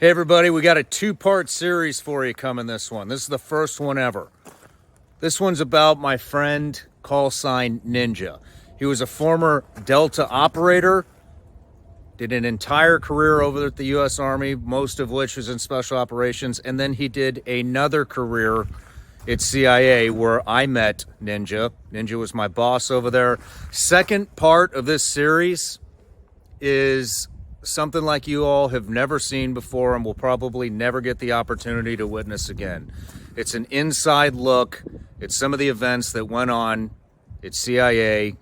Hey everybody, we got a two-part series for you coming this one. This is the first one ever. This one's about my friend, call sign Ninja. He was a former Delta operator, did an entire career over at the U.S. Army, most of which was in Special Operations, and then he did another career at CIA where I met Ninja. Ninja was my boss over there. Second part of this series is something like you all have never seen before and will probably never get the opportunity to witness again. It's an inside look at some of the events that went on at CIA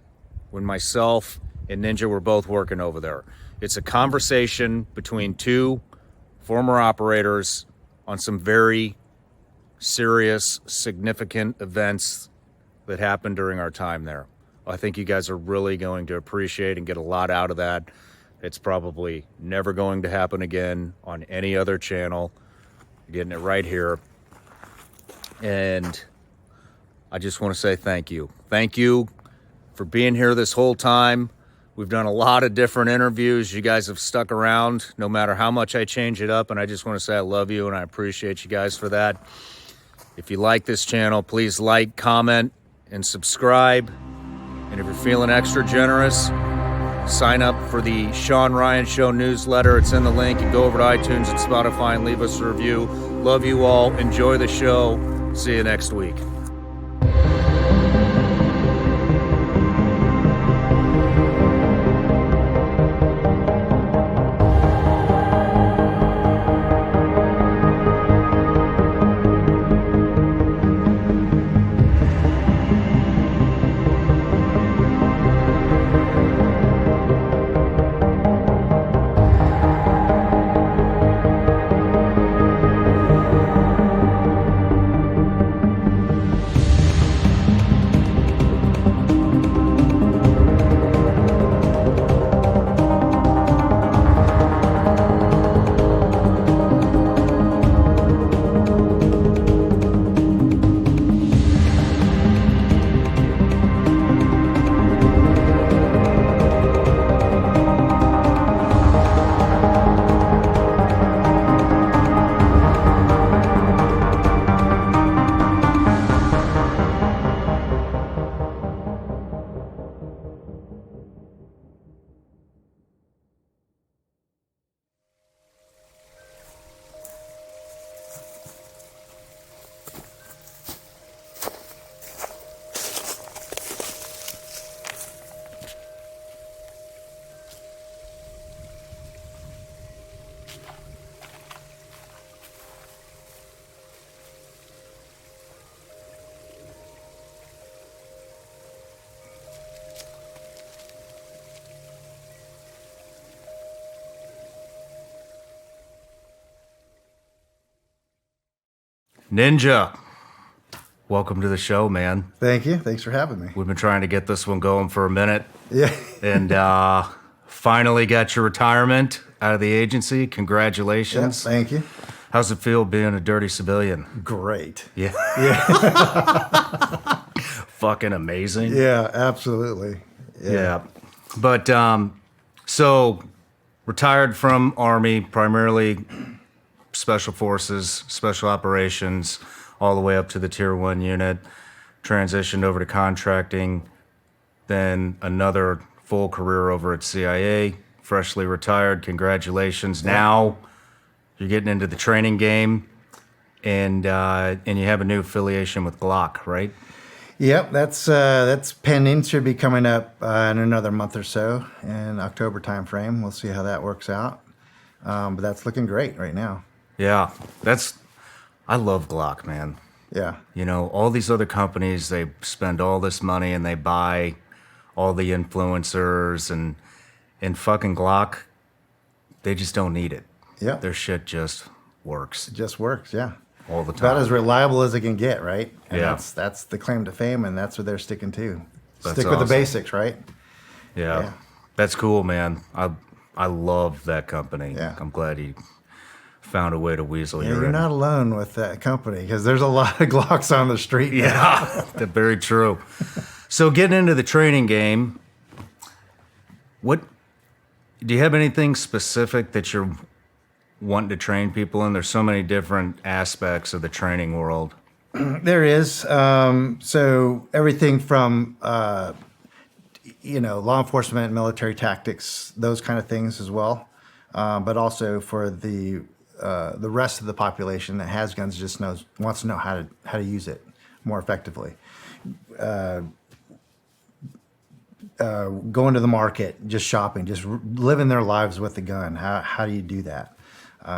when myself and Ninja were both working over there. It's a conversation between two former operators on some very serious, significant events that happened during our time there. I think you guys are really going to appreciate and get a lot out of that. It's probably never going to happen again on any other channel. You're getting it right here. And I just want to say thank you. Thank you for being here this whole time. We've done a lot of different interviews. You guys have stuck around no matter how much I change it up. And I just want to say I love you and I appreciate you guys for that. If you like this channel, please like, comment, and subscribe. And if you're feeling extra generous, sign up for the Shawn Ryan Show newsletter. It's in the link. And go over to iTunes and Spotify and leave us a review. Love you all. Enjoy the show. See you next week. Ninja, welcome to the show, man. Thank you. Thanks for having me. We've been trying to get this one going for a minute. Yeah. And finally got your retirement out of the agency. Congratulations. Yeah, thank you. How's it feel being a dirty civilian? Great. Yeah. Yeah. Fucking amazing. Yeah, absolutely. Yeah. But so retired from Army, primarily Special Forces, Special Operations, all the way up to the Tier 1 unit, transitioned over to contracting, then another full career over at CIA, freshly retired. Congratulations. Yeah. Now you're getting into the training game, and you have a new affiliation with Glock, right? Yep, that's pending. Should be coming up in another month or so, in October timeframe. We'll see how that works out. But that's looking great right now. Yeah, I love Glock, man. Yeah. You know, all these other companies, they spend all this money and they buy all the influencers and fucking Glock, they just don't need it. Yeah. Their shit just works. It just works, yeah. All the time. About as reliable as it can get, right? And yeah. That's the claim to fame, and that's what they're sticking to. That's Stick with the basics, right? Yeah. That's cool, man. I love that company. Yeah. I'm glad you found a way to weasel you're not alone with that company, because there's a lot of Glocks on the street now. Yeah, that's very true. So getting into the training game, what do you have anything specific that you're wanting to train people in? There's so many different aspects of the training world. There is. So everything from, law enforcement, military tactics, those kind of things as well. But also for the rest of the population that has guns wants to know how to use it more effectively. Going to the market, just shopping, just living their lives with the gun. How do you do that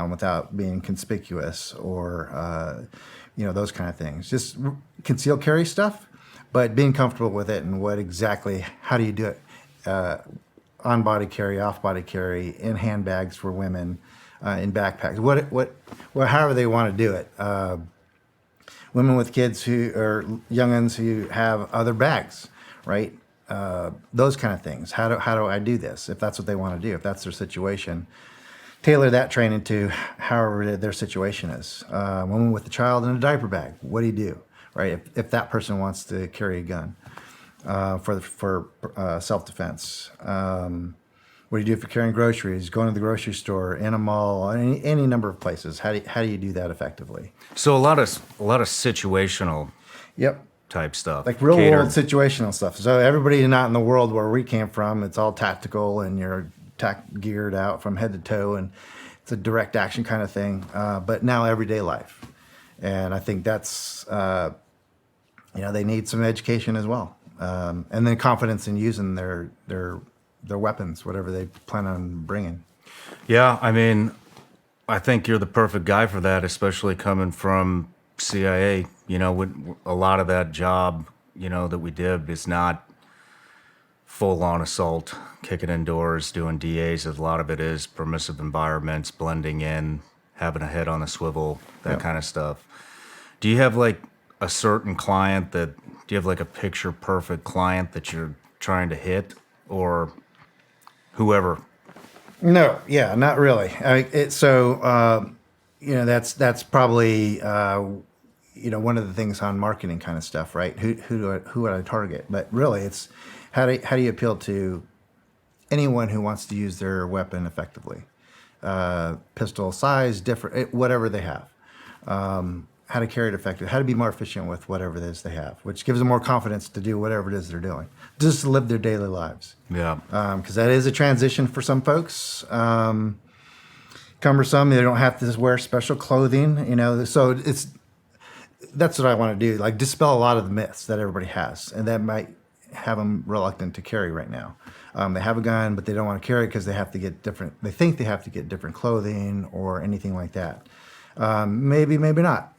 without being conspicuous or those kind of things? Just concealed carry stuff, but being comfortable with it and how do you do it? On body carry, off body carry, in handbags for women, in backpacks. However they want to do it. Women with kids or youngins who have other bags, right? Those kind of things. How do I do this? If that's what they want to do, if that's their situation, tailor that training to however their situation is. Woman with a child in a diaper bag. What do you do, right? If that person wants to carry a gun for self-defense. What do you do if you're carrying groceries, going to the grocery store, in a mall, any number of places? How do you do that effectively? So a lot of situational. Yep. Type stuff, like real world situational stuff. So everybody not in the world where we came from, it's all tactical and you're geared out from head to toe, and it's a direct action kind of thing. But now everyday life, and I think that's they need some education as well, and then confidence in using their weapons, whatever they plan on bringing. Yeah, I mean, I think you're the perfect guy for that, especially coming from CIA. A lot of that job, that we did is not full-on assault, kicking indoors, doing DAs. A lot of it is permissive environments, blending in, having a head on a swivel, that kind of stuff. Do you have like a certain client do you have like a picture-perfect client that you're trying to hit, or whoever? No, yeah, not really. That's probably one of the things on marketing kind of stuff, right? Who would I target? But really, it's how do you appeal to anyone who wants to use their weapon effectively? Pistol size, different, whatever they have. How to carry it effectively, how to be more efficient with whatever it is they have, which gives them more confidence to do whatever it is they're doing, just to live their daily lives. Yeah. Because that is a transition for some folks. Cumbersome. They don't have to wear special clothing, so that's what I want to do, like dispel a lot of the myths that everybody has, and that might have them reluctant to carry right now. They have a gun, but they don't want to carry it because they think they have to get different clothing or anything like that. Maybe not.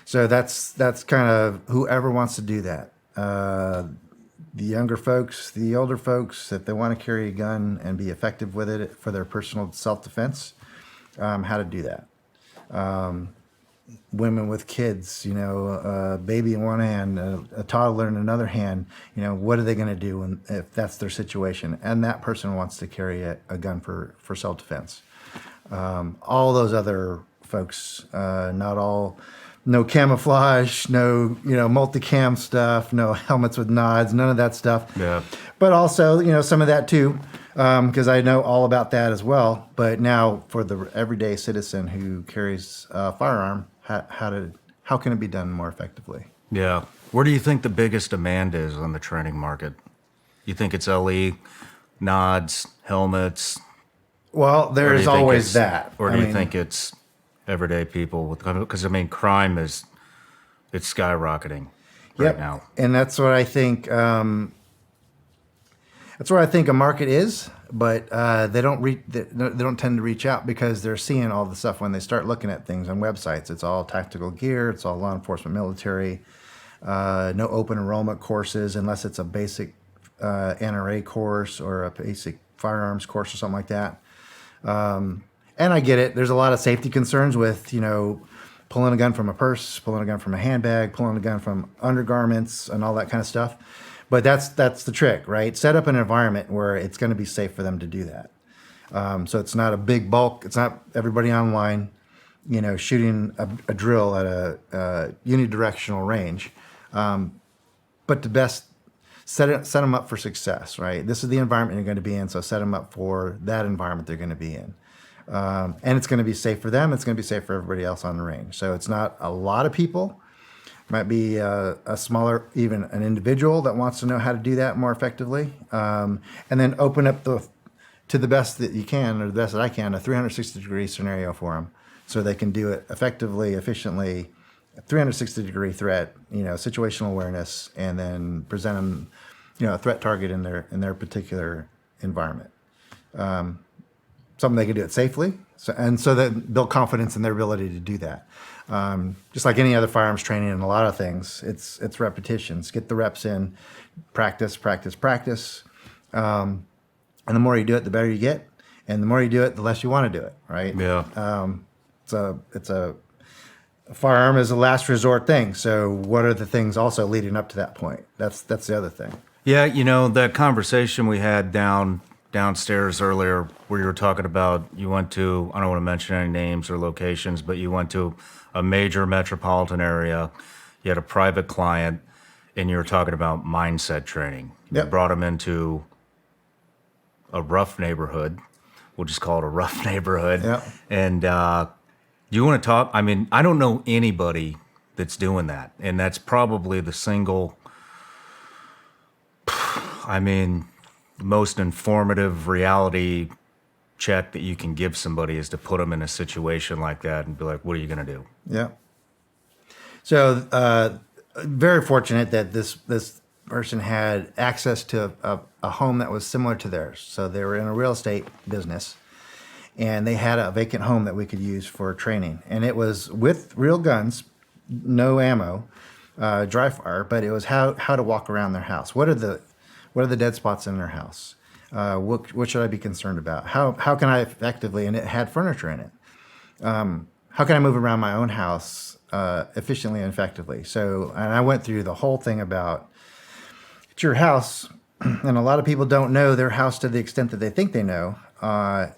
So that's kind of whoever wants to do that. The younger folks, the older folks, if they want to carry a gun and be effective with it for their personal self-defense, how to do that. Women with kids, a baby in one hand, a toddler in another hand, what are they going to do if that's their situation? And that person wants to carry a gun for self-defense. All those other folks, no camouflage, no, multicam stuff, no helmets with nods, none of that stuff. Yeah. But also, some of that too, because I know all about that as well. But now for the everyday citizen who carries a firearm, how can it be done more effectively? Yeah. Where do you think the biggest demand is on the training market? You think it's LE, nods, helmets? Well, there's always that. Or do you think it's everyday people? Because crime it's skyrocketing right now. And that's what I think. That's where I think a market is, but they don't tend to reach out because they're seeing all the stuff when they start looking at things on websites. It's all tactical gear. It's all law enforcement, military. No open enrollment courses unless it's a basic NRA course or a basic firearms course or something like that. And I get it. There's a lot of safety concerns with, pulling a gun from a purse, pulling a gun from a handbag, pulling a gun from undergarments and all that kind of stuff. But that's the trick, right? Set up an environment where it's going to be safe for them to do that. So it's not a big bulk. It's not everybody online, shooting a drill at a unidirectional range. But the best, set them up for success, right? This is the environment you're going to be in, so set them up for that environment they're going to be in. And it's going to be safe for them. It's going to be safe for everybody else on the range. So it's not a lot of people. Might be a smaller, even an individual that wants to know how to do that more effectively. And then open up to the best that you can, or the best that I can, a 360-degree scenario for them, so they can do it effectively, efficiently, 360-degree threat, situational awareness, and then present them, a threat target in their particular environment. Something they can do it safely, so that build confidence in their ability to do that. Just like any other firearms training and a lot of things, it's repetitions. Get the reps in, practice, practice, practice. And the more you do it, the better you get. And the more you do it, the less you want to do it, right? Yeah. It's a firearm is a last resort thing. So what are the things also leading up to that point? That's the other thing. Yeah, that conversation we had downstairs earlier where you were talking about you went to, I don't want to mention any names or locations, but you went to a major metropolitan area, you had a private client, and you were talking about mindset training. You Yep. brought them into a rough neighborhood. We'll just call it a rough neighborhood. Yeah. And you want to talk? I mean, I don't know anybody that's doing that. And that's probably the single, most informative reality check that you can give somebody is to put them in a situation like that and be like, what are you going to do? Yeah. So very fortunate that this person had access to a home that was similar to theirs. So they were in a real estate business, and they had a vacant home that we could use for training. And it was with real guns, no ammo, dry fire, but it was how to walk around their house. What are the dead spots in their house? What should I be concerned about? How can I effectively, and it had furniture in it, how can I move around my own house efficiently and effectively? So, and I went through the whole thing about it's your house, and a lot of people don't know their house to the extent that they think they know.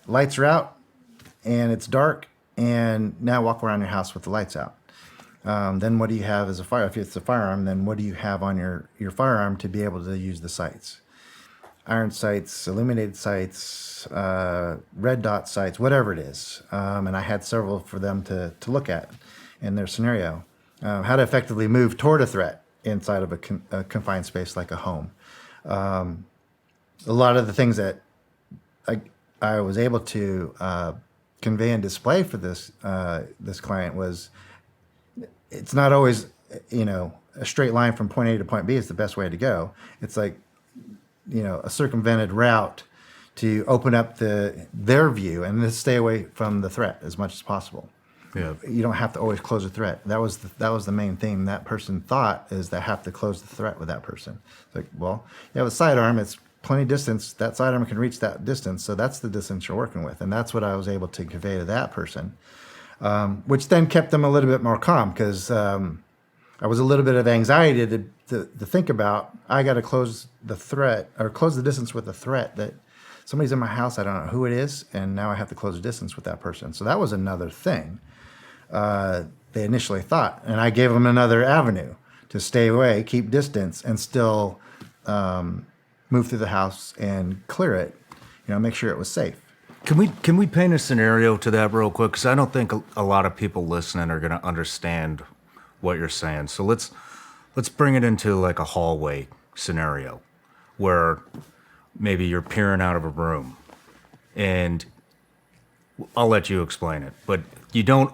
Lights are out, and it's dark, and now walk around your house with the lights out. Then what do you have as a fire? If it's a firearm, then what do you have on your firearm to be able to use the sights? Iron sights, illuminated sights, red dot sights, whatever it is. And I had several for them to look at in their scenario. How to effectively move toward a threat inside of a confined space like a home. A lot of the things that I was able to convey and display for this client was, it's not always, a straight line from point A to point B is the best way to go. It's like, a circumvented route to open up their view and to stay away from the threat as much as possible. Yeah. You don't have to always close a threat. That was the main thing that person thought, is they have to close the threat with that person. It's like, well, you have a sidearm, it's plenty distance. That sidearm can reach that distance, so that's the distance you're working with. And that's what I was able to convey to that person, which then kept them a little bit more calm, because I was a little bit of anxiety to think about, I got to close the threat, or close the distance with the threat that somebody's in my house, I don't know who it is, and now I have to close the distance with that person. So that was another thing they initially thought. And I gave them another avenue to stay away, keep distance, and still move through the house and clear it, make sure it was safe. Can we paint a scenario to that real quick? Because I don't think a lot of people listening are going to understand what you're saying. So let's bring it into like a hallway scenario where maybe you're peering out of a room, and I'll let you explain it. But you don't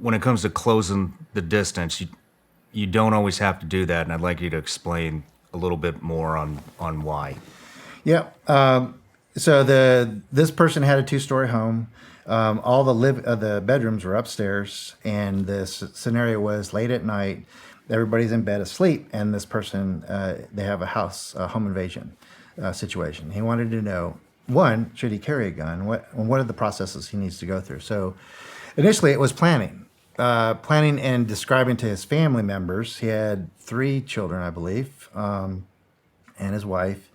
when it comes to closing the distance, you don't always have to do that. And I'd like you to explain a little bit more on why. Yeah. So this person had a 2-story home. All the bedrooms were upstairs, and this scenario was late at night. Everybody's in bed asleep, and this person, they have a home invasion situation. He wanted to know, one, should he carry a gun? What are the processes he needs to go through? So initially it was planning and describing to his family members. He had 3 children, I believe, and his wife.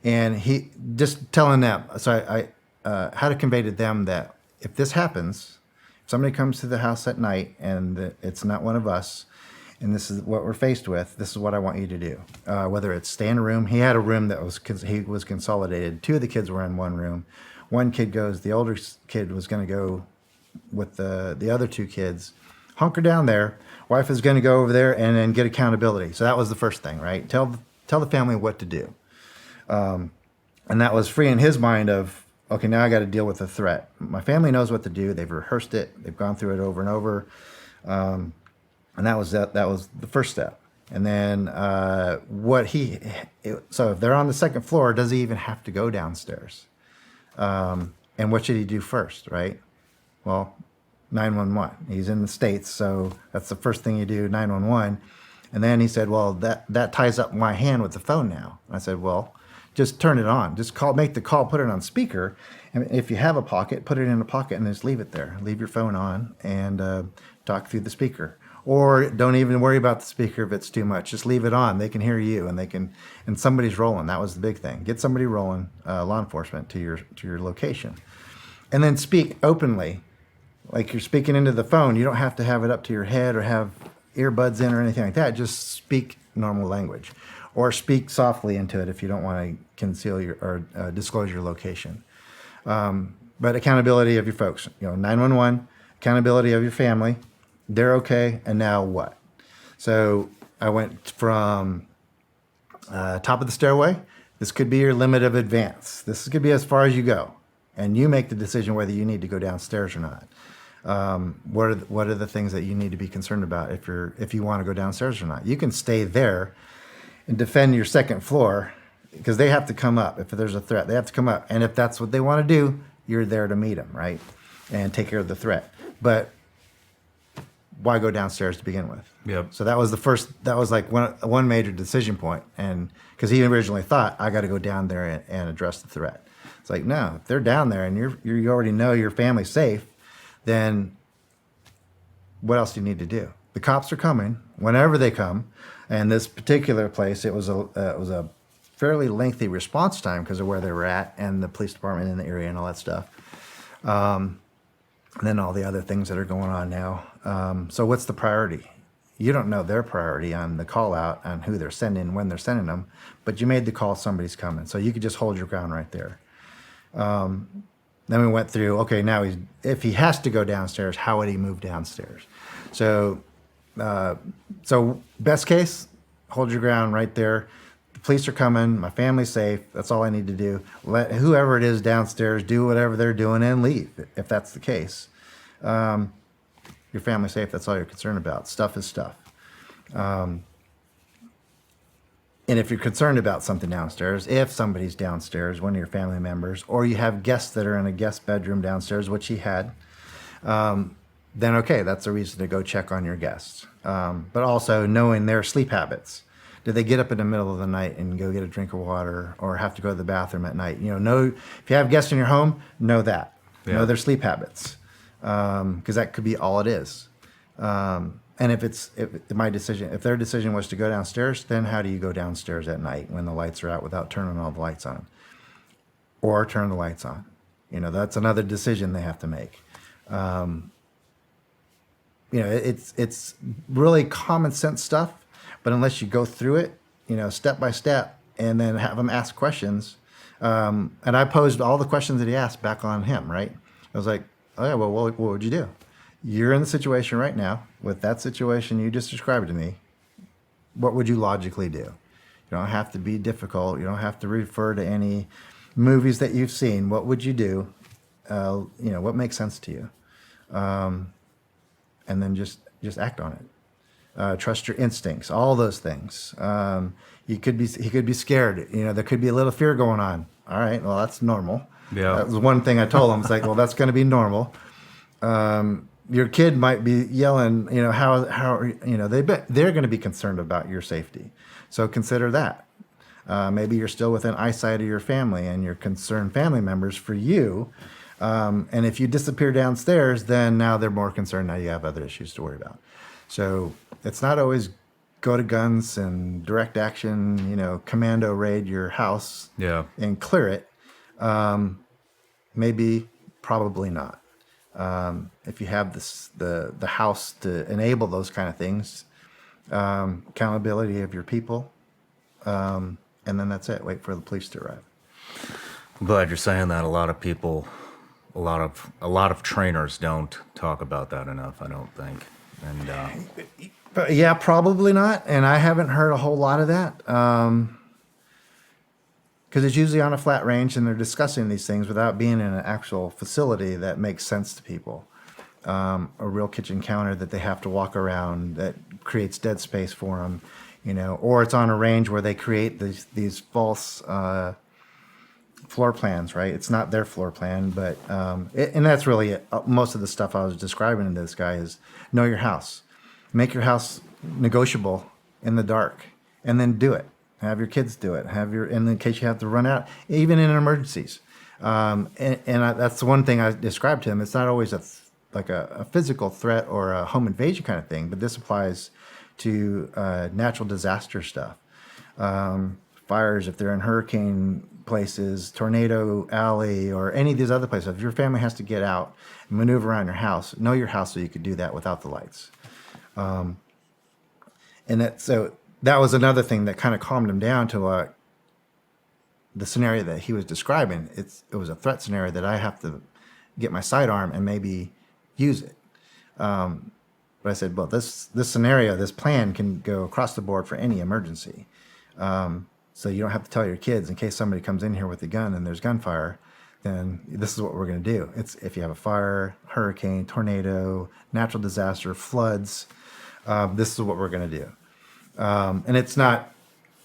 And he just telling them, so I how to convey to them that if this happens, if somebody comes to the house at night and it's not one of us, and this is what we're faced with, this is what I want you to do. Whether it's stay in a room. He had a room that he was consolidated. 2 of the kids were in one room. one kid goes, the older kid was going to go with the other two kids, hunker down there. Wife is going to go over there and then get accountability. So that was the first thing, right? Tell the family what to do. And that was freeing his mind of, okay, now I got to deal with the threat. My family knows what to do. They've rehearsed it. They've gone through it over and over. And that was the first step. And then so if they're on the second floor, does he even have to go downstairs? And what should he do first, right? Well, 911. He's in the States, so that's the first thing you do, 911. And then he said, well, that ties up my hand with the phone now. I said, well, just turn it on. Just make the call, put it on speaker. And if you have a pocket, put it in a pocket and just leave it there. Leave your phone on and talk through the speaker. Or don't even worry about the speaker if it's too much. Just leave it on. They can hear you, and somebody's rolling. That was the big thing. Get somebody rolling, law enforcement, to your location. And then speak openly. Like you're speaking into the phone. You don't have to have it up to your head or have earbuds in or anything like that. Just speak normal language. Or speak softly into it if you don't want to conceal or disclose your location. But accountability of your folks. 911, accountability of your family. They're okay, and now what? So I went from top of the stairway. This could be your limit of advance. This could be as far as you go, and you make the decision whether you need to go downstairs or not. What are the things that you need to be concerned about if you want to go downstairs or not? You can stay there and defend your second floor because they have to come up. If there's a threat, they have to come up, and if that's what they want to do, you're there to meet them, right, and take care of the threat. But why go downstairs to begin with? Yep. So that was the first. That was like one major decision point, and because he originally thought I got to go down there and address the threat. It's like, no, if they're down there and you already know your family's safe, then what else do you need to do? The cops are coming whenever they come, and this particular place, it was a fairly lengthy response time because of where they were at and the police department in the area and all that stuff. And then all the other things that are going on now. So what's the priority? You don't know their priority on the call out, on who they're sending, when they're sending them, but you made the call, somebody's coming. So you could just hold your ground right there. Then we went through, okay, now if he has to go downstairs, how would he move downstairs? So best case, hold your ground right there. The police are coming, my family's safe, that's all I need to do. Let whoever it is downstairs do whatever they're doing and leave, if that's the case. Your family's safe, that's all you're concerned about. Stuff is stuff. And if you're concerned about something downstairs, if somebody's downstairs, one of your family members, or you have guests that are in a guest bedroom downstairs, which he had, then okay, that's a reason to go check on your guests. But also knowing their sleep habits. Did they get up in the middle of the night and go get a drink of water or have to go to the bathroom at night? Know if you have guests in your home, know that. Yeah. Know their sleep habits. Because that could be all it is. And if their decision was to go downstairs, then how do you go downstairs at night when the lights are out without turning all the lights on? Or turn the lights on? That's another decision they have to make. It's really common sense stuff, but unless you go through it, step by step, and then have them ask questions. And I posed all the questions that he asked back on him, right? I was like, oh yeah, well, what would you do? You're in the situation right now. With that situation you just described to me, what would you logically do? You don't have to be difficult. You don't have to refer to any movies that you've seen. What would you do? What makes sense to you? And then just act on it. Trust your instincts. All those things. He could be scared. There could be a little fear going on. All right, well, that's normal. Yeah. That was one thing I told him. It's like, well, that's going to be normal. Your kid might be yelling, how they're going to be concerned about your safety. So consider that. Maybe you're still within eyesight of your family and your concerned family members for you. And if you disappear downstairs, then now they're more concerned. Now you have other issues to worry about. So it's not always go to guns and direct action, commando raid your house and clear it. Maybe, probably not. If you have the house to enable those kind of things, accountability of your people, and then that's it. Wait for the police to arrive. I'm glad you're saying that. A lot of people, a lot of trainers don't talk about that enough, I don't think. And But yeah, probably not. And I haven't heard a whole lot of that. Because it's usually on a flat range and they're discussing these things without being in an actual facility that makes sense to people. A real kitchen counter that they have to walk around that creates dead space for them, or it's on a range where they create these false floor plans, right? It's not their floor plan, but and that's really it. Most of the stuff I was describing to this guy is know your house, make your house negotiable in the dark, and then do it. Have your kids do it. In case you have to run out, even in emergencies. That's the one thing I described to him. It's not always a physical threat or a home invasion kind of thing, but this applies to natural disaster stuff. Fires, if they're in hurricane places, tornado alley, or any of these other places. If your family has to get out and maneuver around your house, know your house so you could do that without the lights. That was another thing that kind of calmed him down to the scenario that he was describing. It was a threat scenario that I have to get my sidearm and maybe use it. But I said, well, this scenario, this plan can go across the board for any emergency. So you don't have to tell your kids in case somebody comes in here with a gun and there's gunfire, then this is what we're going to do. It's if you have a fire, hurricane, tornado, natural disaster, floods, this is what we're going to do. And it's not,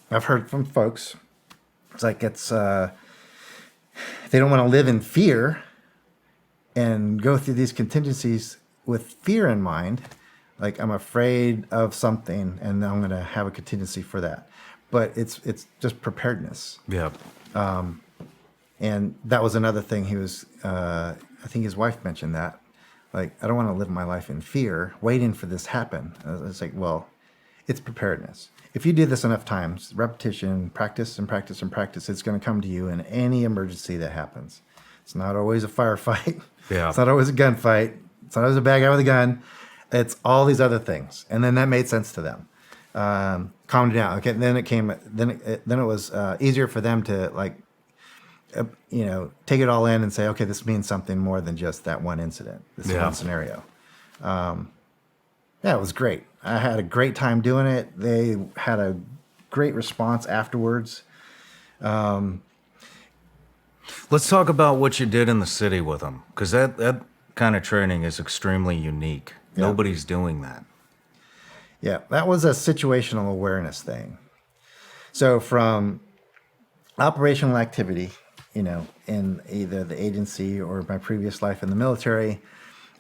I've heard from folks, it's like they don't want to live in fear and go through these contingencies with fear in mind. Like, I'm afraid of something and I'm going to have a contingency for that. But it's just preparedness. yeah, And that was another thing he was, I think his wife mentioned that. Like, I don't want to live my life in fear, waiting for this to happen. It's like, well, it's preparedness. If you do this enough times, repetition, practice and practice and practice, it's going to come to you in any emergency that happens. It's not always a firefight. Yeah. It's not always a gunfight. It's not always a bad guy with a gun. It's all these other things. And then that made sense to them. Calmed down. Okay. Then it was easier for them to take it all in and say, okay, this means something more than just that one incident, this one scenario. It was great. I had a great time doing it. They had a great response afterwards. Let's talk about what you did in the city with them, because that kind of training is extremely unique. Yeah. Nobody's doing that. Yeah, that was a situational awareness thing. So from operational activity, in either the agency or my previous life in the military,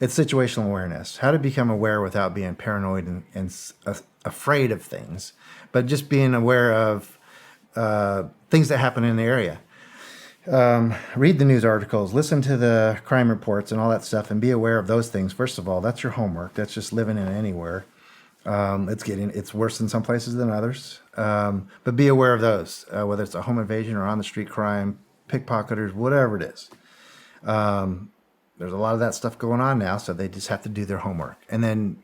it's situational awareness. How to become aware without being paranoid and afraid of things, but just being aware of things that happen in the area. Read the news articles, listen to the crime reports and all that stuff, and be aware of those things. First of all, that's your homework. That's just living in anywhere. It's worse in some places than others. But be aware of those, whether it's a home invasion or on the street crime, pickpocketers, whatever it is. There's a lot of that stuff going on now, so they just have to do their homework and then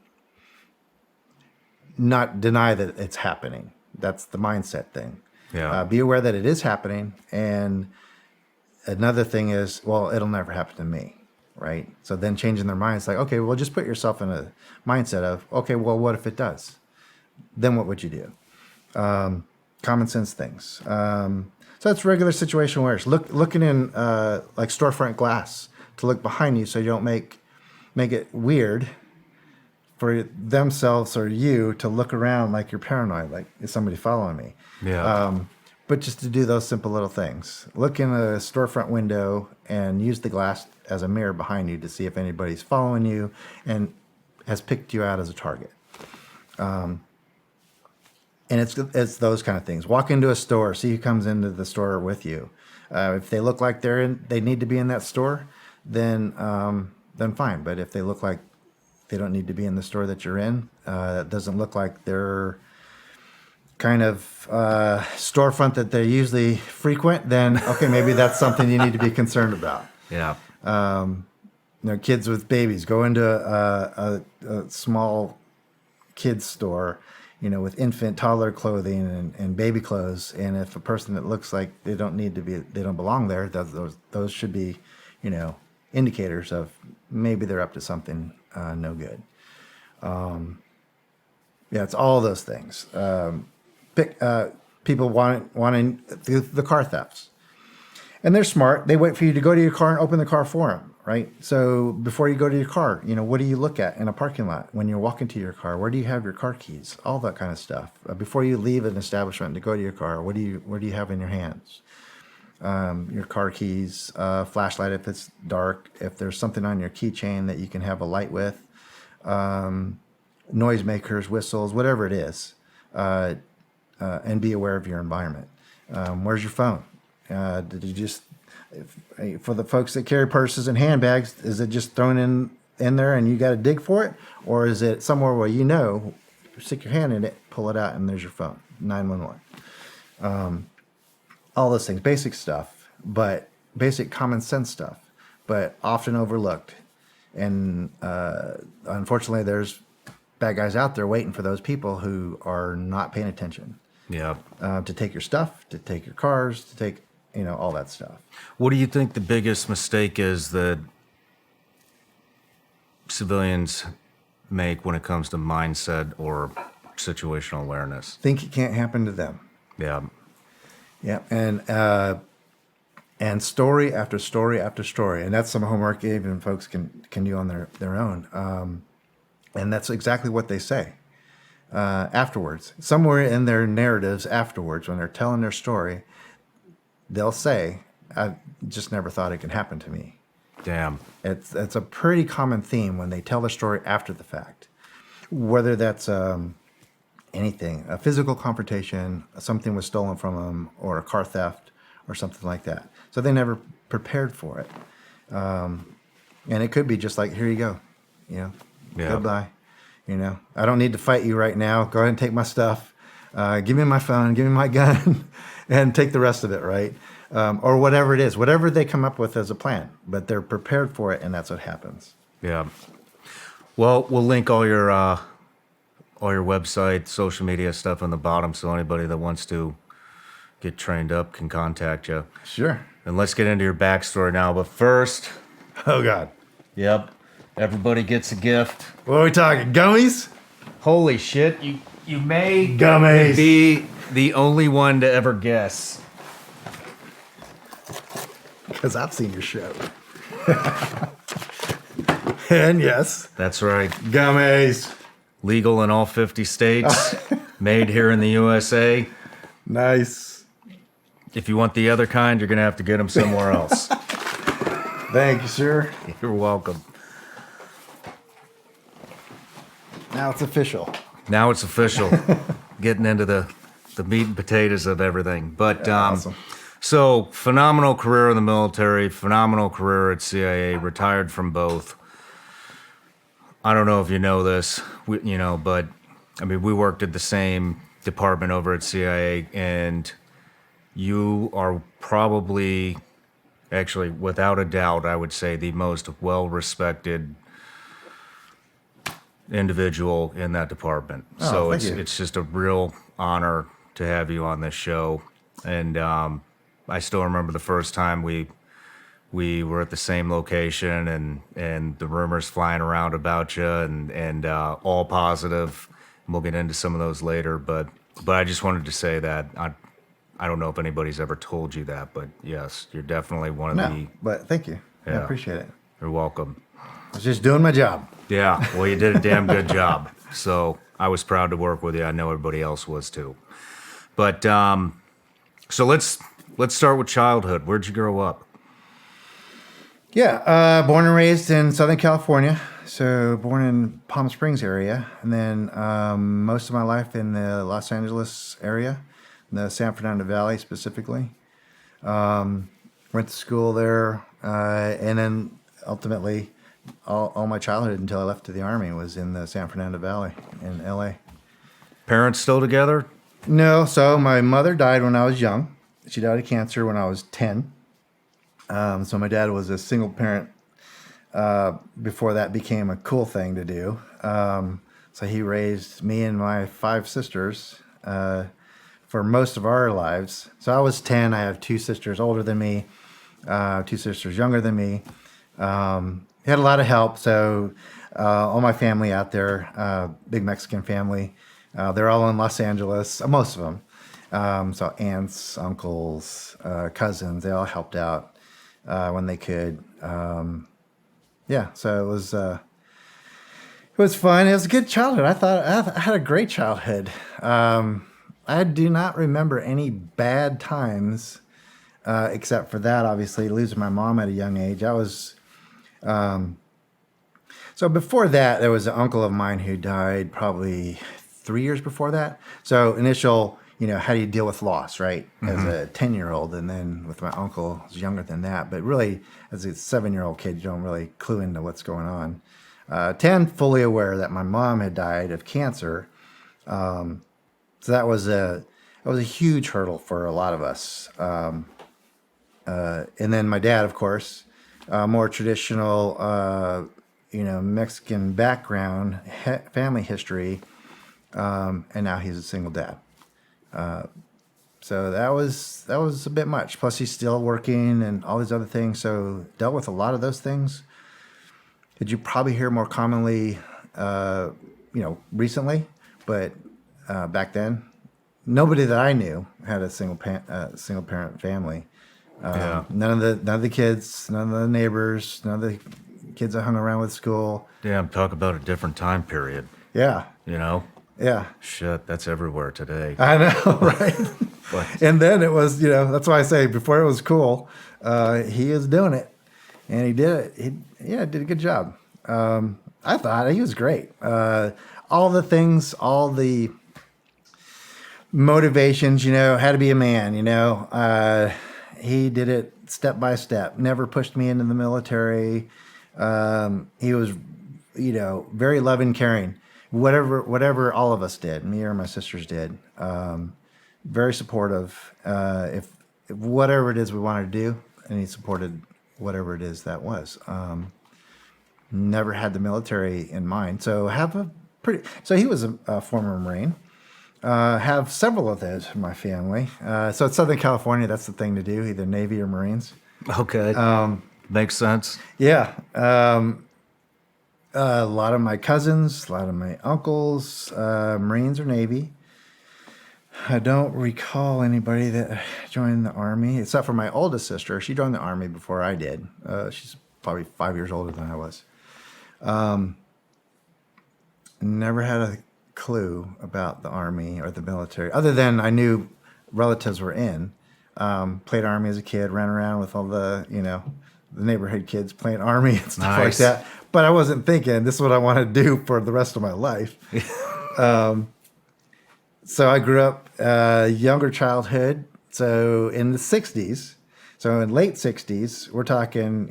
not deny that it's happening. That's the mindset thing. Yeah. Be aware that it is happening. And another thing is, well, it'll never happen to me. Right. So then changing their minds, like, okay, well, just put yourself in a mindset of, okay, well, what if it does? Then what would you do? Common sense things. So that's regular situational awareness. Looking in like storefront glass to look behind you so you don't make it weird for themselves or you to look around like you're paranoid, like, is somebody following me? Yeah. But just to do those simple little things. Look in a storefront window and use the glass as a mirror behind you to see if anybody's following you and has picked you out as a target. And it's those kind of things. Walk into a store, see who comes into the store with you. If they look like they need to be in that store, then fine. But if they look like they don't need to be in the store that you're in, it doesn't look like they're kind of storefront that they usually frequent, then okay, maybe that's something you need to be concerned about. Yeah. Kids with babies go into a small kids store with infant, toddler clothing and baby clothes. And if a person that looks like they don't belong there, those should be, indicators of maybe they're up to something no good. Yeah, it's all those things. People wanting the car thefts. And they're smart. They wait for you to go to your car and open the car for them, right? So before you go to your car, what do you look at in a parking lot when you're walking to your car? Where do you have your car keys? All that kind of stuff. Before you leave an establishment to go to your car, what do you have in your hands? Your car keys, flashlight if it's dark, if there's something on your keychain that you can have a light with, noisemakers, whistles, whatever it is, and be aware of your environment. Where's your phone? Did you just, for the folks that carry purses and handbags, is it just thrown in there and you got to dig for it? Or is it somewhere where stick your hand in it, pull it out, and there's your phone, 911. All those things, basic stuff, but basic common sense stuff, but often overlooked. And unfortunately, there's bad guys out there waiting for those people who are not paying attention. Yeah. To take your stuff, to take your cars, to take, all that stuff. What do you think the biggest mistake is that civilians make when it comes to mindset or situational awareness? Think it can't happen to them. Yeah. Yeah. And story after story after story. And that's some homework even folks can do on their own. And that's exactly what they say afterwards. Somewhere in their narratives afterwards, when they're telling their story, they'll say, I just never thought it could happen to me. Damn. It's a pretty common theme when they tell their story after the fact. Whether that's anything, a physical confrontation, something was stolen from them, or a car theft, or something like that. So they never prepared for it. And it could be just like, here you go, goodbye. I don't need to fight you right now. Go ahead and take my stuff. Give me my phone, give me my gun, and take the rest of it, right? Or whatever it is, whatever they come up with as a plan. But they're prepared for it, and that's what happens. Yeah. Well, we'll link all your website, social media stuff on the bottom, so anybody that wants to get trained up can contact you. Sure. And let's get into your backstory now. But first, Oh, God. Yep, everybody gets a gift. What are we talking, gummies? Holy shit! You may Gummies. be the only one to ever guess. Because I've seen your show. And yes. That's right. Gummies. Legal in all 50 states. Made here in the USA. Nice. If you want the other kind, you're going to have to get them somewhere else. Thank you, sir. You're welcome. Now it's official. Now it's official. Getting into the meat and potatoes of everything. But Awesome. So phenomenal career in the military, phenomenal career at CIA, retired from both. I don't know if you know this, but I mean, we worked at the same department over at CIA, and you are probably, actually, without a doubt, I would say the most well-respected individual in that department. Oh, So thank you. it's just a real honor to have you on this show. And I still remember the first time we were at the same location, and the rumors flying around about you, and all positive. We'll get into some of those later, but I just wanted to say that I don't know if anybody's ever told you that, but yes, you're definitely one of the. But thank you. I Yeah. appreciate it. You're welcome. I was just doing my job. Yeah, well, you did a damn good job. So I was proud to work with you. I know everybody else was too. But so let's start with childhood. Where'd you grow up? Yeah, born and raised in Southern California. So born in Palm Springs area, and then most of my life in the Los Angeles area, the San Fernando Valley specifically. Went to school there, and then ultimately all my childhood until I left to the Army was in the San Fernando Valley in LA. Parents still together? No, so my mother died when I was young. She died of cancer when I was 10. So my dad was a single parent before that became a cool thing to do. So he raised me and my 5 sisters for most of our lives. So I was 10. I have 2 sisters older than me, 2 sisters younger than me. He had a lot of help. So all my family out there, big Mexican family, they're all in Los Angeles, most of them. So aunts, uncles, cousins, they all helped out when they could. Yeah, so it was fun. It was a good childhood. I thought I had a great childhood. I do not remember any bad times, except for that, obviously, losing my mom at a young age. So before that, there was an uncle of mine who died probably 3 years before that. So initial, how do you deal with loss, right? As a 10-year-old, and then with my uncle, who's younger than that. But really, as a 7-year-old kid, you don't really clue into what's going on. 10, fully aware that my mom had died of cancer. So that was a huge hurdle for a lot of us. And then my dad, of course, more traditional, Mexican background, family history, and now he's a single dad. So that was a bit much. Plus, he's still working and all these other things. So dealt with a lot of those things. Did you probably hear more commonly, recently, but back then, nobody that I knew had a single parent family. Yeah. None of the kids, none of the neighbors, none of the kids I hung around with school. Damn, talk about a different time period. Yeah. Yeah. Shit, that's everywhere today. I know, right? But And then it was, that's why I say before it was cool, he is doing it. And he did it. He did a good job. I thought he was great. All the things, all the motivations, had to be a man, he did it step by step, never pushed me into the military. He was, very loving, caring, whatever all of us did, me or my sisters did. Very supportive. If whatever it is we wanted to do, and he supported whatever it is that was. Never had the military in mind. So so he was a former Marine. Have several of those in my family. So it's Southern California, that's the thing to do, either Navy or Marines. okay, makes sense. Yeah. A lot of my cousins, a lot of my uncles, Marines or Navy. I don't recall anybody that joined the Army, except for my oldest sister. She joined the Army before I did. She's probably 5 years older than I was. Never had a clue about the Army or the military, other than I knew relatives were in. Played Army as a kid, ran around with all the, the neighborhood kids playing Army and stuff like that. But I wasn't thinking this is what I want to do for the rest of my life. So I grew up younger childhood. So in the 60s, so in late 60s, we're talking,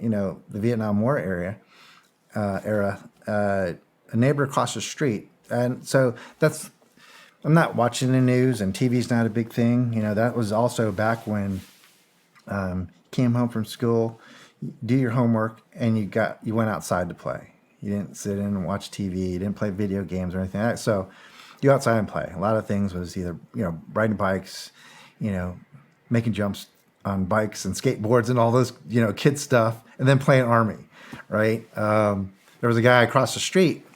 the Vietnam War era, a neighbor across the street. And so I'm not watching the news, and TV's not a big thing. That was also back when came home from school, do your homework, and you went outside to play. You didn't sit in and watch TV. You didn't play video games or anything like that. So you go outside and play. A lot of things was either, riding bikes, making jumps on bikes and skateboards and all those, kid stuff, and then playing Army, right? There was a guy across the street.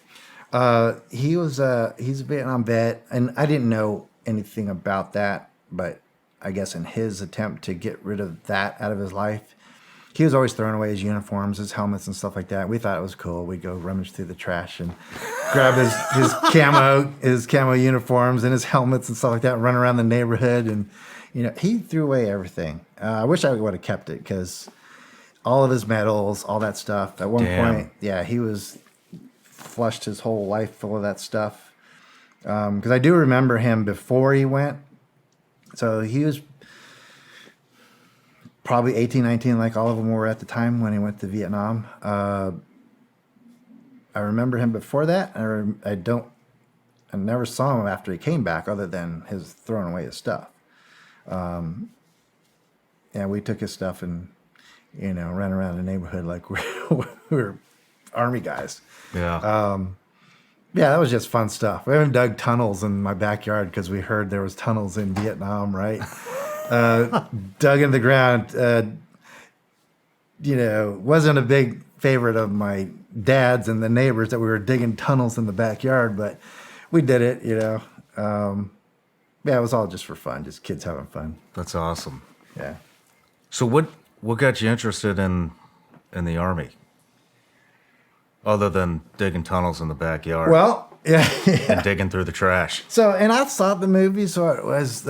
He's a Vietnam vet, and I didn't know anything about that, but I guess in his attempt to get rid of that out of his life, he was always throwing away his uniforms, his helmets, and stuff like that. We thought it was cool. We'd go rummage through the trash and grab his camo uniforms and his helmets and stuff like that, and run around the neighborhood. And he threw away everything. I wish I would have kept it, because all of his medals, all that stuff. At one point, he was flushed his whole life full of that stuff. Because I do remember him before he went. So he was probably 18, 19, like all of them were at the time when he went to Vietnam. I remember him before that. I never saw him after he came back, other than his throwing away his stuff. We took his stuff and, ran around the neighborhood like we were Army guys. Yeah. Yeah, that was just fun stuff. We even dug tunnels in my backyard because we heard there was tunnels in Vietnam, right? Dug in the ground. Wasn't a big favorite of my dad's and the neighbors that we were digging tunnels in the backyard, but we did it, Yeah, it was all just for fun, just kids having fun. That's awesome. Yeah. So what got you interested in the Army? Other than digging tunnels in the backyard. Well, yeah. And digging through the trash. So, and I saw the movie, so it was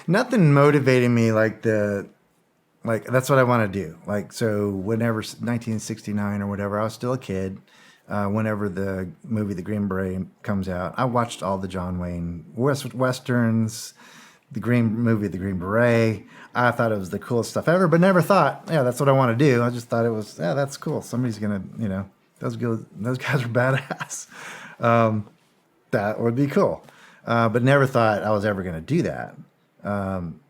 nothing motivating me like that's what I want to do. Like, so whenever 1969 or whatever, I was still a kid. Whenever the movie The Green Beret comes out, I watched all the John Wayne Westerns, the Green Beret. I thought it was the coolest stuff ever, but never thought, yeah, that's what I want to do. I just thought it was, yeah, that's cool. Somebody's gonna, those guys are badass. That would be cool. But never thought I was ever gonna do that. And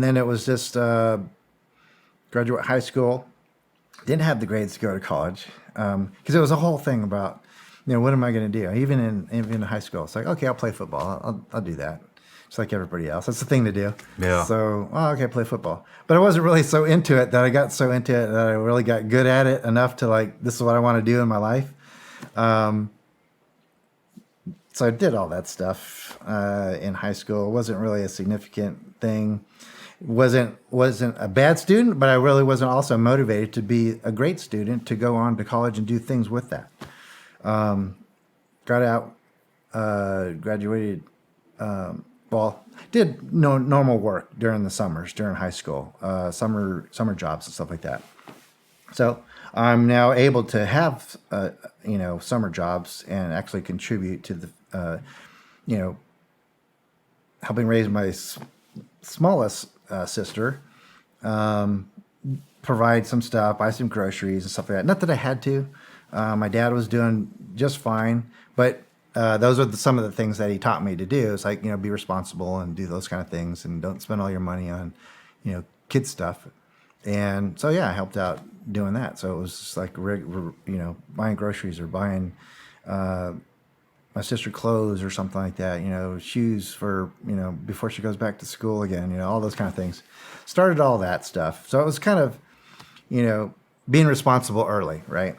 then it was just graduate high school. Didn't have the grades to go to college because it was a whole thing about, what am I going to do? Even in high school, it's like, okay, I'll play football. I'll do that, just like everybody else. That's the thing to do. Yeah. So, okay, play football. But I wasn't really so into it that I got so into it that I really got good at it enough to like, this is what I want to do in my life. So I did all that stuff in high school. It wasn't really a significant thing. Wasn't a bad student, but I really wasn't also motivated to be a great student to go on to college and do things with that. Got out, graduated, did normal work during the summers, during high school, summer jobs and stuff like that. So I'm now able to have, summer jobs and actually contribute to the, helping raise my smallest sister, provide some stuff, buy some groceries and stuff like that. Not that I had to. My dad was doing just fine, but those are some of the things that he taught me to do. It's like, be responsible and do those kind of things and don't spend all your money on, kid stuff. And so, yeah, I helped out doing that. So it was just like, buying groceries or buying my sister clothes or something like that, shoes for, before she goes back to school again, all those kind of things. Started all that stuff. So it was kind of, being responsible early, right?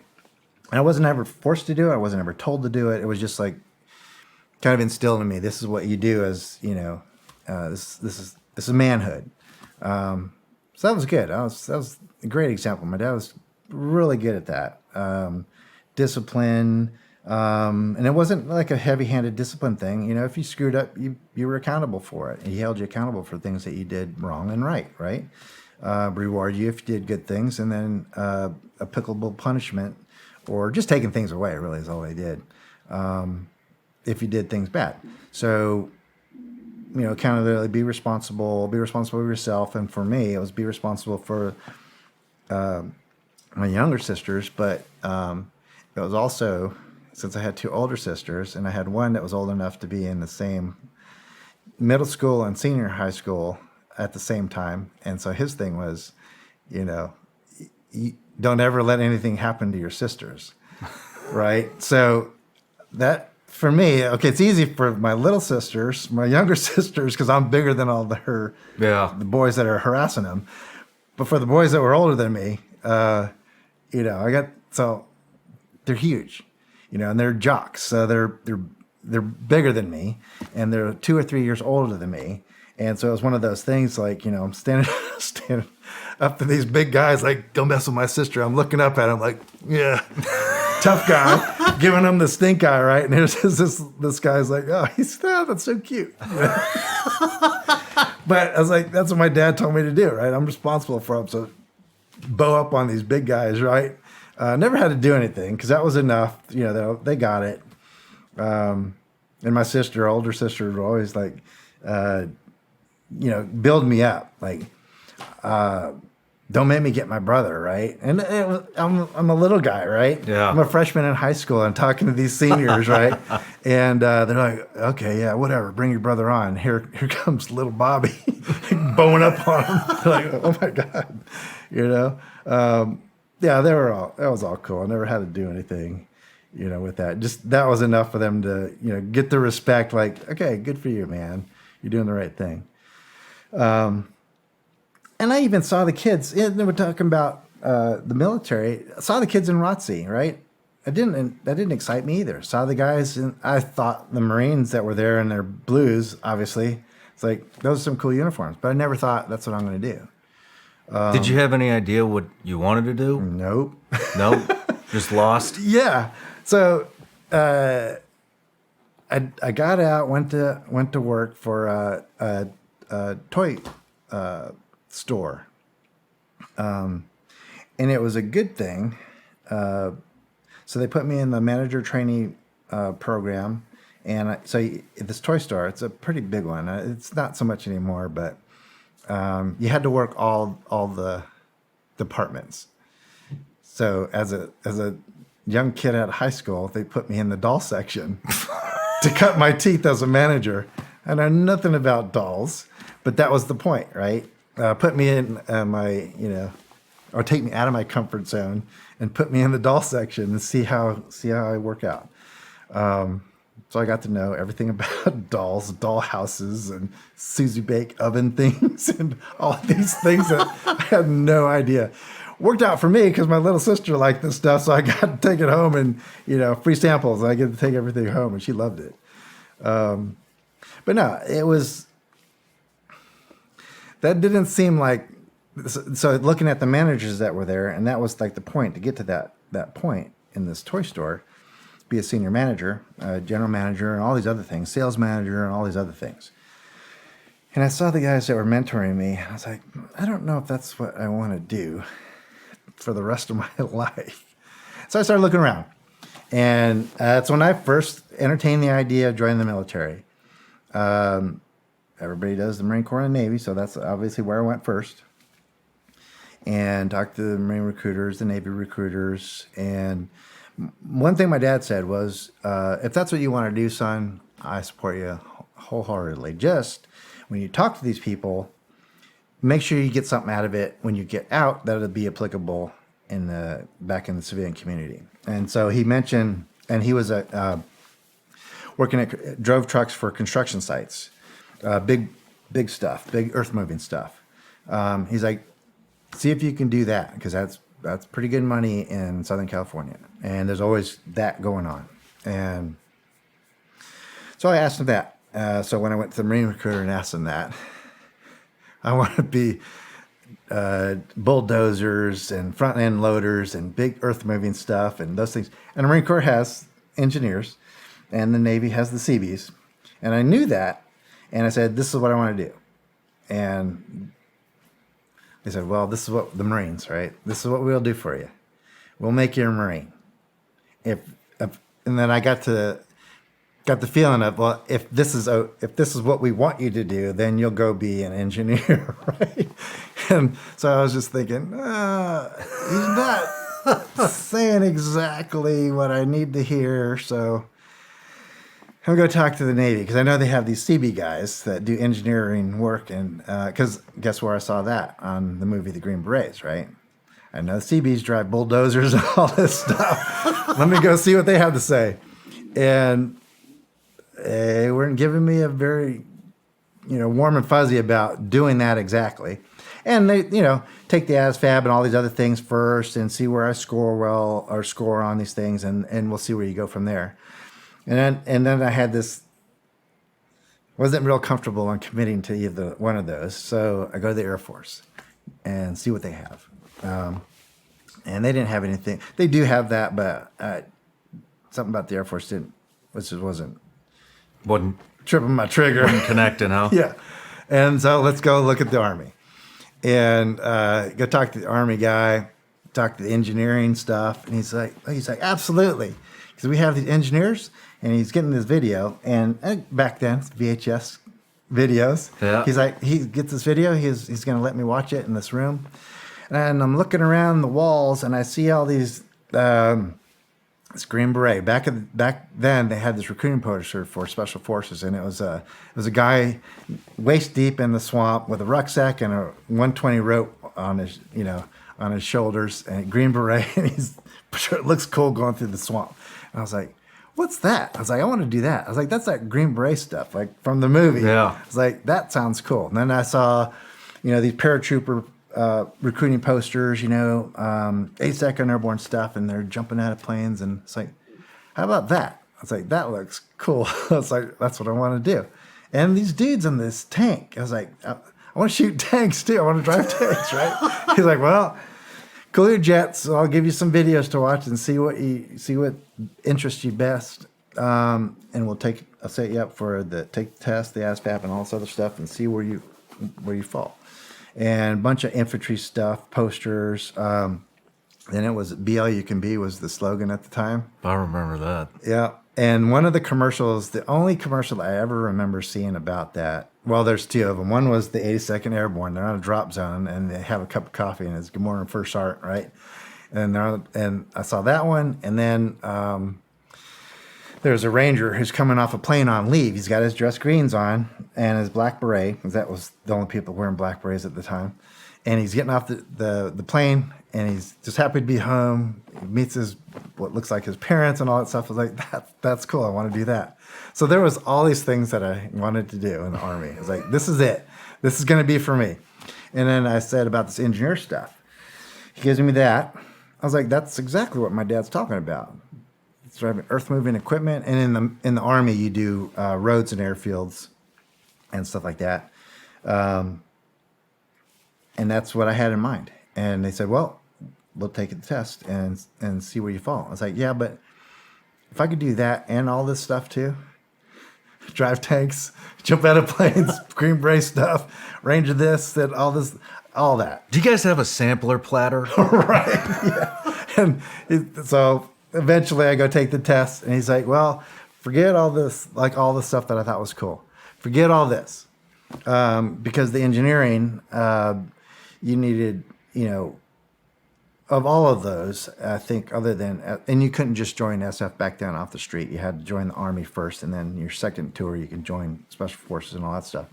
And I wasn't ever forced to do it. I wasn't ever told to do it. It was just like kind of instilled in me. This is what you do as, this is manhood. So that was good. That was a great example. My dad was really good at that. Discipline. And it wasn't like a heavy-handed discipline thing. If you screwed up, you were accountable for it. He held you accountable for things that you did wrong and right? Reward you if you did good things, and then applicable punishment, or just taking things away, really, is all they did, if you did things bad. So, accountability, be responsible for yourself. And for me, it was be responsible for my younger sisters, but it was also, since I had two older sisters, and I had one that was old enough to be in the same middle school and senior high school at the same time. And so his thing was, don't ever let anything happen to your sisters, right? So that, for me, okay, it's easy for my little sisters, my younger sisters, because I'm bigger than all the boys that are harassing them. But for the boys that were older than me, so they're huge. And they're jocks, so they're bigger than me, and they're 2 or 3 years older than me, and so it was one of those things like, I'm standing up to these big guys, like, don't mess with my sister. I'm looking up at him like, yeah, tough guy, giving him the stink eye, right? And here's this guy's like, oh, that's so cute. But I was like, that's what my dad told me to do, right? I'm responsible for him, so bow up on these big guys, right? Never had to do anything because that was enough. They got it. And my older sister, would always like, build me up. Like, don't make me get my brother, right? And I'm a little guy, right? Yeah. I'm a freshman in high school and talking to these seniors, right? And they're like, okay, yeah, whatever, bring your brother on. Here comes little Bobby, bowing up on him. Like, oh my God, Yeah, that was all cool. I never had to do anything. with that. Just that was enough for them to, get the respect. Like, okay, good for you, man. You're doing the right thing. And I even saw the kids. They were talking about the military. I saw the kids in ROTC, right? That didn't excite me either. Saw the guys, and I thought the Marines that were there in their blues, obviously, it's like, those are some cool uniforms. But I never thought that's what I'm going to do. Did you have any idea what you wanted to do? Nope. Nope. Just lost? Yeah. So I got out, went to work for a toy store, and it was a good thing. So they put me in the manager trainee program, and this toy store, it's a pretty big one. It's not so much anymore, but you had to work all the departments. So as a young kid out of high school, they put me in the doll section to cut my teeth as a manager. I know nothing about dolls, but that was the point, right? Put me in or take me out of my comfort zone and put me in the doll section and see how I work out. So I got to know everything about dolls, doll houses, and Susie Bake oven things, and all these things that I had no idea. Worked out for me because my little sister liked this stuff, so I got to take it home and, free samples. I get to take everything home, and she loved it. But no, that didn't seem like, so looking at the managers that were there, and that was like the point, to get to that point in this toy store, be a senior manager, general manager, and all these other things, sales manager, and all these other things. And I saw the guys that were mentoring me. I was like, I don't know if that's what I want to do for the rest of my life. So I started looking around. And that's when I first entertained the idea of joining the military. Everybody does the Marine Corps and Navy, so that's obviously where I went first. And talked to the Marine recruiters, the Navy recruiters. And one thing my dad said was, if that's what you want to do, son, I support you wholeheartedly. Just when you talk to these people, make sure you get something out of it when you get out that'll be applicable back in the civilian community. And so he mentioned, and he was drove trucks for construction sites, big stuff, big earth moving stuff. He's like, see if you can do that, because that's pretty good money in Southern California, and there's always that going on. And so I asked him that. So when I went to the Marine recruiter and asked him that, I want to be bulldozers and front end loaders and big earth moving stuff and those things. And the Marine Corps has engineers, and the Navy has the Seabees. And I knew that, and I said, this is what I want to do. And they said, well, this is what the Marines, right? This is what we'll do for you. We'll make you a Marine. And then I got the feeling of, well, if this is what we want you to do, then you'll go be an engineer, right? And so I was just thinking, he's not saying exactly what I need to hear. So I'm going to talk to the Navy, because I know they have these CB guys that do engineering work. And because guess where I saw that? On the movie The Green Berets, right? I know CBs drive bulldozers and all this stuff. Let me go see what they have to say. And they weren't giving me a very, warm and fuzzy about doing that exactly. And they, take the ASFAB and all these other things first and see where I score on these things, and we'll see where you go from there. And then I had this, wasn't real comfortable on committing to either one of those. So I go to the Air Force and see what they have. And they didn't have anything. They do have that, but something about the Air Force wasn't tripping my trigger. Wasn't connecting, huh? Yeah. And so let's go look at the Army. And go talk to the Army guy, talk to the engineering stuff. And he's like, absolutely. Because we have these engineers, and he's getting this video. And back then, it's VHS videos. Yeah. He's like, he gets this video. He's going to let me watch it in this room. And I'm looking around the walls, and I see all these this Green Beret. Back then, they had this recruiting poster for Special Forces, and it was a guy waist deep in the swamp with a rucksack and a 120 rope on his shoulders, and Green Beret, and it looks cool going through the swamp. And I was like, what's that? I was like, I want to do that. I was like, that's that Green Beret stuff, like from the movie. Yeah. I was like, that sounds cool. And then I saw, these paratrooper recruiting posters, 8-second airborne stuff, and they're jumping out of planes. And it's like, how about that? I was like, that looks cool. I was like, that's what I want to do. And these dudes in this tank, I was like, I want to shoot tanks too. I want to drive tanks, right? He's like, well, cool your jets. So I'll give you some videos to watch and see what interests you best. And I'll set you up for take the test, the ASVAB, and all this other stuff, and see where you fall. And a bunch of infantry stuff, posters. Then it was "BL You Can Be" was the slogan at the time. I remember that. Yeah. And one of the commercials, the only commercial I ever remember seeing about that, well, there's two of them. One was the 82nd Airborne. They're on a drop zone, and they have a cup of coffee, and it's "Good morning, First Sergeant," right? And I saw that one. And then there's a Ranger who's coming off a plane on leave. He's got his dress greens on and his black beret, because that was the only people wearing black berets at the time. And he's getting off the plane, and he's just happy to be home. He meets what looks like his parents and all that stuff. I was like, that's cool. I want to do that. So there was all these things that I wanted to do in the Army. I was like, this is it. This is going to be for me. And then I said about this engineer stuff. He gives me that. I was like, that's exactly what my dad's talking about. It's driving earth-moving equipment. And in the Army, you do roads and airfields and stuff like that. And that's what I had in mind. And they said, well, we'll take the test and see where you fall. I was like, yeah, but if I could do that and all this stuff too, drive tanks, jump out of planes, Green Beret stuff, range of this, that, all that. Do you guys have a sampler platter? Right. Yeah. And so eventually I go take the test, and he's like, well, forget all this, like all the stuff that I thought was cool. Forget all this. Because the engineering, you needed, of all of those, I think, other than, and you couldn't just join SF back down off the street. You had to join the Army first, and then your second tour, you can join Special Forces and all that stuff.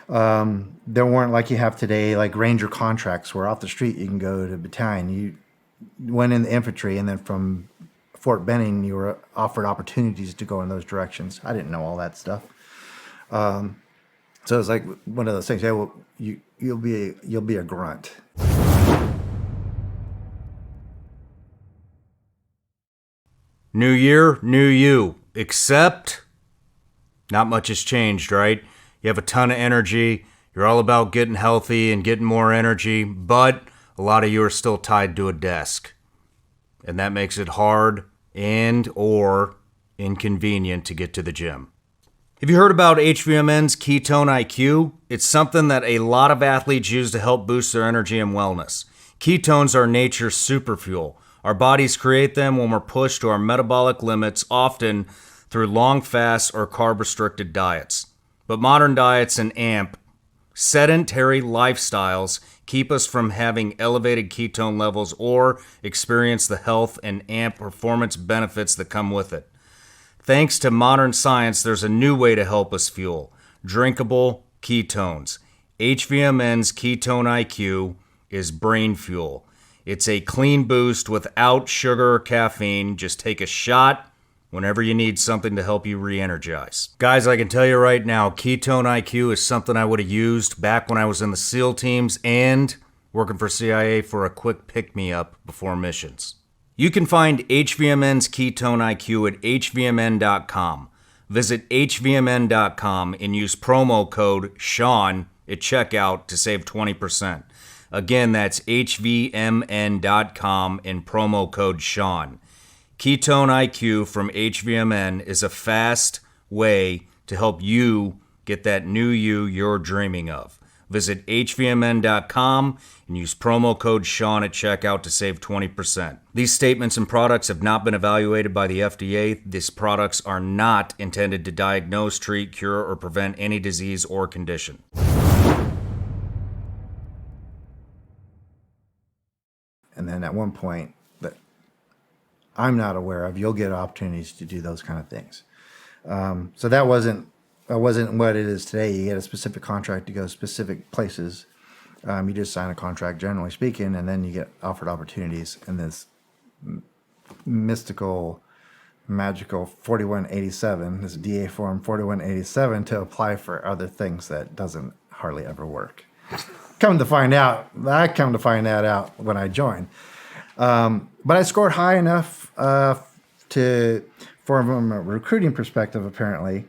There weren't like you have today, like Ranger contracts, where off the street you can go to battalion. You went in the infantry, and then from Fort Benning, you were offered opportunities to go in those directions. I didn't know all that stuff. So it's like one of those things. Yeah, well, you'll be a grunt. New year, new you. Except, not much has changed, right? You have a ton of energy. You're all about getting healthy and getting more energy, but a lot of you are still tied to a desk. And that makes it hard and/or inconvenient to get to the gym. Have you heard about HVMN's Ketone IQ? It's something that a lot of athletes use to help boost their energy and wellness. Ketones are nature's superfuel. Our bodies create them when we're pushed to our metabolic limits, often through long fasts or carb-restricted diets. But modern diets and sedentary lifestyles keep us from having elevated ketone levels or experience the health and performance benefits that come with it. Thanks to modern science, there's a new way to help us fuel: drinkable ketones. HVMN's Ketone IQ is brain fuel. It's a clean boost without sugar or caffeine. Just take a shot whenever you need something to help you re-energize. Guys, I can tell you right now, Ketone IQ is something I would have used back when I was in the SEAL teams and working for CIA for a quick pick-me-up before missions. You can find HVMN's Ketone IQ at hvmn.com. Visit hvmn.com and use promo code Shawn at checkout to save 20%. Again, that's hvmn.com and promo code Shawn. Ketone IQ from HVMN is a fast way to help you get that new you you're dreaming of. Visit hvmn.com and use promo code Shawn at checkout to save 20%. These statements and products have not been evaluated by the FDA. These products are not intended to diagnose, treat, cure, or prevent any disease or condition. And then at one point that I'm not aware of, you'll get opportunities to do those kind of things. So that wasn't what it is today. You get a specific contract to go specific places. You just sign a contract, generally speaking, and then you get offered opportunities in this mystical magical 4187, this DA form 4187, to apply for other things that doesn't hardly ever work. I come to find that out when I joined. But I scored high enough from a recruiting perspective, apparently,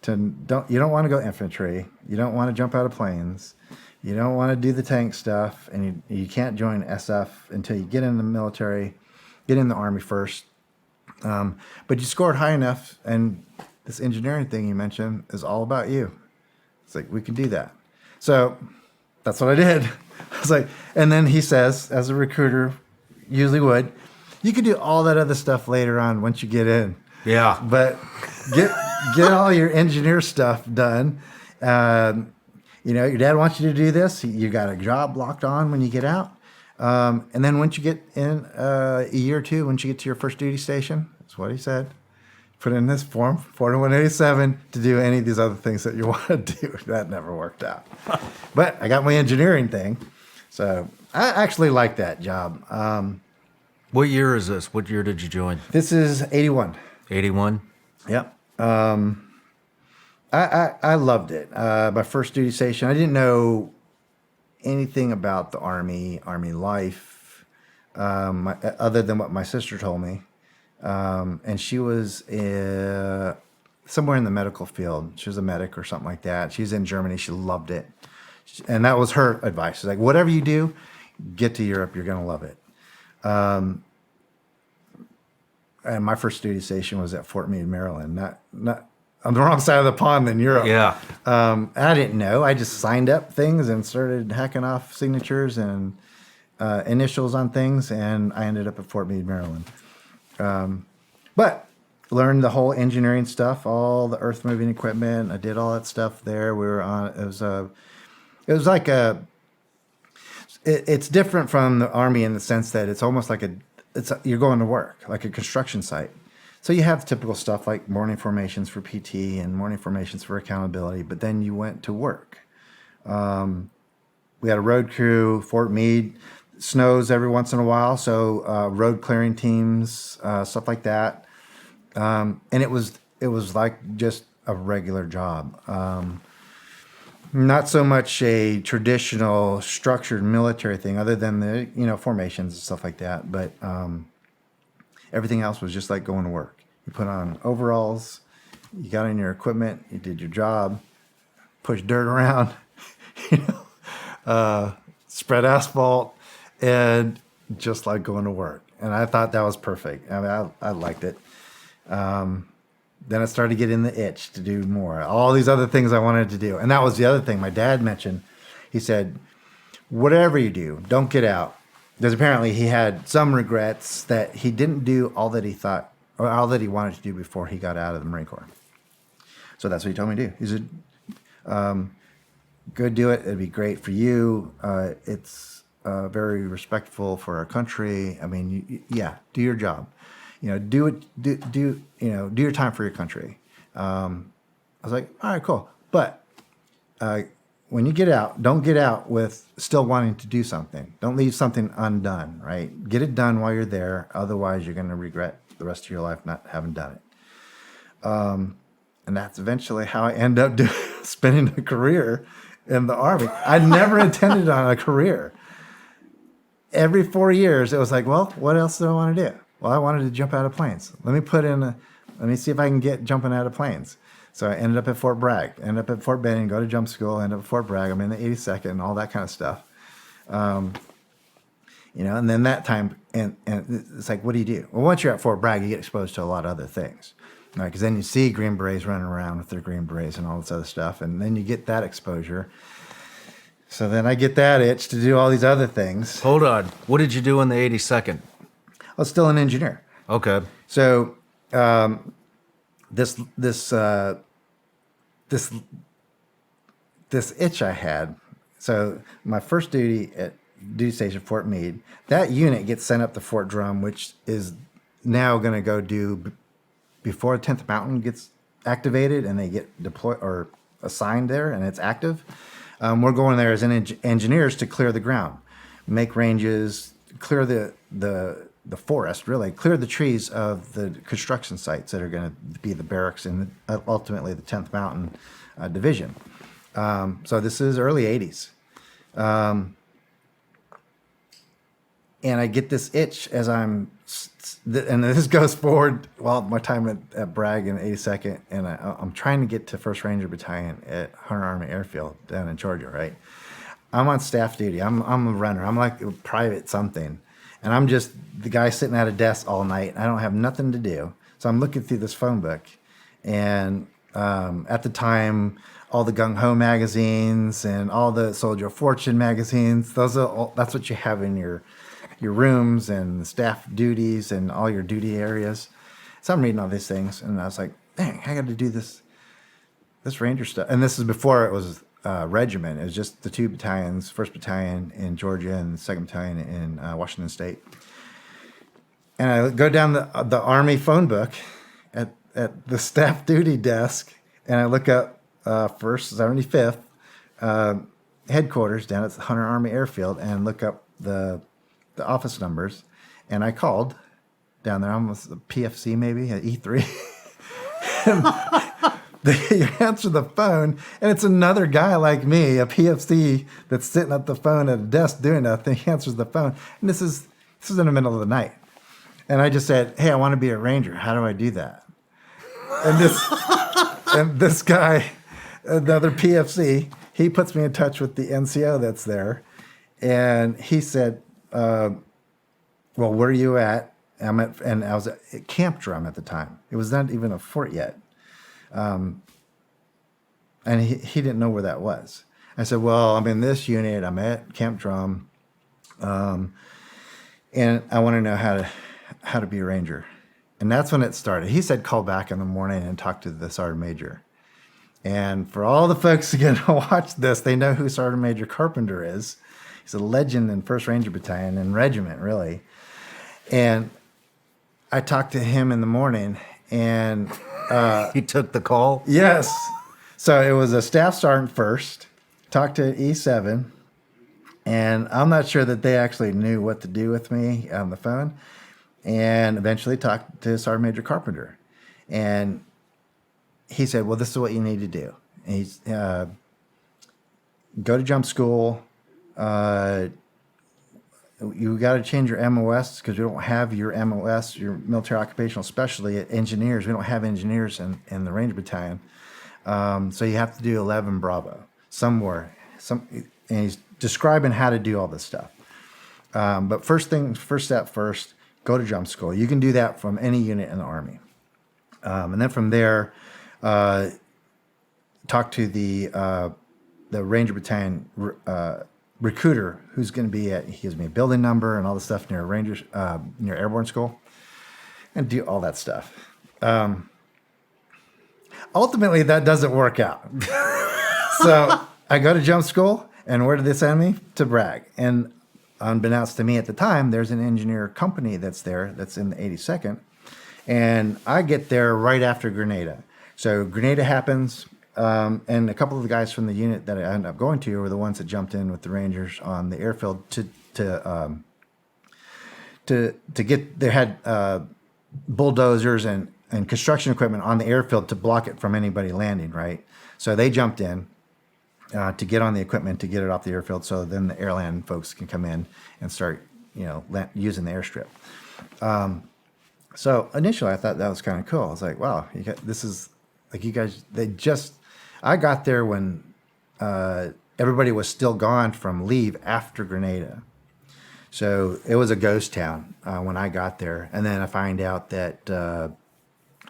you don't want to go infantry, you don't want to jump out of planes, you don't want to do the tank stuff, and you can't join SF until you get in the military, get in the Army first. But you scored high enough, and this engineering thing you mentioned is all about you. It's like, we can do that. So that's what I did. I was like, and then he says, as a recruiter usually would, you can do all that other stuff later on once you get in. Yeah. But get all your engineer stuff done. Your dad wants you to do this. You got a job locked on when you get out. And then once you get in a year or two, once you get to your first duty station, that's what he said, put in this form, 4187, to do any of these other things that you want to do. That never worked out. But I got my engineering thing. So I actually like that job. What year is this? What year did you join? This is 81. 81? Yep. I loved it. My first duty station, I didn't know anything about the Army life, other than what my sister told me. And she was somewhere in the medical field. She was a medic or something like that. She's in Germany. She loved it. And that was her advice. She's like, whatever you do, get to Europe. You're going to love it. And my first duty station was at Fort Meade, Maryland, not on the wrong side of the pond in Europe. Yeah. I didn't know. I just signed up things and started hacking off signatures and initials on things, and I ended up at Fort Meade, Maryland. But learned the whole engineering stuff, all the earth moving equipment. I did all that stuff there. We were on. It's different from the Army in the sense that it's almost like you're going to work, like a construction site. So you have typical stuff like morning formations for PT and morning formations for accountability, but then you went to work. We had a road crew, Fort Meade, snows every once in a while, so road clearing teams, stuff like that. And it was like just a regular job. Not so much a traditional structured military thing, other than the formations and stuff like that. But everything else was just like going to work. You put on overalls, you got in your equipment, you did your job, pushed dirt around, spread asphalt, and just like going to work. And I thought that was perfect. I mean, I liked it. Then I started getting the itch to do more. All these other things I wanted to do. And that was the other thing my dad mentioned. He said, whatever you do, don't get out. Because apparently he had some regrets that he didn't do all that he thought, or all that he wanted to do before he got out of the Marine Corps. So that's what he told me to do. He said, go do it. It'd be great for you. It's very respectful for our country. I mean, do your job. Do your time for your country. I was like, all right, cool. But when you get out, don't get out with still wanting to do something. Don't leave something undone, right? Get it done while you're there. Otherwise, you're going to regret the rest of your life not having done it. And that's eventually how I end up spending a career in the Army. I never intended on a career. Every 4 years, it was like, well, what else do I want to do? Well, I wanted to jump out of planes. Let me see if I can get jumping out of planes. So I ended up at Fort Bragg, ended up at Fort Benning, go to jump school, ended up at Fort Bragg. I'm in the 82nd and all that kind of stuff. And then that time, and it's like, what do you do? Well, once you're at Fort Bragg, you get exposed to a lot of other things. Right? Because then you see Green Berets running around with their Green Berets and all this other stuff. And then you get that exposure. So then I get that itch to do all these other things. Hold on. What did you do in the 82nd? I was still an engineer. Okay. So this itch I had. So my first duty at duty station Fort Meade, that unit gets sent up to Fort Drum, which is now going to go do before 10th Mountain gets activated and they get deployed or assigned there and it's active. We're going there as engineers to clear the ground, make ranges, clear the the forest, really, cleared the trees of the construction sites that are going to be the barracks and ultimately the 10th Mountain Division. So this is early 80s. And I get this itch as and this goes forward, well, my time at Bragg in 82nd, and I'm trying to get to 1st Ranger Battalion at Hunter Army Airfield down in Georgia, right? I'm on staff duty. I'm a runner. I'm like a private something. And I'm just the guy sitting at a desk all night. I don't have nothing to do. So I'm looking through this phone book. And at the time, all the Gung Ho magazines and all the Soldier of Fortune magazines, that's what you have in your rooms and staff duties and all your duty areas. So I'm reading all these things. And I was like, dang, I got to do this Ranger stuff. And this is before it was regiment. It was just the 2 battalions, 1st Battalion in Georgia and the 2nd Battalion in Washington State. And I go down the Army phone book at the staff duty desk, and I look up 1st 75th headquarters down at the Hunter Army Airfield and look up the office numbers. And I called down there, almost a PFC maybe, at E3. They answer the phone, and it's another guy like me, a PFC that's sitting at the phone at a desk doing nothing. He answers the phone, and this is in the middle of the night. And I just said, "Hey, I want to be a Ranger. How do I do that?" And this guy, another PFC, he puts me in touch with the NCO that's there, and he said, "Well, where are you at?" And I was at Camp Drum at the time. It was not even a fort yet. And he didn't know where that was. I said, well, I'm in this unit. I'm at Camp Drum. And I want to know how to be a Ranger. And that's when it started. He said, call back in the morning and talk to the Sergeant Major. And for all the folks who are going to watch this, they know who Sergeant Major Carpenter is. He's a legend in 1st Ranger Battalion and Regiment, really. And I talked to him in the morning, and He took the call? yes. So it was a staff sergeant first, talked to E7, and I'm not sure that they actually knew what to do with me on the phone, and eventually talked to Sergeant Major Carpenter. And he said, well, this is what you need to do. And he's go to jump school. You got to change your MOS because we don't have your MOS, your military occupational specialty, engineers. We don't have engineers in the Ranger Battalion. So you have to do 11 Bravo somewhere. And he's describing how to do all this stuff. But first step first, go to jump school. You can do that from any unit in the Army. And then from there, talk to the Ranger Battalion recruiter who's going to be he gives me a building number and all the stuff near Rangers, near Airborne School, and do all that stuff. Ultimately, that doesn't work out. So I go to jump school, and where did they send me? To Bragg. And unbeknownst to me at the time, there's an engineer company that's there that's in the 82nd. And I get there right after Grenada. So Grenada happens, and a couple of the guys from the unit that I ended up going to were the ones that jumped in with the Rangers on the airfield to get, they had bulldozers and construction equipment on the airfield to block it from anybody landing, right? So they jumped in to get on the equipment to get it off the airfield, so then the airland folks can come in and start, using the airstrip. So initially I thought that was kind of cool. I was like, wow, this is like you guys, I got there when everybody was still gone from leave after Grenada. So it was a ghost town when I got there. And then I find out that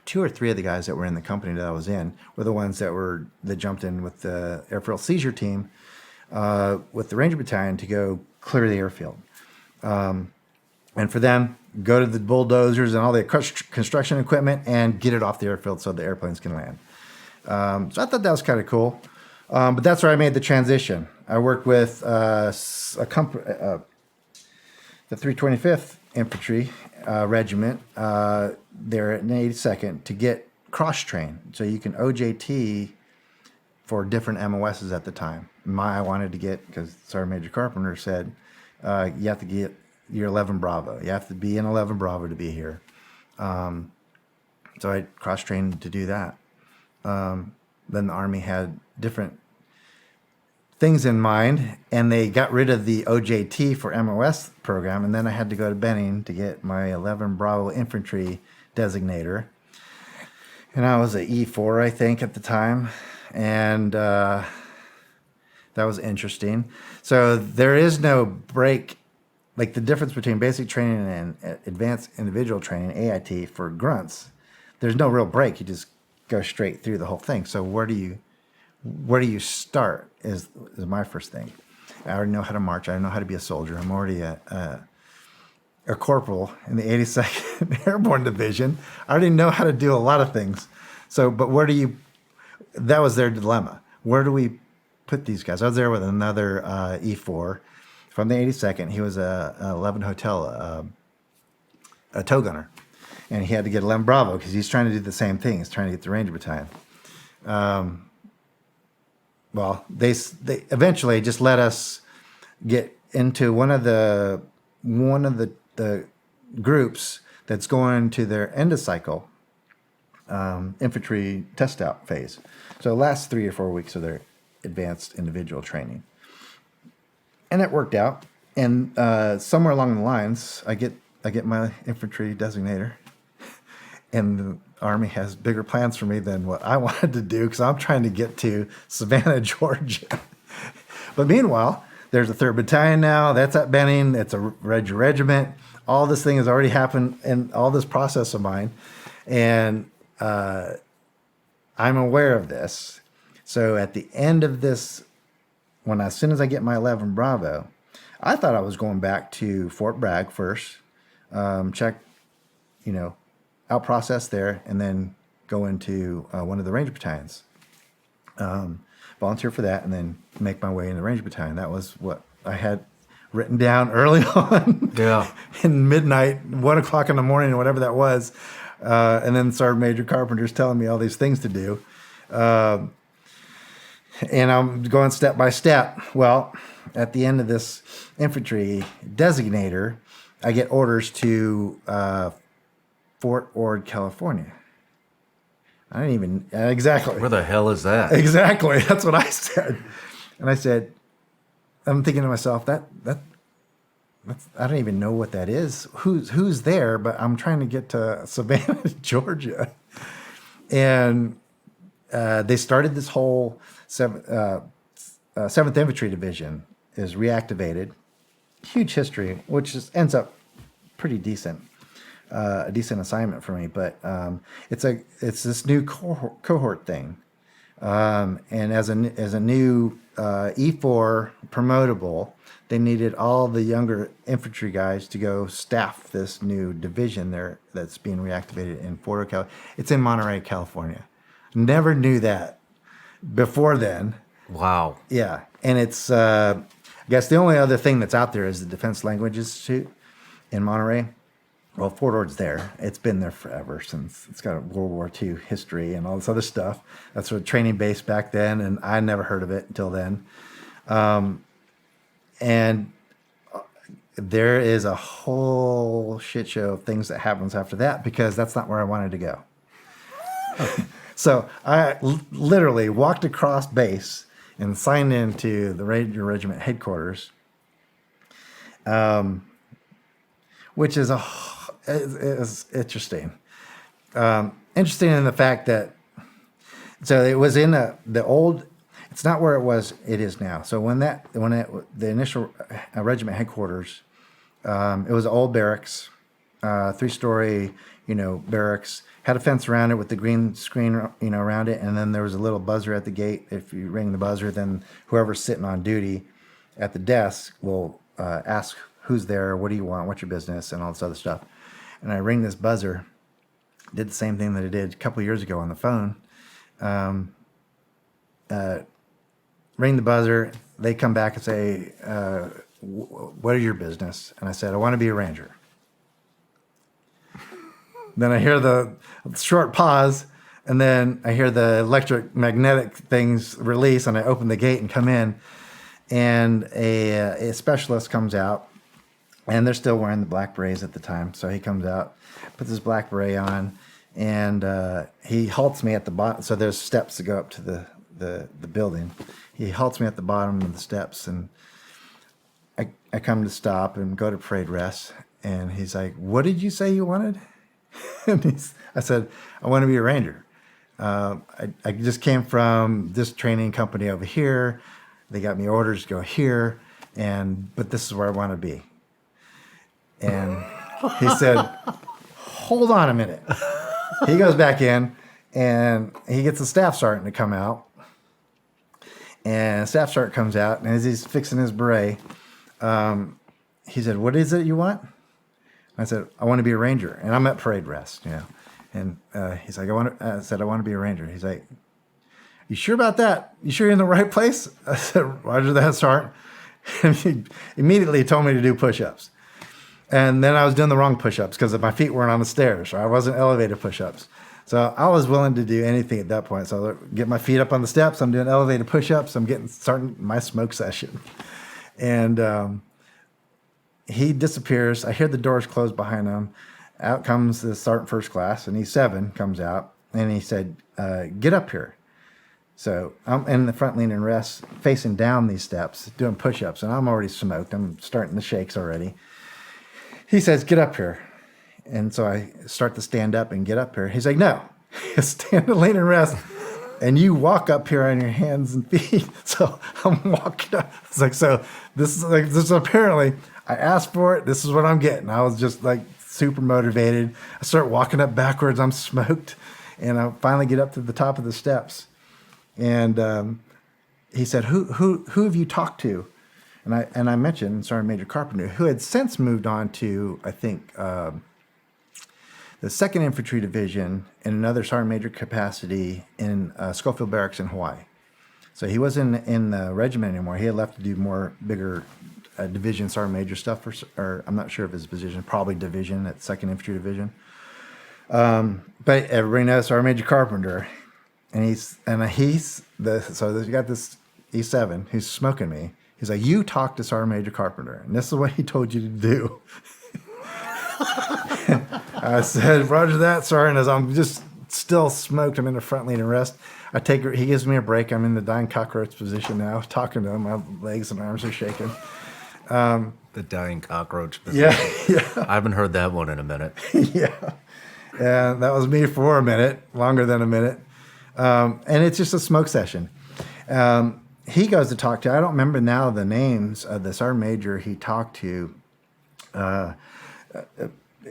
2 or 3 of the guys that were in the company that I was in were the ones that jumped in with the airfield seizure team with the Ranger Battalion to go clear the airfield. And for them, go to the bulldozers and all the construction equipment and get it off the airfield so the airplanes can land. So I thought that was kind of cool. But that's where I made the transition. I worked with the 325th Infantry Regiment there at the 82nd to get cross-trained. So you can OJT for different MOSs at the time. I wanted to get, because Sergeant Major Carpenter said, you have to get you're 11 Bravo. You have to be in 11 Bravo to be here. So I cross-trained to do that. Then the Army had different things in mind, and they got rid of the OJT for MOS program, and then I had to go to Benning to get my 11 Bravo infantry designator. And I was an E4, I think, at the time, and that was interesting. So there is no break, like the difference between basic training and advanced individual training, AIT, for grunts. There's no real break. You just go straight through the whole thing. So where do you start is my first thing. I already know how to march. I know how to be a soldier. I'm already a corporal in the 82nd Airborne Division. I already know how to do a lot of things. So, but that was their dilemma. Where do we put these guys? I was there with another E4 from the 82nd. He was a 11 Hotel, a tow gunner. And he had to get 11 Bravo because he's trying to do the same thing. He's trying to get the Ranger Battalion. Well, they eventually just let us get into one of the groups that's going to their end of cycle infantry test out phase. So it lasts 3 or 4 weeks of their advanced individual training, and it worked out. And somewhere along the lines, I get my infantry designator, and the Army has bigger plans for me than what I wanted to do because I'm trying to get to Savannah, Georgia. But meanwhile, there's a 3rd Battalion now. That's at Benning. It's a regiment. All this thing has already happened in all this process of mine. And I'm aware of this. So at the end of this, as soon as I get my 11 Bravo, I thought I was going back to Fort Bragg first, check, out process there, and then go into one of the Ranger battalions. Volunteer for that, and then make my way in the Ranger battalion. That was what I had written down early on. Yeah. In midnight, 1 o'clock in the morning, whatever that was. And then Sergeant Major Carpenter's telling me all these things to do. And I'm going step by step. Well, at the end of this infantry designator, I get orders to Fort Ord, California. I didn't even, exactly. Where the hell is that? Exactly. That's what I said. And I said, I'm thinking to myself, that's, I don't even know what that is. Who's there? But I'm trying to get to Savannah, Georgia. And they started this whole 7th Infantry Division is reactivated. Huge history, which ends up pretty decent. A decent assignment for me, but it's this new cohort thing, and as a new E4 promotable, they needed all the younger infantry guys to go staff this new division there that's being reactivated in Fort Ord. It's in Monterey, California. Never knew that before then. Wow. Yeah, and it's I guess the only other thing that's out there is the Defense Language Institute in Monterey. Well, Fort Ord's there. It's been there forever since it's got a World War II history and all this other stuff. That's a training base back then, and I never heard of it until then. And there is a whole shit show of things that happens after that because that's not where I wanted to go. So I literally walked across base and signed into the Ranger Regiment headquarters, which is is interesting. Interesting in the fact that, so it was in the old, it's not where it is now. So the initial regiment headquarters, it was old barracks, 3-story, barracks, had a fence around it with the green screen, around it. And then there was a little buzzer at the gate. If you ring the buzzer, then whoever's sitting on duty at the desk will ask who's there, what do you want, what's your business, and all this other stuff. And I ring this buzzer, did the same thing that I did a couple of years ago on the phone. Ring the buzzer, they come back and say, what is your business? And I said, I want to be a Ranger. Then I hear the short pause, and then I hear the electromagnetic things release, and I open the gate and come in, and a specialist comes out and they're still wearing the black berets at the time. So he comes out, puts his black beret on, and he halts me at the bottom. So there's steps to go up to the building. He halts me at the bottom of the steps, and I come to stop and go to parade rest. And he's like, "What did you say you wanted?" And I said, "I want to be a ranger. I just came from this training company over here. They got me orders to go here, but this is where I want to be." And he said, "Hold on a minute." He goes back in, and he gets the staff sergeant to come out. And staff sergeant comes out, and as he's fixing his beret, he said, "What is it you want?" I said, "I want to be a ranger." And I'm at parade rest, And he's like, I said, "I want to be a ranger." He's like, "You sure about that? You sure you're in the right place?" I said, "Roger that, Sergeant." And he immediately told me to do push-ups. And then I was doing the wrong push-ups because my feet weren't on the stairs, or I wasn't elevated push-ups. So I was willing to do anything at that point. So I get my feet up on the steps. I'm doing elevated push-ups. I'm starting my smoke session. And he disappears. I hear the doors close behind him. Out comes the sergeant first class, and E7 comes out, and he said, "Get up here." So I'm in the front leaning rest, facing down these steps, doing push-ups, and I'm already smoked. I'm starting the shakes already. He says, "Get up here." And so I start to stand up and get up here. He's like, "No, stand and lean and rest. And you walk up here on your hands and feet." So I'm walking up. It's like, so this is apparently, I asked for it. This is what I'm getting. I was just like super motivated. I start walking up backwards. I'm smoked. And I finally get up to the top of the steps. And he said, who have you talked to? And I mentioned Sergeant Major Carpenter, who had since moved on to, I think, the 2nd Infantry Division in another Sergeant Major capacity in Schofield Barracks in Hawaii. So he wasn't in the regiment anymore. He had left to do more bigger division Sergeant Major stuff, or I'm not sure of his position, probably division at 2nd Infantry Division. But everybody knows Sergeant Major Carpenter. And so you got this E7 who's smoking me. He's like, "You talk to Sergeant Major Carpenter, and this is what he told you to do." I said, "Roger that, Sergeant." As I'm just still smoked, I'm in the front leaning rest. He gives me a break. I'm in the dying cockroach position now, talking to him. My legs and arms are shaking. The dying cockroach position. Yeah. I haven't heard that one in a minute. Yeah. And that was me for a minute, longer than a minute. And it's just a smoke session. He goes to talk to, I don't remember now the names of the Sergeant Major he talked to.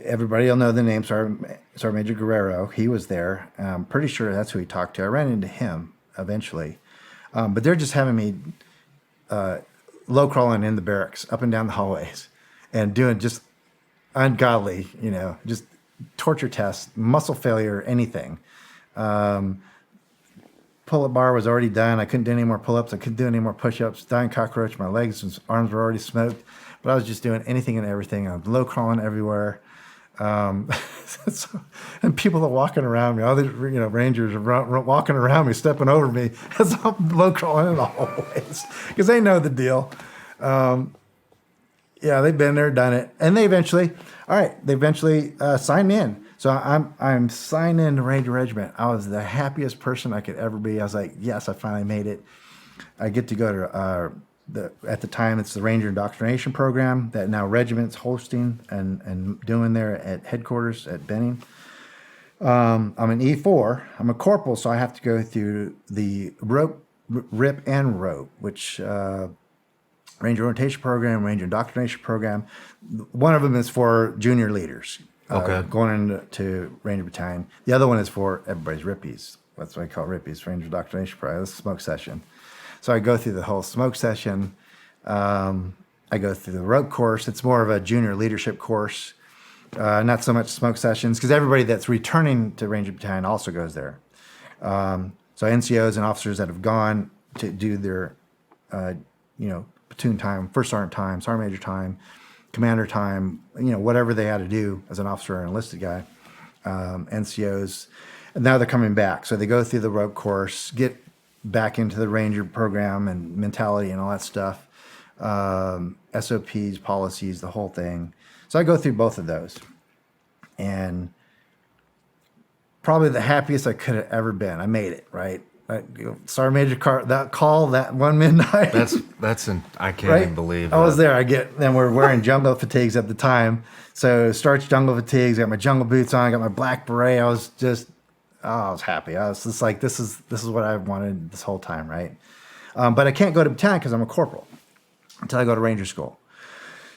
Everybody will know the name, Sergeant Major Guerrero. He was there. I'm pretty sure that's who he talked to. I ran into him eventually. But they're just having me low crawling in the barracks, up and down the hallways, and doing just ungodly, just torture tests, muscle failure, anything. Pull-up bar was already done. I couldn't do any more pull-ups. I couldn't do any more push-ups. Dying cockroach. My legs and arms were already smoked. But I was just doing anything and everything. I was low crawling everywhere. And people are walking around me. All these Rangers are walking around me, stepping over me as I'm low crawling in the hallways because they know the deal. They've been there, done it, and they eventually signed me in. So I'm signed in to Ranger Regiment. I was the happiest person I could ever be. I was like, yes, I finally made it. I get to go to at the time it's the Ranger Indoctrination Program that now Regiment's hosting and doing there at headquarters at Benning. I'm an E4. I'm a corporal, so I have to go through the RIP and rope, which Ranger Orientation Program, Ranger Indoctrination Program. One of them is for junior leaders. Okay. Going into Ranger Battalion. The other one is for everybody's RIPpies. That's what I call RIPpies, Ranger Indoctrination Program. That's a smoke session. So I go through the whole smoke session. I go through the rope course. It's more of a junior leadership course, not so much smoke sessions, because everybody that's returning to Ranger Battalion also goes there. So NCOs and officers that have gone to do their, platoon time, first sergeant time, sergeant major time, commander time, whatever they had to do as an officer or an enlisted guy, NCOs. And now they're coming back. So they go through the rope course, get back into the Ranger program and mentality and all that stuff. SOPs, policies, the whole thing. So I go through both of those, and probably the happiest I could have ever been. I made it, right? Sergeant Major that call that one midnight. I can't right? even believe I was that. there. Then we're wearing jungle fatigues at the time. So starch jungle fatigues, got my jungle boots on, got my black beret. I was happy. I was just like, this is what I wanted this whole time, right? But I can't go to battalion because I'm a corporal until I go to Ranger School.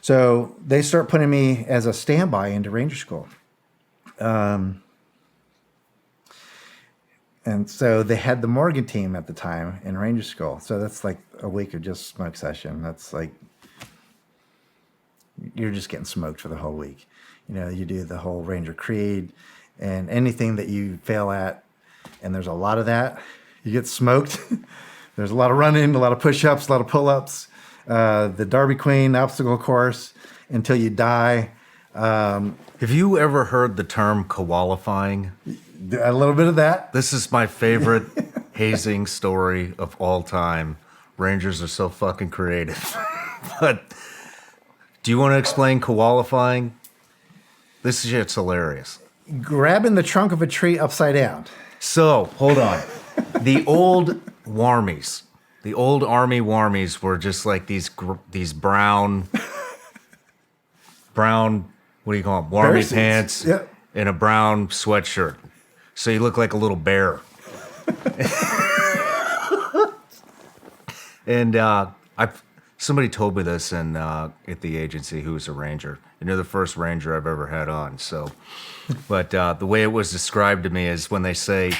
So they start putting me as a standby into Ranger School. And so they had the Morgan team at the time in Ranger School. So that's like a week of just smoke session. That's like, you're just getting smoked for the whole week. You do the whole Ranger Creed and anything that you fail at, and there's a lot of that, you get smoked. There's a lot of running, a lot of push-ups, a lot of pull-ups, the Darby Queen obstacle course until you die. Have you ever heard the term Koalafying? A little bit of that. This is my favorite hazing story of all time. Rangers are so fucking creative. But do you want to explain Koalafying? This shit's hilarious. Grabbing the trunk of a tree upside down. So, hold on. The old warmies, the old army warmies were just like these brown, what do you call them? Warmy pants Yep. and a brown sweatshirt. So you look like a little bear. And somebody told me this at the agency who was a ranger. And you're the first ranger I've ever had on. So, but the way it was described to me is when they say,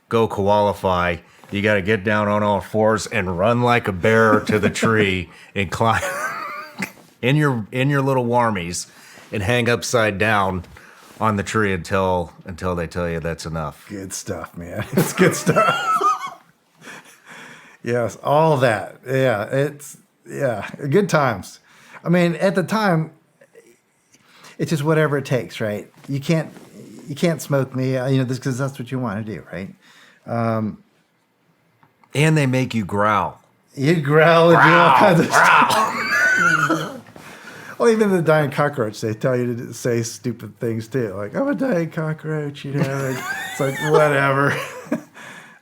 go koalify, you got to get down on all fours and run like a bear to the tree and climb in your little warmies and hang upside down on the tree until they tell you that's enough. Good stuff, man. It's good stuff. Yes, all that. Yeah, good times. I mean, at the time, it's just whatever it takes, right? You can't smoke me, this because that's what you want to do, right? And they make you growl. You growl and do all kinds of stuff. Well, even the dying cockroach, they tell you to say stupid things too. Like, I'm a dying cockroach, It's like, whatever.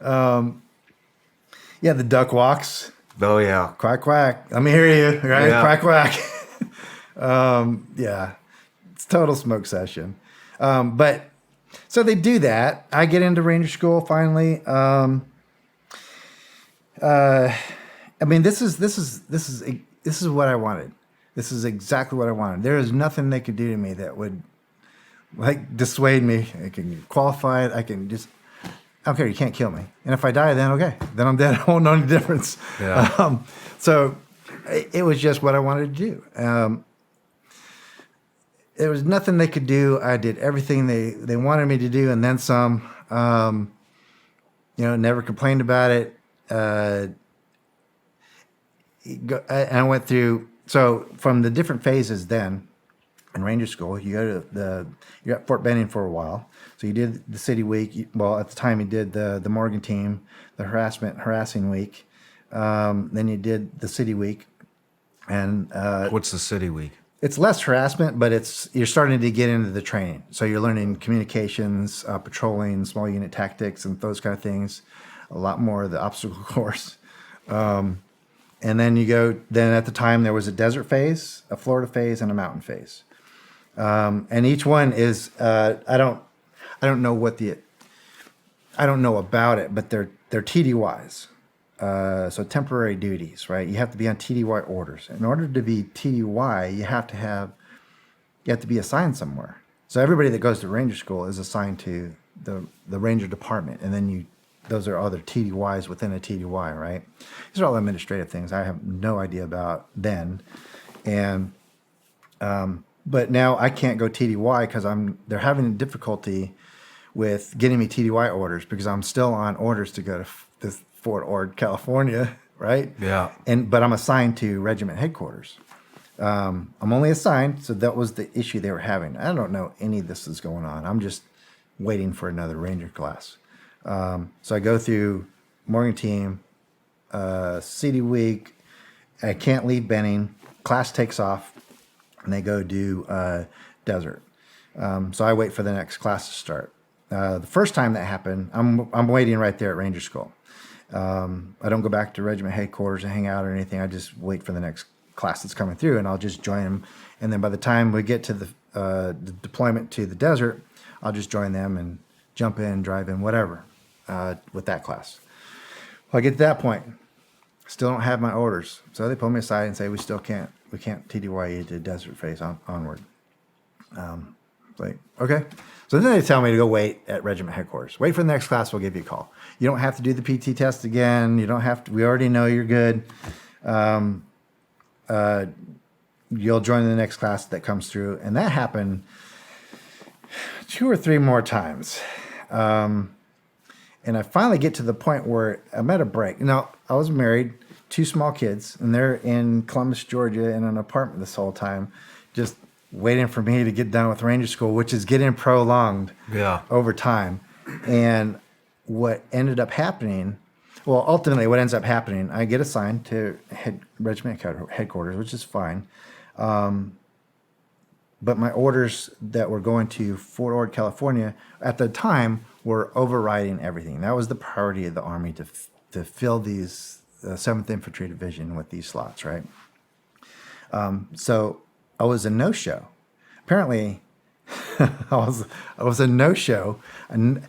Yeah, the duck walks. Oh, yeah. Quack, quack. Let me hear you, right? Yeah. Quack, quack. Yeah, it's total smoke session. But so they do that. I get into Ranger School finally. I mean, this is what I wanted. This is exactly what I wanted. There is nothing they could do to me that would like dissuade me. I can qualify it. I don't care. You can't kill me. And if I die, then okay. Then I'm dead. I won't know any difference. Yeah. So it was just what I wanted to do. There was nothing they could do. I did everything they wanted me to do and then some. Never complained about it. And I went through, so from the different phases then in Ranger School, you go to you're at Fort Benning for a while. So you did the city week. Well, at the time you did the Morgan team, the harassing week. Then you did the city week. And What's the city week? it's less harassment, but you're starting to get into the training. So you're learning communications, patrolling, small unit tactics, and those kind of things. A lot more of the obstacle course. And then then at the time there was a desert phase, a Florida phase, and a mountain phase. And each one is, I don't know I don't know about it, but they're TDYs. So temporary duties, right? You have to be on TDY orders. In order to be TDY, you have to be assigned somewhere. So everybody that goes to Ranger School is assigned to the Ranger department, and then those are other TDYs within a TDY, right? These are all administrative things I have no idea about then. And but now I can't go TDY because they're having difficulty with getting me TDY orders because I'm still on orders to go to Fort Ord, California, right? Yeah. But I'm assigned to regiment headquarters. I'm only assigned, so that was the issue they were having. I don't know any of this is going on. I'm just waiting for another Ranger class. So I go through Morgan team, CD week, I can't leave Benning. Class takes off, and they go do desert. So I wait for the next class to start. The first time that happened, I'm waiting right there at Ranger School. I don't go back to regiment headquarters and hang out or anything. I just wait for the next class that's coming through, and I'll just join them. And then by the time we get to the deployment to the desert, I'll just join them and jump in, drive in, whatever, with that class. Well, I get to that point, still don't have my orders. So they pull me aside and say, we can't TDY to desert phase onward. Like, okay. So then they tell me to go wait at regiment headquarters. Wait for the next class, we'll give you a call. You don't have to do the PT test again. You don't have to, we already know you're good. You'll join the next class that comes through. And that happened 2 or 3 more times. And I finally get to the point where I'm at a break. Now, I was married, 2 small kids, and they're in Columbus, Georgia, in an apartment this whole time, just waiting for me to get done with Ranger School, which is getting prolonged over time. And what ended up happening, well, ultimately what ends up happening, I get assigned to regiment headquarters, which is fine. But my orders that were going to Fort Ord, California, at the time, were overriding everything. That was the priority of the Army, to fill these 7th Infantry Division with these slots, right? So I was a no-show. Apparently, I was a no-show, and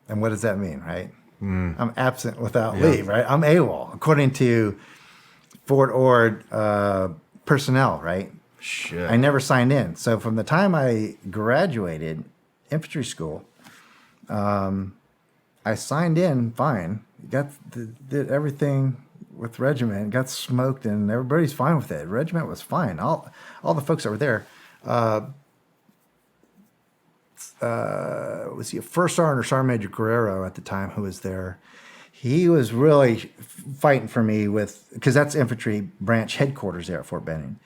what does that mean, right? I'm absent without leave, right? I'm AWOL, according to Fort Ord personnel, right? Shit. I never signed in. So from the time I graduated infantry school, I signed in fine, did everything with regiment, got smoked, and everybody's fine with it. Regiment was fine. All the folks that were there. Was he a first sergeant or sergeant major Guerrero at the time who was there? He was really fighting for me because that's infantry branch headquarters there at Fort Benning.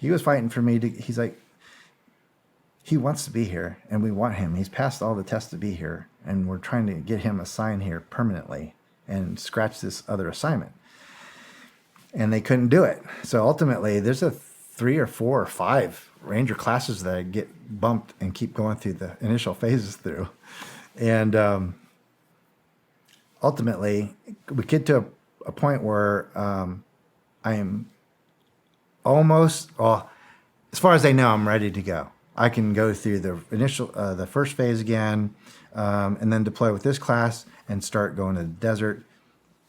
He was fighting for me he's like, he wants to be here and we want him. He's passed all the tests to be here, and we're trying to get him assigned here permanently and scratch this other assignment. And they couldn't do it. So ultimately, there's 3 or 4 or 5 Ranger classes that I get bumped and keep going through the initial phases through. And ultimately, we get to a point where I am almost, well, as far as they know, I'm ready to go. I can go through the first phase again, and then deploy with this class and start going to the desert,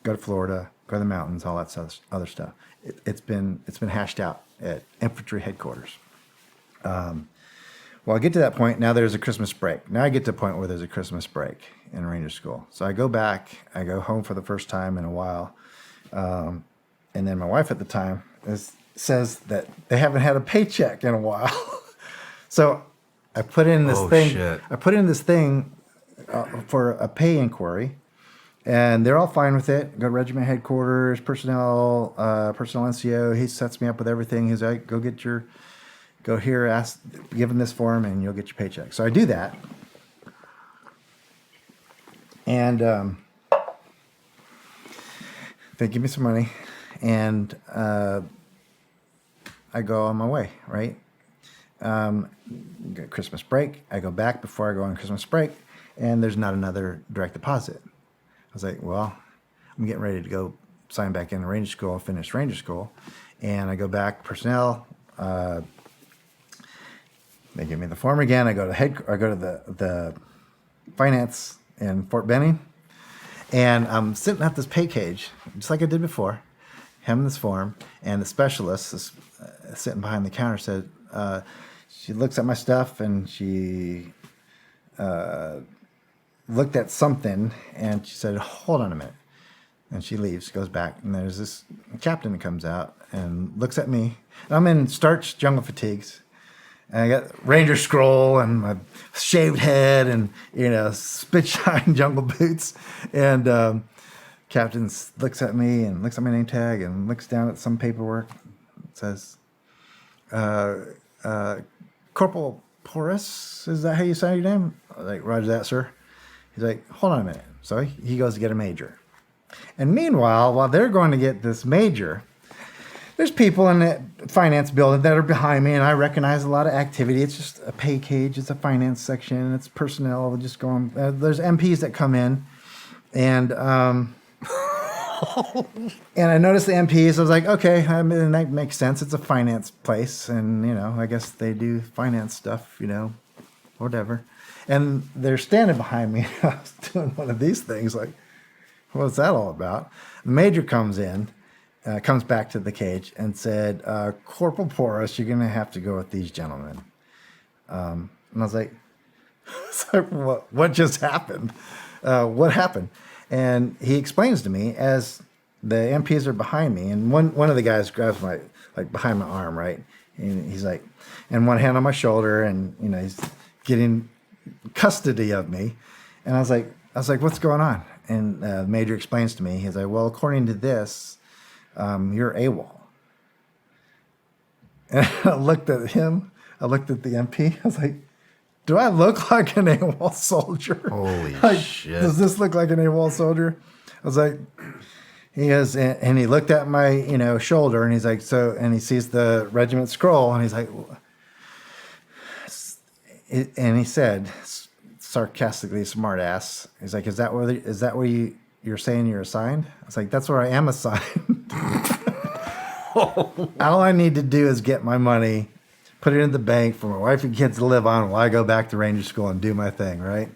go to Florida, go to the mountains, all that other stuff. It's been hashed out at infantry headquarters. Well, I get to that point. Now there's a Christmas break. Now I get to a point where there's a Christmas break in Ranger School. So I go back. I go home for the first time in a while. And then my wife at the time says that they haven't had a paycheck in a while. So I put in this thing. Shit. I put in this thing for a pay inquiry. And they're all fine with it. Go to regiment headquarters, personnel NCO. He sets me up with everything. He's like, go here, give him this form, and you'll get your paycheck. So I do that. And they give me some money. And I go on my way, right? Get Christmas break. I go back before I go on Christmas break, and there's not another direct deposit. I was like, well, I'm getting ready to go sign back in the Ranger School, finish Ranger School. And I go back, personnel. They give me the form again. I go to the finance in Fort Benning. And I'm sitting at this pay cage, just like I did before, having this form. And the specialist is sitting behind the counter said, she looks at my stuff and she looked at something and she said, hold on a minute. And she leaves, goes back, and there's this captain that comes out and looks at me. And I'm in starched jungle fatigues. And I got Ranger scroll and my shaved head and, spit shine jungle boots. And captain looks at me and looks at my name tag and looks down at some paperwork. It says, Corporal Poras, is that how you say your name? I was like, roger that, sir. He's like, hold on a minute. So he goes to get a major. And meanwhile, while they're going to get this major, there's people in the finance building that are behind me, and I recognize a lot of activity. It's just a pay cage. It's a finance section. It's personnel just going. There's MPs that come in, and and I noticed the MPs. I was like, okay, I mean, that makes sense. It's a finance place, and I guess they do finance stuff, whatever. And they're standing behind me. I was doing one of these things, like, what's that all about? The major comes in. Comes back to the cage and said, Corporal Poras, you're going to have to go with these gentlemen. And I was like, what just happened? What happened? And he explains to me as the MPs are behind me, and one of the guys grabs my, behind my arm, right? And he's like, and one hand on my shoulder, and, he's getting custody of me. And I was like, what's going on? And the major explains to me, he's like, well, according to this, you're AWOL. And I looked at him. I looked at the MP. I was like, do I look like an AWOL soldier? Holy shit. Does this look like an AWOL soldier? I was like, he is. And he looked at my, shoulder, and he's like, and he sees the regiment scroll, and he's like, and he said, sarcastically, smart ass, he's like, is that where you're saying you're assigned? I was like, that's where I am assigned. All I need to do is get my money, put it in the bank for my wife and kids to live on while I go back to Ranger School and do my thing, right?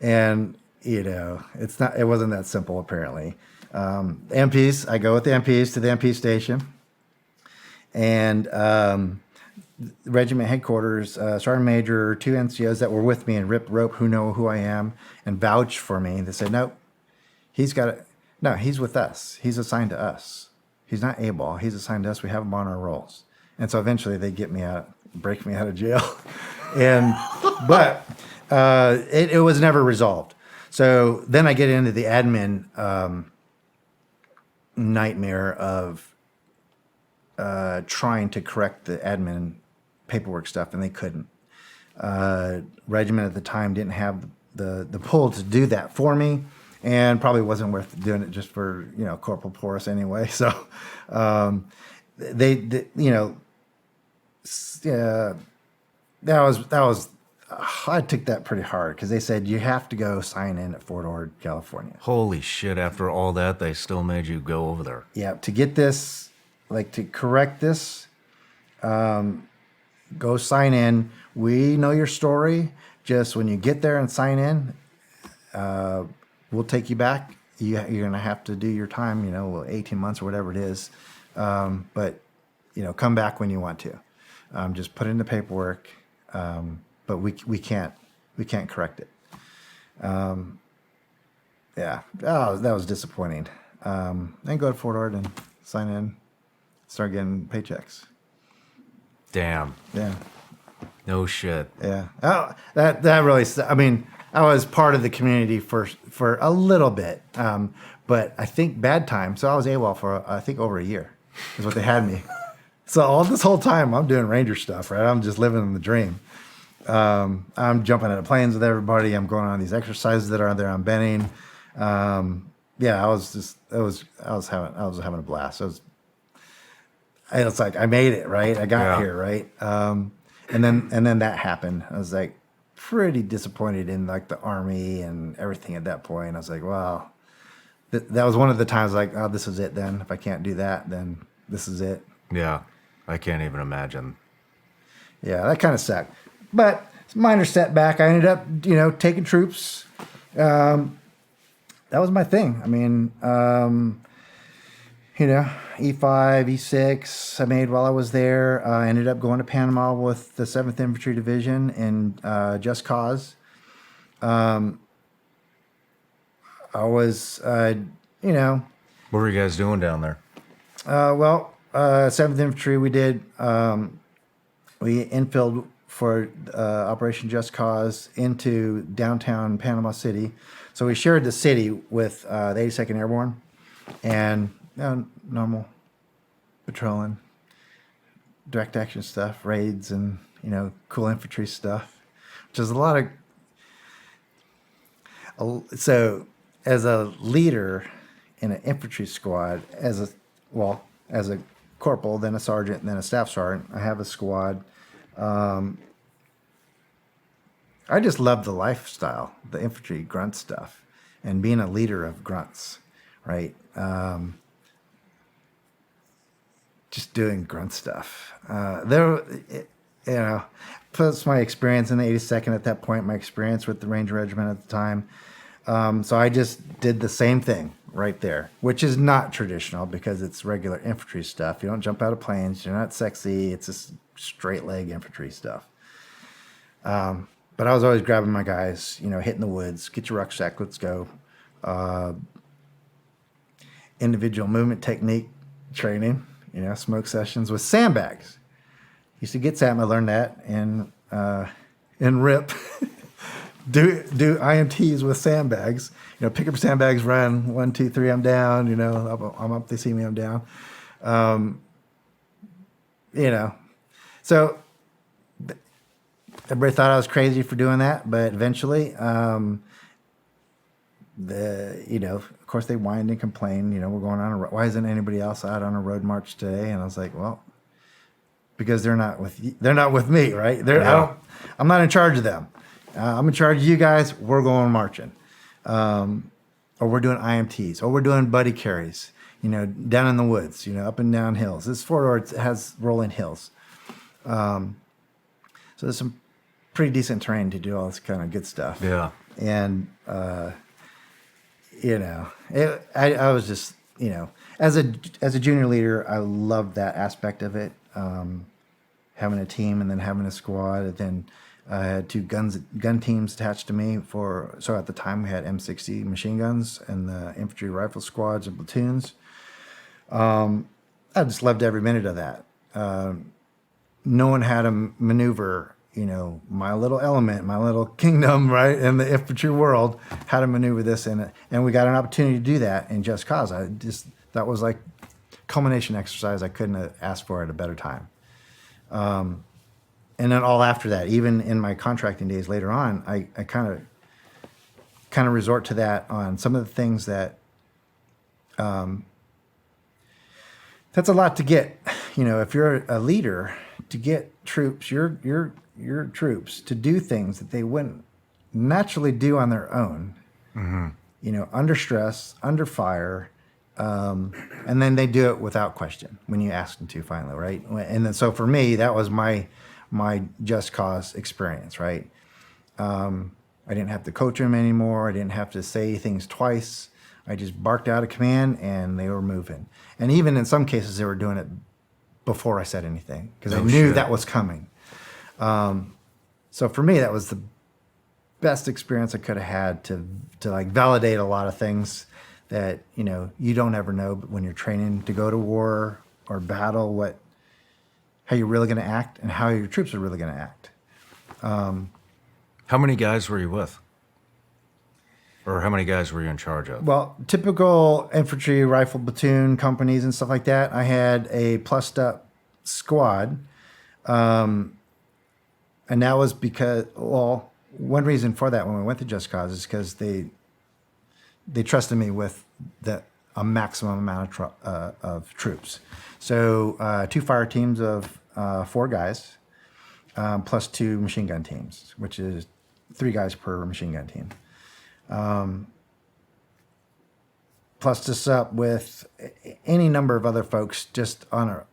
And it wasn't that simple apparently. MPs, I go with the MPs to the MP station, and regiment headquarters, sergeant major, 2 NCOs that were with me and rip rope, who know who I am and vouch for me. They said, nope. He's with us. He's assigned to us. He's not AWOL. He's assigned to us. We have him on our rolls. And so eventually they get me out, break me out of jail. But it was never resolved. So then I get into the admin nightmare of trying to correct the admin paperwork stuff, and they couldn't. Regiment at the time didn't have the pull to do that for me. And probably wasn't worth doing it just for, Corporal Poras anyway. So that was I took that pretty hard because they said you have to go sign in at Fort Ord, California. Holy shit, after all that, they still made you go over there. Yeah, to get this, to correct this, go sign in. We know your story. Just when you get there and sign in, we'll take you back. You're going to have to do your time, 18 months or whatever it is. But, come back when you want to. Just put in the paperwork. But we can't correct it. Yeah, that was disappointing. Then go to Fort Ord and sign in, start getting paychecks. Damn. Yeah. No shit. Yeah. Oh, that really. I mean, I was part of the community for a little bit, but I think bad time. So I was AWOL for I think over a year, is what they had me. So all this whole time I'm doing Ranger stuff, right? I'm just living the dream. I'm jumping out of planes with everybody. I'm going on these exercises that are there. I'm benning. Yeah, I was having a blast. It's like I made it, right? I got here, right? And then that happened. I was like pretty disappointed in the Army and everything at that point. I was like, wow, that was one of the times oh, this is it then. If I can't do that, then this is it. Yeah, I can't even imagine. Yeah, that kind of sucked. But it's a minor setback. I ended up, taking troops. That was my thing. I mean, E5, E6 I made while I was there. I ended up going to Panama with the 7th Infantry Division in Just Cause. I was, What were you guys doing down there? 7th Infantry, we did, we infilled for Operation Just Cause into downtown Panama City. So we shared the city with the 82nd Airborne and normal patrolling, direct action stuff, raids, and cool infantry stuff, which is a lot of. So as a leader, in an infantry squad as a corporal, then a sergeant, and then a staff sergeant. I have a squad. I just love the lifestyle, the infantry grunt stuff, and being a leader of grunts, right? Just doing grunt stuff. Plus my experience in the 82nd at that point, my experience with the Ranger Regiment at the time. So I just did the same thing right there, which is not traditional because it's regular infantry stuff. You don't jump out of planes. You're not sexy. It's just straight leg infantry stuff. But I was always grabbing my guys, hitting the woods, get your rucksack, let's go. Individual movement technique training, smoke sessions with sandbags. Used to get SAM. I learned that in RIP. do IMTs with sandbags. Pick up sandbags, run 1, 2, 3. I'm down. I'm up. They see me. I'm down. So everybody thought I was crazy for doing that, but eventually, of course, they whined and complained. We're going on why isn't anybody else out on a road march today? And I was like, well, because they're not with me, right? I'm not in charge of them. I'm in charge of you guys. We're going marching, or we're doing IMTs, or we're doing buddy carries. Down in the woods. Up and down hills. This Fort Ord has rolling hills, so there's some pretty decent terrain to do all this kind of good stuff. Yeah, and I was just as a junior leader, I loved that aspect of it. Having a team and then having a squad, and then I had 2 gun teams attached to me so at the time we had M60 machine guns and the infantry rifle squads and platoons. I just loved every minute of that. Knowing how to maneuver, my little element, my little kingdom, right, in the infantry world, how to maneuver this and we got an opportunity to do that in Just Cause. That was like culmination exercise. I couldn't have asked for it at a better time. And then all after that, even in my contracting days later on, I kind of resort to that on some of the things that that's a lot to get. If you're a leader, to get troops, your troops to do things that they wouldn't naturally do on their own. Mm-hmm. Under stress, under fire. And then they do it without question when you ask them to finally, right? And then, so for me, that was my Just Cause experience, right? I didn't have to coach them anymore. I didn't have to say things twice. I just barked out a command and they were moving. And even in some cases, they were doing it before I said anything because I knew that was coming. So for me, that was the best experience I could have had to like validate a lot of things that you don't ever know when you're training to go to war or battle how you're really going to act and how your troops are really going to act. How many guys were you with, or how many guys were you in charge of? Well, typical infantry rifle platoon companies and stuff like that. I had a plussed up squad, and that was because one reason for that when we went to Just Cause is because they trusted me with a maximum amount of troops. So 2 fire teams of 4 guys, plus 2 machine gun teams, which is 3 guys per machine gun team. Plus this up with any number of other folks just on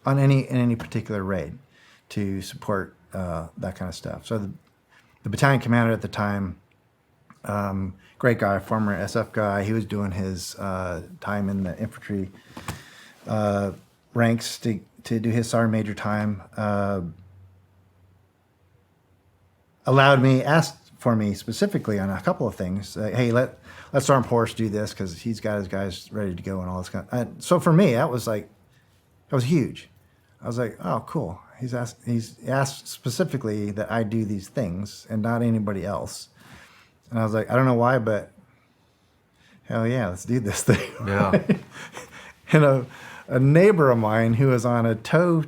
any particular raid to support that kind of stuff. So the battalion commander at the time, great guy, former SF guy. He was doing his time in the infantry ranks to do his sergeant major time. Asked for me specifically on a couple of things. Hey, let Sergeant Poras do this because he's got his guys ready to go and all this kind of. So for me, that was huge. I was like, oh, cool. He's asked specifically that I do these things and not anybody else. And I was like, I don't know why, but hell yeah, let's do this thing. Yeah. And a neighbor of mine who was on a tow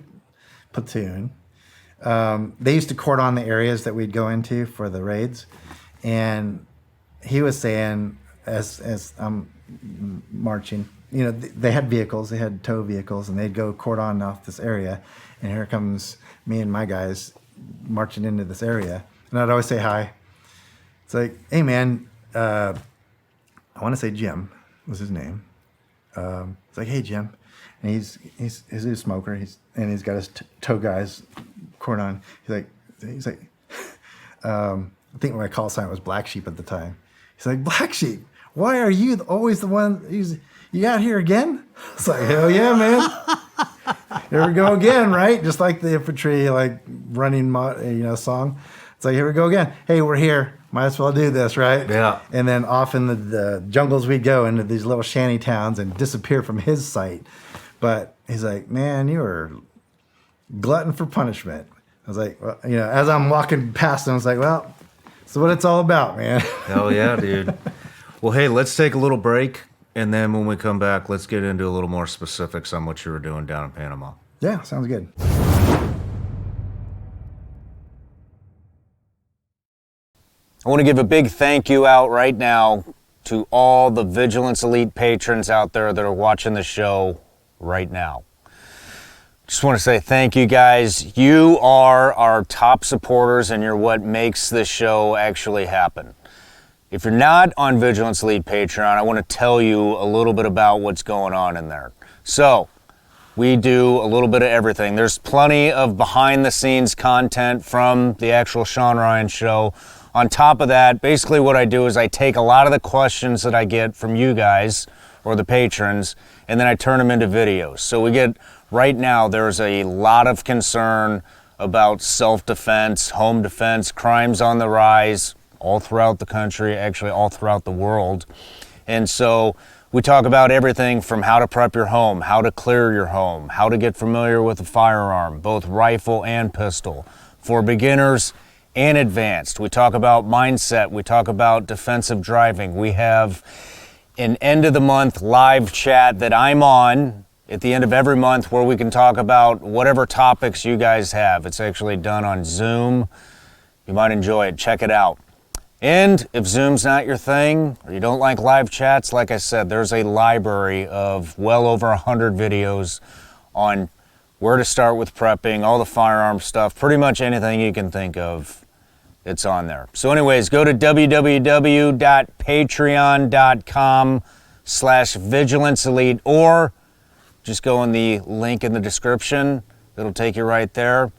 platoon, they used to cordon the areas that we'd go into for the raids. And he was saying, as I'm marching, you know, they had vehicles, they had tow vehicles, and they'd go cordon off this area, and here comes me and my guys marching into this area, and I'd always say hi. It's like, hey man, I want to say Jim was his name. It's like, hey Jim, and he's a smoker. He's got his tow guys cordon. He's like, I think my call sign was Black Sheep at the time. He's like, Black Sheep, why are you always the one? You out here again? It's like, hell yeah, man. Here we go again, right? Just like the infantry, like running, song. It's like, here we go again. Hey, we're here. Might as well do this, right? Yeah. And then off in the jungles we'd go into these little shanty towns and disappear from his sight. But he's like, man, you are glutton for punishment. I was like, well, as I'm walking past him, I was like, well, that's what it's all about, man. Hell yeah, dude. Well, hey, let's take a little break. And then when we come back, let's get into a little more specifics on what you were doing down in Panama. Yeah, sounds good. I want to give a big thank you out right now to all the Vigilance Elite patrons out there that are watching the show right now. Just want to say thank you guys. You are our top supporters and you're what makes this show actually happen. If you're not on Vigilance Elite Patreon, I want to tell you a little bit about what's going on in there. So, we do a little bit of everything. There's plenty of behind-the-scenes content from the actual Shawn Ryan show. On top of that, basically what I do is I take a lot of the questions that I get from you guys, or the patrons, and then I turn them into videos. So right now, there's a lot of concern about self-defense, home defense, crimes on the rise, all throughout the country, actually all throughout the world. And so we talk about everything from how to prep your home, how to clear your home, how to get familiar with a firearm, both rifle and pistol, for beginners and advanced. We talk about mindset, we talk about defensive driving. We have an end of the month live chat that I'm on at the end of every month where we can talk about whatever topics you guys have. It's actually done on Zoom. You might enjoy it. Check it out. And if Zoom's not your thing, or you don't like live chats, like I said, there's a library of well over 100 videos on where to start with prepping, all the firearm stuff, pretty much anything you can think of, it's on there. So anyways, go to www.patreon.com/vigilanceelite, or just go in the link in the description. It'll take you right there.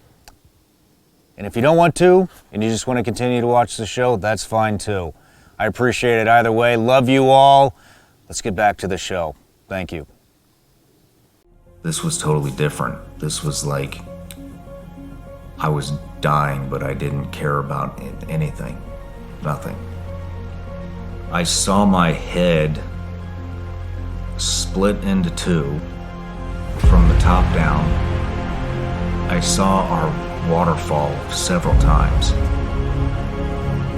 And if you don't want to, and you just want to continue to watch the show, that's fine too. I appreciate it either way. Love you all. Let's get back to the show. Thank you. This was totally different. This was like I was dying, but I didn't care about anything. Nothing. I saw my head split into two from the top down. I saw our waterfall several times,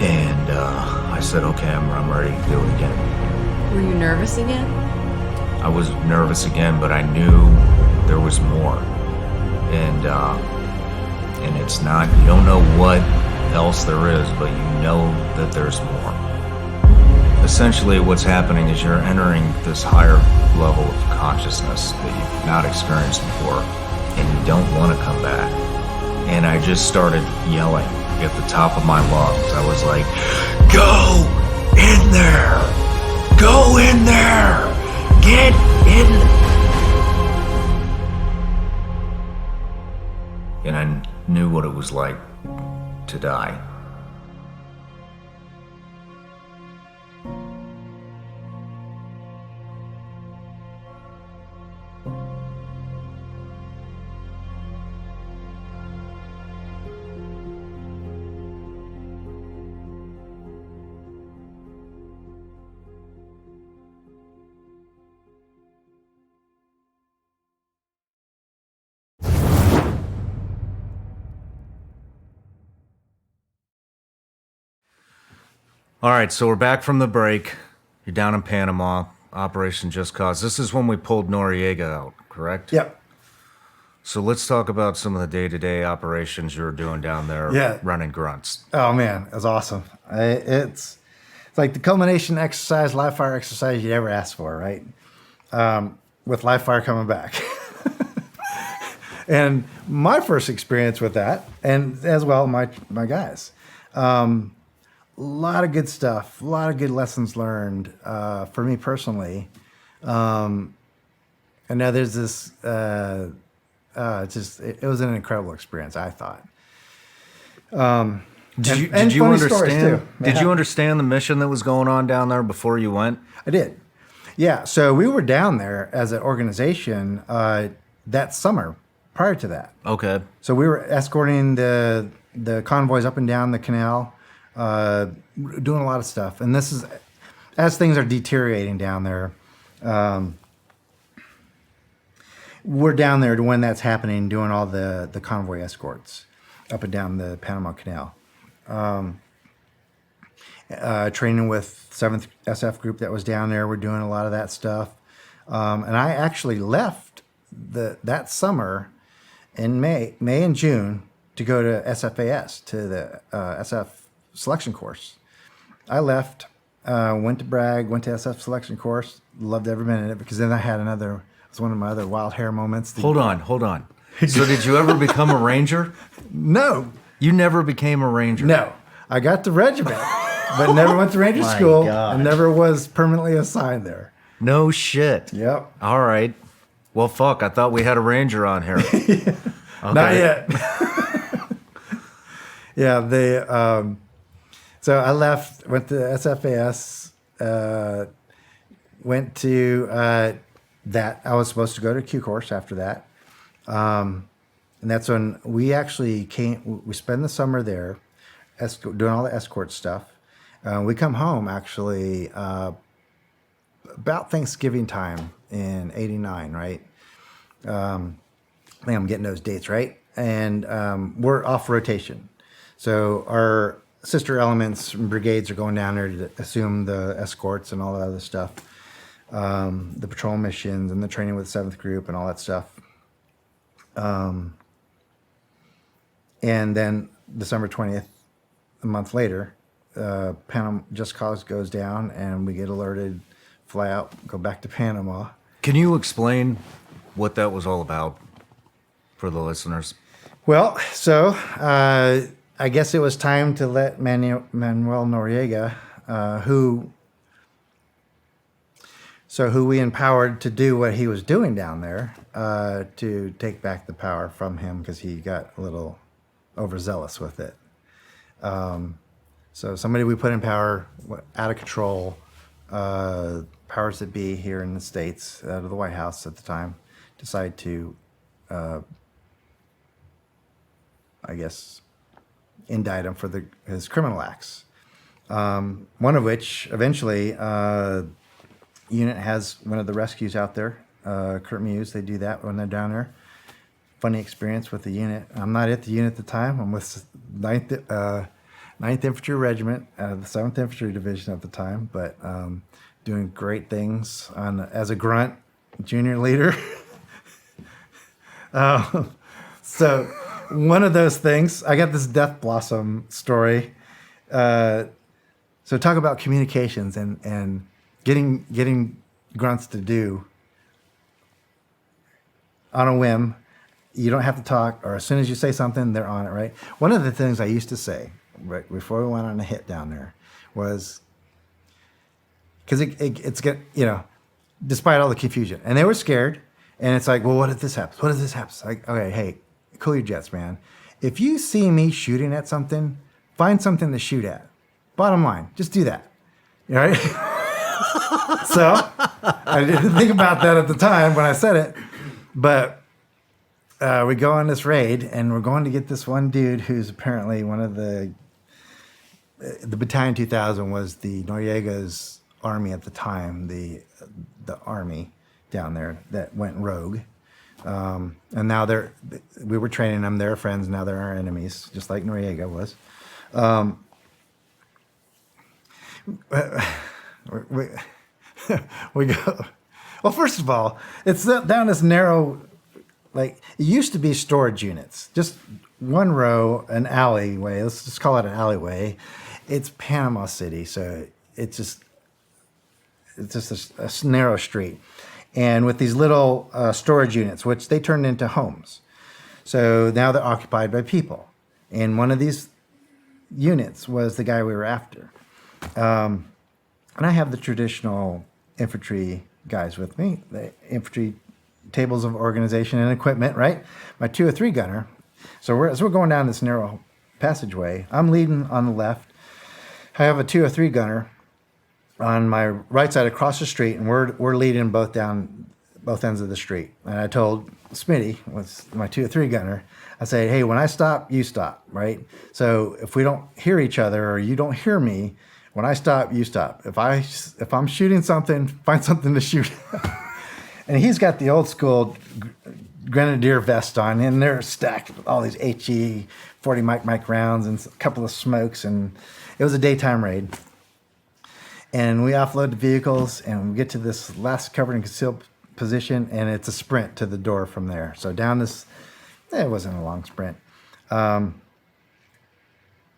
and I said, okay, I'm ready to do it again. Were you nervous again? I was nervous again, but I knew there was more, and it's not, you don't know what else there is, but you know that there's more. Essentially what's happening is you're entering this higher level of consciousness that you've not experienced before, and you don't want to come back. And I just started yelling at the top of my lungs. I was like, go in there! Go in there! Get in! And I knew what it was like to die. All right, so we're back from the break. You're down in Panama, Operation Just Cause. This is when we pulled Noriega out, correct? Yep. So let's talk about some of the day-to-day operations you were doing down there, Yeah. running grunts. Oh man, it was awesome. It's like the culmination exercise, live fire exercise you'd ever ask for, right? With live fire coming back. And my first experience with that, and as well my guys, a lot of good stuff, a lot of good lessons learned for me personally. And now there's this, it was an incredible experience, I thought. Did you funny stories, understand? too. Did you understand the mission that was going on down there before you went? I did. Yeah. So we were down there as an organization that summer prior to that. Okay. So we were escorting the convoys up and down the canal, doing a lot of stuff. And this is as things are deteriorating down there. We're down there to when that's happening, doing all the convoy escorts up and down the Panama Canal. Training with 7th SF group that was down there. We're doing a lot of that stuff. And I actually left that summer in May and June to go to SFAS, to the SF selection course. I left, went to Bragg, went to SF selection course, loved every minute of it, because then I had it was one of my other wild hair moments. Hold on. So did you ever become a ranger? No. You never became a ranger? No. I got to regiment, but never went to ranger My school God. and never was permanently assigned there. No shit. Yep. All right. Well, fuck. I thought we had a ranger on here. Okay. Not yet. Yeah, so I left, went to SFAS, went to that. I was supposed to go to Q course after that. And that's when we actually we spend the summer there, doing all the escort stuff. We come home actually about Thanksgiving time in '89, right? I think I'm getting those dates right. And we're off rotation. So our sister elements and brigades are going down there to assume the escorts and all that other stuff. The patrol missions and the training with 7th group and all that stuff. And then December 20th, a month later, Panama Just Cause goes down and we get alerted, fly out, go back to Panama. Can you explain what that was all about for the listeners? Well, so I guess it was time to let Manuel Noriega, who we empowered to do what he was doing down there, to take back the power from him because he got a little overzealous with it. So somebody we put in power, out of control, powers that be here in the States, out of the White House at the time, decide to, I guess, indict him for his criminal acts. One of which, eventually, unit has one of the rescues out there, Kurt Muse. They do that when they're down there. Funny experience with the unit. I'm not at the unit at the time. I'm with 9th Infantry Regiment, the 7th Infantry Division at the time, but doing great things as a grunt, junior leader. So one of those things, I got this Death Blossom story. So talk about communications and getting grunts to do on a whim. You don't have to talk, or as soon as you say something, they're on it, right? One of the things I used to say right before we went on a hit down there was, because it's despite all the confusion, and they were scared, and it's like, well, what if this happens? What if this happens? Like, okay, hey, cool your jets, man. If you see me shooting at something, find something to shoot at. Bottom line, just do that. All right? So I didn't think about that at the time when I said it, but we go on this raid, and we're going to get this one dude who's apparently one of the Battalion 2000 was the Noriega's army at the time, the army down there that went rogue. And now we were training them, they're friends, now they're our enemies, just like Noriega was. We go, well, first of all, it's down this narrow, like, it used to be storage units, just one row, an alleyway, let's just call it an alleyway. It's Panama City, so it's just a narrow street, and with these little storage units, which they turned into homes. So now they're occupied by people, and one of these units was the guy we were after. And I have the traditional infantry guys with me, the infantry tables of organization and equipment, right? My 2 or 3 gunner. So as we're going down this narrow passageway, I'm leading on the left. I have a 2 or 3 gunner on my right side across the street, and we're leading both down both ends of the street. And I told Smitty, was my 2 or 3 gunner, I say, hey, when I stop, you stop, right? So if we don't hear each other or you don't hear me, when I stop, you stop. If I'm shooting something, find something to shoot. And he's got the old school grenadier vest on, and they're stacked with all these HE 40 mic rounds and a couple of smokes, and it was a daytime raid. And we offload the vehicles, and we get to this last covered and concealed position, and it's a sprint to the door from there. So down this, it wasn't a long sprint. And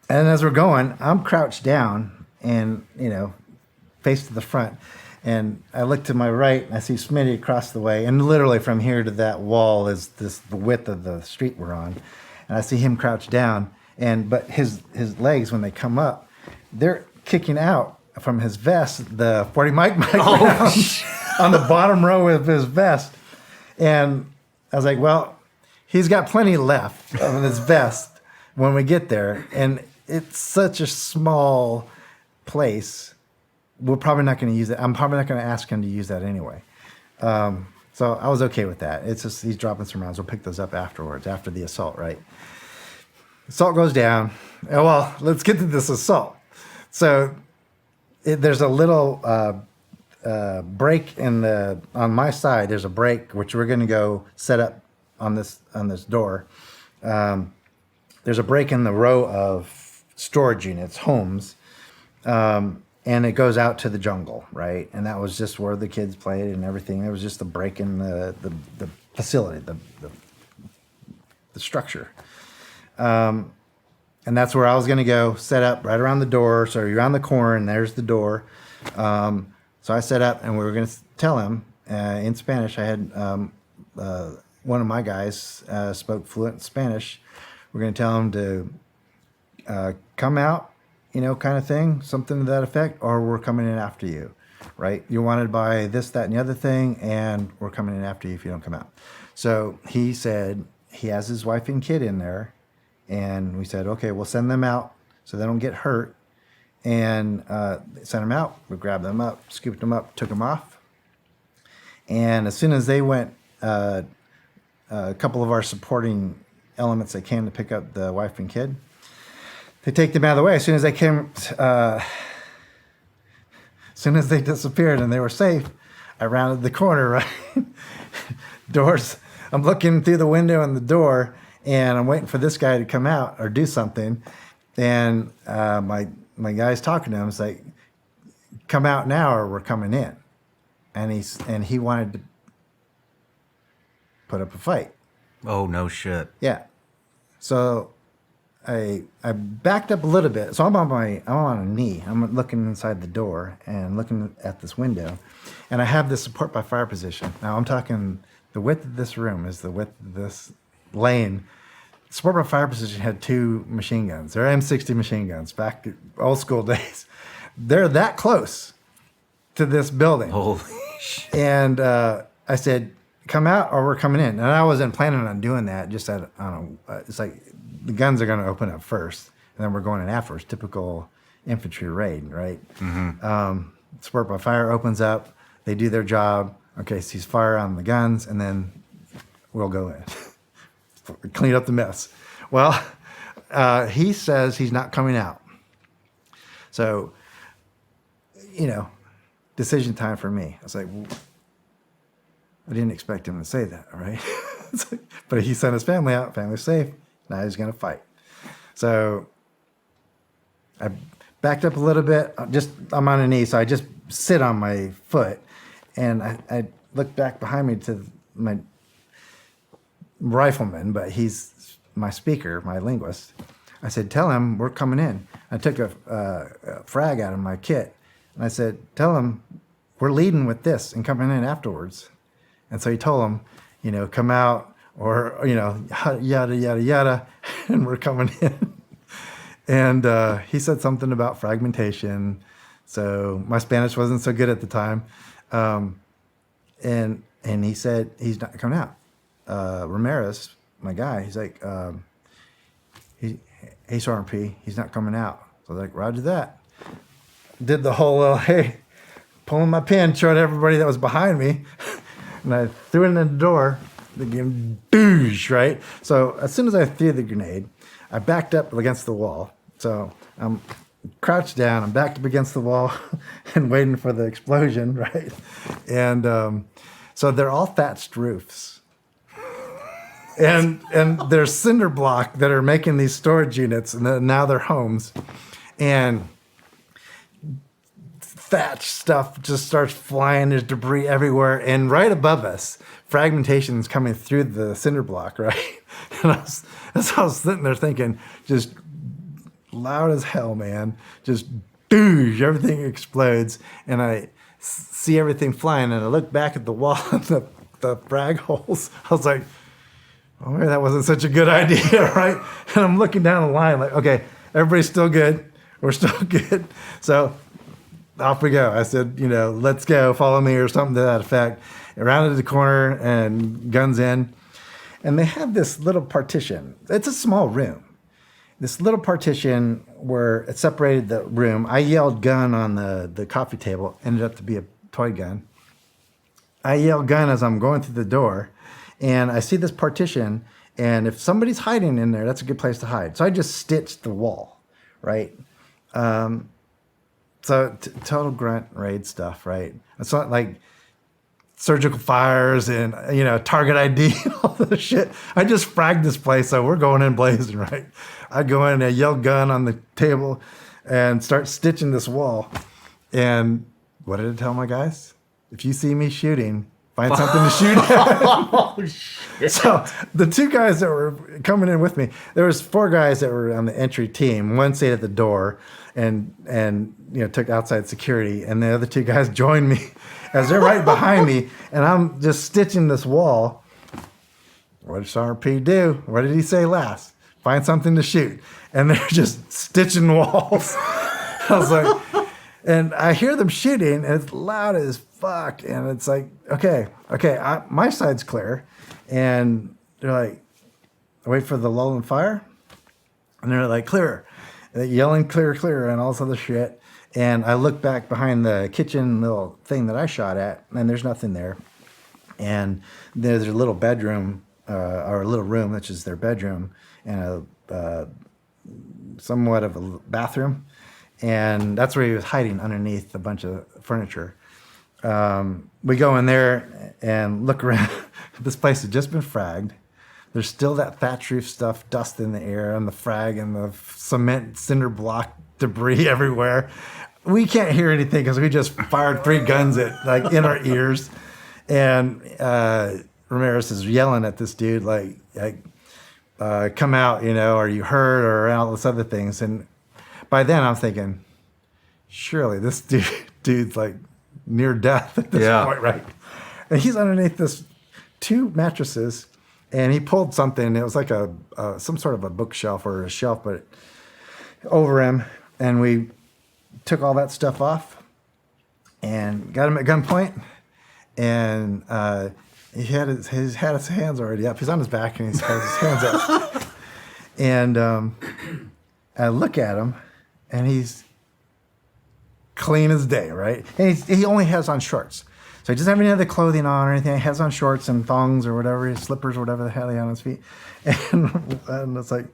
as we're going, I'm crouched down and, face to the front. And I look to my right, and I see Smitty across the way. And literally from here to that wall is the width of the street we're on. And I see him crouched down. But his legs, when they come up, they're kicking out from his vest the 40 mic rounds on the bottom row of his vest. And I was like, well, he's got plenty left of his vest when we get there. And it's such a small place. We're probably not going to use it. I'm probably not going to ask him to use that anyway. So I was okay with that. It's just he's dropping some rounds. We'll pick those up afterwards, after the assault, right? Assault goes down. Well, let's get to this assault. So there's a little break on my side. There's a break which we're going to go set up on this door. There's a break in the row of storage units, homes. And it goes out to the jungle, right? And that was just where the kids played and everything. It was just a break in the facility, the structure. And that's where I was going to go, set up right around the door. So you're around the corner, and there's the door. So I set up, and we were going to tell him in Spanish. I had one of my guys spoke fluent Spanish. We're going to tell him to come out, kind of thing, something to that effect, or we're coming in after you, right? You're wanted by this, that, and the other thing, and we're coming in after you if you don't come out. So he said he has his wife and kid in there, and we said, okay, we'll send them out so they don't get hurt, and sent them out. We grabbed them up, scooped them up, took them off, and as soon as they went, a couple of our supporting elements that came to pick up the wife and kid, they take them out of the way. As soon as they came, as soon as they disappeared and they were safe, I rounded the corner, right? Doors, I'm looking through the window in the door, and I'm waiting for this guy to come out or do something. And my guy's talking to him. It's like, come out now or we're coming in. And he wanted to put up a fight. Oh, no shit. Yeah. So I backed up a little bit. So I'm on a knee. I'm looking inside the door and looking at this window, and I have this support by fire position. Now I'm talking the width of this room is the width of this lane. Support by fire position had 2 machine guns. They're M60 machine guns back to old school days. They're that close to this building. Holy shit. And I said, come out or we're coming in. And I wasn't planning on doing that. Just that, I don't know, it's like, the guns are going to open up first, and then we're going in afterwards. Typical infantry raid, right? Mm-hmm. Support by fire opens up. They do their job. Okay, cease fire on the guns, and then we'll go in. Clean up the mess. Well, he says he's not coming out. So, decision time for me. I was like, well, I didn't expect him to say that, right? But he sent his family out. Family's safe. Now he's going to fight. So I backed up a little bit. I'm on a knee, so I just sit on my foot. And I looked back behind me to my rifleman, but he's my speaker, my linguist. I said, tell him we're coming in. I took a frag out of my kit. And I said, tell him we're leading with this and coming in afterwards. And so he told him, come out or, yada, yada, yada. And we're coming in. And he said something about fragmentation. So my Spanish wasn't so good at the time. And he said he's not coming out. Ramirez, my guy, he's like, hey, Sergeant P, he's not coming out. So I was like, roger that. Did the whole, hey, pulling my pin, showed everybody that was behind me. And I threw it in the door, the game, douche, right? So as soon as I threw the grenade, I backed up against the wall. So I'm crouched down, I'm backed up against the wall and waiting for the explosion, right? And so they're all thatched roofs. And there's cinder block that are making these storage units, and now they're homes. And thatch stuff just starts flying. There's debris everywhere. And right above us, fragmentation is coming through the cinder block, right? And I was sitting there thinking, just loud as hell, man. Just douche, everything explodes. And I see everything flying, and I look back at the wall and the frag holes. I was like, oh, man, that wasn't such a good idea, right? And I'm looking down the line like, okay, everybody's still good. We're still good. So off we go. I said, let's go, follow me, or something to that effect. I rounded the corner and guns in. And they have this little partition. It's a small room. This little partition where it separated the room. I yelled gun on the coffee table. Ended up to be a toy gun. I yelled gun as I'm going through the door. And I see this partition. And if somebody's hiding in there, that's a good place to hide. So I just stitched the wall, right? So total grunt raid stuff, right? It's not like surgical fires and, target ID and all this shit. I just fragged this place, so we're going in blazing, right? I go in and yell gun on the table and start stitching this wall. And what did I tell my guys? If you see me shooting, find something to shoot at. Oh, shit. So the two guys that were coming in with me, there was 4 guys that were on the entry team. One stayed at the door and took outside security, and the other 2 guys joined me as they're right behind me, and I'm just stitching this wall. What did Sergeant P do? What did he say last? Find something to shoot. And they're just stitching walls. I was like, and I hear them shooting, and it's loud as fuck. And it's like, okay, my side's clear. And they're like, I wait for the lull and fire. And they're like, clear. And they're yelling, clear, clear, and all this other shit. And I look back behind the kitchen little thing that I shot at, and there's nothing there. And there's a little bedroom, or a little room, which is their bedroom, and a somewhat of a bathroom. And that's where he was hiding underneath a bunch of furniture. We go in there and look around. This place had just been fragged. There's still that thatch roof stuff, dust in the air, and the frag and the cement cinder block debris everywhere. We can't hear anything because we just fired 3 guns in our ears. And Ramirez is yelling at this dude like come out, are you hurt, or all this other things. And by then I'm thinking, surely this dude's like near death at this point, right? And he's underneath this 2 mattresses, and he pulled something. It was like some sort of a bookshelf or a shelf, but over him. And we took all that stuff off and got him at gunpoint. And he had his hands already up. He's on his back and he has his hands up. And I look at him, and he's clean as day, right? And he only has on shorts. So he doesn't have any other clothing on or anything. He has on shorts and thongs or whatever, his slippers or whatever the hell he had on his feet. And it's like,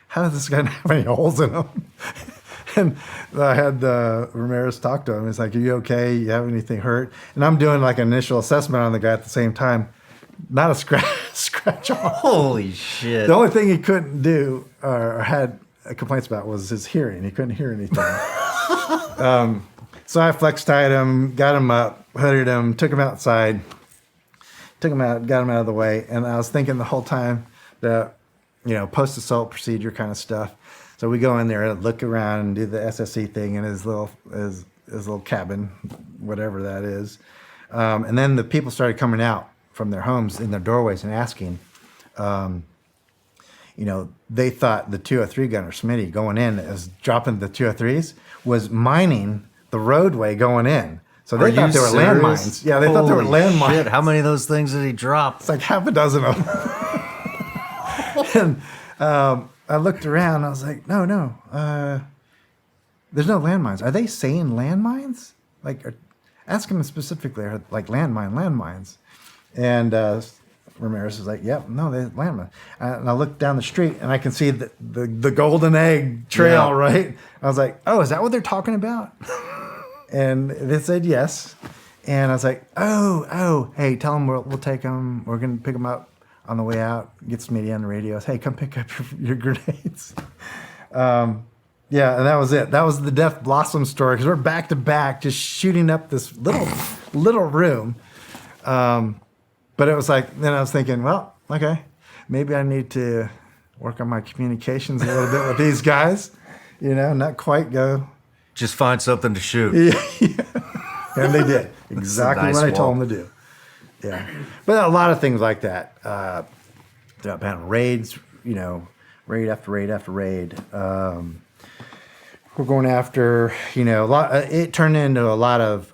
how does this guy not have any holes in him? And I had Ramirez talk to him. He's like, are you okay? You have anything hurt? And I'm doing like an initial assessment on the guy at the same time. Not a scratch on. Holy shit. The only thing he couldn't do or had complaints about was his hearing. He couldn't hear anything. So I flex tied him, got him up, hooded him, took him outside, got him out of the way. And I was thinking the whole time that, post-assault procedure kind of stuff. So we go in there and look around and do the SSE thing, and his his little cabin, whatever that is. And then the people started coming out from their homes in their doorways and asking, they thought the 203 gunner, Smitty, going in, as dropping the 203s, was mining the roadway going in. So they thought they were landmines. Yeah, they thought they were landmines. Shit, how many of those things did he drop? It's like half a dozen of them. And I looked around. I was like, no. There's no landmines. Are they saying landmines? Like, asking them specifically, like landmines. And Ramirez was like, yep, no, they're landmines. And I looked down the street, and I can see the Golden Egg Trail, right? I was like, oh, is that what they're talking about? And they said yes. And I was like, oh, hey, tell them we'll take them. We're going to pick them up on the way out. Get Smitty on the radio. Hey, come pick up your grenades. And that was it. That was the Death Blossom story, because we're back to back just shooting up this little room. But it was like, then I was thinking, well, okay, maybe I need to work on my communications a little bit with these guys. Not quite go. Just find something to shoot. Yeah. And they did exactly what I told them to do. Yeah. But a lot of things like that. Throughout Panama, raids, raid after raid after raid. We're going after, a lot. It turned into a lot of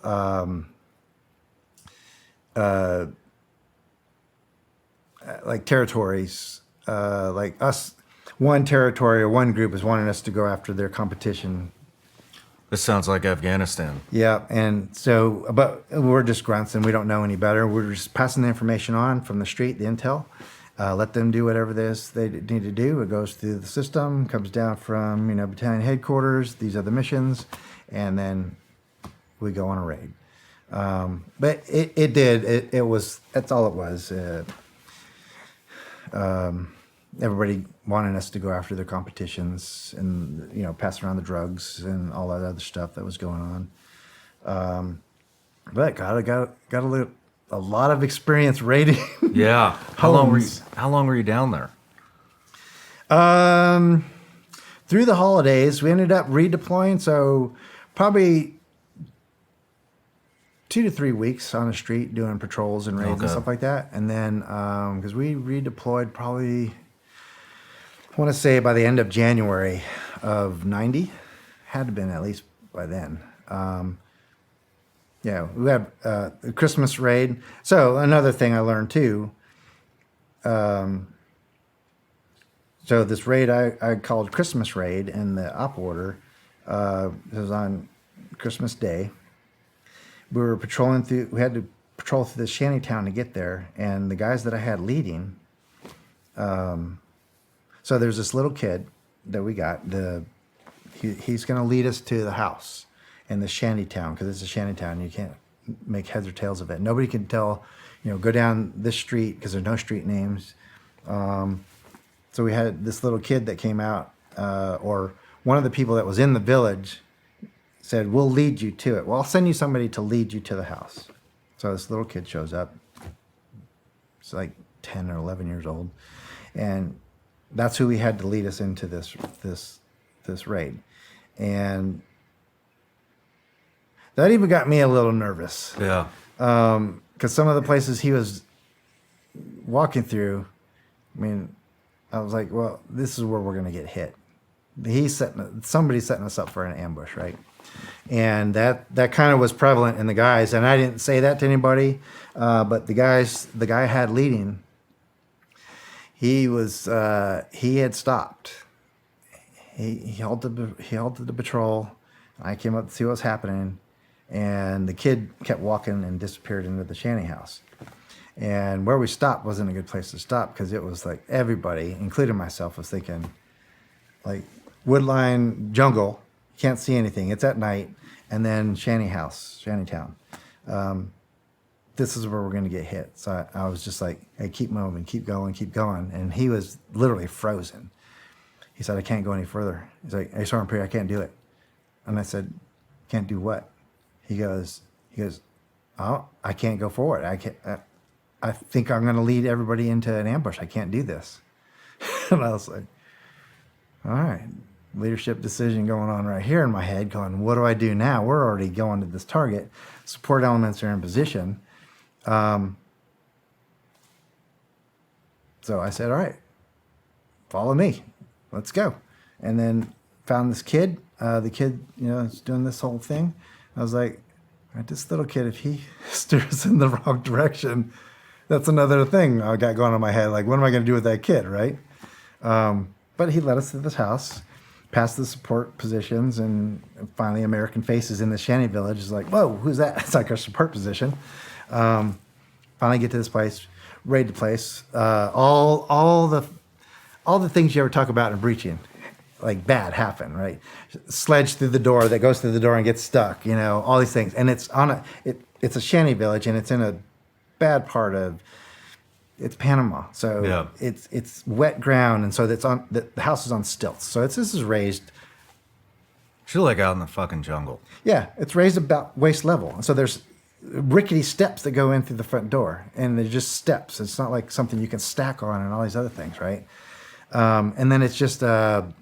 like territories. Like us, one territory or one group is wanting us to go after their competition. This sounds like Afghanistan. Yeah, and so, but we're just grunts and we don't know any better. We're just passing the information on from the street, the intel. Let them do whatever they need to do. It goes through the system, comes down from battalion headquarters. These are the missions, and then we go on a raid. But it was. That's all it was. Everybody wanting us to go after their competitions and pass around the drugs and all that other stuff that was going on. But I got a lot of experience raiding. Yeah. How long were you down there? Through the holidays, we ended up redeploying, so probably 2 to 3 weeks on the street doing patrols and raids and stuff like that. And then because we redeployed probably, I want to say by the end of January of 90, had to have been at least by then. We had a Christmas raid. So another thing I learned too. So this raid I called Christmas raid, and the op order was on Christmas Day. We were patrolling through. We had to patrol through the shanty town to get there, and the guys that I had leading. So there's this little kid that we got. He's going to lead us to the house in the shanty town, because it's a shanty town. You can't make heads or tails of it. Nobody can tell, go down this street because there's no street names. So we had this little kid that came out, or one of the people that was in the village said, we'll lead you to it. Well, I'll send you somebody to lead you to the house. So this little kid shows up. It's like 10 or 11 years old. And that's who we had to lead us into this raid. And that even got me a little nervous. Yeah. Because some of the places he was walking through, I was like, well, this is where we're going to get hit. Somebody's setting us up for an ambush, right? And that kind of was prevalent in the guys. And I didn't say that to anybody, but the guy had leading, he had stopped. He halted the patrol. I came up to see what was happening, and the kid kept walking and disappeared into the shanty house. And where we stopped wasn't a good place to stop, because it was like everybody, including myself, was thinking, like, woodline jungle, can't see anything. It's at night, and then shanty town. This is where we're going to get hit. So I was just like, hey, keep moving, keep going. And he was literally frozen. He said, I can't go any further. He's like, hey, Sergeant Perry, I can't do it. And I said, can't do what? He goes, oh, I can't go forward. I think I'm going to lead everybody into an ambush. I can't do this. And I was like, all right. leadership decision going on right here in my head, going, what do I do now? We're already going to this target. Support elements are in position. So I said, all right, follow me. Let's go. And then found this kid. The kid, is doing this whole thing. I was like, all right, this little kid, if he steers in the wrong direction, that's another thing I got going on in my head. Like, what am I going to do with that kid, right? But he led us to this house, past the support positions, and finally American Faces in the Shanty Village is like, whoa, who's that? It's like our support position. Finally get to this place, raid the place. All the things you ever talk about in breaching, like bad happen, right? Sledge through the door that goes through the door and gets stuck, all these things. And it's it's a shanty village, and it's in a bad part of it's Panama. So yeah. it's wet ground, and so the house is on stilts. So this is raised. She's like out in the fucking jungle. Yeah, it's raised about waist level. So there's rickety steps that go in through the front door, and they're just steps. It's not like something you can stack on and all these other things, right? And then it's just a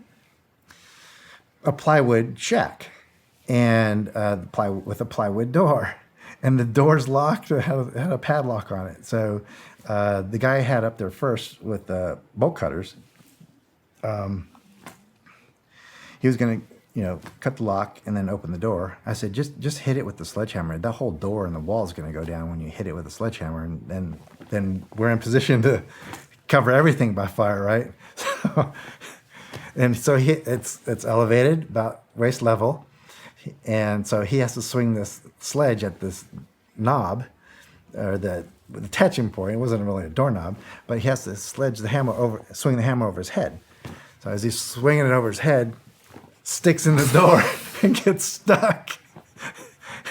plywood shack, and with a plywood door, and the door's locked. It had a padlock on it. So the guy I had up there first with the bolt cutters, he was going to cut the lock and then open the door. I said, just hit it with the sledgehammer. That whole door and the wall is going to go down when you hit it with a sledgehammer, and then we're in position to cover everything by fire, right? So it's elevated about waist level, and so he has to swing this sledge at this knob, or the attaching point. It wasn't really a doorknob, but he has to swing the hammer over his head. So as he's swinging it over his head, sticks in the door and gets stuck.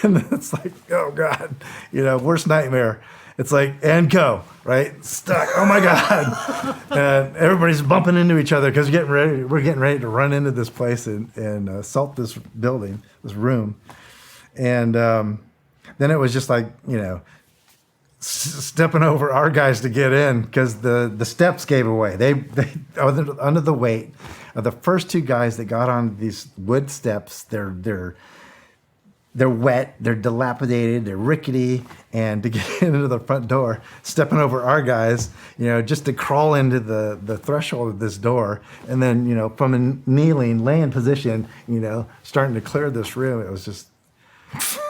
And then it's like, oh God, worst nightmare. It's like, and go, right? Stuck. Oh my God. And everybody's bumping into each other because we're getting ready to run into this place and assault this building, this room. And then it was just like, stepping over our guys to get in because the steps gave away. They under the weight of the first two guys that got on these wood steps. They're wet, they're dilapidated, they're rickety, and to get into the front door, stepping over our guys, just to crawl into the threshold of this door, and then from a kneeling, laying position, starting to clear this room. It was just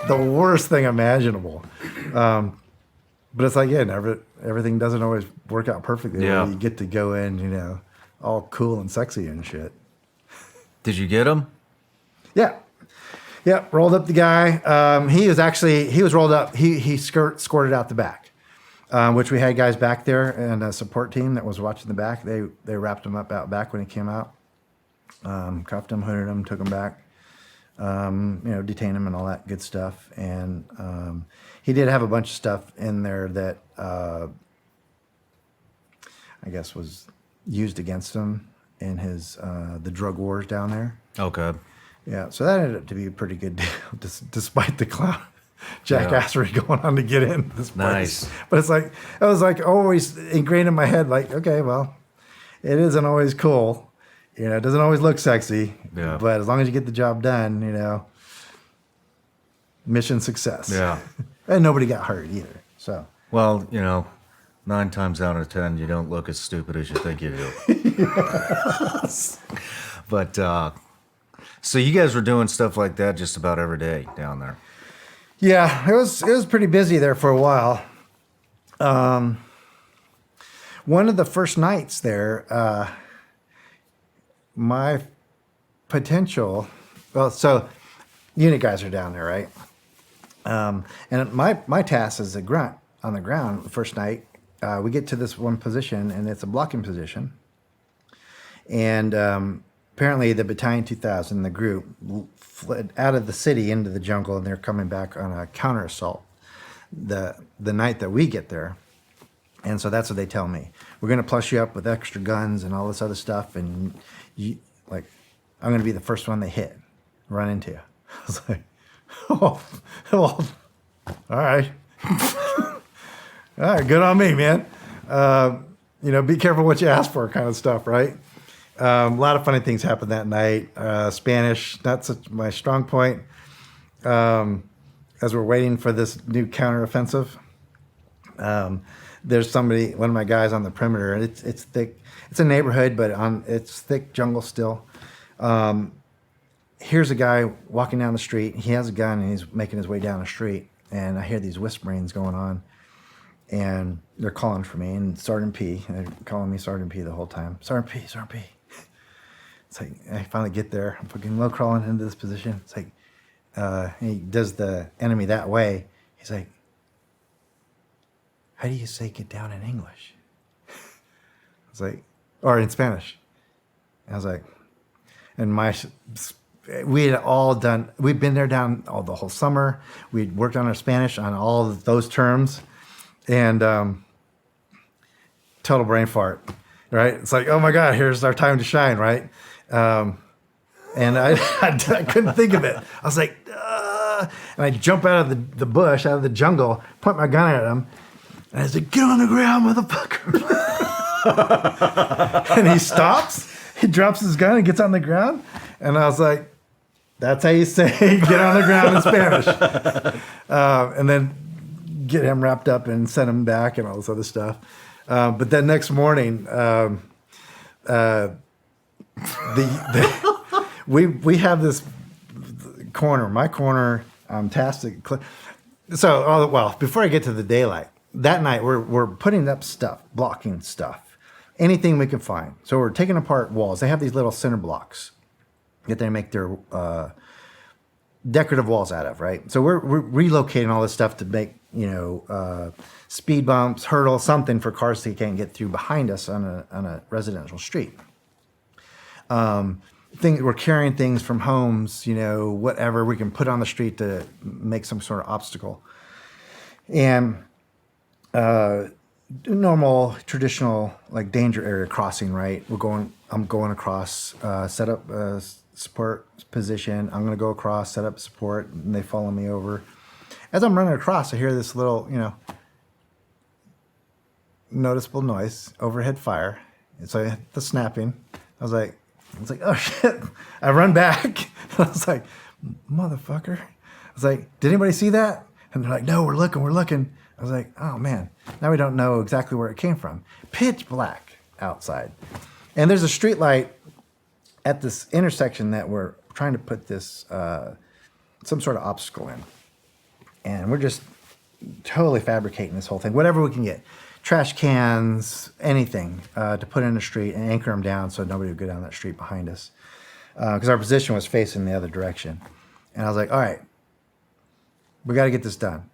the worst thing imaginable. But it's like, everything doesn't always work out perfectly. Yeah. You get to go in, all cool and sexy and shit. Did you get him? Yeah. Yep, rolled up the guy. He was rolled up. He squirted out the back, which we had guys back there and a support team that was watching the back. They wrapped him up out back when he came out. Cuffed him, hooded him, took him back. Detained him and all that good stuff. And he did have a bunch of stuff in there that I guess was used against him in his the drug wars down there. Okay. Yeah, so that ended up to be a pretty good deal, despite the clown jackassery going on to get in this place. Nice. But it's like, I was like always ingrained in my head, like, okay, well, it isn't always cool. It doesn't always look sexy. Yeah. But as long as you get the job done, mission success. Yeah. And nobody got hurt either. So. Well, 9 times out of 10, you don't look as stupid as you think you do. Yes. But, so you guys were doing stuff like that just about every day down there. Yeah, it was pretty busy there for a while. One of the first nights there, my potential, so unit guys are down there, right? And my task as a grunt on the ground the first night, we get to this one position, and it's a blocking position. And apparently the Battalion 2000, the group, fled out of the city into the jungle, and they're coming back on a counter assault the night that we get there. And so that's what they tell me. We're going to plus you up with extra guns and all this other stuff, and I'm going to be the first one they run into. I was like, oh, well, all right. All right, good on me, man. Be careful what you ask for kind of stuff, right? A lot of funny things happened that night. Spanish, not such my strong point. As we're waiting for this new counteroffensive, there's one of my guys on the perimeter, and it's thick. It's a neighborhood, but it's thick jungle still. Here's a guy walking down the street. He has a gun, and he's making his way down the street. And I hear these whisperings going on, and they're calling for me. And Sergeant P, and they're calling me Sergeant P the whole time. Sergeant P, Sergeant P. It's like I finally get there. I'm fucking low crawling into this position. It's like he does the enemy that way. He's like, "How do you say get down in English?" I was like, or in Spanish. And I was like, and we'd been there down the whole summer. We'd worked on our Spanish on all of those terms, and total brain fart, right? It's like, oh my God, here's our time to shine, right? And I couldn't think of it. I was like, and I jump out of the bush, out of the jungle, point my gun at him, and I said, "Get on the ground, motherfucker." And he stops, he drops his gun and gets on the ground. And I was like, that's how you say get on the ground in Spanish. And then get him wrapped up and send him back and all this other stuff. But then next morning, we have this corner, my corner, tastic. So, well, before I get to the daylight, that night we're putting up stuff, blocking stuff, anything we can find. So we're taking apart walls. They have these little cinder blocks that they make their decorative walls out of, right? So we're relocating all this stuff to make, speed bumps, hurdles, something for cars that can't get through behind us on a residential street. We're carrying things from homes, whatever we can put on the street to make some sort of obstacle. And normal, traditional, like danger area crossing, right? I'm going across, set up a support position. I'm going to go across, set up support, and they follow me over. As I'm running across, I hear this little, noticeable noise, overhead fire. So I hit the snapping. I was like, oh shit. I run back. I was like, motherfucker. I was like, did anybody see that? And they're like, no, we're looking. I was like, oh man, now we don't know exactly where it came from. Pitch black outside. And there's a street light at this intersection that we're trying to put this, some sort of obstacle in. And we're just totally fabricating this whole thing, whatever we can get. Trash cans, anything to put in the street and anchor them down so nobody would go down that street behind us. Because our position was facing the other direction. And I was like, all right, we got to get this done.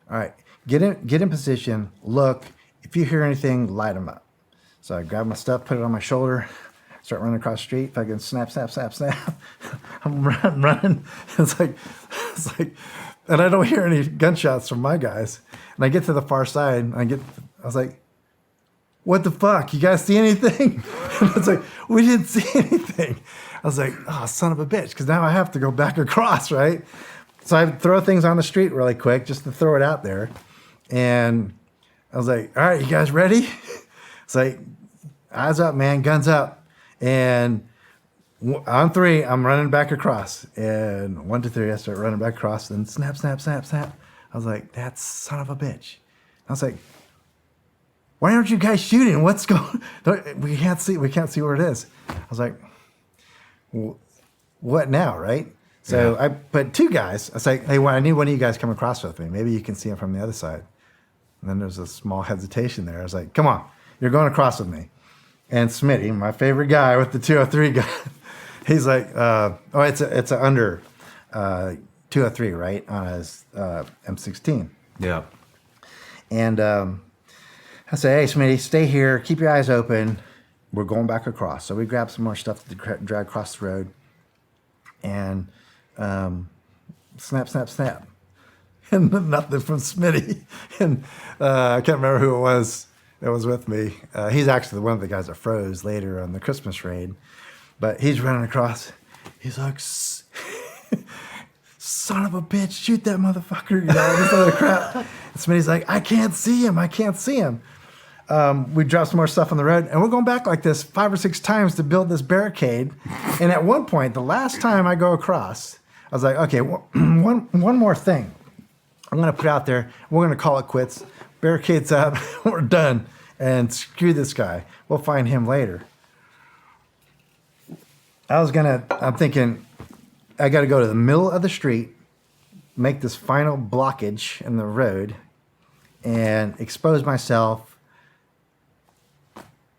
All right, get in position, look. If you hear anything, light them up. So I grab my stuff, put it on my shoulder, start running across the street. Fucking snap. I'm running. It's like, and I don't hear any gunshots from my guys. And I get to the far side. I was like, what the fuck? You guys see anything? And it's like, we didn't see anything. I was like, oh, son of a bitch. Because now I have to go back across, right? So I throw things on the street really quick just to throw it out there. And I was like, all right, you guys ready? It's like, eyes up, man, guns up. And on three, I'm running back across. And 1, 2, 3, I start running back across. And snap. I was like, that son of a bitch. I was like, why aren't you guys shooting? What's going on? We can't see where it is. I was like, what now, right? So yeah. I put 2 guys. I was like, hey, I need one of you guys come across with me. Maybe you can see him from the other side. And then there's a small hesitation there. I was like, come on, you're going across with me. And Smitty, my favorite guy with the 203 guy, he's like, it's a under 203, right, on his M16. Yeah. And I say, hey, Smitty, stay here. Keep your eyes open. We're going back across. So we grab some more stuff to drag across the road. And snap. And nothing from Smitty. And I can't remember who it was that was with me. He's actually one of the guys that froze later on the Christmas raid. But he's running across. He's like, son of a bitch, shoot that motherfucker. This other crap. And Smitty's like, I can't see him. we dropped some more stuff on the road, and we're going back like this 5 or 6 times to build this barricade. And at one point, the last time I go across, I was like, okay, one more thing. I'm going to put out there. We're going to call it quits. Barricades up. We're done. And screw this guy. We'll find him later. I'm thinking, I got to go to the middle of the street, make this final blockage in the road, and expose myself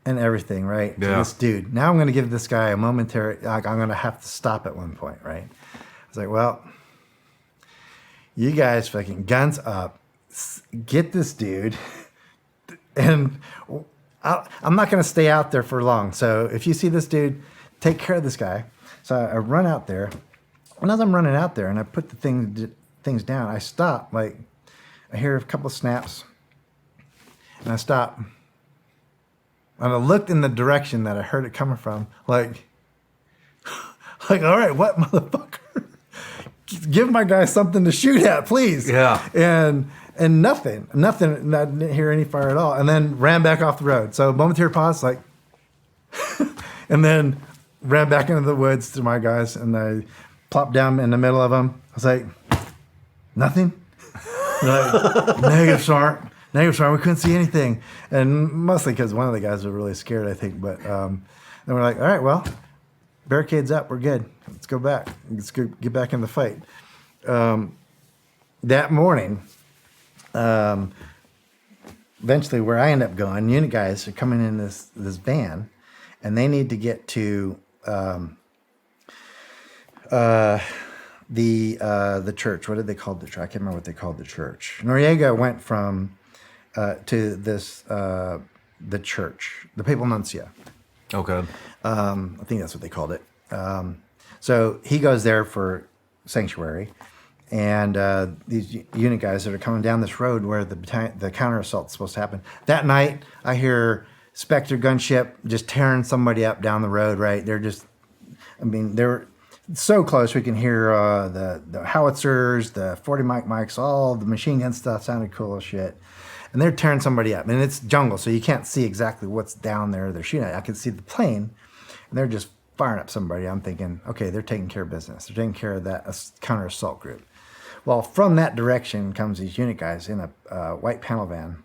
and everything, right? To this dude. Now I'm going to give this guy a momentary, like I'm going to have to stop at one point, right? I was like, well, you guys fucking guns up, get this dude, and I'm not going to stay out there for long. So if you see this dude, take care of this guy. So I run out there. And as I'm running out there and I put the things down, I stop, like I hear a couple of snaps, and I stop. And I looked in the direction that I heard it coming from, like, all right, what, motherfucker? Give my guy something to shoot at, please. Yeah. And nothing. I didn't hear any fire at all. And then ran back off the road. So momentary pause, like, and then ran back into the woods to my guys, and I plopped down in the middle of them. I was like, nothing? They're like, negative, Sergeant. Negative, Sergeant. We couldn't see anything. And mostly because one of the guys was really scared, I think. But then we're like, all right, well, barricades up. We're good. Let's go back. Let's go get back in the fight. That morning, eventually where I end up going, unit guys are coming in this van, and they need to get to the church. What did they call the church? I can't remember what they called the church. Noriega went from to this the church, the Papal Nuncio. Okay. I think that's what they called it. So he goes there for sanctuary, and these unit guys that are coming down this road where the counter assault is supposed to happen. That night, I hear Spectre gunship just tearing somebody up down the road. Right, they're so close we can hear the howitzers, the 40 mics, all the machine gun stuff sounded cool as shit. And they're tearing somebody up. And it's jungle, so you can't see exactly what's down there they're shooting at. I can see the plane, and they're just firing up somebody. I'm thinking, okay, they're taking care of business. They're taking care of that counter-assault group. Well, from that direction comes these unit guys in a white panel van.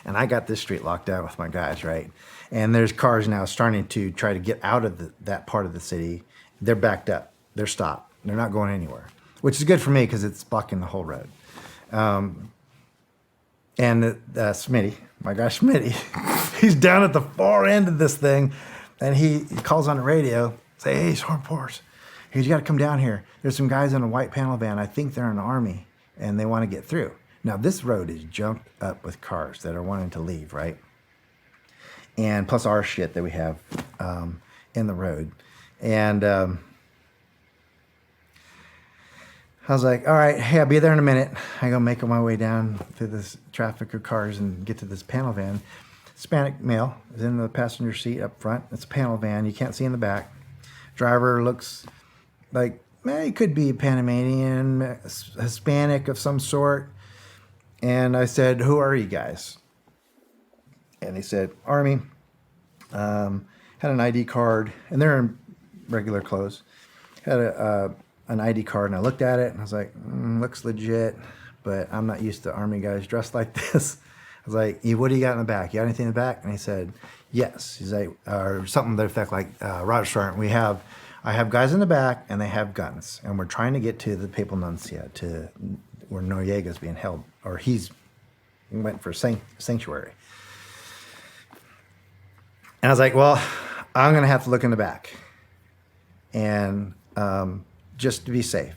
And I got this street locked down with my guys, right? And there's cars now starting to try to get out of that part of the city. They're backed up. They're stopped. They're not going anywhere, which is good for me because it's blocking the whole road. And Smitty, my guy Smitty, he's down at the far end of this thing, and he calls on the radio, say, hey, Sergeant Poras, you got to come down here. There's some guys in a white panel van. I think they're in the Army, and they want to get through. Now, this road is jumped up with cars that are wanting to leave, right? And plus our shit that we have in the road. And I was like, all right, hey, I'll be there in a minute. I go make my way down through this traffic of cars and get to this panel van. Hispanic male is in the passenger seat up front. It's a panel van. You can't see in the back. Driver looks like, he could be Panamanian, Hispanic of some sort. And I said, who are you guys? And he said, Army. Had an ID card, and they're in regular clothes. Had an ID card, and I looked at it, and I was like, looks legit, but I'm not used to Army guys dressed like this. I was like, what do you got in the back? You got anything in the back? And he said, yes. He's like, or something to the effect like, Roger, Sergeant, I have guys in the back, and they have guns, and we're trying to get to the Papal Nuncio, to where Noriega's being held, or he went for sanctuary. And I was like, well, I'm going to have to look in the back, and just to be safe.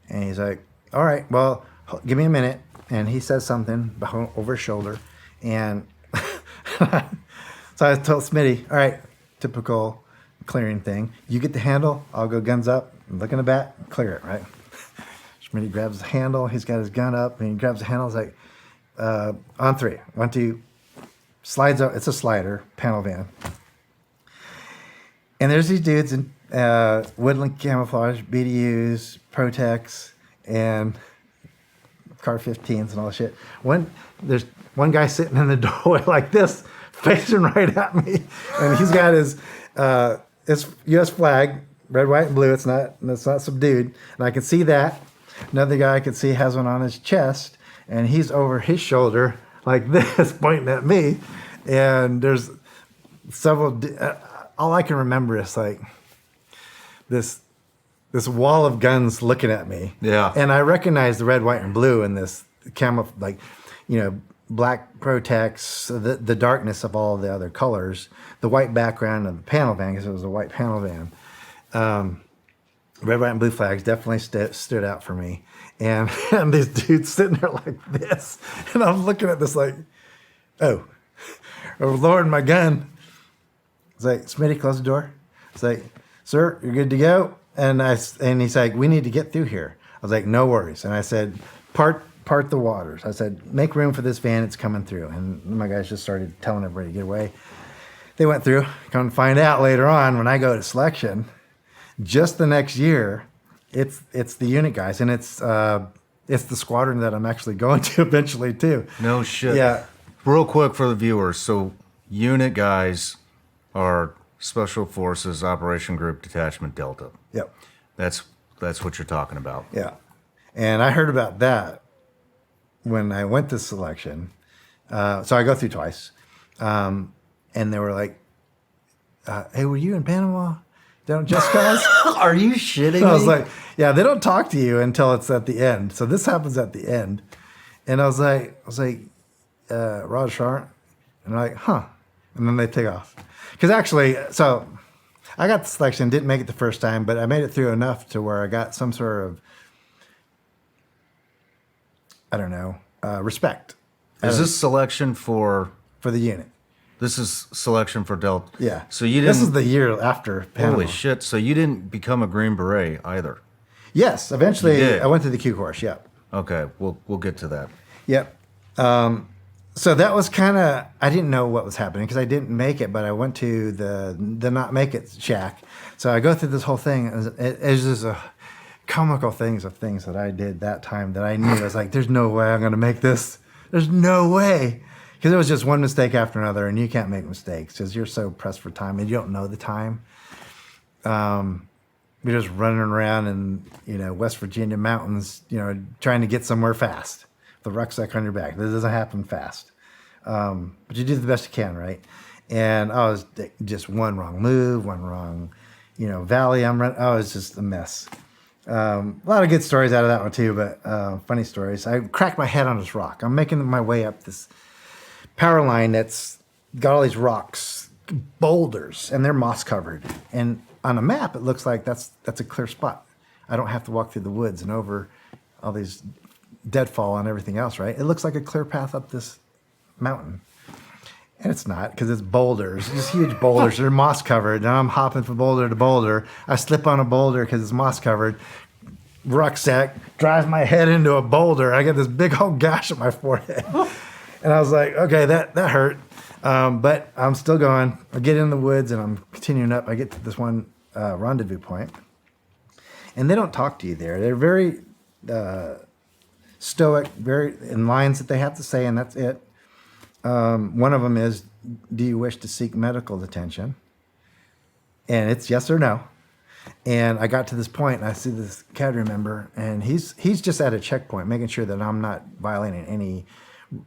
And he's like, all right, well, give me a minute. And he says something over his shoulder. And so I told Smitty, all right, typical clearing thing. You get the handle, I'll go guns up, look in the back, clear it, right? Smitty grabs the handle, he's got his gun up, and he grabs the handle. He's like, on 3, 1, 2, slides up. It's a slider, panel van. And there's these dudes in woodland camouflage, BDUs, Protex, and car 15s and all that shit. There's one guy sitting in the doorway like this, facing right at me, and he's got his U.S. flag, red, white, and blue. It's not subdued, and I can see that. Another guy I can see has one on his chest, and he's over his shoulder like this, pointing at me. And there's several. All I can remember is like this wall of guns looking at me. Yeah. And I recognize the red, white, and blue in this black Protex, the darkness of all the other colors, the white background of the panel van, because it was a white panel van. Red, white, and blue flags definitely stood out for me. And these dudes sitting there like this. And I'm looking at this like, oh, lowering my gun. It's like, Smitty, close the door. It's like, sir, you're good to go. And he's like, we need to get through here. I was like, no worries. And I said, part the waters. I said, make room for this van. It's coming through. And my guys just started telling everybody to get away. They went through. Come to find out later on when I go to selection, just the next year, it's the unit guys, and it's the squadron that I'm actually going to eventually too. No shit. Yeah. Real quick for the viewers. So unit guys are Special Forces Operation Group Detachment Delta. Yep. That's what you're talking about. Yeah. And I heard about that when I went to selection. So I go through twice. And they were like, hey, were you in Panama? Don't just cause? Are you shitting me? I was like, yeah, they don't talk to you until it's at the end. So this happens at the end. And I was like, Roger Shawn. And they're like, huh. And then they take off. Because actually, so I got the selection, didn't make it the first time, but I made it through enough to where I got some sort of, I don't know, respect. Is this selection for the unit. This is selection for Delta. Yeah. So you didn't. This is the year after Panama. Holy shit! So you didn't become a Green Beret either. Yes, eventually You did. I went to the Q course. Yep. Okay, we'll get to that. Yep. So that was kind of, I didn't know what was happening because I didn't make it, but I went to the not make it shack. So I go through this whole thing. It's just a comical things that I did that time that I knew. I was like, there's no way I'm going to make this. There's no way. Because it was just one mistake after another, and you can't make mistakes because you're so pressed for time and you don't know the time. You're just running around in West Virginia mountains, trying to get somewhere fast. The rucksack on your back. That doesn't happen fast. But you do the best you can, right? And I was just one wrong move, one wrong, valley I was just a mess. A lot of good stories out of that one too, but funny stories. I cracked my head on this rock. I'm making my way up this power line that's got all these rocks, boulders, and they're moss covered. And on a map, it looks like that's a clear spot. I don't have to walk through the woods and over all these deadfall and everything else, right? It looks like a clear path up this mountain. And it's not, because it's boulders, just huge boulders. They're moss covered. And I'm hopping from boulder to boulder. I slip on a boulder because it's moss covered. Rucksack drives my head into a boulder. I get this big old gash on my forehead. And I was like, okay, that hurt. But I'm still going. I get in the woods and I'm continuing up. I get to this one rendezvous point. And they don't talk to you there. They're very stoic, very in lines that they have to say, and that's it. One of them is, do you wish to seek medical attention? And it's yes or no. And I got to this point, and I see this cadre member, and he's just at a checkpoint, making sure that I'm not violating any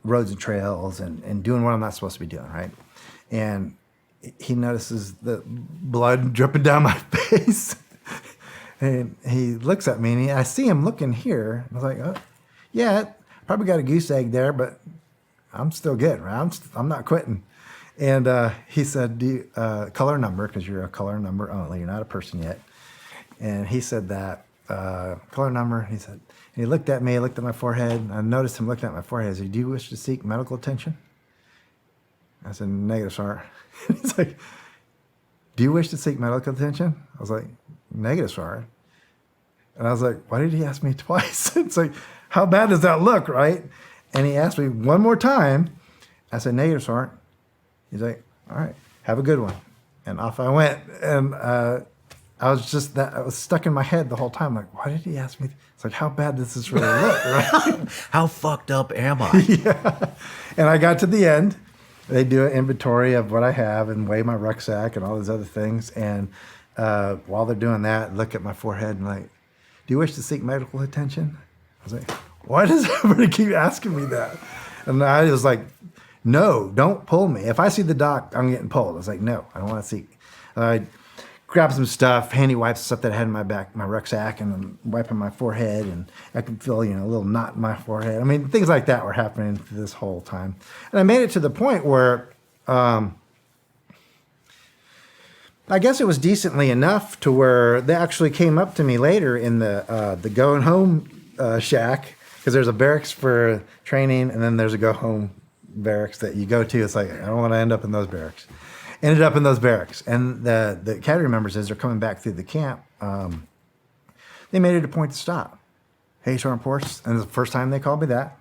roads and trails and doing what I'm not supposed to be doing, right? And he notices the blood dripping down my face. And he looks at me, and I see him looking here. I was like, oh, yeah, probably got a goose egg there, but I'm still good, right? I'm not quitting. And he said, do you, color number, because you're a color number only. You're not a person yet. And he said that, color number. He said, and he looked at me, looked at my forehead. I noticed him looking at my forehead. He said, do you wish to seek medical attention? I said, negative, sir. He's like, do you wish to seek medical attention? I was like, negative, sir. And I was like, why did he ask me twice? It's like, how bad does that look, right? And he asked me one more time. I said, negative, sir. He's like, all right, have a good one. And off I went. And I was stuck in my head the whole time. Like, why did he ask me? It's like, how bad does this really look? Right? How fucked up am I? And I got to the end. They do an inventory of what I have and weigh my rucksack and all these other things. And while they're doing that, look at my forehead and like, do you wish to seek medical attention? I was like, why does everybody keep asking me that? And I was like, no, don't pull me. If I see the doc, I'm getting pulled. I was like, no, I don't want to seek. I grabbed some stuff, handy wipes, stuff that I had in my rucksack, and I'm wiping my forehead, and I could feel, a little knot in my forehead. I mean, things like that were happening this whole time. And I made it to the point where I guess it was decently enough to where they actually came up to me later in the going home shack, because there's a barracks for training, and then there's a go home barracks that you go to. It's like, I don't want to end up in those barracks. Ended up in those barracks. And the category members, as they're coming back through the camp, they made it a point to stop. Hey, Sergeant Poras. And it was the first time they called me that.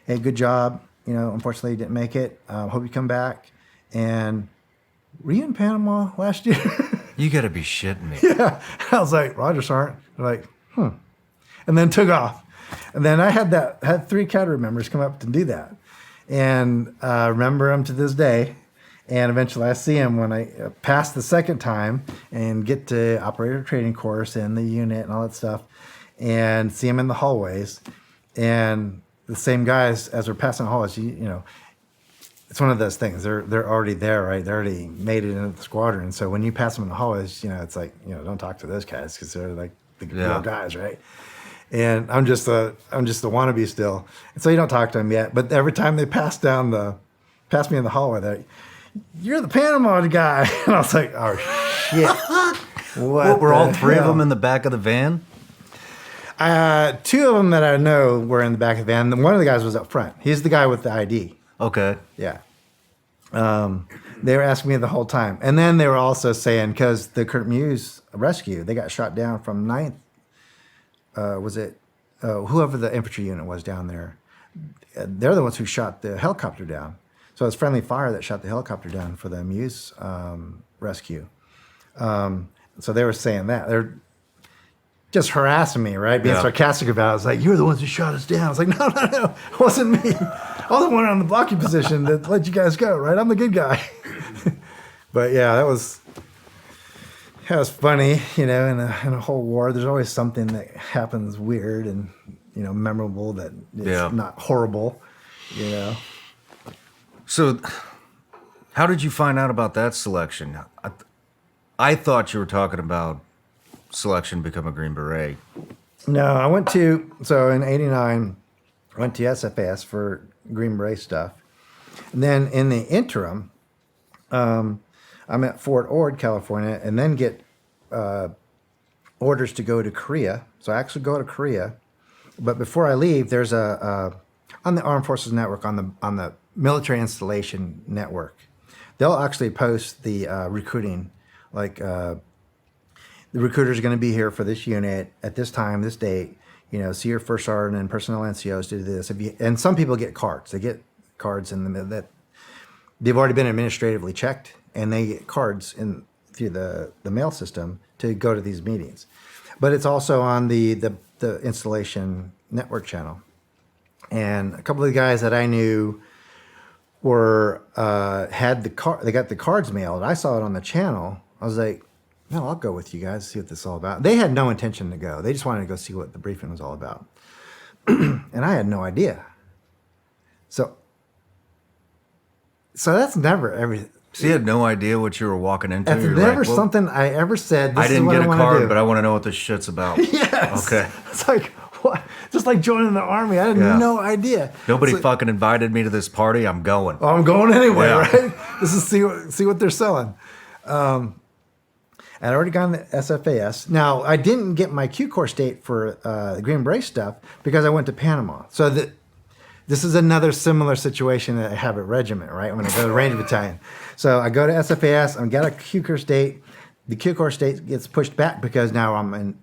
Hey, good job. Unfortunately, you didn't make it. Hope you come back. And were you in Panama last year? You got to be shitting me. Yeah. I was like, Roger, Sergeant. They're like, and then took off. And then I had 3 category members come up to do that. And I remember them to this day. And eventually I see him when I pass the second time and get to operator training course and the unit and all that stuff, and see him in the hallways. And the same guys, as we're passing the hallways, it's one of those things. They're already there, right? They already made it into the squadron. So when you pass them in the hallways, it's like, don't talk to those guys, because they're like the real guys, right? And I'm just the wannabe still. And so you don't talk to them yet. But every time they pass me in the hallway, they're like, you're the Panama guy. And I was like, oh, shit. What were all 3 of them in the back of the van? 2 of them that I know were in the back of the van. One of the guys was up front. He's the guy with the ID. Okay. Yeah. They were asking me the whole time. And then they were also saying, because the Kurt Muse rescue, they got shot down from 9th. Whoever the infantry unit was down there. They're the ones who shot the helicopter down. So it's friendly fire that shot the helicopter down for the Muse rescue. So they were saying that. They're just harassing me, right? Being sarcastic about it. I was like, you're the ones who shot us down. I was like, no, it wasn't me. I was the one on the blocking position that let you guys go, right? I'm the good guy. But yeah, that was funny, in a whole war. There's always something that happens weird and, memorable that is not horrible, So, how did you find out about that selection? I thought you were talking about selection to become a Green Beret. No, I went in '89, I went to SFS for Green Beret stuff. And then in the interim, I'm at Fort Ord, California, and then get orders to go to Korea. So I actually go to Korea. But before I leave, there's on the Armed Forces Network, on the military installation network, they'll actually post the recruiting, like the recruiter's going to be here for this unit at this time, this date, see your first sergeant and personnel NCOs to do this. And some people get cards. They get cards that they've already been administratively checked, and they get cards through the mail system to go to these meetings. But it's also on the installation network channel. And a couple of the guys that I knew had they got the cards mailed. I saw it on the channel. I was like, no, I'll go with you guys, see what this is all about. They had no intention to go. They just wanted to go see what the briefing was all about. And I had no idea. So that's never everything. So you had no idea what you were walking into? That's never something I ever said. I didn't get a card, but I want to know what this shit's about. Yes. Okay. It's like, what? Just like joining the army. I had no idea. Nobody fucking invited me to this party. I'm going. Oh, I'm going anyway, right? This is see what they're selling. I'd already gone to SFAS. Now, I didn't get my Q course date for the Green Beret stuff because I went to Panama. So this is another similar situation that I have at Regiment, right? When I go to Ranger Battalion. So I go to SFAS, I've got a Q course date. The Q course date gets pushed back because now I'm in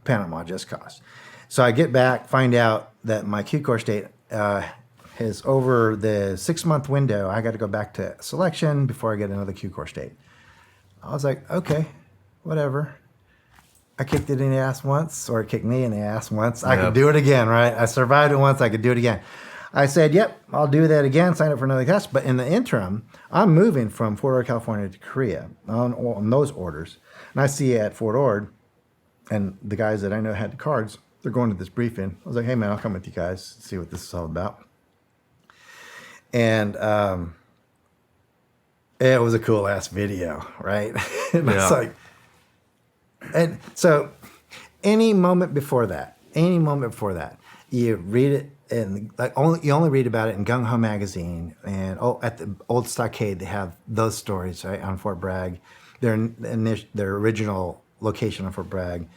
Panama just cause. So I get back, find out that my Q course date is over the 6-month window. I got to go back to selection before I get another Q course date. I was like, okay, whatever. I kicked it in the ass once, or it kicked me in the ass once. I could do it again, right? I survived it once. I could do it again. I said, yep, I'll do that again, sign up for another test. But in the interim, I'm moving from Fort Ord, California to Korea on those orders. And I see at Fort Ord, and the guys that I know had the cards, they're going to this briefing. I was like, hey, man, I'll come with you guys, see what this is all about. And it was a cool-ass video, right? It's like, and so any moment before that, you read it, and you only read about it in Gung Ho magazine, and at the old stockade they have those stories, right, on Fort Bragg, their original location on Fort Bragg,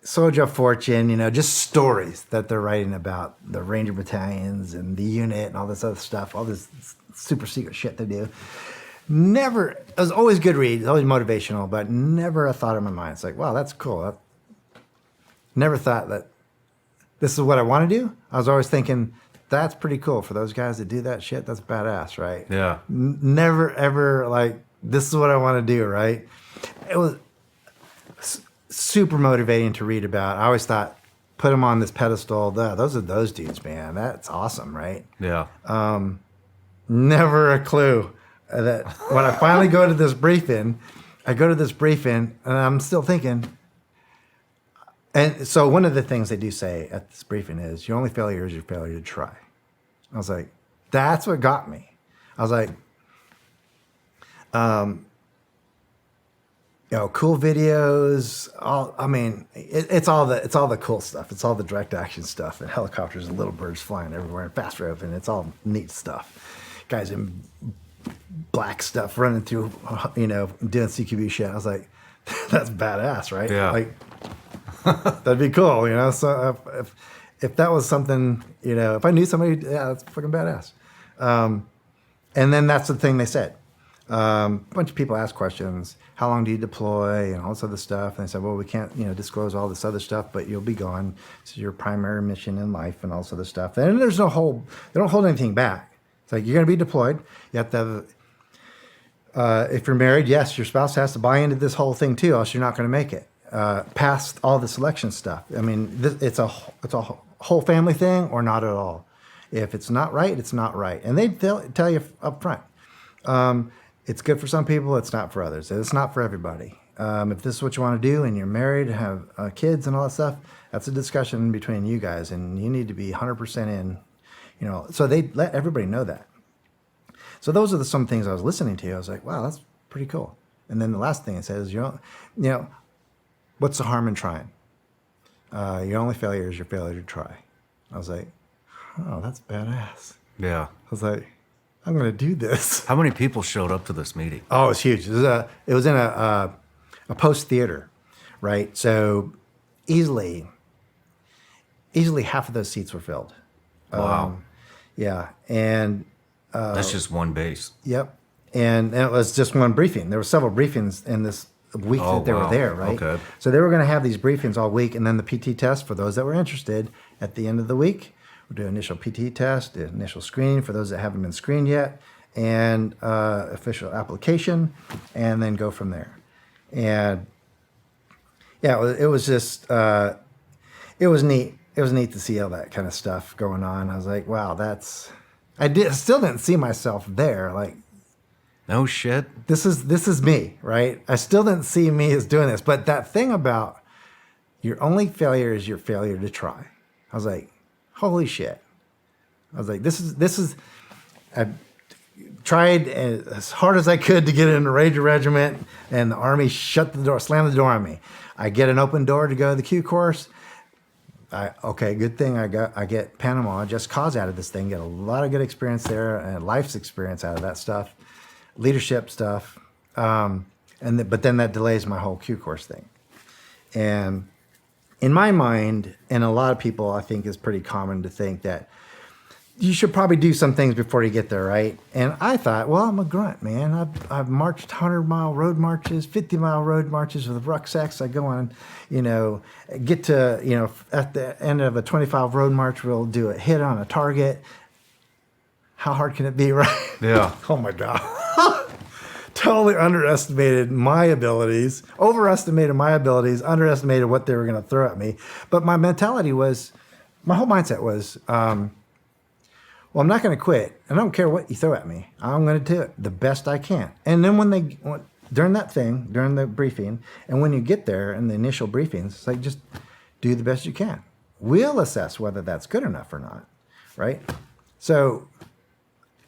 Soldier of Fortune, just stories that they're writing about the Ranger battalions and the unit and all this other stuff, all this super secret shit they do. Never, it was always good read, always motivational, but never a thought in my mind. It's like, wow, that's cool. Never thought that this is what I want to do. I was always thinking, that's pretty cool for those guys that do that shit. That's badass, right? Yeah. Never, ever like, this is what I want to do, right? It was super motivating to read about. I always thought, put them on this pedestal. Those are those dudes, man. That's awesome, right? Yeah. Never a clue that when I finally go to this briefing, and I'm still thinking. And so one of the things they do say at this briefing is, your only failure is your failure to try. I was like, that's what got me. I was like, cool videos. It's all the cool stuff. It's all the direct action stuff, and helicopters and little birds flying everywhere and fast rope, and it's all neat stuff. Guys in black stuff running through, doing CQB shit. I was like, that's badass, right? Yeah. Like, that'd be cool, So if that was something, if I knew somebody, yeah, that's fucking badass. And then that's the thing they said. A bunch of people asked questions. How long do you deploy and all this other stuff? And they said, well, we can't, disclose all this other stuff, but you'll be gone. This is your primary mission in life and all this other stuff. And they don't hold anything back. It's like, you're going to be deployed. You have to have, if you're married, yes, your spouse has to buy into this whole thing too, else you're not going to make it. Past all the selection stuff. I mean, it's a whole family thing or not at all. If it's not right, it's not right. And they'll tell you up front. It's good for some people, it's not for others. It's not for everybody. If this is what you want to do and you're married, have kids and all that stuff, that's a discussion between you guys, and you need to be 100% in, So they let everybody know that. So those are some things I was listening to. I was like, wow, that's pretty cool. And then the last thing it says, what's the harm in trying? Your only failure is your failure to try. I was like, oh, that's badass. Yeah. I was like, I'm going to do this. How many people showed up to this meeting? Oh, it was huge. It was in a post theater, right? So easily half of those seats were filled. Wow. Yeah. And that's just one base. Yep. And it was just one briefing. There were several briefings in this week that they were there, right? Okay. So they were going to have these briefings all week, and then the PT test for those that were interested at the end of the week. We'll do initial PT test, the initial screening for those that haven't been screened yet, and official application, and then go from there. And yeah, it was just, it was neat. It was neat to see all that kind of stuff going on. I was like, wow, still didn't see myself there. Like, No shit. This is me, right? I still didn't see me as doing this, but that thing about your only failure is your failure to try. I was like, holy shit. I was like, this is, I tried as hard as I could to get in the Ranger Regiment, and the Army slammed the door on me. I get an open door to go to the Q course. Good thing I get Panama, just cause out of this thing, get a lot of good experience there and life's experience out of that stuff, leadership stuff. But then that delays my whole Q course thing. And in my mind, and a lot of people, I think, is pretty common to think that you should probably do some things before you get there, right? And I thought, well, I'm a grunt, man. I've marched 100-mile road marches, 50-mile road marches with rucksacks. I go on, get to, at the end of a 25 road march, we'll do a hit on a target. How hard can it be, right? Yeah. Oh, my God. totally underestimated my abilities, overestimated my abilities, underestimated what they were going to throw at me. But my mentality was, my whole mindset was, well, I'm not going to quit. I don't care what you throw at me. I'm going to do it the best I can. And then during the briefing, and when you get there in the initial briefings, it's like, just do the best you can. We'll assess whether that's good enough or not, right? So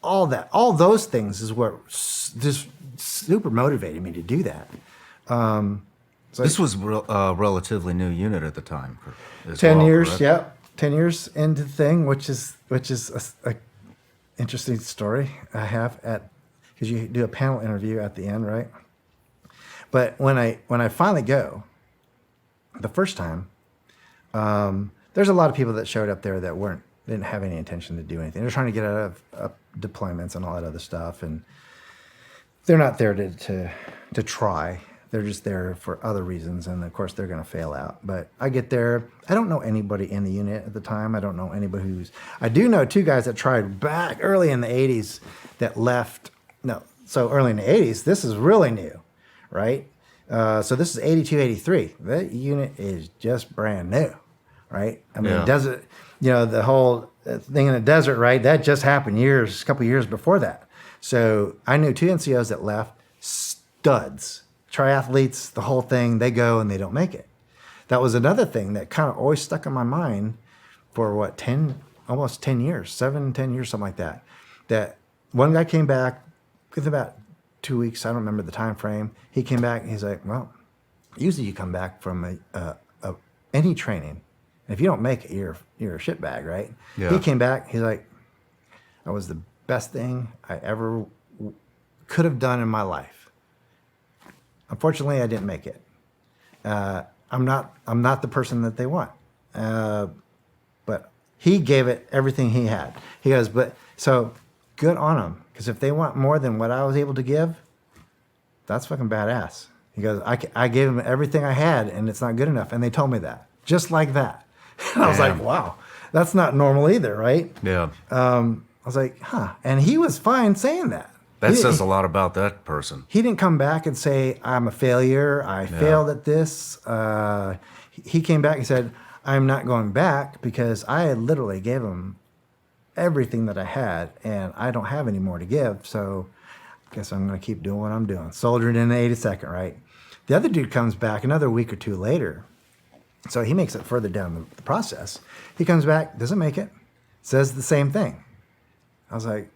all those things is what just super motivated me to do that. This was a relatively new unit at the time. 10 years, correct? yeah. 10 years into the thing, which is a interesting story I have because you do a panel interview at the end, right? But when I finally go, the first time, there's a lot of people that showed up there that didn't have any intention to do anything. They're trying to get out of deployments and all that other stuff, and they're not there to try. They're just there for other reasons, and of course they're going to fail out. But I get there. I don't know anybody in the unit at the time. I don't know anybody I do know two guys that tried back early in the 80s that left. No, so early in the 80s, this is really new, right? So this is 82, 83. That unit is just brand new, right? I mean, desert, the whole thing in the desert, right? That just happened a couple years before that. So I knew two NCOs that left, studs, triathletes, the whole thing. They go and they don't make it. That was another thing that kind of always stuck in my mind for almost 10 years, 10 years, something like that. That one guy came back with about 2 weeks. I don't remember the time frame. He came back and he's like, well, usually you come back from any training. And if you don't make it, you're a shitbag, right? Yeah. He came back. He's like, that was the best thing I ever could have done in my life. Unfortunately, I didn't make it. I'm not the person that they want. But he gave it everything he had. He goes, so good on him. Because if they want more than what I was able to give, that's fucking badass. He goes, I gave them everything I had, and it's not good enough. And they told me that, just like that. And I was like, wow, that's not normal either, right? Yeah. I was like, huh. And he was fine saying that. That says a lot about that person. He didn't come back and say, I'm a failure. I failed at this. He came back and said, I'm not going back because I literally gave him everything that I had, and I don't have any more to give. So I guess I'm going to keep doing what I'm doing. Soldiering in the 82nd, right? The other dude comes back another week or two later. So he makes it further down the process. He comes back, doesn't make it, says the same thing. I was like,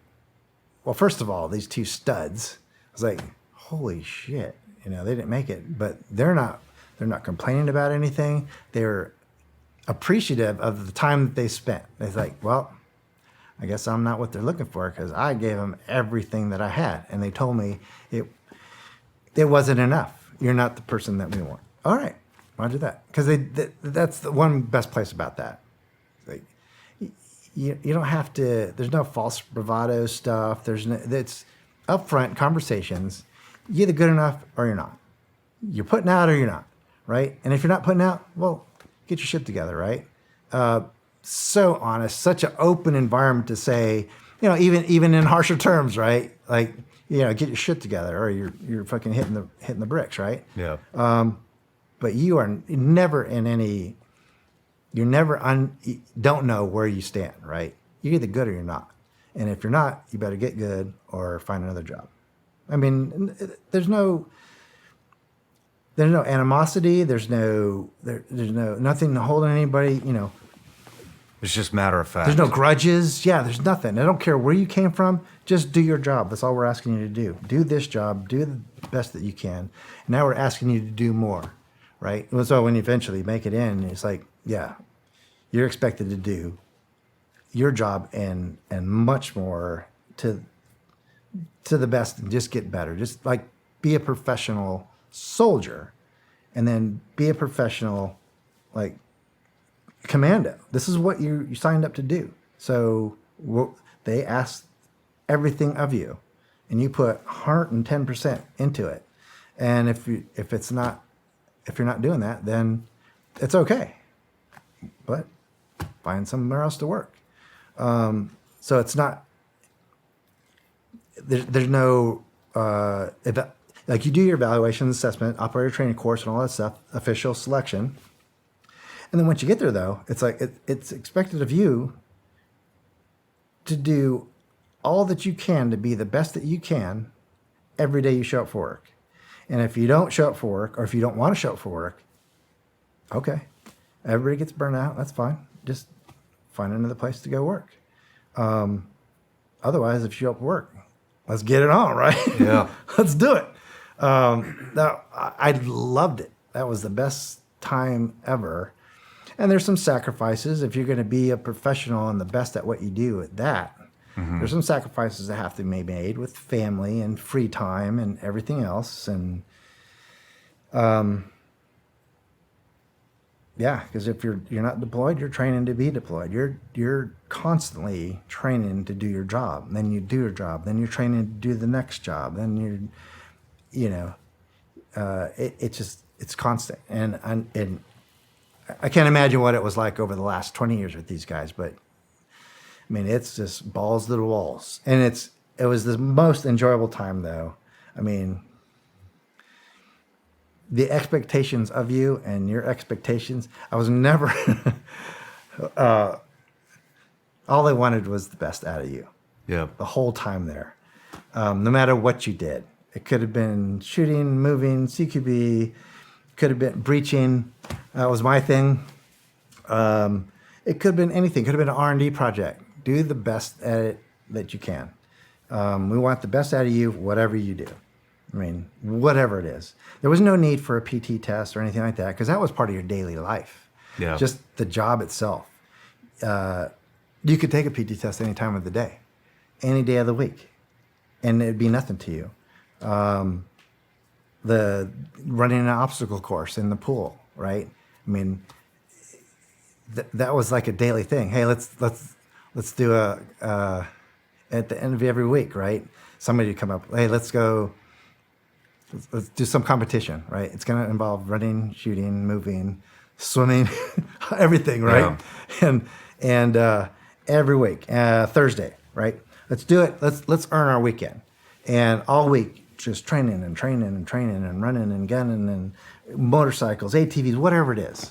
well, first of all, these two studs, I was like, holy shit, they didn't make it, but they're not complaining about anything. They're appreciative of the time that they spent. They're like, well, I guess I'm not what they're looking for because I gave them everything that I had, and they told me it wasn't enough. You're not the person that we want. All right, I'll do that because that's the one best place about that. Like, you don't have to. There's no false bravado stuff. It's upfront conversations. You're either good enough or you're not. You're putting out or you're not, right? And if you're not putting out, well, get your shit together, right? So honest, such an open environment to say, even in harsher terms, right? Like, get your shit together, or you're fucking hitting the bricks, right? Yeah. But you are never in any. You don't know where you stand, right? You're either good or you're not, and if you're not, you better get good or find another job. I mean, there's no animosity. There's nothing holding anybody. It's just matter of fact. There's no grudges. Yeah, there's nothing. I don't care where you came from. Just do your job. That's all we're asking you to do. Do this job. Do the best that you can. Now we're asking you to do more, right? So when you eventually make it in, it's like, yeah, you're expected to do your job and much more to the best and just get better. Just like be a professional soldier and then be a professional, like, commando. This is what you signed up to do. So they ask everything of you, and you put 110% into it. And if you're not doing that, then it's okay. But find somewhere else to work. So it's not. There's no like you do your evaluation, assessment, operator training course, and all that stuff, official selection. And then once you get there, though, it's like it's expected of you to do all that you can to be the best that you can every day you show up for work. And if you don't show up for work, or if you don't want to show up for work, okay, everybody gets burned out. That's fine. Just find another place to go work. Otherwise, if you show up for work, let's get it on, right? Yeah. Let's do it. I loved it. That was the best time ever. And there's some sacrifices if you're going to be a professional and the best at what you do at that. There's some sacrifices that have to be made with family and free time and everything else. And yeah, because if you're not deployed, you're training to be deployed. You're constantly training to do your job. Then you do your job. Then you're training to do the next job. Then it's constant. And I can't imagine what it was like over the last 20 years with these guys, but I mean, it's just balls to the walls. And it was the most enjoyable time, though. I mean, the expectations of you and your expectations, I was never, all they wanted was the best out of you. Yeah. The whole time there. No matter what you did. It could have been shooting, moving, CQB, could have been breaching. That was my thing. It could have been anything. Could have been an R&D project. Do the best at it that you can. We want the best out of you, whatever you do. I mean, whatever it is. There was no need for a PT test or anything like that because that was part of your daily life. Yeah. Just the job itself. You could take a PT test any time of the day, any day of the week, and it'd be nothing to you. The running an obstacle course in the pool, right? I mean, that was like a daily thing. Hey, let's do a at the end of every week, right? Somebody would come up. Hey, let's do some competition, right? It's going to involve running, shooting, moving, swimming, everything, right? Yeah. And every week, Thursday, right? Let's do it. Let's earn our weekend, and all week just training and running and gunning and motorcycles, ATVs, whatever it is,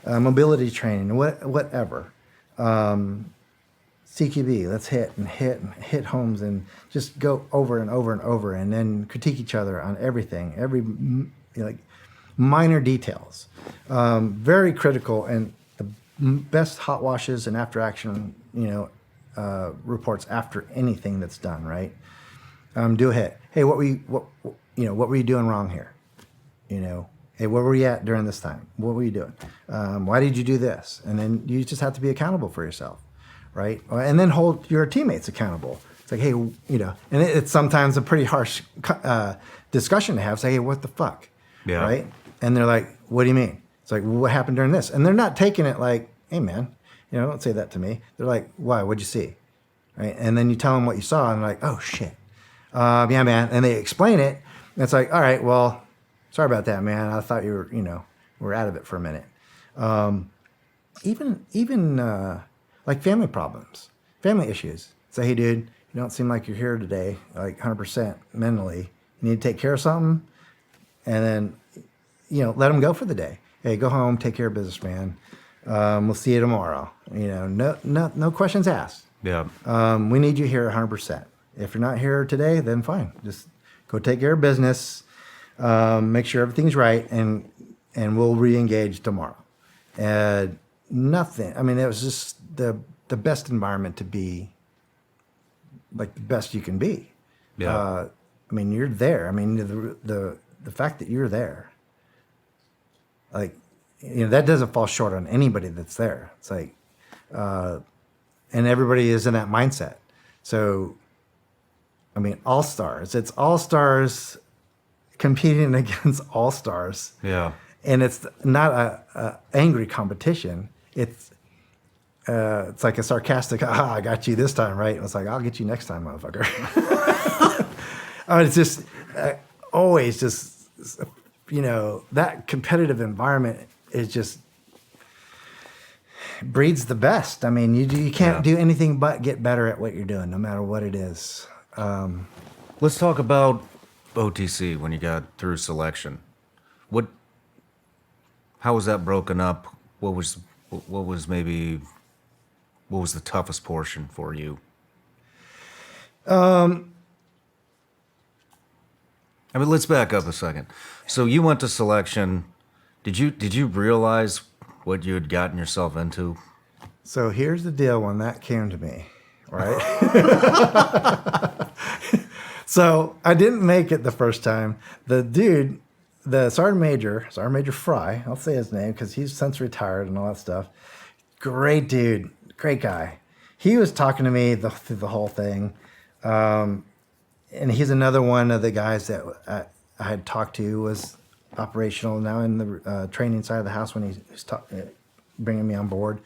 mobility training, whatever. CQB, let's hit homes and just go over and over and over, and then critique each other on everything, every like minor details. Very critical, and the best hot washes and after action, reports after anything that's done, right? Do a hit. Hey, what were you doing wrong here? Hey, where were you at during this time? What were you doing? Why did you do this? And then you just have to be accountable for yourself, right? And then hold your teammates accountable. It's like, hey, and it's sometimes a pretty harsh discussion to have. Say, hey, what the fuck? Yeah. Right? And they're like, what do you mean? It's like, well, what happened during this? And they're not taking it like, hey, man, don't say that to me. They're like, why? What'd you see? Right? And then you tell them what you saw, and they're like, oh, shit. Yeah, man. And they explain it. And it's like, all right, well, sorry about that, man. I thought you were out of it for a minute. Even like family problems, family issues. Say, hey, dude, you don't seem like you're here today, like 100% mentally. You need to take care of something. And then, let them go for the day. Hey, go home, take care of business, man. We'll see you tomorrow. No questions asked. Yeah. We need you here 100%. If you're not here today, then fine. Just go take care of business. Make sure everything's right, and we'll re-engage tomorrow. Nothing. I mean, it was just the best environment to be, like the best you can be. Yeah. I mean, you're there. I mean, the fact that you're there, like, that doesn't fall short on anybody that's there. It's like, and everybody is in that mindset. So, I mean, all-stars. It's all-stars competing against all-stars. Yeah. And it's not a angry competition. It's like a sarcastic, I got you this time, right? It's like, I'll get you next time, motherfucker. It's just always just, that competitive environment is just breeds the best. I mean, you can't do anything but get better at what you're doing, no matter what it is. Let's talk about OTC when you got through selection. How was that broken up? What was the toughest portion for you? I mean, let's back up a second. So you went to selection. Did you realize what you had gotten yourself into? So here's the deal when that came to me, right? So I didn't make it the first time. The dude, the Sergeant Major Fry, I'll say his name because he's since retired and all that stuff. Great dude, great guy. He was talking to me through the whole thing. And he's another one of the guys that I had talked to, was operational now in the training side of the house when he's bringing me on board.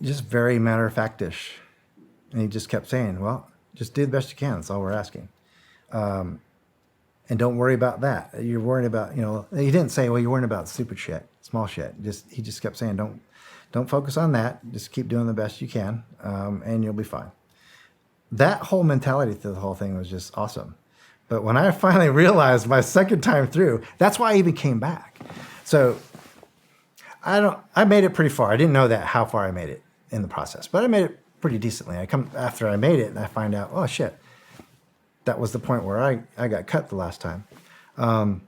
Just very matter-of-fact-ish. And he just kept saying, well, just do the best you can. That's all we're asking. And don't worry about that. You're worrying about, he didn't say, well, you're worrying about stupid shit, small shit. He just kept saying, don't focus on that. Just keep doing the best you can, and you'll be fine. That whole mentality through the whole thing was just awesome. But when I finally realized my second time through, that's why I even came back. So I made it pretty far. I didn't know how far I made it in the process, but I made it pretty decently. After I made it and I find out, oh shit, that was the point where I got cut the last time. I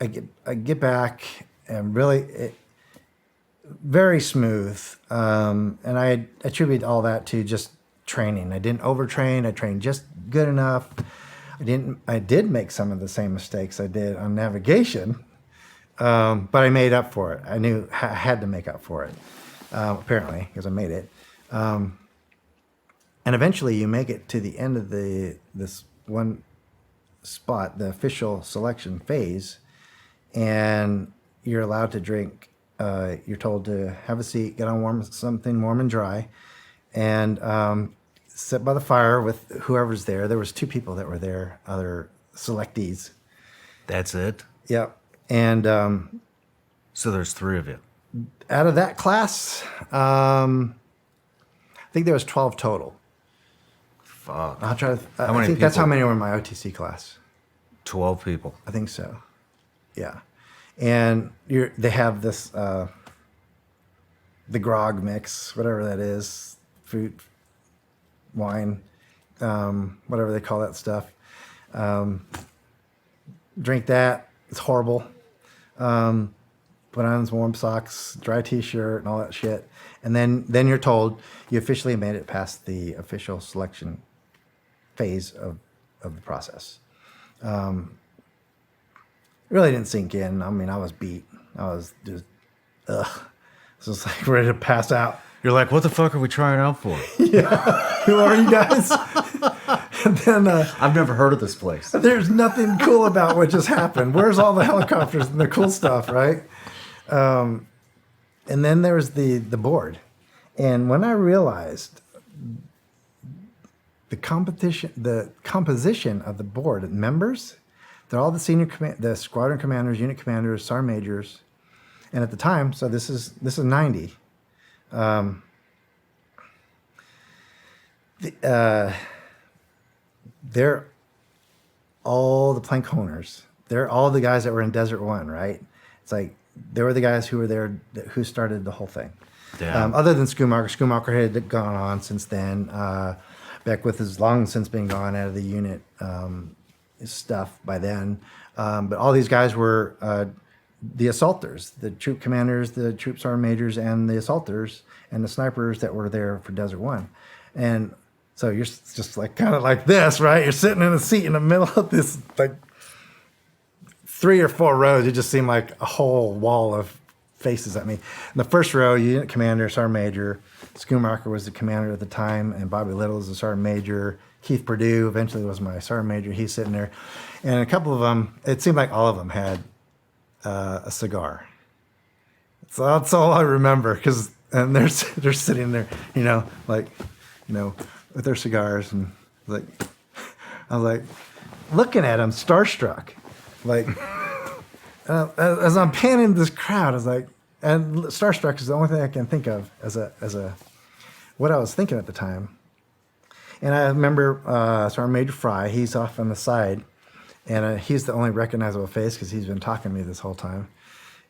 get back and really very smooth. And I attribute all that to just training. I didn't overtrain. I trained just good enough. I did make some of the same mistakes I did on navigation, but I made up for it. I knew I had to make up for it, apparently, because I made it. And eventually you make it to the end of this one spot, the official selection phase, and you're allowed to drink. You're told to have a seat, get on something warm and dry, and sit by the fire with whoever's there. There was 2 people that were there, other selectees. That's it? Yep. And so there's 3 of you. Out of that class, I think there was 12 total. Fuck. I'll try to. How many I think that's how people? many were in my OTC class. 12 people. I think so. Yeah. And they have this, the grog mix, whatever that is, fruit, wine, whatever they call that stuff. Drink that. It's horrible. Put on some warm socks, dry T-shirt, and all that shit. And then you're told you officially made it past the official selection phase of the process. It really didn't sink in. I mean, I was beat. I was just, I was just like ready to pass out. You're like, what the fuck are we trying out for? Yeah. Who are you guys? And then I've never heard of this place. there's nothing cool about what just happened. Where's all the helicopters and the cool stuff, right? And then there was the board. And when I realized the composition of the board members, they're all the squadron commanders, unit commanders, sergeant majors, and at the time, so this is 90. They're all the plank owners. They're all the guys that were in Desert One, right? It's like they were the guys who were there who started the whole thing. Damn. Other than Schumacher. Schumacher had gone on since then. Beckwith has long since been gone out of the unit stuff by then. But all these guys were the assaulters, the troop commanders, the troop sergeant majors, and the assaulters and the snipers that were there for Desert One. And so you're just like kind of like this, right? You're sitting in a seat in the middle of this like 3 or 4 rows. It just seemed like a whole wall of faces at me. In the first row, unit commander, sergeant major. Schumacher was the commander at the time, and Bobby Little was the sergeant major. Keith Perdue eventually was my sergeant major. He's sitting there. And a couple of them, it seemed like all of them had a cigar. So that's all I remember, and they're sitting there, with their cigars, and I was like looking at them, starstruck, like as I'm panning this crowd, I was like, and starstruck is the only thing I can think of as a what I was thinking at the time. And I remember Sergeant Major Fry, he's off on the side, and he's the only recognizable face because he's been talking to me this whole time.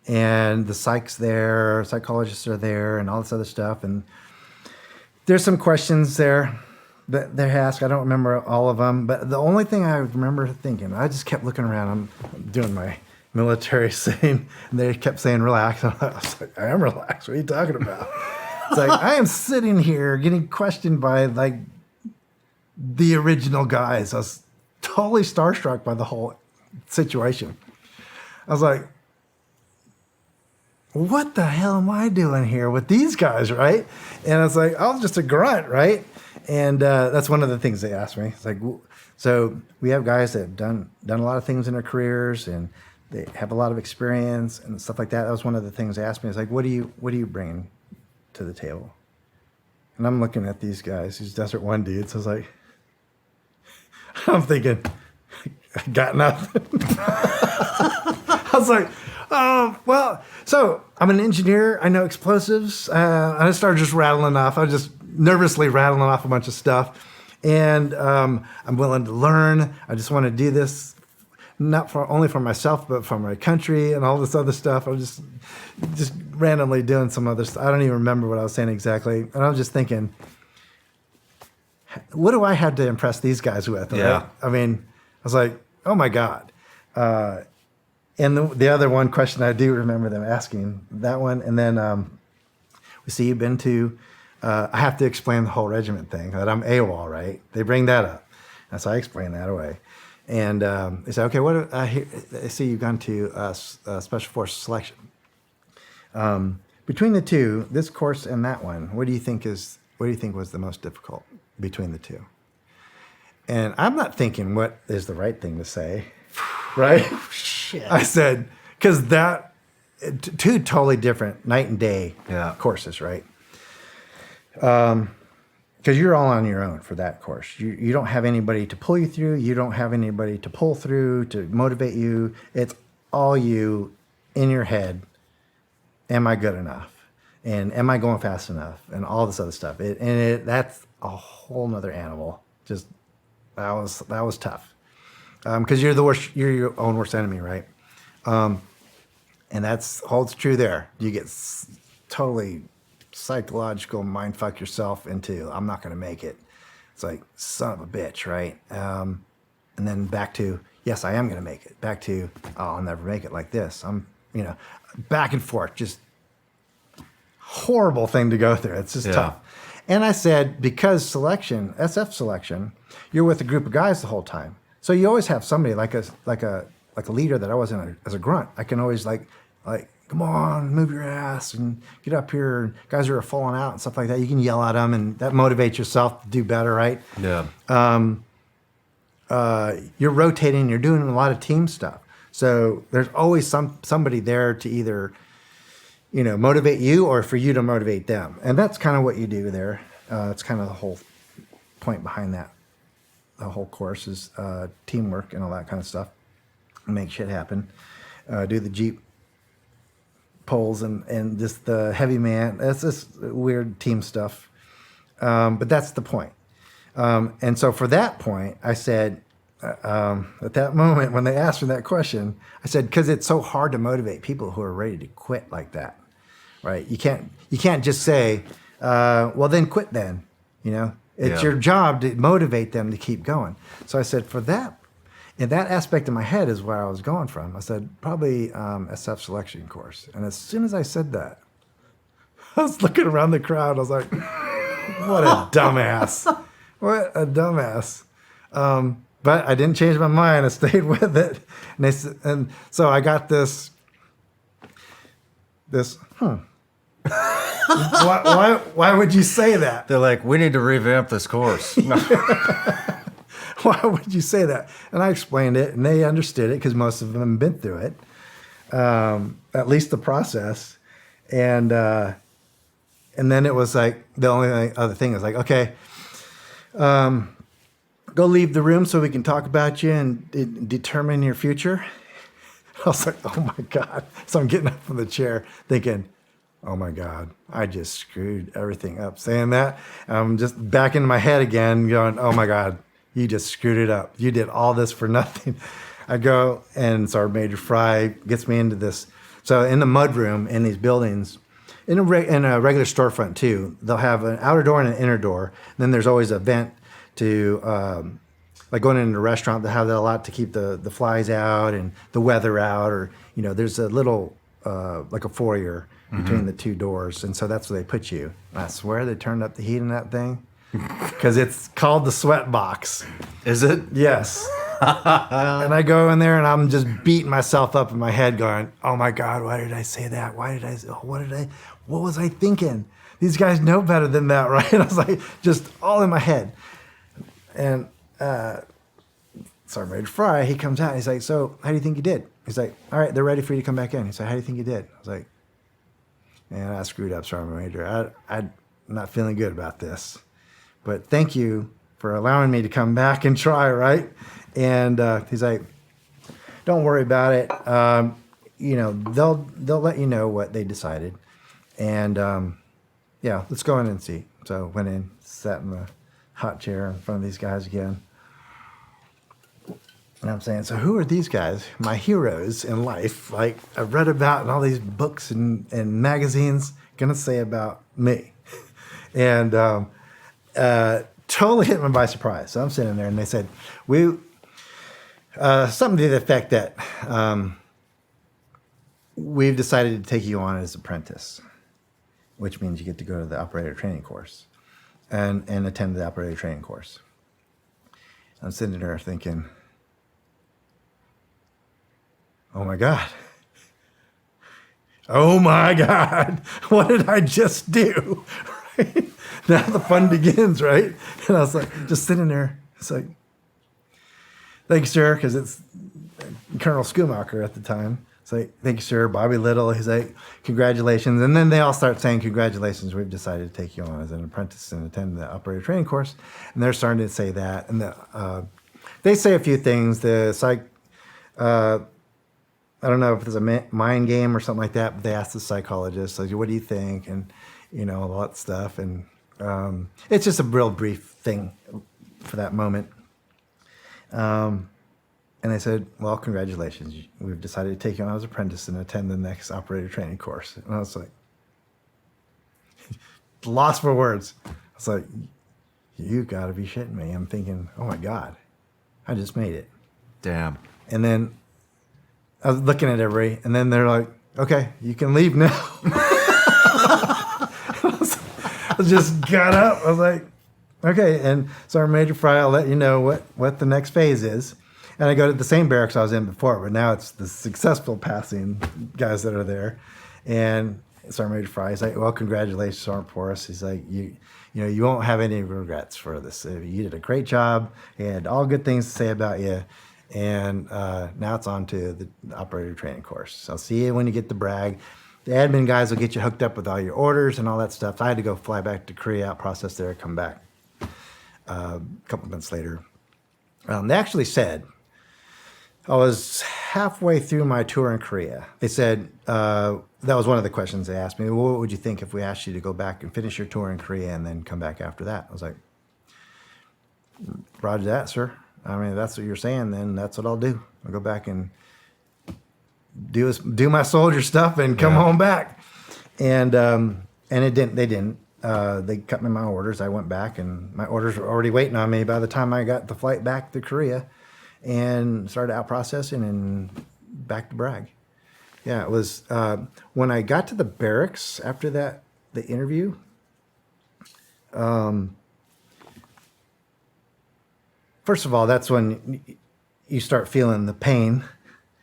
And the psychologists are there, and all this other stuff. And there's some questions there that they ask. I don't remember all of them, but the only thing I remember thinking, I just kept looking around. I'm doing my military scene, and they kept saying, relax. I was like, I am relaxed. What are you talking about? It's like, I am sitting here getting questioned by like the original guys. I was totally starstruck by the whole situation. I was like, what the hell am I doing here with these guys, right? And I was like, I was just a grunt, right? And that's one of the things they asked me. It's like, so we have guys that have done a lot of things in their careers, and they have a lot of experience and stuff like that. That was one of the things they asked me. It's like, what are you bringing to the table? And I'm looking at these guys, these Desert One dudes. I was like, I'm thinking, I got nothing. I was like, oh, well, so I'm an engineer. I know explosives. I started just rattling off. I was just nervously rattling off a bunch of stuff. And I'm willing to learn. I just want to do this, not only for myself, but for my country and all this other stuff. I was just randomly doing some other stuff. I don't even remember what I was saying exactly. And I was just thinking, what do I have to impress these guys with? Right? Yeah. I mean, I was like, oh my God. And the other one question I do remember them asking, that one. And then we see you've been to, I have to explain the whole regiment thing, that I'm AWOL, right? They bring that up. And so I explain that away. And they say, okay, I see you've gone to Special Forces Selection. Between the two, this course and that one, what do you think was the most difficult between the two? And I'm not thinking what is the right thing to say, right? Shit. I said, because two totally different night and day courses, right? Because you're all on your own for that course. You don't have anybody to pull you through. You don't have anybody to pull through, to motivate you. It's all you in your head. Am I good enough? And am I going fast enough? And all this other stuff. That's a whole nother animal. Just that was tough. Because you're the worst. You're your own worst enemy, right? And that's holds true there. You get totally psychological mind fuck yourself into I'm not going to make it. It's like son of a bitch, right? And then back to yes, I am going to make it. Back to oh, I'll never make it like this. I'm back and forth, just horrible thing to go through. It's just tough. And I said because selection, SF selection, you're with a group of guys the whole time, so you always have somebody like a leader that I was as a grunt. I can always like. Come on, move your ass and get up here. And guys who are falling out and stuff like that, you can yell at them, and that motivates yourself to do better, right? Yeah. You're rotating. You're doing a lot of team stuff, so there's always somebody there to either, motivate you or for you to motivate them, and that's kind of what you do there. It's kind of the whole point behind that. The whole course is teamwork and all that kind of stuff. Make shit happen. Do the Jeep poles and just the heavy man. That's just weird team stuff. But that's the point. And so for that point, I said, at that moment when they asked me that question, I said, because it's so hard to motivate people who are ready to quit like that, right? You can't just say, well, then quit then, It's your job to motivate them to keep going. So I said, for that, and that aspect of my head is where I was going from. I said, probably SF selection course. And as soon as I said that, I was looking around the crowd. I was like, what a dumbass. What a dumbass. But I didn't change my mind. I stayed with it. And so I got this. Why would you say that? They're like, we need to revamp this course. Why would you say that? And I explained it, and they understood it because most of them have been through it, at least the process. And then it was like the only other thing is like, okay, go leave the room so we can talk about you and determine your future. I was like, oh my God. So I'm getting up from the chair thinking, oh my God, I just screwed everything up saying that. I'm just back into my head again going, oh my God, you just screwed it up. You did all this for nothing. I go, and Sergeant Major Fry gets me into this. So in the mudroom in these buildings, in a regular storefront too, they'll have an outer door and an inner door. And then there's always a vent to, like going into a restaurant, they have that a lot to keep the flies out and the weather out, or, there's a little, like a foyer between the two doors. And so that's where they put you. And I swear they turned up the heat in that thing because it's called the sweat box. Is it? Yes. And I go in there and I'm just beating myself up in my head going, oh my God, why did I say that? What was I thinking? These guys know better than that, right? I was like, just all in my head. And Sergeant Major Fry, he comes out and he's like, so how do you think you did? He's like, all right, they're ready for you to come back in. He's like, how do you think you did? I was like, man, I screwed up, Sergeant Major. I'm not feeling good about this. But thank you for allowing me to come back and try, right? And he's like, don't worry about it. They'll let you know what they decided. And yeah, let's go in and see. So went in, sat in the hot chair in front of these guys again. And I'm saying, so who are these guys? My heroes in life, like I've read about in all these books and magazines, gonna say about me. And totally hit me by surprise. So I'm sitting there and they said, something to the effect that we've decided to take you on as apprentice, which means you get to go to the operator training course and attend the operator training course. I'm sitting there thinking, oh my God. Oh my God. What did I just do? Right? Now the fun begins, right? And I was like, just sitting there. It's like, thanks, sir, because it's Colonel Schumacher at the time. It's like, thank you, sir. Bobby Little. He's like, congratulations. And then they all start saying, congratulations, we've decided to take you on as an apprentice and attend the operator training course. And they're starting to say that. And they say a few things. The psych, I don't know if it's a mind game or something like that, but they ask the psychologist, like, what do you think? And, all that stuff. And it's just a real brief thing for that moment. And they said, well, congratulations. We've decided to take you on as apprentice and attend the next operator training course. And I was like, lost for words. I was like, you got to be shitting me. I'm thinking, oh my God, I just made it. Damn. And then I was looking at everybody, and then they're like, okay, you can leave now. I just got up. I was like, okay. And Sergeant Major Fry, I'll let you know what the next phase is. And I go to the same barracks I was in before, but now it's the successful passing guys that are there. And Sergeant Major Fry is like, well, congratulations, Sergeant Poras. He's like, you won't have any regrets for this. You did a great job. He had all good things to say about you. And now it's on to the operator training course. So I'll see you when you get the brag. The admin guys will get you hooked up with all your orders and all that stuff. So I had to go fly back to Korea, out process there, come back a couple months later. They actually said, I was halfway through my tour in Korea. They said, that was one of the questions they asked me. Well, what would you think if we asked you to go back and finish your tour in Korea and then come back after that? I was like, roger that, sir. I mean, if that's what you're saying, then that's what I'll do. I'll go back and do my soldier stuff and come home back. And it didn't. They didn't. They cut me my orders. I went back, and my orders were already waiting on me by the time I got the flight back to Korea, and started out processing and back to Bragg. Yeah, it was when I got to the barracks after that, the interview. First of all, that's when you start feeling the pain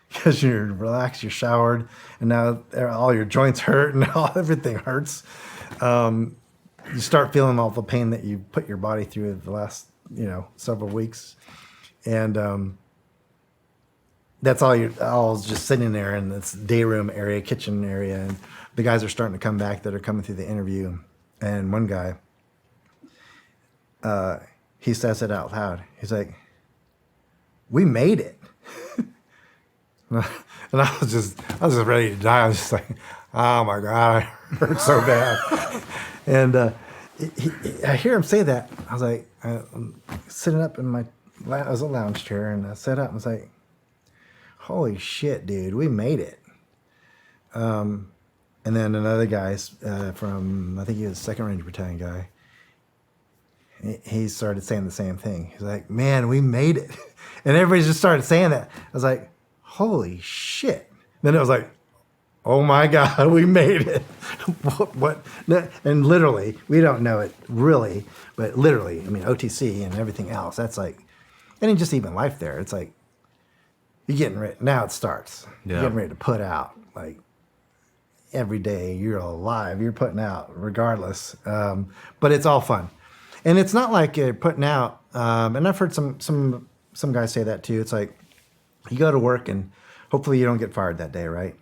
because you're relaxed, you're showered, and now all your joints hurt and everything hurts. You start feeling all the pain that you put your body through the last, several weeks. And that's all I was just sitting there in this day room area, kitchen area, and the guys are starting to come back that are coming through the interview. And one guy, he says it out loud. He's like, we made it. And I was just ready to die. I was just like, oh my God, I hurt so bad. And I hear him say that. I was like, I'm sitting up in my, it was a lounge chair, and I sat up and was like, holy shit, dude, we made it. And then another guy from, I think he was a 2nd Ranger Battalion guy, he started saying the same thing. He's like, man, we made it. And everybody just started saying that. I was like, holy shit. Then it was like, oh my God, we made it. what? And literally, we don't know it really, but literally, I mean, OTC and everything else, that's like, and just even life there, it's like, you're getting ready, now it starts. Yeah. You're getting ready to put out, like, every day you're alive, you're putting out regardless. But it's all fun. And it's not like you're putting out, and I've heard some guys say that too. It's like, you go to work and hopefully you don't get fired that day, right?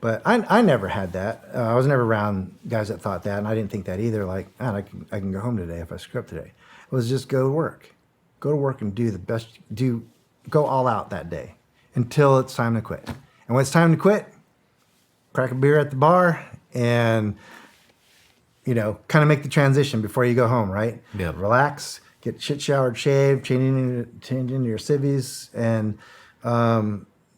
But I never had that. I was never around guys that thought that, and I didn't think that either. Like, man, I can go home today if I screw up today. It was just go to work. Go to work and do the best, go all out that day until it's time to quit. And when it's time to quit, crack a beer at the bar and, kind of make the transition before you go home, right? Yeah. Relax, get shit showered, shaved, change into your civvies, and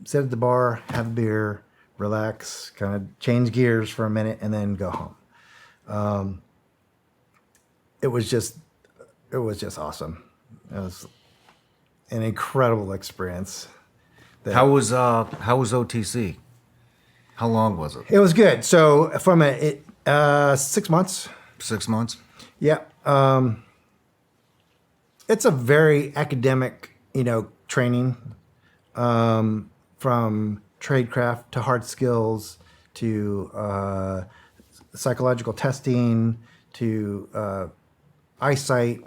sit at the bar, have a beer, relax, kind of change gears for a minute, and then go home. It was just awesome. It was an incredible experience. How was OTC? How long was it? It was good. So from 6 months. 6 months? Yeah. It's a very academic, training, from tradecraft to hard skills to psychological testing to eyesight,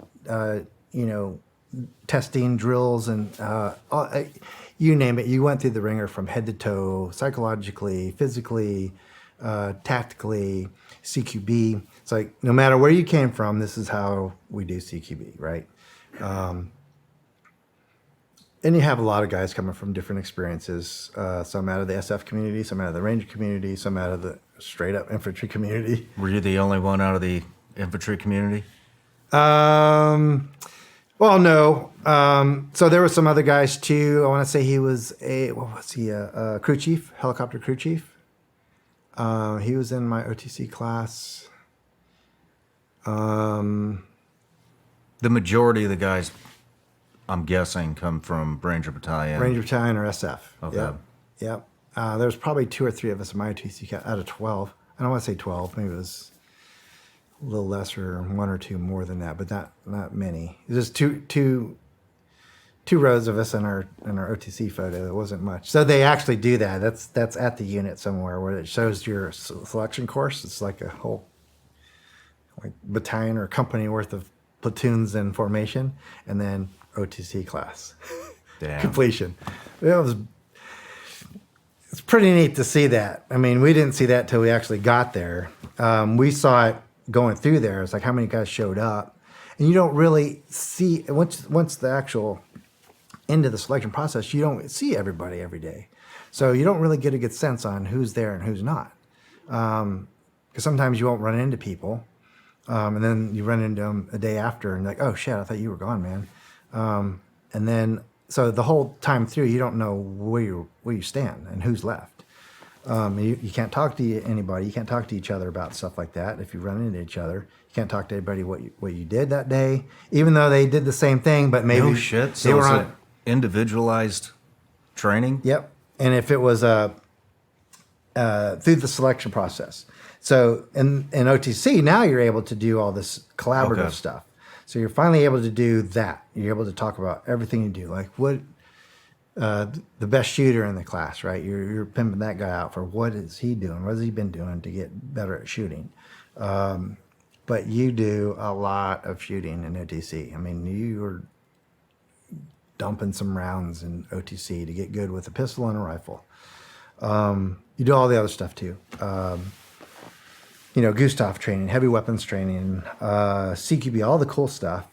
testing drills and you name it. You went through the ringer from head to toe, psychologically, physically, tactically, CQB. It's like, no matter where you came from, this is how we do CQB, right? And you have a lot of guys coming from different experiences, some out of the SF community, some out of the Ranger community, some out of the straight up infantry community. Were you the only one out of the infantry community? Well, no. So there were some other guys too. I want to say he was a crew chief, helicopter crew chief. He was in my OTC class. The majority of the guys, I'm guessing, come from Ranger Battalion. Ranger Battalion or SF. Okay. Yep. There's probably 2 or 3 of us in my OTC class out of 12. I don't want to say 12. Maybe it was a little lesser, 1 or 2 more than that, but not many. There's just two rows of us in our OTC photo. It wasn't much. So they actually do that. That's at the unit somewhere where it shows your selection course. It's like a whole battalion or company worth of platoons in formation, and then OTC class. Damn. Completion. It's pretty neat to see that. I mean, we didn't see that till we actually got there. We saw it going through there. It's like how many guys showed up, and you don't really see once the actual end of the selection process. You don't see everybody every day, so you don't really get a good sense on who's there and who's not. Because sometimes you won't run into people, and then you run into them a day after, and like, oh shit, I thought you were gone, man. And then so the whole time through, you don't know where you stand and who's left. You can't talk to anybody. You can't talk to each other about stuff like that. If you run into each other, you can't talk to anybody what you did that day, even though they did the same thing. But maybe No shit. So they were it's on individualized training. Yep. And if it was through the selection process, so in OTC now you're able to do all this collaborative stuff. So you're finally able to do that. You're able to talk about everything you do, like what. The best shooter in the class, right? You're pimping that guy out for what is he doing? What has he been doing to get better at shooting? But you do a lot of shooting in OTC. I mean, you are dumping some rounds in OTC to get good with a pistol and a rifle. You do all the other stuff too. Gustav training, heavy weapons training, CQB, all the cool stuff,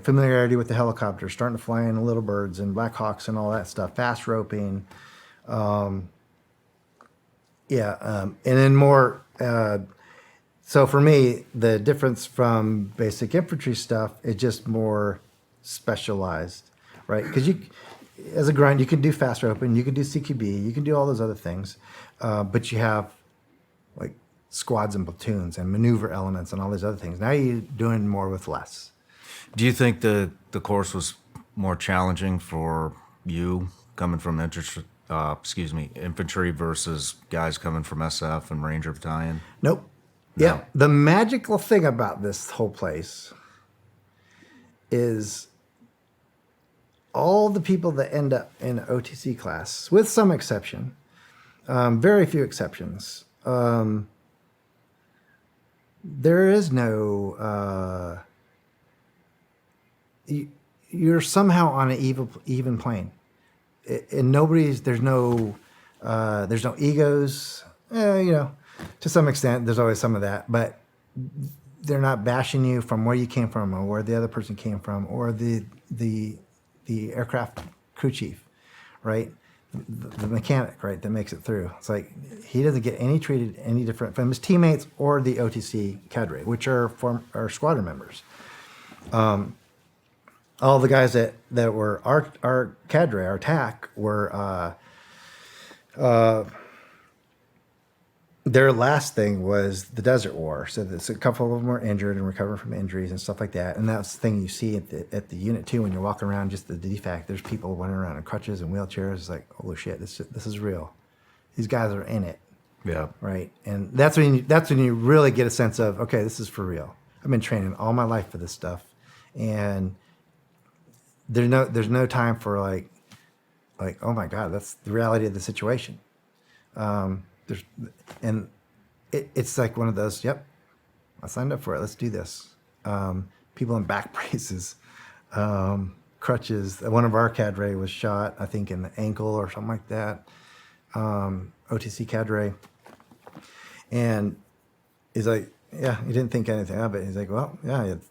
familiarity with the helicopter, starting to fly in Little Birds and Black Hawks and all that stuff, fast roping, And then more. So for me, the difference from basic infantry stuff is just more specialized, right? Because as a grunt, you can do fast open, you can do CQB, you can do all those other things, but you have like squads and platoons and maneuver elements and all these other things. Now you're doing more with less. Do you think the course was more challenging for you coming from infantry versus guys coming from SF and Ranger Battalion? Nope. No. Yeah. The magical thing about this whole place is all the people that end up in OTC class, with some exception, very few exceptions, there is no, you're somehow on an even plane. And there's no egos, to some extent, there's always some of that, but they're not bashing you from where you came from or where the other person came from or the aircraft crew chief, right? The mechanic, right, that makes it through. It's like he doesn't get treated any different from his teammates or the OTC cadre, which are squadron members. All the guys that were our cadre, our TAC, were their last thing was the Desert War. So a couple of them were injured and recovering from injuries and stuff like that. And that's the thing you see at the unit too when you're walking around just the DFAC. There's people running around in crutches and wheelchairs. It's like, holy shit, this is real. These guys are in it. Yeah. Right. And that's when you really get a sense of, okay, this is for real. I've been training all my life for this stuff, and there's no time for like, oh my God, that's the reality of the situation. It's like one of those, yep, I signed up for it. Let's do this. People in back braces, crutches. One of our cadre was shot, I think, in the ankle or something like that. OTC cadre. And he's like, yeah, he didn't think anything of it. He's like, well, yeah, it's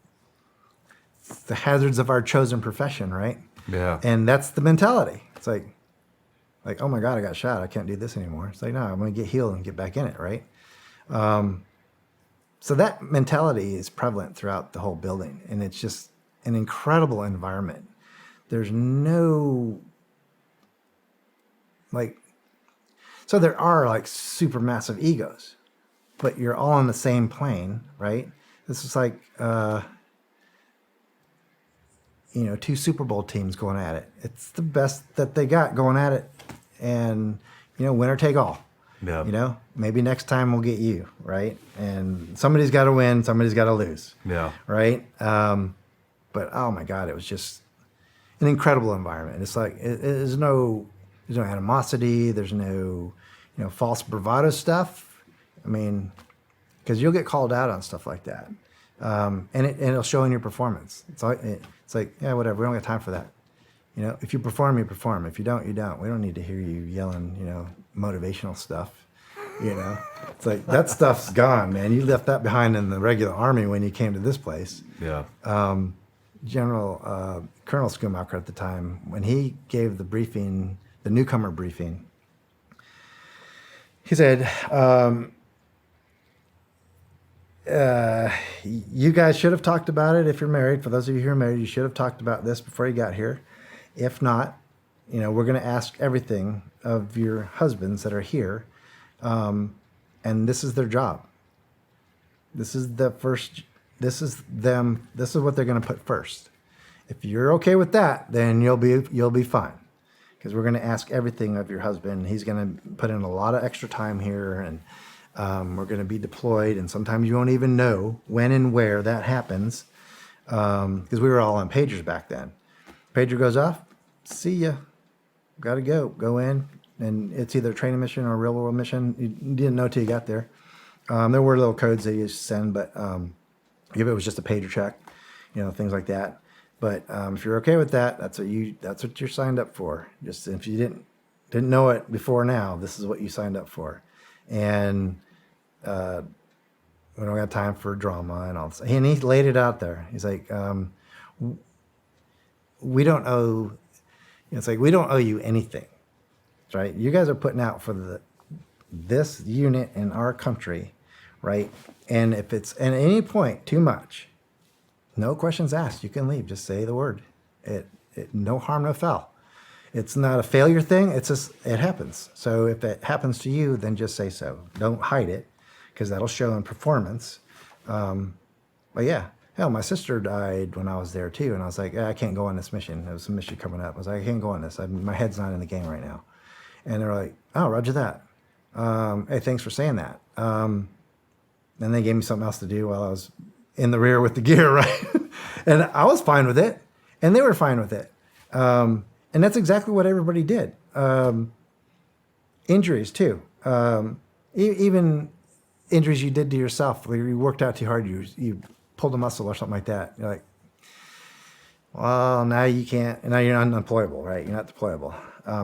the hazards of our chosen profession, right? Yeah. And that's the mentality. It's like, oh my God, I got shot. I can't do this anymore. It's like, no, I'm going to get healed and get back in it, right? So that mentality is prevalent throughout the whole building, and it's just an incredible environment. There's no, so there are like super massive egos, but you're all on the same plane, right? This is like, two Super Bowl teams going at it. It's the best that they got going at it, and winner take all. Yeah. Maybe next time we'll get you, right? And somebody's got to win, somebody's got to lose. Yeah. Right. But oh my God, it was just an incredible environment. It's like there's no animosity. There's no false bravado stuff. I mean, because you'll get called out on stuff like that, and it'll show in your performance. It's like, yeah, whatever. We don't got time for that. If you perform, you perform. If you don't, you don't. We don't need to hear you yelling, motivational stuff. It's like that stuff's gone, man. You left that behind in the regular army when you came to this place. Yeah. Colonel Schumacher at the time, when he gave the briefing, the newcomer briefing, he said, you guys should have talked about it if you're married. For those of you who are married, you should have talked about this before you got here. If not, we're going to ask everything of your husbands that are here. And this is their job. This is what they're going to put first. If you're okay with that, then you'll be fine. Because we're going to ask everything of your husband. He's going to put in a lot of extra time here, and we're going to be deployed, and sometimes you won't even know when and where that happens, because we were all on pagers back then. Pager goes off, see ya, got to go in, and it's either a training mission or a real world mission. You didn't know till you got there. There were little codes they used to send, but if it was just a pager check, things like that. But if you're okay with that, that's what you're signed up for. Just if you didn't know it before now, this is what you signed up for. And we don't got time for drama and all this. And he laid it out there. He's like, we don't owe you anything. right? You guys are putting out for this unit in our country, right? And if it's at any point too much, no questions asked. You can leave. Just say the word. No harm, no foul. It's not a failure thing. It's just, it happens. So if it happens to you, then just say so. Don't hide it, because that'll show in performance. But yeah, hell, my sister died when I was there too, and I was like, I can't go on this mission. There was some mission coming up. I was like, I can't go on this. My head's not in the game right now. And they're like, oh, roger that. Hey, thanks for saying that. And they gave me something else to do while I was in the rear with the gear, right? And I was fine with it, and they were fine with it. And that's exactly what everybody did. Injuries too. Even injuries you did to yourself, where you worked out too hard, you pulled a muscle or something like that. You're like, well, now you can't, now you're unemployable, right? You're not deployable.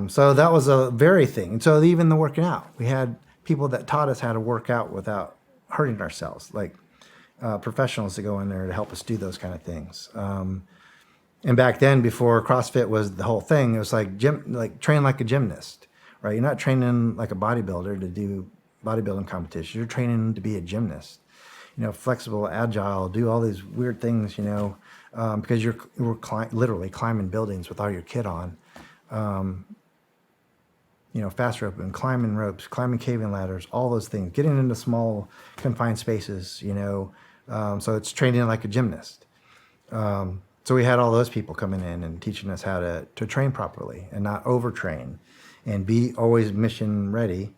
So that was a very thing. And so even the working out, we had people that taught us how to work out without hurting ourselves, like professionals to go in there to help us do those kind of things. And back then, before CrossFit was the whole thing, it was like train like a gymnast, right? You're not training like a bodybuilder to do bodybuilding competitions. You're training to be a gymnast. Flexible, agile, do all these weird things, because you're literally climbing buildings with all your kit on. Fast roping, climbing ropes, climbing caving ladders, all those things, getting into small confined spaces, so it's training like a gymnast. So we had all those people coming in and teaching us how to train properly and not overtrain and be always mission ready.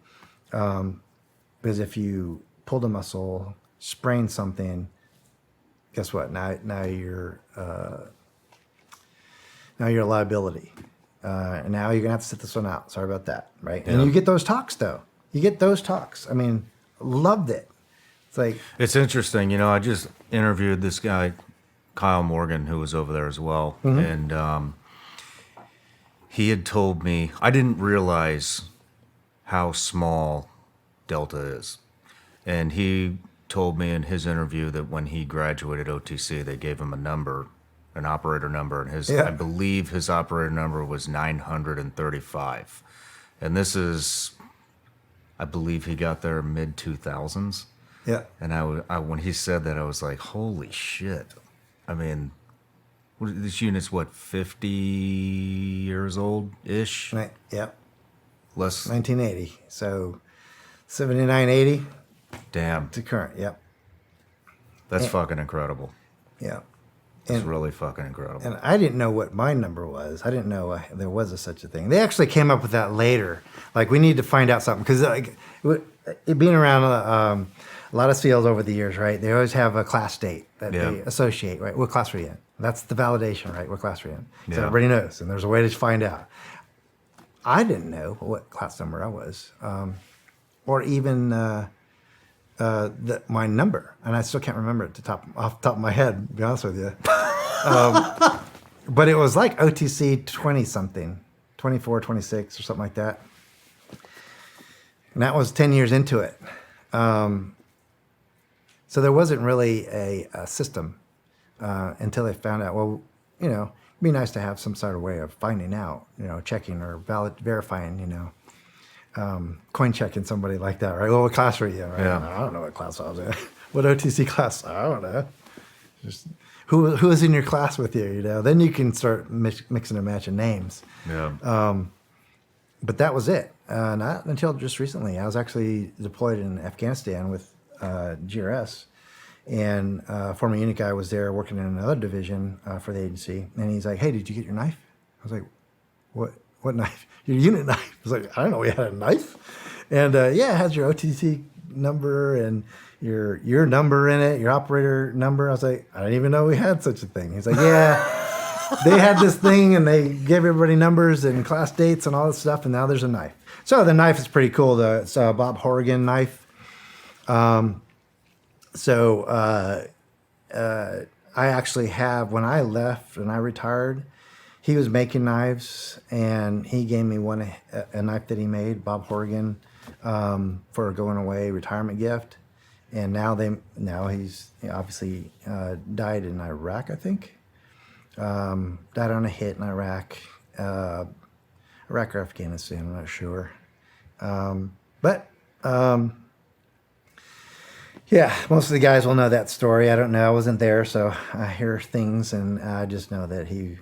Because if you pulled a muscle, sprained something, guess what? Now you're a liability. And now you're gonna have to sit this one out. Sorry about that, right? Yeah. And you get those talks though. You get those talks. I mean, loved it. It's like, it's interesting. I just interviewed this guy, Kyle Morgan, who was over there as well, and he had told me, I didn't realize how small Delta is, and he told me in his interview that when he graduated OTC, they gave him a number, an operator number, and I believe his operator number was 935. And this is, I believe he got there mid 2000s. Yeah. And I when he said that, I was like, holy shit. I mean, this unit's 50 years old ish? Right. Yep. Less. 1980. So 79, 80. Damn. To current. Yep. That's fucking incredible. Yeah. It's really fucking incredible. And I didn't know what my number was. I didn't know there was such a thing. They actually came up with that later. Like, we need to find out something. Because being around a lot of SEALs over the years, right? They always have a class date that they associate, right? What class are you in? That's the validation, right? What class are you in? So everybody knows. And there's a way to find out. I didn't know what class number I was. Or even my number, and I still can't remember it off the top of my head, to be honest with you. But it was like OTC 20-something, 24, 26, or something like that. And that was 10 years into it. So there wasn't really a system until they found out, well, it'd be nice to have some sort of way of finding out, checking or verifying, coin checking somebody like that, right? Well, what class were you in? Right? Yeah. I don't know what class I was in. What OTC class? I don't know. Just who was in your class with you? Then you can start mixing and matching names. Yeah. But that was it. Not until just recently. I was actually deployed in Afghanistan with GRS, and former unit guy was there working in another division for the agency, and he's like, "Hey, did you get your knife?" I was like, "What knife?" "Your unit knife." I was like, "I don't know we had a knife." And it has your OTC number and your number in it, your operator number. I was like, "I didn't even know we had such a thing." He's like, "Yeah, they had this thing and they gave everybody numbers and class dates and all this stuff, and now there's a knife." So the knife is pretty cool. It's a Bob Horrigan knife. I actually have, when I left and I retired, he was making knives, and he gave me a knife that he made, Bob Horrigan, for a going away retirement gift. And now he's obviously died in Iraq, I think. Died on a hit in Iraq. Iraq or Afghanistan, I'm not sure. But yeah, most of the guys will know that story. I don't know. I wasn't there, so I hear things, and I just know that he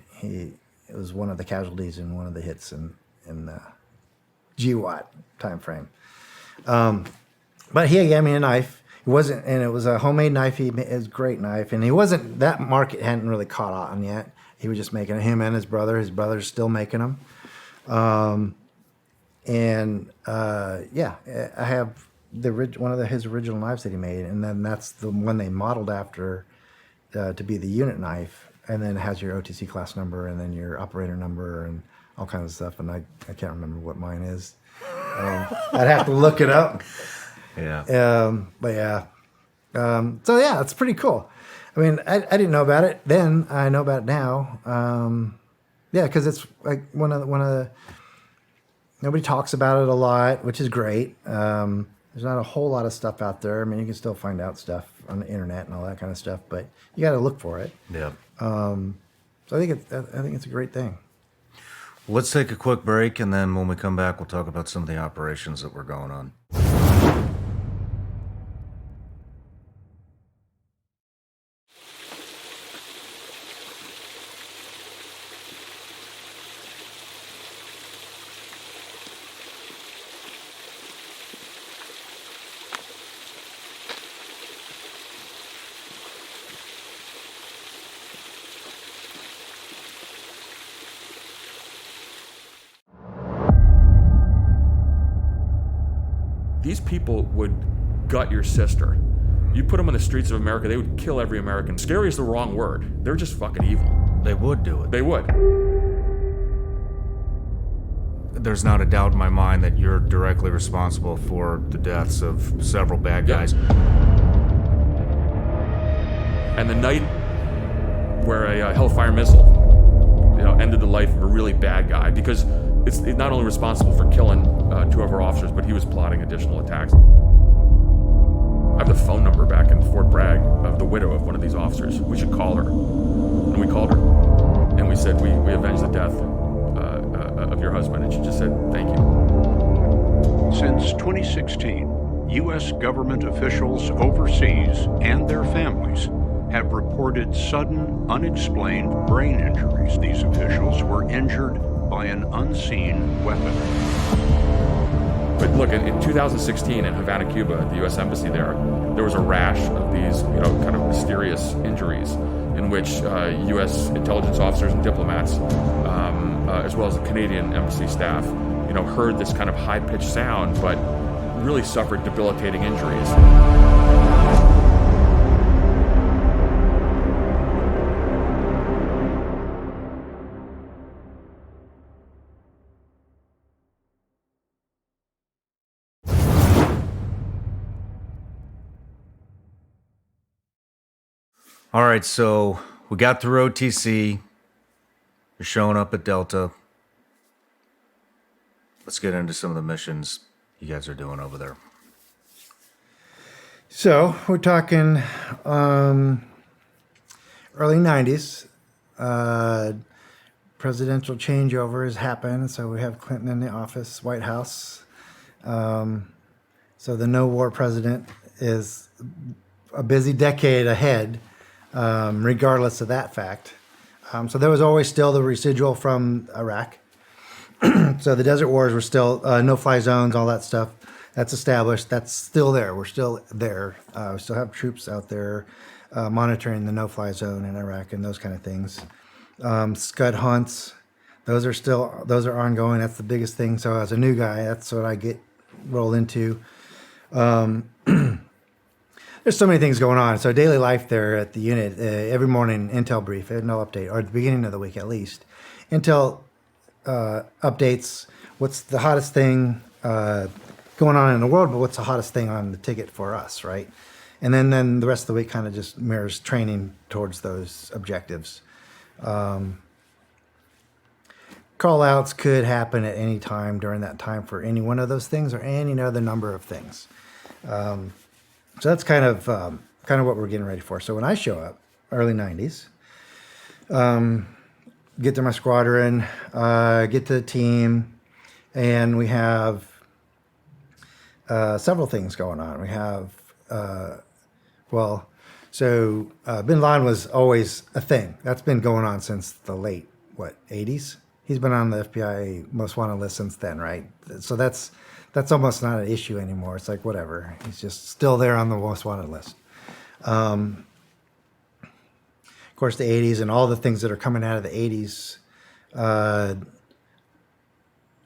was one of the casualties in one of the hits in the GWAT time frame. But he gave me a knife. It wasn't, and it was a homemade knife. It was a great knife, and he wasn't, that market hadn't really caught on yet. He was just making him and his brother. His brother's still making them. Yeah, I have one of his original knives that he made, and then that's the one they modeled after to be the unit knife, and then it has your OTC class number and then your operator number and all kinds of stuff. And I can't remember what mine is. I'd have to look it up. Yeah. But yeah. So yeah, it's pretty cool. I mean, I didn't know about it then. I know about it now. Yeah, because it's like one of the nobody talks about it a lot, which is great. There's not a whole lot of stuff out there. I mean, you can still find out stuff on the internet and all that kind of stuff, but you got to look for it. Yeah. So I think it's a great thing. Let's take a quick break, and then when we come back, we'll talk about some of the operations that were going on. These people would gut your sister. You put them on the streets of America, they would kill every American. Scary is the wrong word. They're just fucking evil. They would do it. They would. There's not a doubt in my mind that you're directly responsible for the deaths of several bad guys. And the night where a Hellfire missile, ended the life of a really bad guy, because it's not only responsible for killing two of our officers, but he was plotting additional attacks. I have the phone number back in Fort Bragg of the widow of one of these officers. We should call her. And we called her. And we said, we avenged the death of your husband. And she just said, thank you. Since 2016, U.S. government officials overseas and their families have reported sudden, unexplained brain injuries. These officials were injured by an unseen weapon. But look, in 2016 in Havana, Cuba, at the U.S. Embassy there was a rash of these, kind of mysterious injuries in which U.S. intelligence officers and diplomats, as well as the Canadian embassy staff, heard this kind of high-pitched sound, but really suffered debilitating injuries. All right, so we got through OTC. You're showing up at Delta. Let's get into some of the missions you guys are doing over there. So we're talking early 90s. Presidential changeover has happened, so we have Clinton in the office, White House. So the no-war president is a busy decade ahead, regardless of that fact. So there was always still the residual from Iraq. So the Desert Wars were still no-fly zones, all that stuff. That's established. That's still there. We're still there. We still have troops out there monitoring the no-fly zone in Iraq and those kind of things. Scud hunts, those are ongoing. That's the biggest thing. So as a new guy, that's what I get rolled into. There's so many things going on. So daily life there at the unit, every morning, Intel brief, no update, or at the beginning of the week at least. Intel updates what's the hottest thing going on in the world, but what's the hottest thing on the ticket for us, right? And then the rest of the week kind of just mirrors training towards those objectives. Call-outs could happen at any time during that time for any one of those things or any other number of things. So that's kind of what we're getting ready for. So when I show up, early 90s, get to my squadron, get to the team, And we have several things going on. We have, Bin Laden was always a thing. That's been going on since the late, 80s? He's been on the FBI most wanted list since then, right? So that's almost not an issue anymore. It's like, whatever. He's just still there on the most wanted list. Of course, the 80s and all the things that are coming out of the 80s,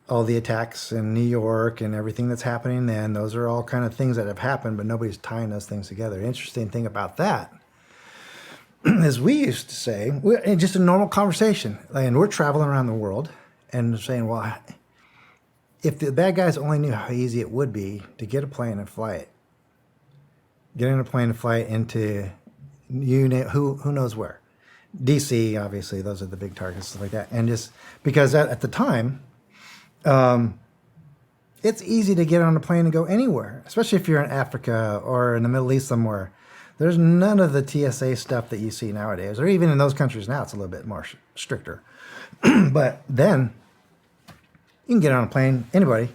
all the attacks in New York and everything that's happening then, those are all kind of things that have happened, but nobody's tying those things together. Interesting thing about that is we used to say, in just a normal conversation, and we're traveling around the world and saying, well, if the bad guys only knew how easy it would be to get a plane and fly it, get in a plane and fly it into who knows where. DC, obviously, those are the big targets, stuff like that. And just because at the time, it's easy to get on a plane and go anywhere, especially if you're in Africa or in the Middle East somewhere. There's none of the TSA stuff that you see nowadays, or even in those countries now, it's a little bit more stricter. But then you can get on a plane, anybody.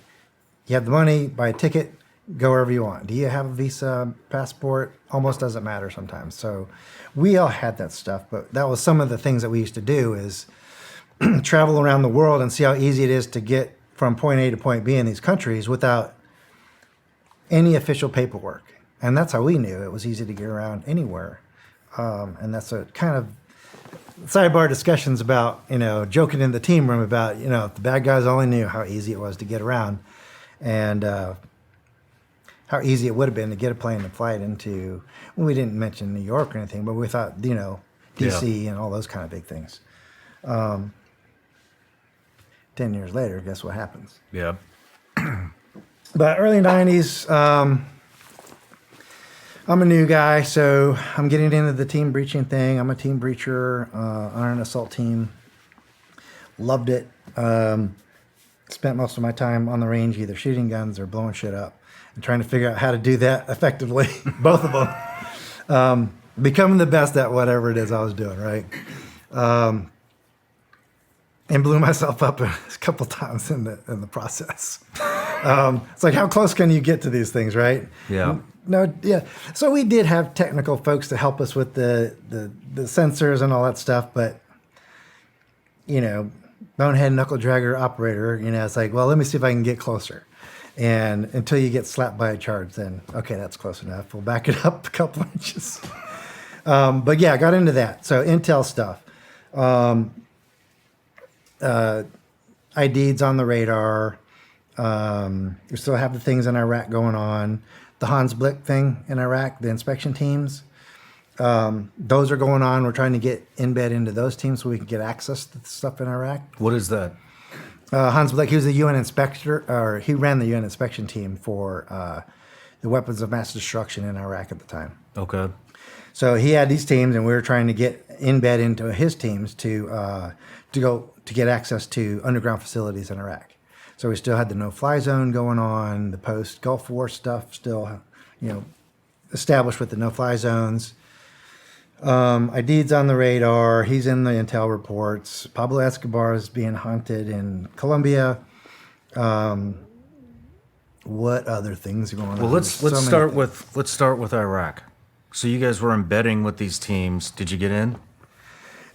You have the money, buy a ticket, go wherever you want. Do you have a visa, passport? Almost doesn't matter sometimes. So we all had that stuff, but that was some of the things that we used to do is travel around the world and see how easy it is to get from point A to point B in these countries without any official paperwork. And that's how we knew it was easy to get around anywhere. And that's a kind of sidebar discussions about, joking in the team room about, the bad guys only knew how easy it was to get around and how easy it would have been to get a plane and fly it into, well, we didn't mention New York or anything, but we thought, DC and all those kind of big things. 10 years later, guess what happens? Yeah. But early 90s, I'm a new guy, so I'm getting into the team breaching thing. I'm a team breacher on an assault team. Loved it. Spent most of my time on the range either shooting guns or blowing shit up and trying to figure out how to do that effectively, both of them. Becoming the best at whatever it is I was doing, right? And blew myself up a couple times in the process. It's like, how close can you get to these things, right? Yeah. No, yeah. So we did have technical folks to help us with the sensors and all that stuff, but bonehead knuckle dragger operator, it's like, well, let me see if I can get closer. And until you get slapped by a charge, then okay, that's close enough. We'll back it up a couple inches. But yeah, I got into that. So intel stuff. IDs on the radar. We still have the things in Iraq going on. The Hans Blick thing in Iraq, the inspection teams, those are going on. We're trying to get embed into those teams so we can get access to the stuff in Iraq. What is that? Hans Blick, he was the UN inspector, or he ran the UN inspection team for the weapons of mass destruction in Iraq at the time. Okay. So he had these teams, and we were trying to get embed into his teams to get access to underground facilities in Iraq. So we still had the no-fly zone going on, the post-Gulf War stuff still, established with the no-fly zones. ID's on the radar. He's in the intel reports. Pablo Escobar is being hunted in Colombia. What other things are going on? Well, let's start with Iraq. So you guys were embedding with these teams. Did you get in?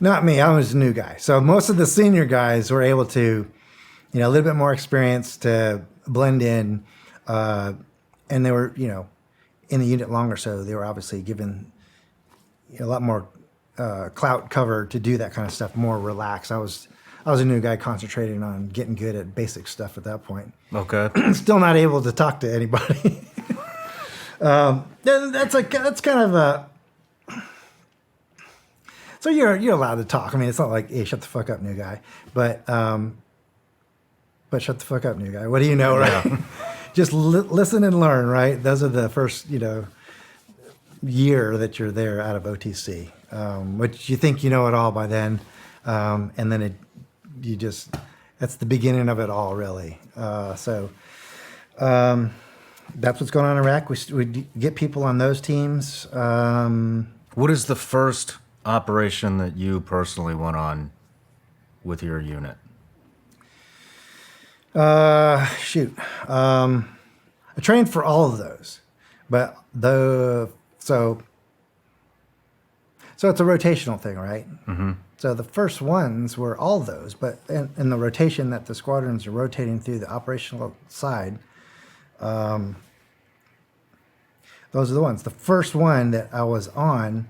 Not me. I was a new guy. So most of the senior guys were able to, a little bit more experience to blend in, and they were, in the unit longer, so they were obviously given a lot more clout cover to do that kind of stuff, more relaxed. I was a new guy concentrating on getting good at basic stuff at that point. Okay. Still not able to talk to anybody. That's kind of a. So you're allowed to talk. I mean, it's not like, hey, shut the fuck up, new guy. But shut the fuck up, new guy. What do you know, right? Yeah. Just listen and learn, right? Those are the first, year that you're there out of OTC, which you think you know it all by then, and then that's the beginning of it all, really. So that's what's going on in Iraq. We get people on those teams. What is the first operation that you personally went on with your unit? Shoot. I trained for all of those, but so it's a rotational thing, right? Mm-hmm. So the first ones were all those, but in the rotation that the squadrons are rotating through the operational side, those are the ones. The first one that I was on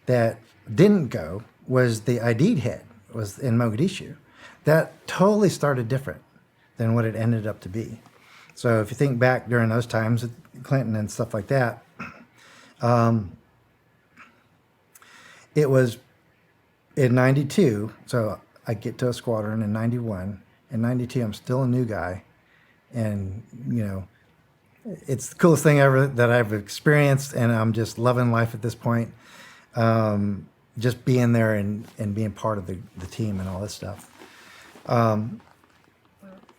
that didn't go was the ID'd hit, was in Mogadishu. That totally started different than what it ended up to be. So if you think back during those times, Clinton and stuff like that, it was in 92. So I get to a squadron in 91. In 92, I'm still a new guy. And, you know, it's the coolest thing ever that I've experienced. And I'm just loving life at this point. Just being there and being part of the team and all this stuff.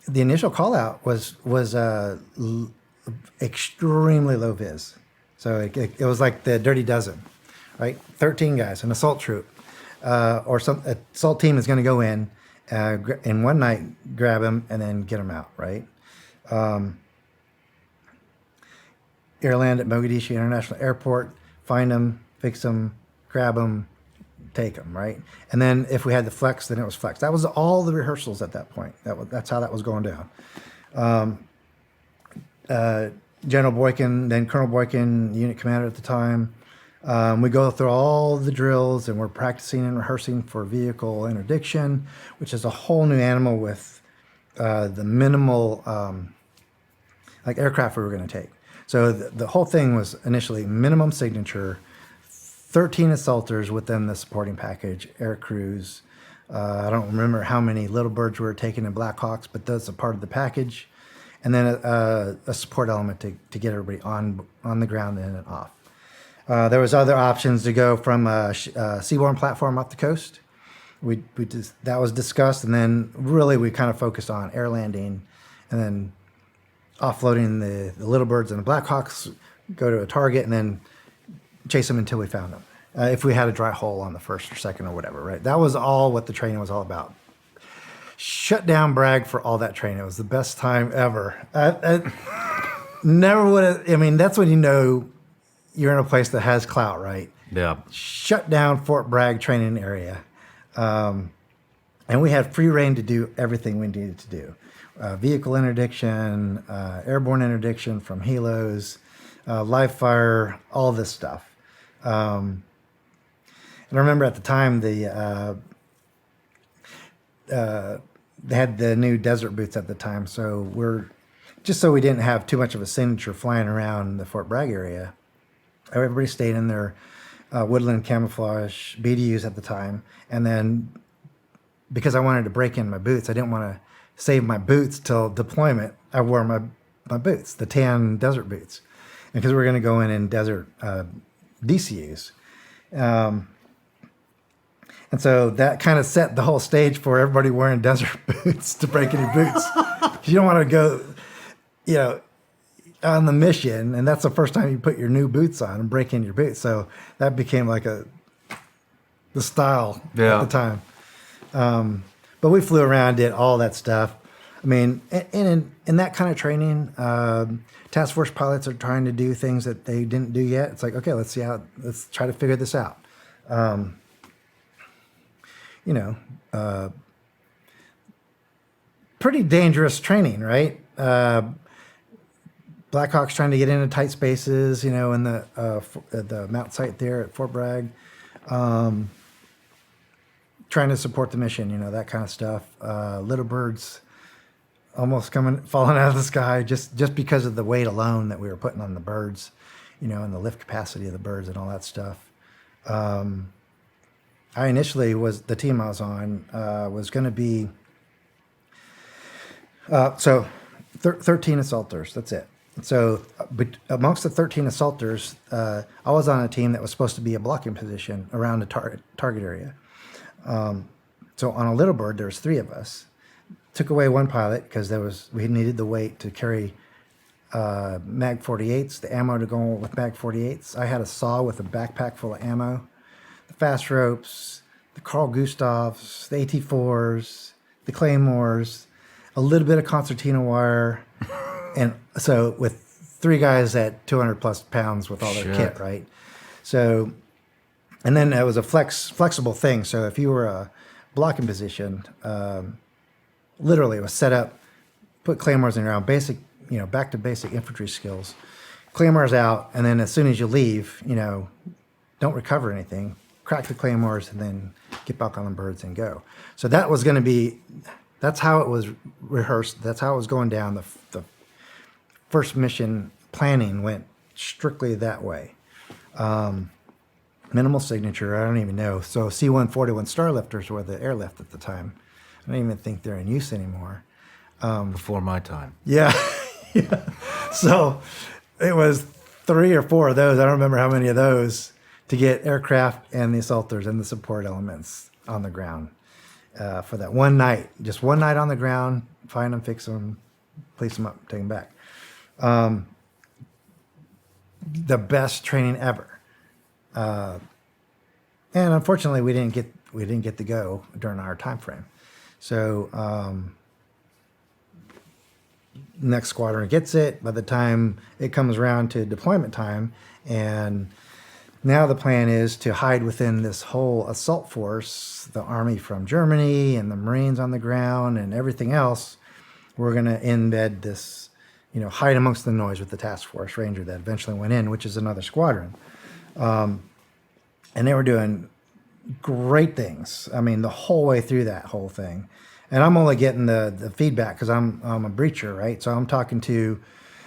The initial call out was extremely low vis. So it was like the Dirty Dozen, right? 13 guys, an assault troop, or some assault team is going to go in one night, grab them, and then get them out, right? Airland at Mogadishu International Airport, find them, fix them, grab them, take them, right? And then if we had the flex, then it was flex. That was all the rehearsals at that point. That's how that was going down. General Boykin, then Colonel Boykin, unit commander at the time. We go through all the drills and we're practicing and rehearsing for vehicle interdiction, which is a whole new animal with the minimal like aircraft we were going to take. So the whole thing was initially minimum signature, 13 assaulters within the supporting package, air crews. I don't remember how many Little Birds we were taking in Blackhawks, but that's a part of the package. And then a support element to get everybody on the ground in and off. There was other options to go from a seaborne platform off the coast. That was discussed, and then really we kind of focused on air landing, and then offloading the Little Birds and the Blackhawks, go to a target, and then chase them until we found them. If we had a dry hole on the first or second or whatever, right? That was all what the training was all about. Shut down Bragg for all that training. It was the best time ever. I never would have, I mean, that's when you know you're in a place that has clout, right? Yeah. Shut down Fort Bragg training area. And we had free reign to do everything we needed to do. Vehicle interdiction, airborne interdiction from helos, live fire, all this stuff. And I remember at the time they had the new desert boots at the time, so we didn't have too much of a signature flying around the Fort Bragg area. Everybody stayed in their woodland camouflage BDUs at the time, and then because I wanted to break in my boots, I didn't want to save my boots till deployment. I wore my boots, the tan desert boots, because we were going to go in desert DCUs. And so that kind of set the whole stage for everybody wearing desert boots to break any boots. You don't want to go, on the mission, and that's the first time you put your new boots on and break in your boots. So that became like the style at the time. But we flew around, did all that stuff. I mean, in that kind of training, task force pilots are trying to do things that they didn't do yet. It's like, okay, let's try to figure this out. Pretty dangerous training, right? Blackhawks trying to get into tight spaces, in the mount site there at Fort Bragg, trying to support the mission, that kind of stuff. Little Birds almost falling out of the sky just because of the weight alone that we were putting on the birds, and the lift capacity of the birds and all that stuff. I initially the team I was on was going to be 13 assaulters. That's it. So amongst the 13 assaulters, I was on a team that was supposed to be a blocking position around the target area. So on a Little Bird, there was 3 of us. Took away one pilot because we needed the weight to carry Mag 48s, the ammo to go with Mag 48s. I had a saw with a backpack full of ammo, the fast ropes, the Carl Gustavs, the AT4s, the Claymores. a little bit of concertina wire, and so with 3 guys at 200 plus pounds with all their Shit. kit, right? So, and then it was a flexible thing. So if you were a blocking position, literally it was set up, put claymores in around basic, back to basic infantry skills. Claymores out, and then as soon as you leave, don't recover anything. Crack the claymores, and then get back on the birds and go. So that was going to be, that's how it was rehearsed. That's how it was going down. The first mission planning went strictly that way. Minimal signature, I don't even know. So C-141 Starlifters were the airlift at the time. I don't even think they're in use anymore. Before my time. Yeah. Yeah. So it was 3 or 4 of those. I don't remember how many of those to get aircraft and the assaulters and the support elements on the ground for that one night. Just one night on the ground, find them, fix them, place them up, take them back. The best training ever. And unfortunately, we didn't get to go during our time frame. So next squadron gets it by the time it comes around to deployment time, and now the plan is to hide within this whole assault force, the Army from Germany and the Marines on the ground and everything else. We're going to embed this, hide amongst the noise with the task force ranger that eventually went in, which is another squadron. And they were doing great things. I mean, the whole way through that whole thing. And I'm only getting the feedback because I'm a breacher, right? So I'm talking to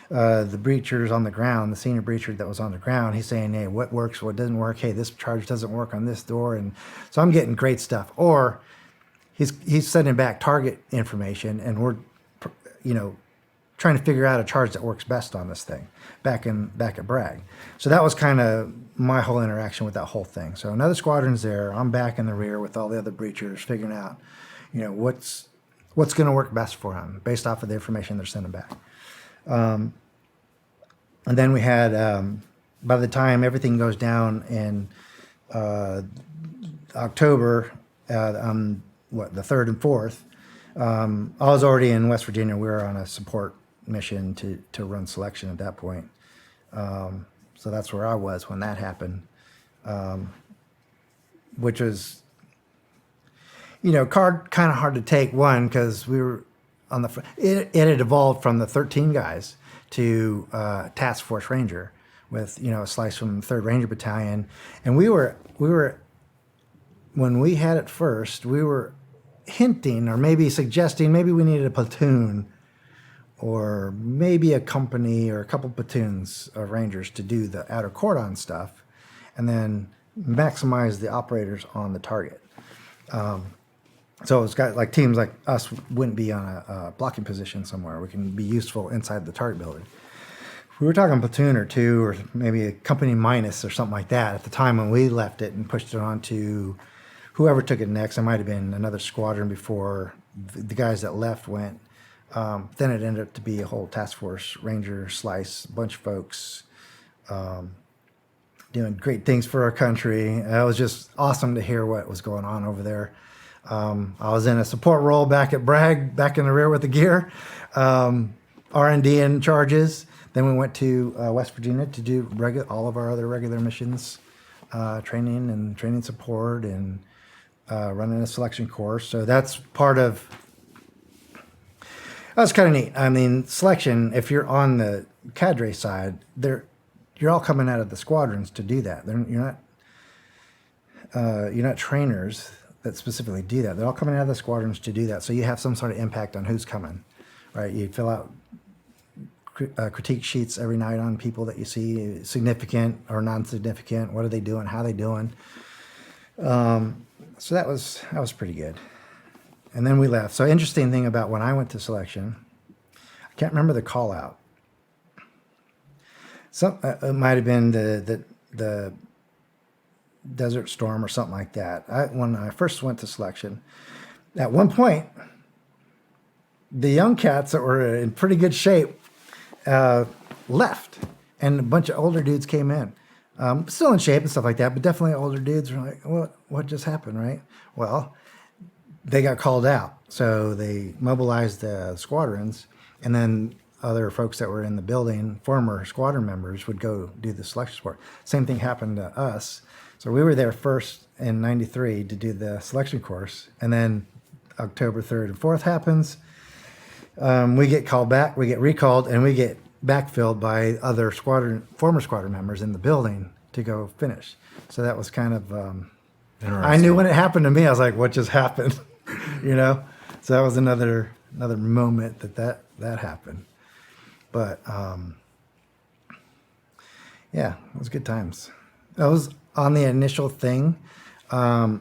the breachers on the ground, the senior breacher that was on the ground. He's saying, hey, what works, what doesn't work? Hey, this charge doesn't work on this door. And so I'm getting great stuff. Or he's sending back target information, and we're, trying to figure out a charge that works best on this thing back at Bragg. So that was kind of my whole interaction with that whole thing. So another squadron's there. I'm back in the rear with all the other breachers figuring out, what's going to work best for them based off of the information they're sending back. And then we had, by the time everything goes down in October, on the 3rd and 4th, I was already in West Virginia. We were on a support mission to run selection at that point. So that's where I was when that happened, which was, kind of hard to take, one, because we were on the it had evolved from the 13 guys to Task Force Ranger with, a slice from the 3rd Ranger Battalion. And we were, when we had it first, we were hinting or maybe suggesting maybe we needed a platoon or maybe a company or a couple platoons of Rangers to do the outer cordon stuff and then maximize the operators on the target. So it's got like teams like us wouldn't be on a blocking position somewhere. We can be useful inside the target building. We were talking platoon or 2 or maybe a company minus or something like that at the time when we left it and pushed it on to whoever took it next. It might have been another squadron before the guys that left went. Then it ended up to be a whole task force ranger slice, a bunch of folks doing great things for our country. It was just awesome to hear what was going on over there. I was in a support role back at Bragg, back in the rear with the gear, R&D and charges. Then we went to West Virginia to do all of our other regular missions, training and training support and running a selection course. So that's part of. That's kind of neat. I mean, selection, if you're on the cadre side, you're all coming out of the squadrons to do that. You're not trainers that specifically do that. They're all coming out of the squadrons to do that. So you have some sort of impact on who's coming, right? You fill out critique sheets every night on people that you see, significant or non-significant. What are they doing? How are they doing? So that was pretty good. And then we left. So interesting thing about when I went to selection, I can't remember the call out. It might have been the Desert Storm or something like that. When I first went to selection, at one point, the young cats that were in pretty good shape left, and a bunch of older dudes came in. Still in shape and stuff like that, but definitely older dudes were like, what just happened, right? Well, they got called out. So they mobilized the squadrons, and then other folks that were in the building, former squadron members, would go do the selection support. Same thing happened to us. So we were there first in 93 to do the selection course, and then October 3rd and 4th happens. We get called back, we get recalled, and we get backfilled by other former squadron members in the building to go finish. So that was kind of, I knew when it happened to me, I was like, what just happened? You know? So that was another moment that happened. But yeah, it was good times. That was on the initial thing, only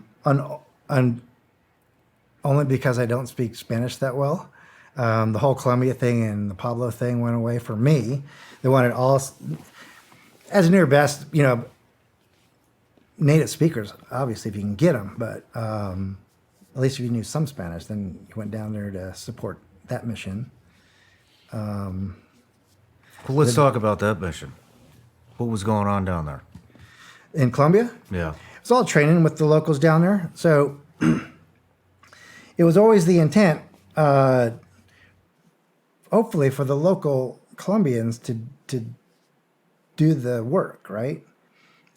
because I don't speak Spanish that well. The whole Colombia thing and the Pablo thing went away for me. They wanted all, as near best, you know, native speakers, obviously, if you can get them, but at least if you knew some Spanish, then you went down there to support that mission. Well, let's talk about that mission. What was going on down there? In Colombia? Yeah. It's all training with the locals down there. So it was always the intent, hopefully, for the local Colombians to do the work, right?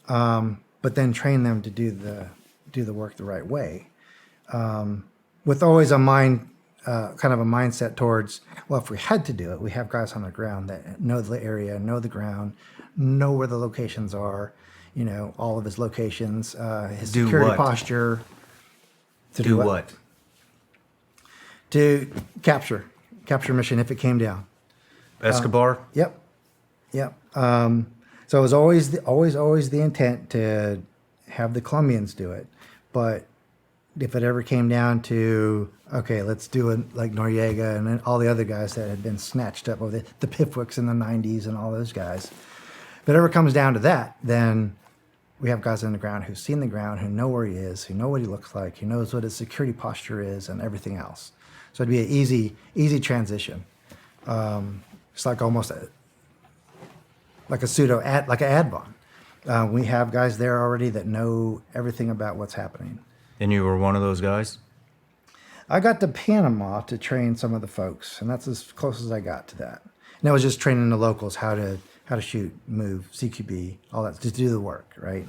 But then train them to do the work the right way, with always a kind of a mindset towards, well, if we had to do it, we have guys on the ground that know the area, know the ground, know where the locations are, you know, all of his locations, his Do security what? posture. To Do what? To capture mission if it came down. Escobar? Yep. So it was always the intent to have the Colombians do it, but if it ever came down to, okay, let's do it like Noriega and then all the other guys that had been snatched up over the Pipwicks in the 90s and all those guys, if it ever comes down to that, then we have guys on the ground who've seen the ground, who know where he is, who know what he looks like, who knows what his security posture is and everything else. So it'd be an easy transition. It's like almost like an ADVON. We have guys there already that know everything about what's happening. And you were one of those guys? I got to Panama to train some of the folks, and that's as close as I got to that. And I was just training the locals how to shoot, move, CQB, all that, to do the work, right?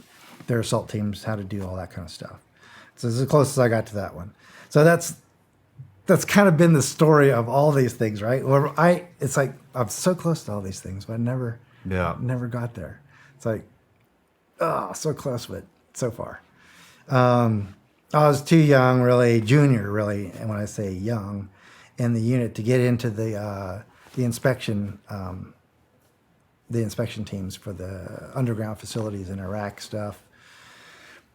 Their assault teams, how to do all that kind of stuff. So it's as close as I got to that one. So that's kind of been the story of all these things, right? Where it's like I'm so close to all these things, but I never got there. It's like, so close, but so far. I was too young, really, junior, really, and when I say young, in the unit to get into the inspection teams for the underground facilities in Iraq stuff.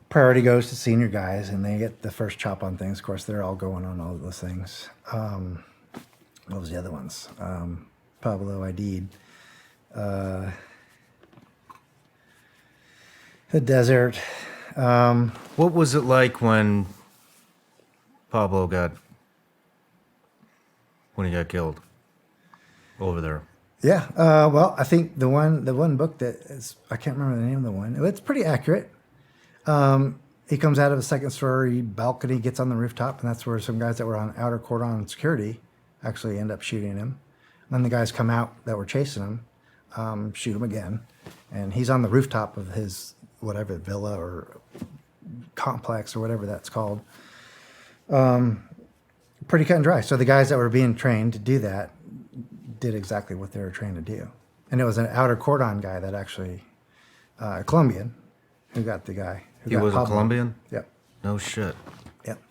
Priority goes to senior guys, and they get the first chop on things. Of course, they're all going on all those things. What was the other ones? Pablo ID'd. The desert. What was it like when Pablo when he got killed over there? Yeah, well, I think the one book that is, I can't remember the name of the one. It's pretty accurate. He comes out of a second story balcony, gets on the rooftop, and that's where some guys that were on outer cordon security actually end up shooting him. And then the guys come out that were chasing him, shoot him again, and he's on the rooftop of his whatever villa or complex or whatever that's called. Pretty cut and dry. So the guys that were being trained to do that did exactly what they were trained to do. And it was an outer cordon guy that actually, Colombian, who got the guy. He was a Colombian? Yep. No shit. Yep.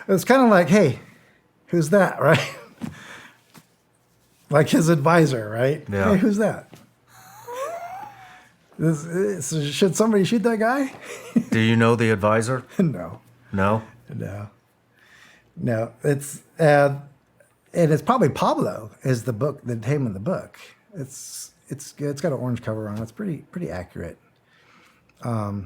It was kind of like, hey, who's that, right? Like his advisor, right? Yeah. Hey, who's that? Should somebody shoot that guy? Do you know the advisor? No. No? No. It's and it's probably Pablo is the book, the name of the book. It's got an orange cover on it. It's pretty accurate. Like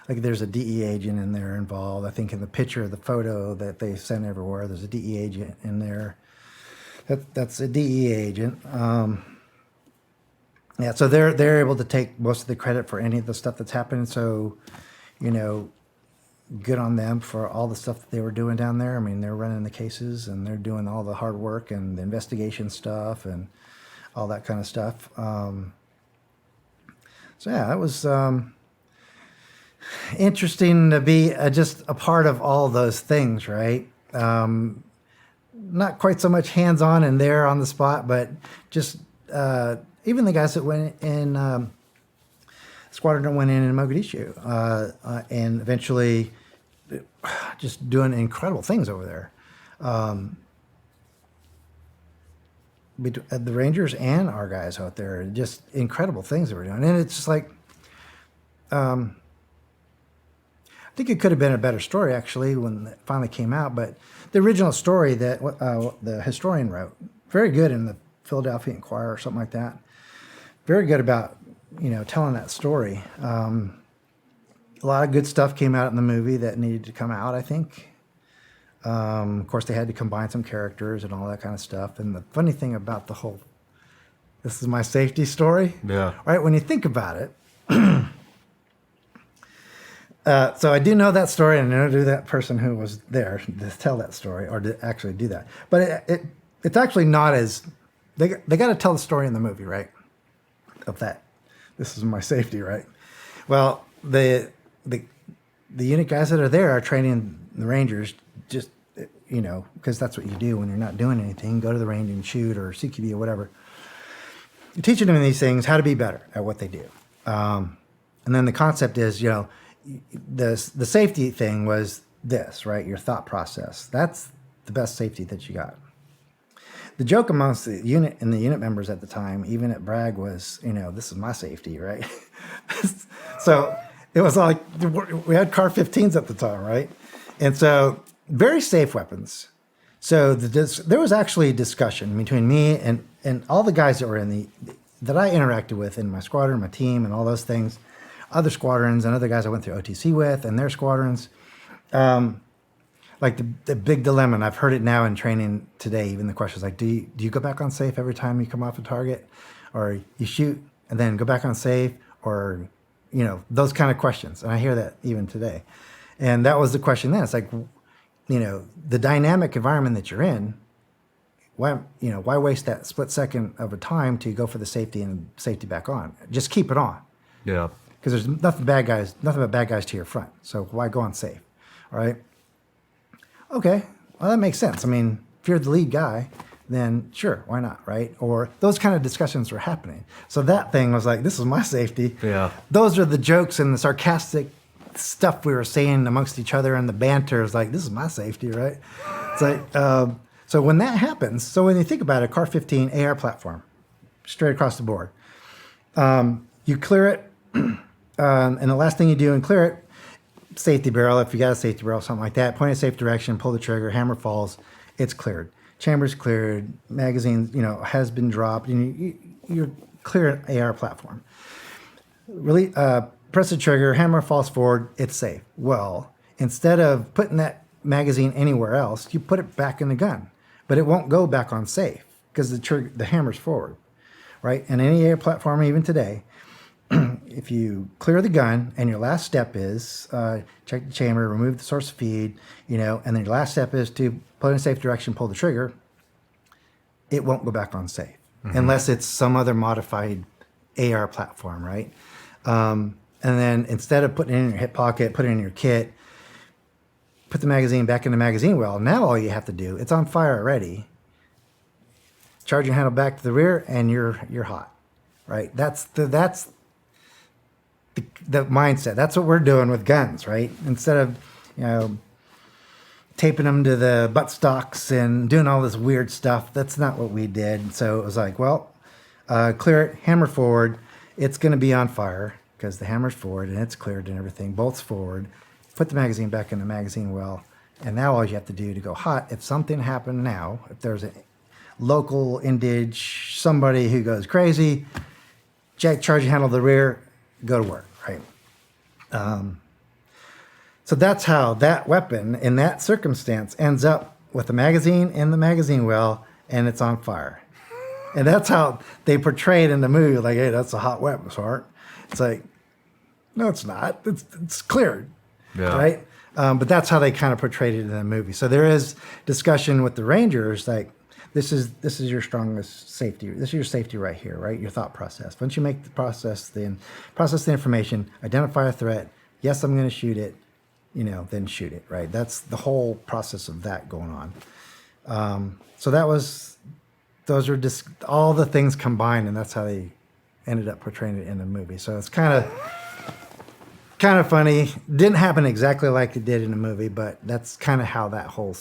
there's a DE agent in there involved. I think in the picture of the photo that they sent everywhere, there's a DE agent in there. That's a DE agent. Yeah, so they're able to take most of the credit for any of the stuff that's happened. So, you know, good on them for all the stuff that they were doing down there. I mean, they're running the cases and they're doing all the hard work and the investigation stuff and all that kind of stuff. So yeah, that was interesting to be just a part of all those things, right? Not quite so much hands-on and there on the spot, but just even the guys that went in squadron that went in Mogadishu and eventually just doing incredible things over there. The Rangers and our guys out there, just incredible things they were doing. And it's just like, I think it could have been a better story actually when it finally came out, but the original story that the historian wrote, very good in the Philadelphia Inquirer or something like that. Very good about, telling that story. A lot of good stuff came out in the movie that needed to come out, I think. Of course, they had to combine some characters and all that kind of stuff. And the funny thing about the whole, this is my safety story. Yeah. Right? When you think about it. So I do know that story, and I know that person who was there to tell that story or to actually do that. But it's actually not as, they got to tell the story in the movie, right? Of that. This is my safety, right? Well, the unit guys that are there are training the Rangers just, because that's what you do when you're not doing anything. Go to the range and shoot or CQB or whatever. You're teaching them these things, how to be better at what they do. And then the concept is, the safety thing was this, right? Your thought process. That's the best safety that you got. The joke amongst the unit members at the time, even at Bragg, was, this is my safety, right? So it was like, we had CAR 15s at the time, right? And so very safe weapons. So there was actually a discussion between me and all the guys that were that I interacted with in my squadron, my team, and all those things, other squadrons and other guys I went through OTC with and their squadrons. Like the big dilemma, and I've heard it now in training today, even the questions like, do you go back on safe every time you come off a target? Or you shoot and then go back on safe? Or, those kind of questions. And I hear that even today. And that was the question then. It's like, the dynamic environment that you're in, why waste that split second of a time to go for the safety and safety back on? Just keep it on. Yeah. Because there's nothing but bad guys to your front. So why go on safe? All right. Okay, well, that makes sense. I mean, if you're the lead guy, then sure, why not, right? Or those kind of discussions were happening. So that thing was like, this is my safety. Yeah. Those are the jokes and the sarcastic stuff we were saying amongst each other, and the banter is like, this is my safety, right? It's like, so when that happens, so when you think about it, CAR 15 AR platform, straight across the board, you clear it, and the last thing you do and clear it, safety barrel, if you got a safety barrel, something like that, point in safe direction, pull the trigger, hammer falls, it's cleared. Chamber's cleared, magazine, has been dropped, you're clear AR platform. Really, press the trigger, hammer falls forward, it's safe. Well, instead of putting that magazine anywhere else, you put it back in the gun, but it won't go back on safe because the hammer's forward, right? And any AR platform, even today, if you clear the gun and your last step is check the chamber, remove the source of feed, and then your last step is to put in a safe direction, pull the trigger, it won't go back on safe unless it's some other modified AR platform, right? And then instead of putting it in your hip pocket, put it in your kit, put the magazine back in the magazine well. Now all you have to do, it's on fire already. Charge your handle back to the rear and you're hot, right? That's the mindset. That's what we're doing with guns, right? Instead of, taping them to the buttstocks and doing all this weird stuff, that's not what we did. So it was like, well, clear it, hammer forward. It's going to be on fire because the hammer's forward and it's cleared and everything. Bolts forward. Put the magazine back in the magazine well. And now all you have to do to go hot, if something happened now, if there's a local indige, somebody who goes crazy, charge your handle to the rear, go to work, right? So that's how that weapon in that circumstance ends up with the magazine in the magazine well, and it's on fire. And that's how they portray it in the movie, like, hey, that's a hot weapon, Smart. It's like, no, it's not. It's cleared, Yeah. right? But that's how they kind of portrayed it in the movie. So there is discussion with the Rangers, like this is your strongest safety. This is your safety right here, right? Your thought process. Once you make the process the information, identify a threat. Yes, I'm going to shoot it. Then shoot it, right? That's the whole process of that going on. So those are just all the things combined, and that's how they ended up portraying it in the movie. So it's kind of funny. Didn't happen exactly like it did in the movie, but that's kind of how that whole,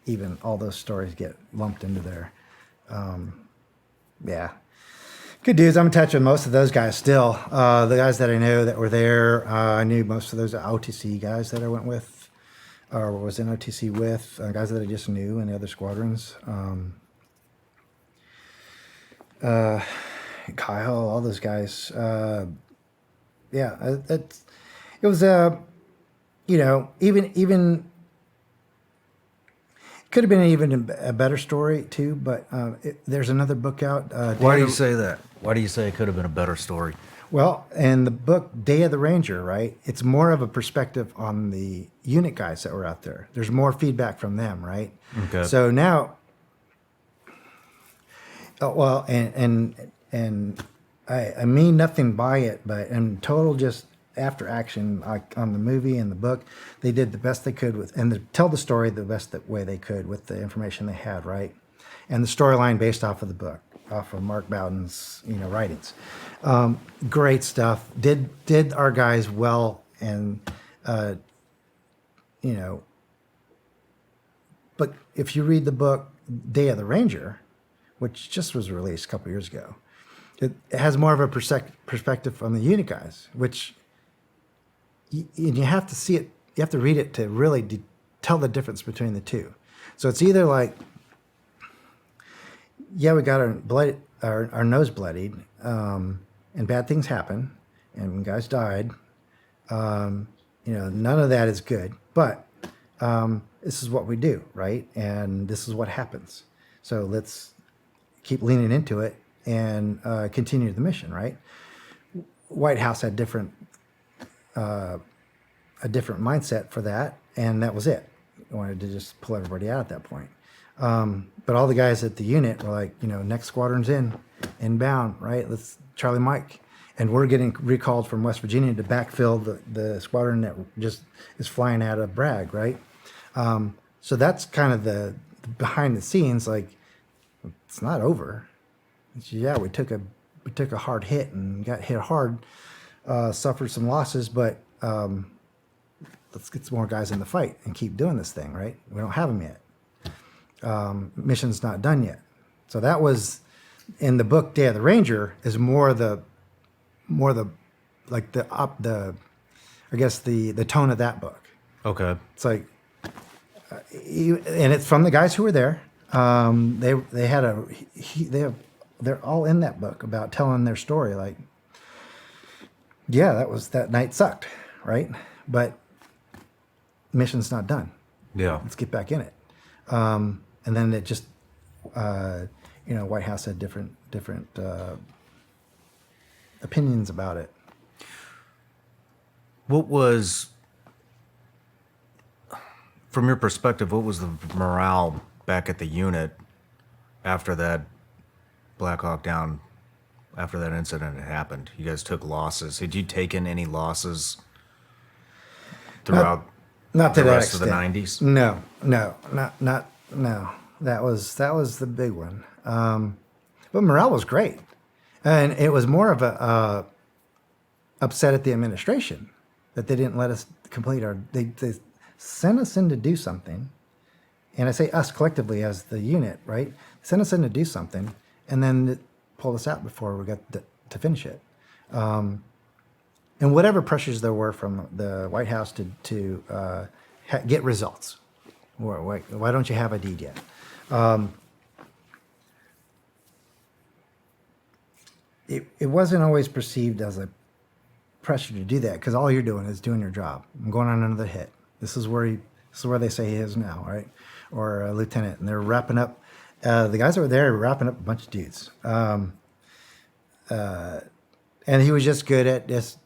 even all those stories get lumped into there. Yeah. Good dudes. I'm attached with most of those guys still. The guys that I know that were there, I knew most of those OTC guys that I went with, or was in OTC with, guys that I just knew in the other squadrons. Kyle, all those guys. Yeah, it was even could have been even a better story too. But there's another book out. Why do you say that? Why do you say it could have been a better story? Well, in the book Day of the Ranger, right? It's more of a perspective on the unit guys that were out there. There's more feedback from them, right? Okay. So now, well, and I mean nothing by it, but in total, just after action on the movie and the book, they did the best they could with, and tell the story the best way they could with the information they had, right? And the storyline based off of the book, off of Mark Bowden's, writings. Great stuff. Did our guys well, and but if you read the book Day of the Ranger, which just was released a couple years ago, it has more of a perspective from the unit guys, which you have to see it. You have to read it to really tell the difference between the two. So it's either like, yeah, we got our nose bloodied, and bad things happen, and guys died. None of that is good, but this is what we do, right? And this is what happens. So let's keep leaning into it and continue the mission, right? White House had a different mindset for that, and that was it. I wanted to just pull everybody out at that point. But all the guys at the unit were like, next squadron's inbound, right? Let's Charlie Mike. And we're getting recalled from West Virginia to backfill the squadron that just is flying out of Bragg, right? So that's kind of the behind the scenes, like, it's not over. Yeah, we took a hard hit and got hit hard, suffered some losses, but let's get some more guys in the fight and keep doing this thing, right? We don't have them yet. Mission's not done yet. So that was in the book Day of the Ranger is more the tone of that book. Okay. It's like, and it's from the guys who were there. They're all in that book about telling their story. Like, yeah, that night sucked, right? But mission's not done. Yeah. Let's get back in it. And then it just, White House had different opinions about it. What was, from your perspective, what was the morale back at the unit after that Black Hawk Down, after that incident had happened? You guys took losses. Had you taken any losses throughout not to the that rest extent. of the 90s? No. That was the big one. But morale was great, and it was more of a upset at the administration that they didn't let us complete our. They sent us in to do something, and I say us collectively as the unit, right? Sent us in to do something, and then it pulled us out before we got to finish it. And whatever pressures there were from the White House to get results. Why don't you have a deed yet? It wasn't always perceived as a pressure to do that, because all you're doing is doing your job. I'm going on another hit. This is where they say he is now, right? Or a lieutenant, and they're wrapping up. The guys that were there were wrapping up a bunch of dudes, and he was just good at just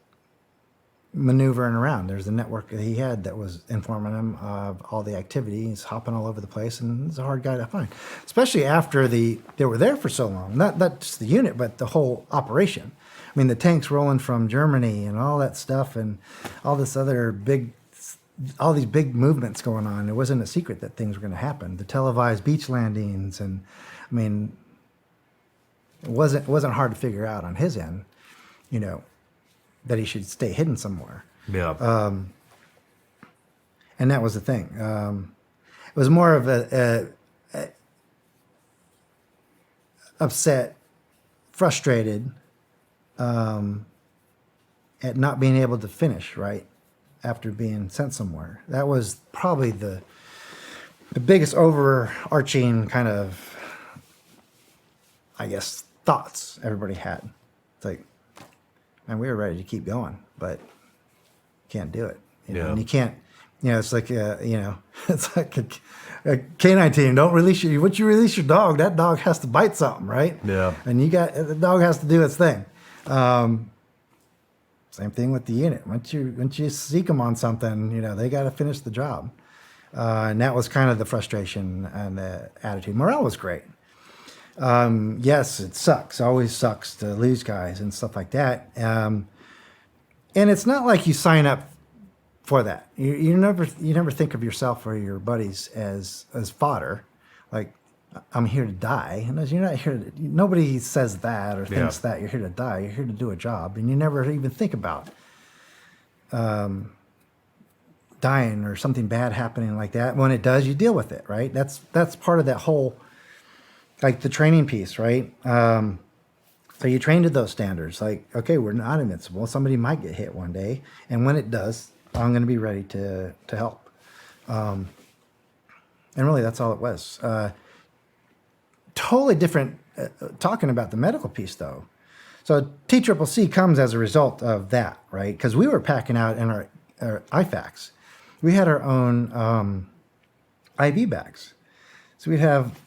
maneuvering around. There's a network that he had that was informing him of all the activity. He's hopping all over the place, and he's a hard guy to find, especially after they were there for so long. Not just the unit, but the whole operation. I mean, the tanks rolling from Germany and all that stuff, and all this other all these big movements going on. It wasn't a secret that things were going to happen. The televised beach landings, and I mean, it wasn't hard to figure out on his end, that he should stay hidden somewhere. Yeah. And that was the thing. It was more of a upset, frustrated at not being able to finish right after being sent somewhere. That was probably the biggest overarching kind of, I guess, thoughts everybody had. It's like, man, we were ready to keep going, but can't do it. And you can't, it's like, it's like a canine team. Don't release once you release your dog, that dog has to bite something, right? Yeah. And the dog has to do its thing. Same thing with the unit. Once you seek them on something, they got to finish the job. And that was kind of the frustration and the attitude. Morale was great. Yes, it sucks. Always sucks to lose guys and stuff like that. And it's not like you sign up for that. You never think of yourself or your buddies as fodder. Like, I'm here to die. And you're not here to, nobody says that or thinks that you're here to die. You're here to do a job. And you never even think about dying or something bad happening like that. When it does, you deal with it, right? That's part of that whole, like the training piece, right? So you train to those standards. Like, okay, we're not invincible. Somebody might get hit one day. And when it does, I'm going to be ready to help. And really, that's all it was. Totally different, talking about the medical piece, though. So TCCC comes as a result of that, right? Because we were packing out in our IFACs. We had our own IV bags. So we'd have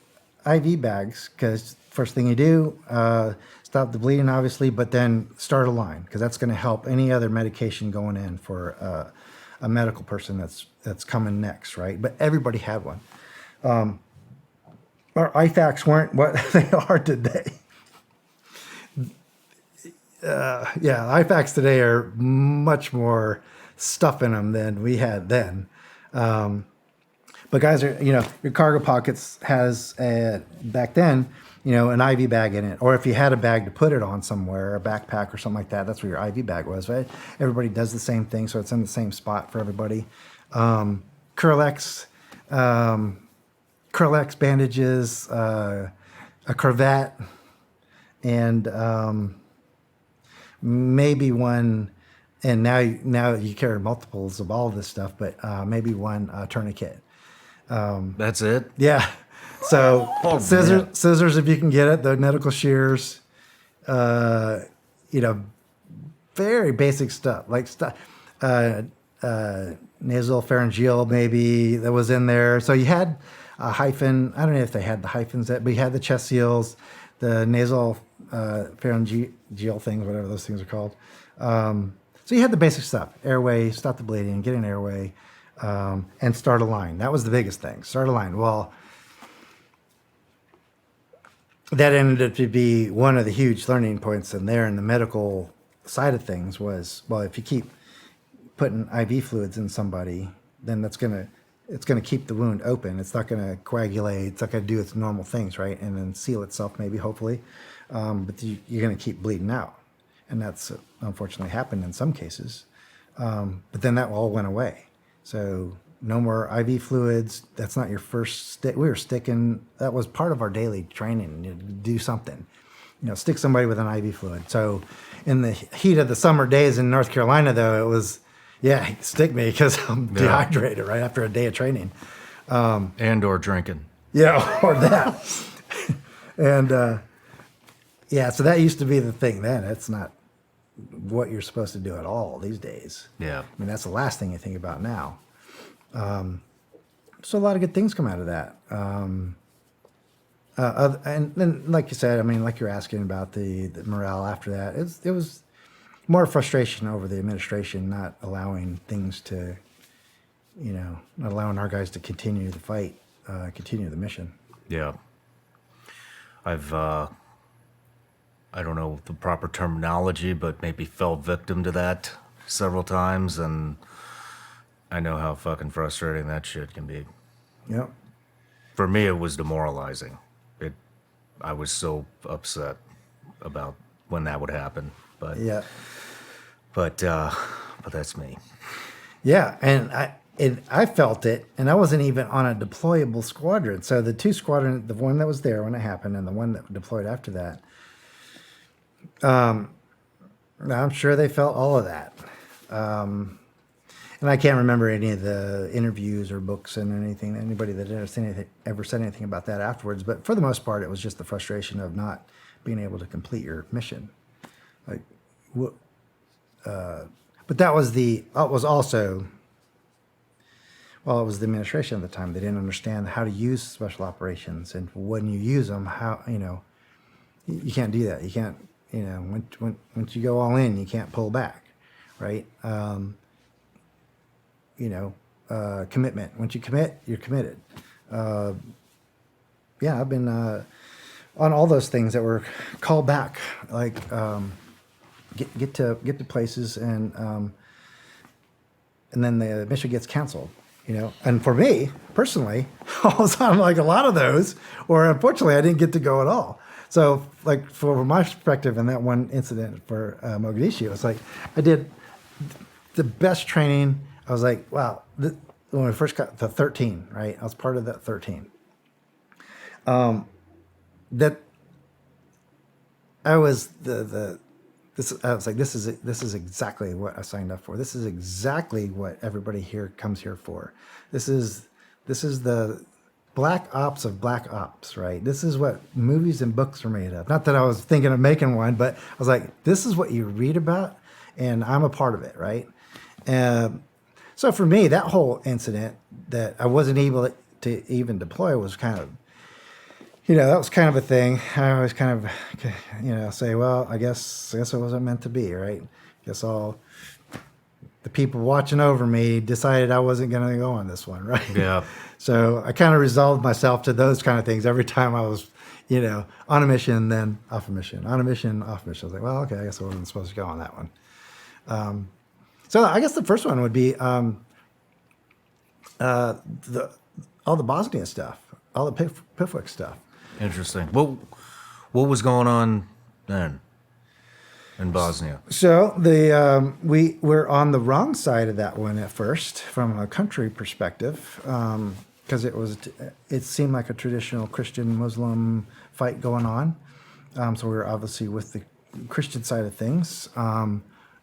IV bags, because first thing you do, stop the bleeding, obviously, but then start a line, because that's going to help any other medication going in for a medical person that's coming next, right? But everybody had one. Our IFACs weren't what they are today. IFACs today are much more stuff in them than we had then. But guys are, your cargo pockets has back then, an IV bag in it. Or if you had a bag to put it on somewhere, a backpack or something like that, that's where your IV bag was, right? Everybody does the same thing, so it's in the same spot for everybody. Curlex bandages, a cravat, and maybe one, and now you carry multiples of all of this stuff, but maybe one tourniquet. That's it? Yeah. So scissors if you can get it, the medical shears, very basic stuff, like nasal pharyngeal maybe that was in there. So you had a hyphen. I don't know if they had the hyphens, but you had the chest seals, the nasal pharyngeal things, whatever those things are called. So you had the basic stuff: airway, stop the bleeding, get an airway, and start a line. That was the biggest thing. Start a line. Well, that ended up to be one of the huge learning points in there in the medical side of things was, well, if you keep putting IV fluids in somebody, then it's gonna keep the wound open. It's not gonna coagulate. It's not gonna do its normal things, right? And then seal itself, maybe, hopefully. But you're gonna keep bleeding out, and that's unfortunately happened in some cases. But then that all went away. So no more IV fluids. That's not your first stick. We were sticking. That was part of our daily training. Do something. Stick somebody with an IV fluid. So in the heat of the summer days in North Carolina, though, it was, stick me because I'm dehydrated right after a day of training. And or drinking. Yeah, or that. And so that used to be the thing then. It's not what you're supposed to do at all these days. Yeah. I mean, that's the last thing you think about now. So a lot of good things come out of that. And then, like you said, I mean, like you're asking about the morale after that, it was more frustration over the administration not allowing things to, not allowing our guys to continue the fight, continue the mission. Yeah. I don't know the proper terminology, but maybe fell victim to that several times, and I know how fucking frustrating that shit can be. Yep. For me, it was demoralizing. I was so upset about when that would happen, but Yeah. but that's me. Yeah, and I felt it, and I wasn't even on a deployable squadron. So the two squadron, the one that was there when it happened, and the one that deployed after that, I'm sure they felt all of that. And I can't remember any of the interviews or books and anything, anybody that ever said anything about that afterwards. But for the most part, it was just the frustration of not being able to complete your mission. Like, but that was it was the administration at the time. They didn't understand how to use special operations, and when you use them, how you can't do that. You can't once you go all in, you can't pull back, right? Commitment. Once you commit, you're committed. I've been on all those things that were called back, like get to places, and then the mission gets canceled. And for me personally, I was on like a lot of those, where unfortunately I didn't get to go at all. So, like, from my perspective, in that one incident for Mogadishu, it's like I did the best training. I was like, wow, when we first got the 13, right? I was part of that 13. I was I was like, this is exactly what I signed up for. This is exactly what everybody here comes here for. This is the black ops of black ops, right? This is what movies and books are made of. Not that I was thinking of making one, but I was like, this is what you read about, and I'm a part of it, right? So for me, that whole incident that I wasn't able to even deploy was kind of, that was kind of a thing. I always kind of, say, well, I guess it wasn't meant to be, right? Guess all the people watching over me decided I wasn't going to go on this one, right? Yeah. So I kind of resolved myself to those kind of things every time I was, on a mission, then off a mission, on a mission, off a mission. I was like, well, okay, I guess I wasn't supposed to go on that one. So I guess the first one would be all the Bosnia stuff, all the PIFWIC stuff. Interesting. What was going on then in Bosnia? So we were on the wrong side of that one at first, from a country perspective, because it seemed like a traditional Christian Muslim fight going on. So we were obviously with the Christian side of things.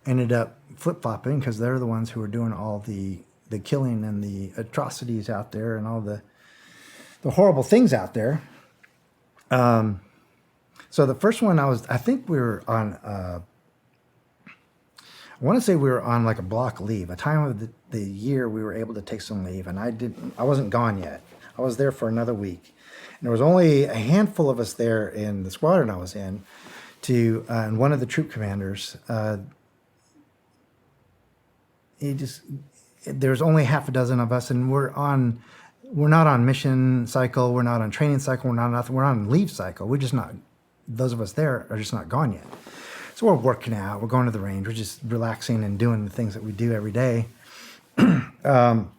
Ended up flip-flopping because they're the ones who were doing all the killing and the atrocities out there and all the horrible things out there. So the first one I think we were on, I want to say we were on like a block leave, a time of the year we were able to take some leave, and I wasn't gone yet. I was there for another week. And there was only a handful of us there in the squadron I was in, and one of the troop commanders, there's only half a dozen of us, and we're not on mission cycle, we're not on training cycle, we're on leave cycle. We're just not, those of us there are just not gone yet. So we're working out, we're going to the range, we're just relaxing and doing the things that we do every day. One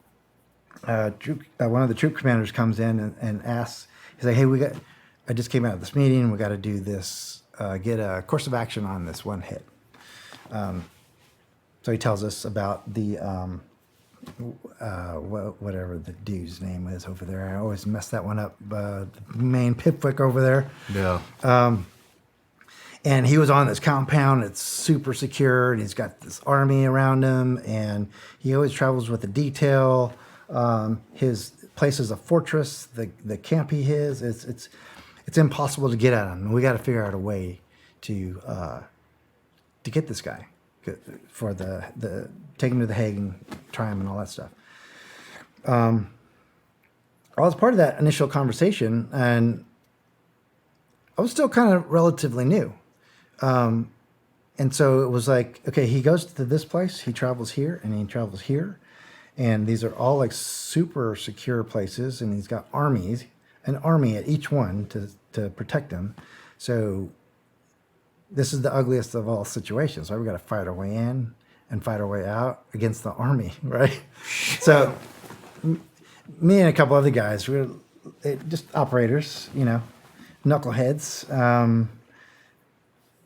of the troop commanders comes in and asks, he's like, hey, I just came out of this meeting, we got to do this, get a course of action on this one hit. So he tells us about the, whatever the dude's name is over there. I always mess that one up. The main PIFWIC over there. Yeah. And he was on this compound. It's super secure, and he's got this army around him, and he always travels with a detail. His place is a fortress. The camp he is, it's impossible to get at him. And we got to figure out a way to get this guy for the take him to the Hague and try him and all that stuff. I was part of that initial conversation, and I was still kind of relatively new. And and so it was like, okay, he goes to this place, he travels here, and he travels here, and these are all like super secure places, and he's got an army at each one to protect him. So this is the ugliest of all situations. Right? We got to fight our way in and fight our way out against the army, right? So me and a couple other guys, we were just operators, knuckleheads,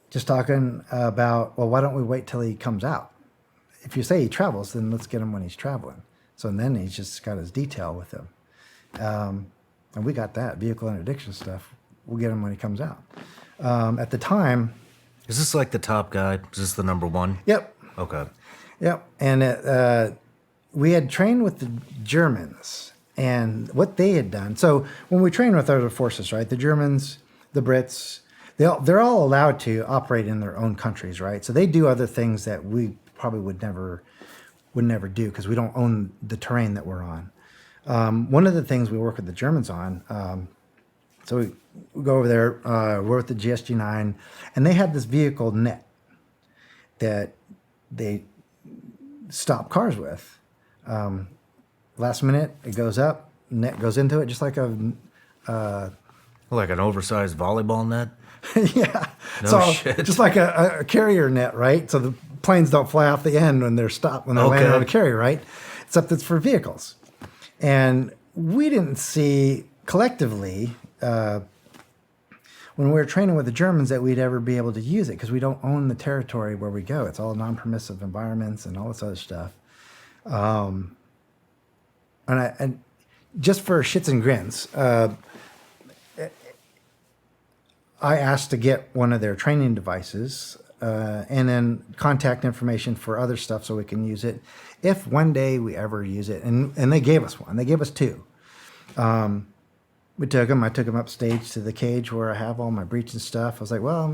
just talking about, well, why don't we wait till he comes out? If you say he travels, then let's get him when he's traveling. So then he's just got his detail with him. And we got that vehicle interdiction stuff. We'll get him when he comes out. At the time, Is this like the top guy? Is this the number one? yep, Okay. yep. And we had trained with the Germans and what they had done. So when we train with other forces, right, the Germans, the Brits, they're all allowed to operate in their own countries, right? So they do other things that we probably would never do because we don't own the terrain that we're on. One of the things we work with the Germans on, so we go over there, we're with the GSG-9, and they had this vehicle net that they stop cars with. Last minute, it goes up, net goes into it, just like Like an oversized volleyball net? yeah. No So shit. just like a carrier net, right? So the planes don't fly off the end when they're stopped, when they're landing on a carrier, right? Except it's for vehicles. And we didn't see collectively, when we were training with the Germans, that we'd ever be able to use it because we don't own the territory where we go. It's all non-permissive environments and all this other stuff. And just for shits and grins, I asked to get one of their training devices and then contact information for other stuff so we can use it if one day we ever use it. And they gave us one. They gave us two. We took them. I took them upstage to the cage where I have all my breach and stuff. I was like, well,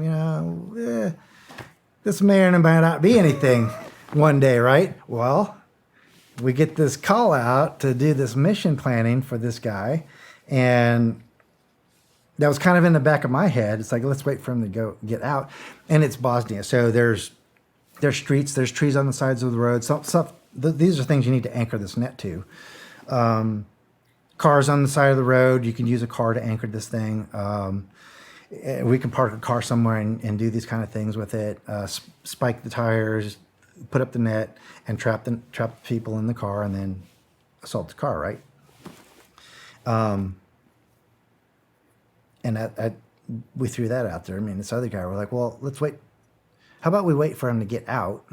this may or may not be anything one day, right? Well, we get this call out to do this mission planning for this guy. And that was kind of in the back of my head. It's like, let's wait for him to get out. And it's Bosnia. So there's streets, there's trees on the sides of the road. These are things you need to anchor this net to. Cars on the side of the road, you can use a car to anchor this thing. We can park a car somewhere and do these kind of things with it. Spike the tires, put up the net, and trap the people in the car, and then assault the car, right? And we threw that out there. I mean, this other guy, we're like, well, let's wait. How about we wait for him to get out,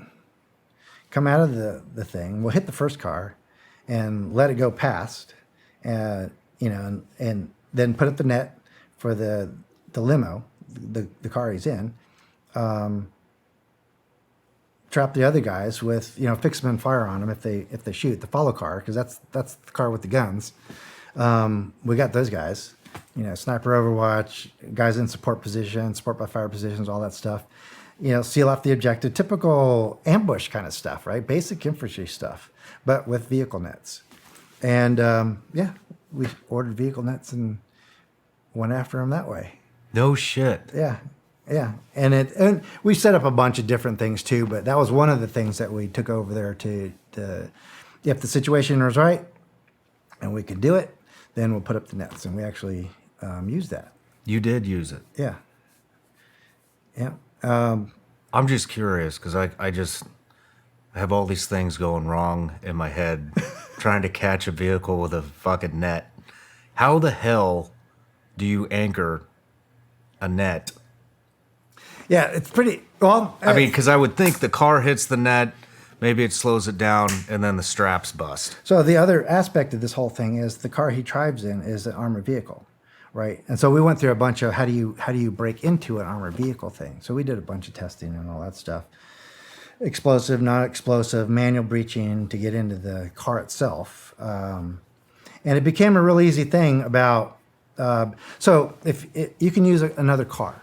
come out of the thing. We'll hit the first car and let it go past, and then put up the net for the limo, the car he's in. Trap the other guys with, fix them and fire on them if they shoot the follow car, because that's the car with the guns. We got those guys. Sniper overwatch, guys in support position, support by fire positions, all that stuff. Seal off the objective, typical ambush kind of stuff, right? Basic infantry stuff, but with vehicle nets. And we ordered vehicle nets and went after them that way. No shit. Yeah. And we set up a bunch of different things too, but that was one of the things that we took over there to if the situation was right and we could do it, then we'll put up the nets, and we actually used that. You did use it. Yeah. I'm just curious because I have all these things going wrong in my head trying to catch a vehicle with a fucking net. How the hell do you anchor a net? Yeah, it's pretty well. I mean, because I would think the car hits the net, maybe it slows it down, and then the straps bust. So the other aspect of this whole thing is the car he drives in is an armored vehicle, right? And so we went through a bunch of how do you break into an armored vehicle thing. So we did a bunch of testing and all that stuff. Explosive, not explosive, manual breaching to get into the car itself. And it became a real easy thing about, so if you can use another car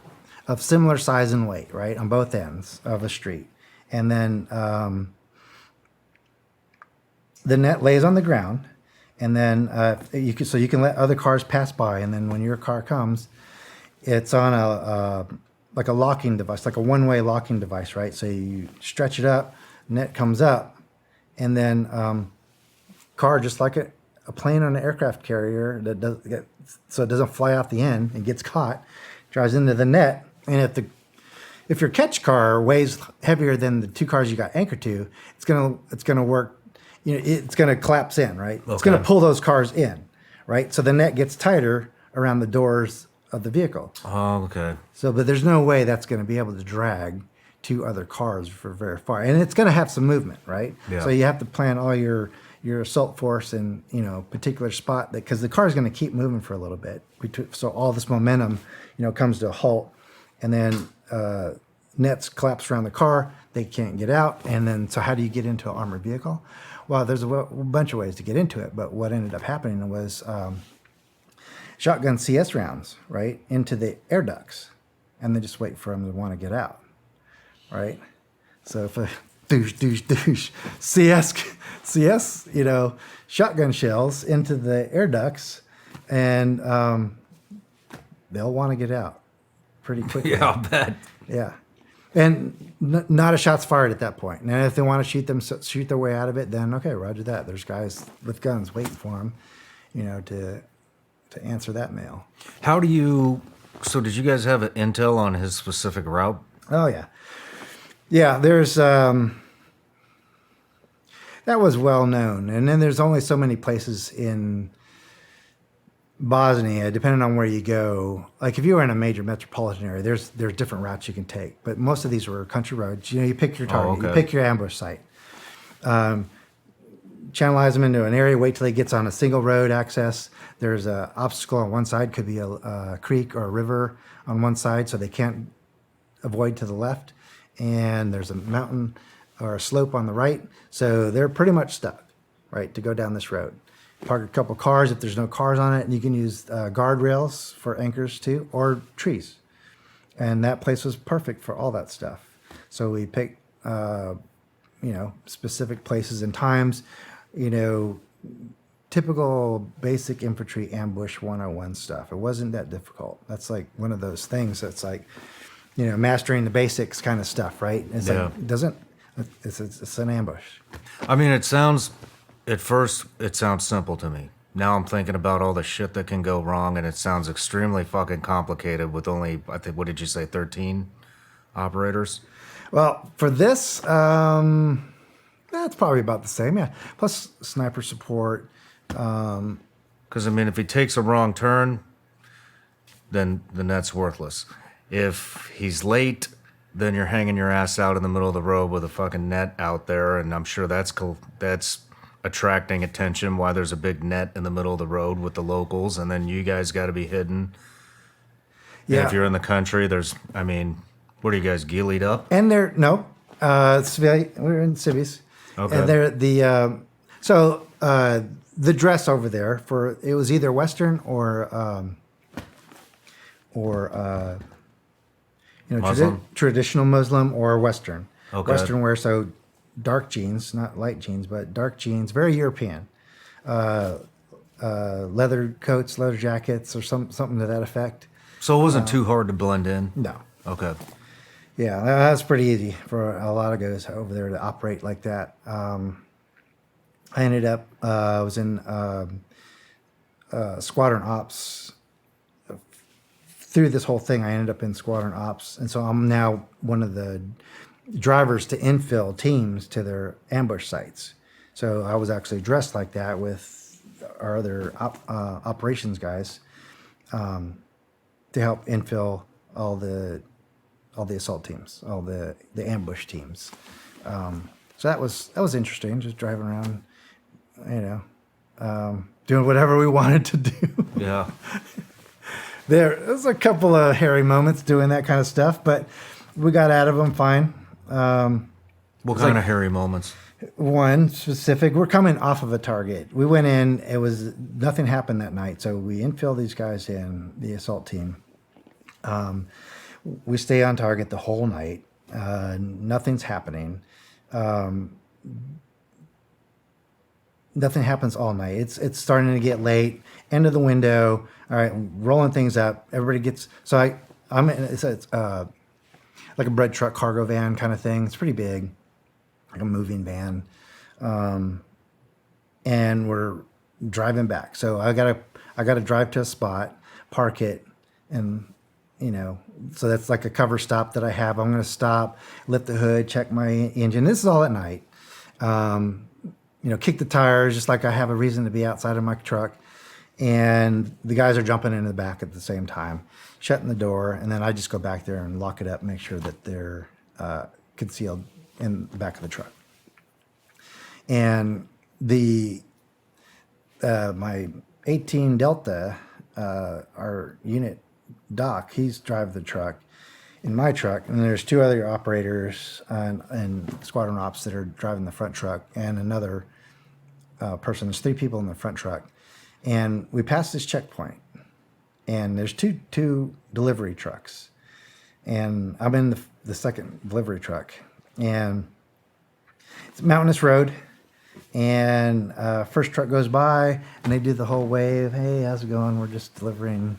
of similar size and weight, right, on both ends of a street. And then the net lays on the ground, and then you can let other cars pass by, and then when your car comes, it's on like a locking device, like a one-way locking device, right? So you stretch it up, net comes up, and then car, just like a plane on an aircraft carrier, that does get, so it doesn't fly off the end and gets caught, drives into the net, and if your catch car weighs heavier than the two cars you got anchored to, it's gonna work. It's gonna collapse in, right? It's gonna pull those cars in, right? So the net gets tighter around the doors of the vehicle. Oh, okay. So, but there's no way that's going to be able to drag two other cars for very far, and it's going to have some movement, right? Yeah. So you have to plan all your assault force in particular spot, because the car is going to keep moving for a little bit. So all this momentum, comes to a halt, and then nets collapse around the car. They can't get out, and then so how do you get into an armored vehicle? Well, there's a bunch of ways to get into it, but what ended up happening was shotgun CS rounds, right, into the air ducts, and they just wait for them to want to get out, right? So if a douche, CS, shotgun shells into the air ducts, and they'll want to get out pretty quickly. Yeah, I'll bet. Yeah. And not a shot's fired at that point. And if they want to shoot their way out of it, then okay, roger that. There's guys with guns waiting for them, to answer that mail. So did you guys have an intel on his specific route? Oh yeah. Yeah, there's that was well known. And then there's only so many places in Bosnia, depending on where you go. Like if you were in a major metropolitan area, there's different routes you can take. But most of these were country roads. You pick your target, you pick your ambush site. Channelize them into an area, wait till he gets on a single road access. There's an obstacle on one side, could be a creek or a river on one side, so they can't avoid to the left. And there's a mountain or a slope on the right, so they're pretty much stuck, right, to go down this road. Park a couple cars if there's no cars on it, and you can use guardrails for anchors too, or trees. And that place was perfect for all that stuff. So we picked, specific places and times, typical basic infantry ambush 101 stuff. It wasn't that difficult. That's like one of those things that's like, mastering the basics kind of stuff, right? It's it's an ambush. I mean, at first, it sounds simple to me. Now I'm thinking about all the shit that can go wrong, and it sounds extremely fucking complicated with only, I think, what did you say, 13 operators? Well, for this, that's probably about the same, yeah. Plus sniper support. Because, if he takes a wrong turn, then that's worthless. If he's late, then you're hanging your ass out in the middle of the road with a fucking net out there, and I'm sure that's attracting attention, why there's a big net in the middle of the road with the locals, and then you guys got to be hidden. Yeah. And if you're in the country, what are you guys, ghillied up? And we're in civies. Okay. And they're the dress over there it was either Western or traditional Muslim or Western. Okay. Western wear, so dark jeans, not light jeans, but dark jeans, very European. Leather coats, leather jackets, or something to that effect. So it wasn't too hard to blend in? No. Okay. Yeah, that's pretty easy for a lot of guys over there to operate like that. I ended up, I was in squadron ops. Through this whole thing, I ended up in squadron ops. And so I'm now one of the drivers to infill teams to their ambush sites. So I was actually dressed like that with our other operations guys to help infill all the assault teams, all the ambush teams. So that was interesting, just driving around, doing whatever we wanted to do. Yeah. There was a couple of hairy moments doing that kind of stuff, but we got out of them fine. What kind of hairy moments? One specific, we're coming off of a target. We went in, nothing happened that night, so we infill these guys in, the assault team. We stay on target the whole night. Nothing's happening. Nothing happens all night. It's starting to get late. End of the window. All right, rolling things up. Everybody gets. So like a bread truck cargo van kind of thing. It's pretty big, like a moving van. And we're driving back. So I gotta drive to a spot, park it, and so that's like a cover stop that I have. I'm gonna stop, lift the hood, check my engine. This is all at night. Kick the tires, just like I have a reason to be outside of my truck. And the guys are jumping into the back at the same time, shutting the door, and then I just go back there and lock it up, make sure that they're concealed in the back of the truck. And my 18 Delta, our unit Doc, he's driving the truck in my truck, and there's two other operators and squadron ops that are driving the front truck, and another person. There's three people in the front truck, and we passed this checkpoint, and there's two delivery trucks, and I'm in the second delivery truck, and it's a mountainous road. And first truck goes by, and they do the whole wave. Hey, how's it going? We're just delivering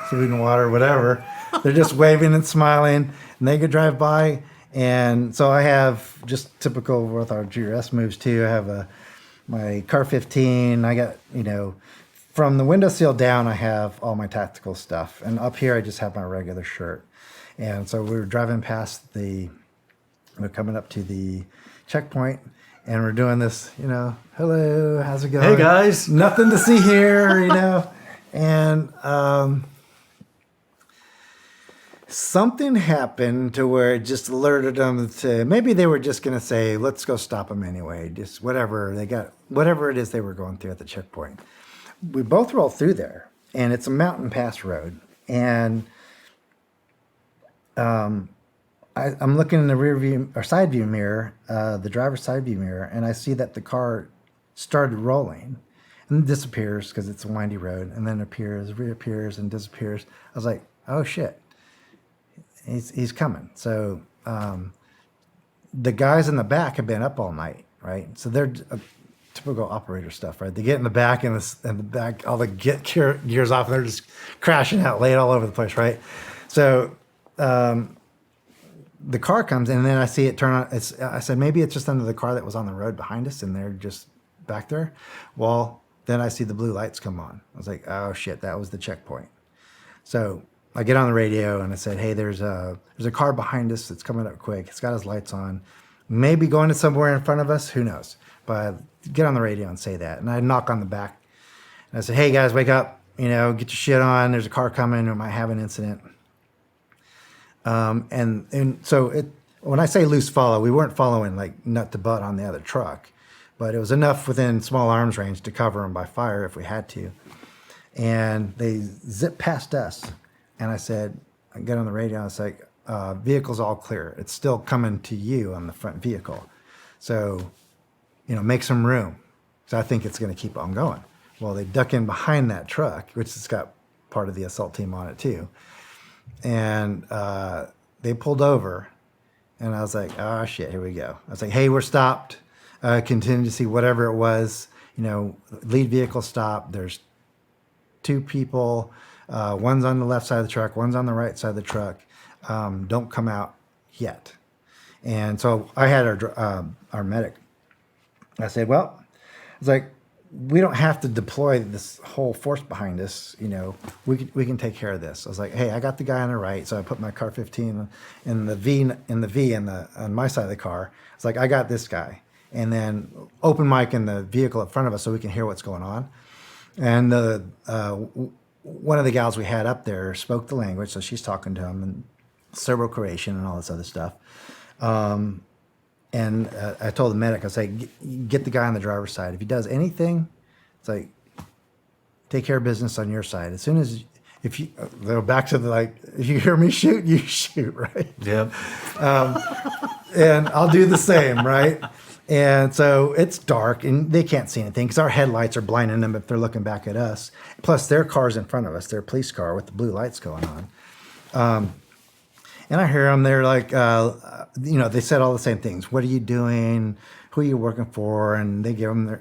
food and water, whatever. They're just waving and smiling, and they could drive by. And so I have, just typical with our GRS moves too, I have my car 15. I got, from the window sill down, I have all my tactical stuff. And up here, I just have my regular shirt. And so we were driving past we're coming up to the checkpoint. And we're doing this, hello, how's it going? Hey, guys. Nothing to see here, And something happened to where it just alerted them to, maybe they were just going to say, let's go stop them anyway. Just whatever it is they were going through at the checkpoint. We both roll through there, and it's a mountain pass road. And I'm looking in the rear view or side view mirror, the driver's side view mirror, and I see that the car started rolling and disappears because it's a windy road, and then appears, reappears, and disappears. I was like, oh shit, he's coming. So the guys in the back have been up all night, right? So they're typical operator stuff, right? They get in the back and the back, all the gears off, and they're just crashing out, laid all over the place, right? So the car comes in, and then I see it turn on. I said, maybe it's just under the car that was on the road behind us, and they're just back there. Well, then I see the blue lights come on. I was like, oh shit, that was the checkpoint. So I get on the radio and I said, hey, there's a car behind us that's coming up quick. It's got his lights on, maybe going to somewhere in front of us. Who knows? But get on the radio and say that. And I knock on the back, and I said, hey guys, wake up. Get your shit on. There's a car coming. We might have an incident. And so when I say loose follow, we weren't following like nut to butt on the other truck, but it was enough within small arms range to cover them by fire if we had to. And they zipped past us. And I said, I get on the radio, and it's like, vehicle's all clear. It's still coming to you on the front vehicle. So, make some room. So I think it's going to keep on going. Well, they duck in behind that truck, which has got part of the assault team on it too. And they pulled over, and I was like, oh shit, here we go. I was like, hey, we're stopped. Continue to see whatever it was. Lead vehicle stopped. There's two people. One's on the left side of the truck. One's on the right side of the truck. Don't come out yet. And so I had our medic. I said, well, it's like, we don't have to deploy this whole force behind us. We can take care of this. I was like, hey, I got the guy on the right, so I put my car 15 in the V on my side of the car. It's like, I got this guy, and then open mic in the vehicle in front of us so we can hear what's going on. And one of the gals we had up there spoke the language, so she's talking to him and Serbo-Croatian and all this other stuff. And I told the medic, I was like, get the guy on the driver's side. If he does anything, it's like, take care of business on your side. As soon as, if you go back to if you hear me shoot, you shoot, right? Yep. And I'll do the same, right? And so it's dark, and they can't see anything because our headlights are blinding them if they're looking back at us. Plus, their car's in front of us, their police car with the blue lights going on. And I hear them, they're like, they said all the same things. What are you doing? Who are you working for? And they give them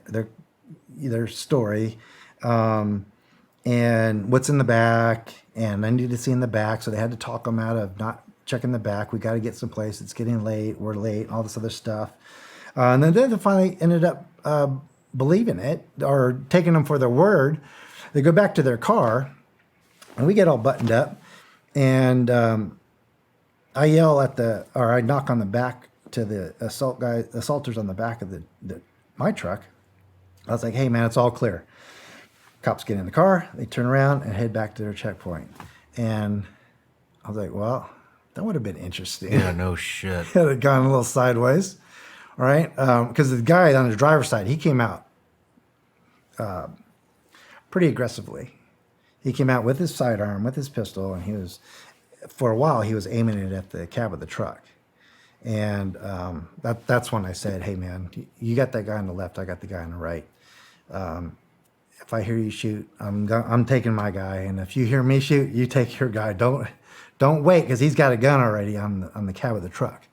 their story. And what's in the back. And I needed to see in the back. So they had to talk them out of not checking the back. We got to get someplace. It's getting late. We're late. All this other stuff. And then they finally ended up believing it or taking them for their word. They go back to their car, and we get all buttoned up. And I yell I knock on the back to the assaulters on the back of my truck. I was like, hey, man, it's all clear. Cops get in the car, they turn around and head back to their checkpoint. And I was like, well, that would have been interesting. Yeah, no shit. Had it gone a little sideways, all right? Because the guy on the driver's side, he came out pretty aggressively. He came out with his sidearm, with his pistol, and for a while, he was aiming it at the cab of the truck. And that's when I said, hey, man, you got that guy on the left, I got the guy on the right. If I hear you shoot, I'm taking my guy, and if you hear me shoot, you take your guy. Don't wait, because he's got a gun already on the cab of the truck.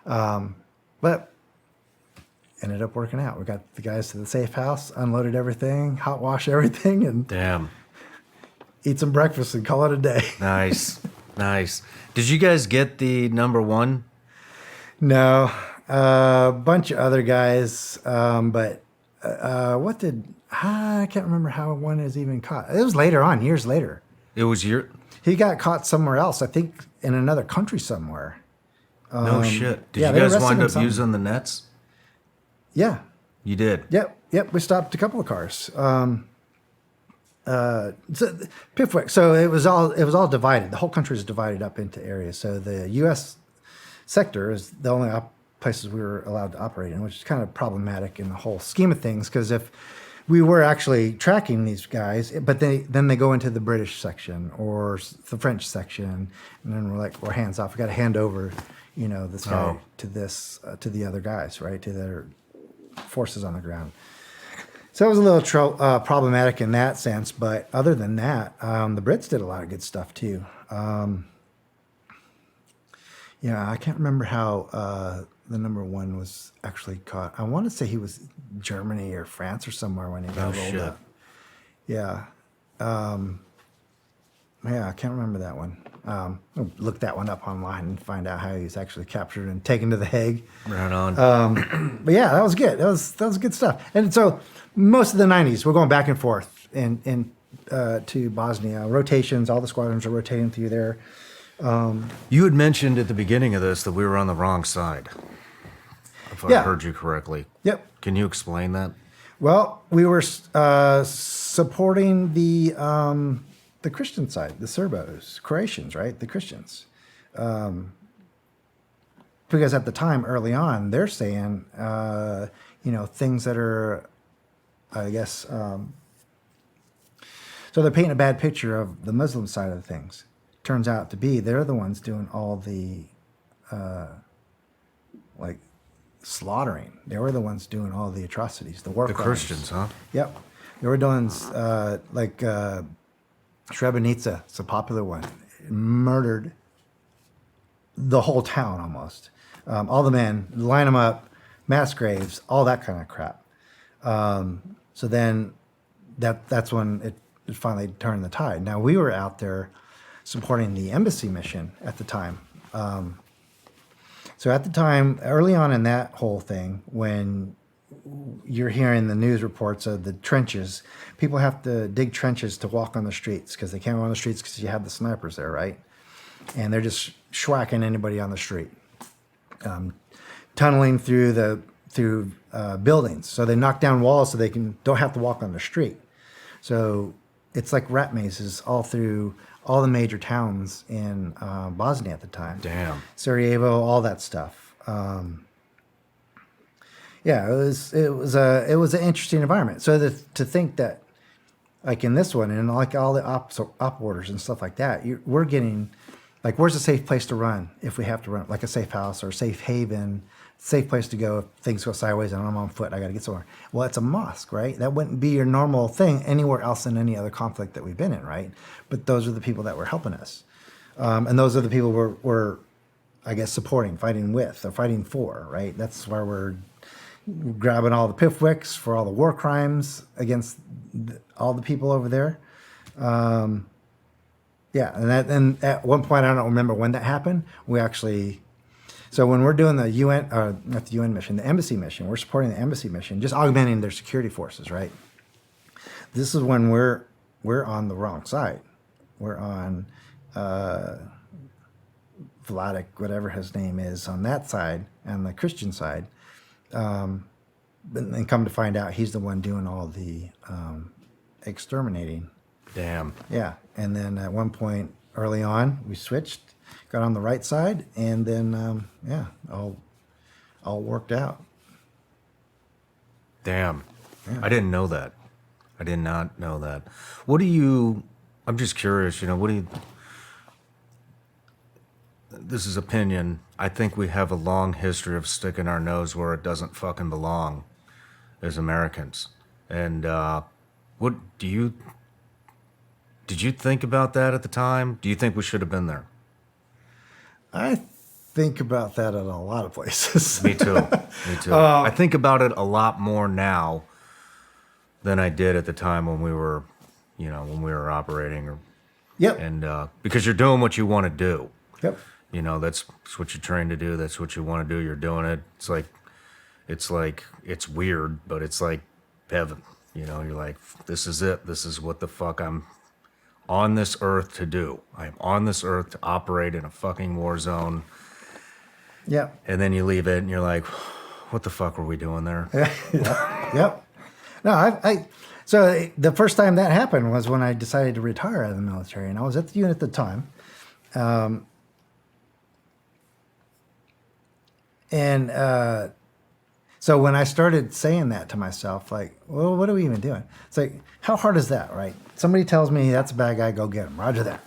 But ended up working out. We got the guys to the safe house, unloaded everything, hot wash everything, and Damn. eat some breakfast and call it a day. Nice. Did you guys get the number one? No, a bunch of other guys, but I can't remember how one is even caught. It was later on, years later. It was He got caught somewhere else, I think in another country somewhere. no shit. Did yeah, you they guys arrested wind him up some- using the nets? Yeah, You did. yep. We stopped a couple of cars. Piffwick. So it was all divided. The whole country is divided up into areas. So the U.S. sector is the only places we were allowed to operate in, which is kind of problematic in the whole scheme of things. Because if we were actually tracking these guys, but then they go into the British section or the French section, and then we're hands off. We got to hand over, this guy to the other guys, right, to their forces on the ground. So it was a little problematic in that sense, but other than that, the Brits did a lot of good stuff too. I can't remember how the number one was actually caught. I want to say he was Germany or France or somewhere when he got rolled up. Yeah. I can't remember that one. I'll look that one up online and find out how he was actually captured and taken to The Hague. Right on. But yeah, that was good. That was good stuff. And so most of the 90s, we're going back and forth to Bosnia. Rotations, all the squadrons are rotating through there. You had mentioned at the beginning of this that we were on the wrong side, if I heard you correctly. Yep. Can you explain that? Well, we were supporting the Christian side, the Serbos, Croatians, right? The Christians. Because at the time, early on, they're saying, things that are, I guess, so they're painting a bad picture of the Muslim side of things. Turns out to be they're the ones doing all the, slaughtering. They were the ones doing all the atrocities, the war crimes. The Christians, huh? Yep. They were doing, Srebrenica, it's a popular one, murdered the whole town almost. All the men, line them up, mass graves, all that kind of crap. So then that's when it finally turned the tide. Now, we were out there supporting the embassy mission at the time. So at the time, early on in that whole thing, when you're hearing the news reports of the trenches, people have to dig trenches to walk on the streets because they can't go on the streets because you have the snipers there, right? And they're just schwacking anybody on the street, tunneling through buildings. So they knock down walls so they don't have to walk on the street. So it's like rat mazes all through all the major towns in Bosnia at the time. Damn. Sarajevo, all that stuff. It was an interesting environment. So to think that, like in this one, and like all the op orders and stuff like that, we're getting, like, where's a safe place to run if we have to run, like a safe house or a safe haven, safe place to go if things go sideways and I'm on foot, I got to get somewhere. Well, it's a mosque, right? That wouldn't be your normal thing anywhere else in any other conflict that we've been in, right? But those are the people that were helping us. And those are the people we're, I guess, supporting, fighting with, or fighting for, right? That's why we're grabbing all the piffwicks for all the war crimes against all the people over there. Yeah, and at one point I don't remember when that happened. We actually, so when we're doing the UN, not the UN mission, the embassy mission, we're supporting the embassy mission, just augmenting their security forces, right? This is when we're on the wrong side. We're on Vladik, whatever his name is, on that side, on the Christian side. And come to find out, he's the one doing all the exterminating. Damn. Yeah, and then at one point early on, we switched, got on the right side, and then all worked out. Damn. Yeah. I didn't know that. I did not know that. What do you? I'm just curious. What do you? This is opinion. I think we have a long history of sticking our nose where it doesn't fucking belong as Americans. And what do you? Did you think about that at the time? Do you think we should have been there? I think about that in a lot of places. Me too. Me too. I think about it a lot more now than I did at the time when we were, operating. Yep. And because you're doing what you want to do. Yep. That's what you're trained to do. That's what you want to do. You're doing it. It's weird, but it's like heaven. You're like, this is it. This is what the fuck I'm on this earth to do. I'm on this earth to operate in a fucking war zone. Yep. And then you leave it and you're like, what the fuck were we doing there? Yep. No, so the first time that happened was when I decided to retire out of the military, and I was at the unit at the time. So when I started saying that to myself, like, well, what are we even doing? It's like, how hard is that, right? Somebody tells me that's a bad guy, go get him. Roger that.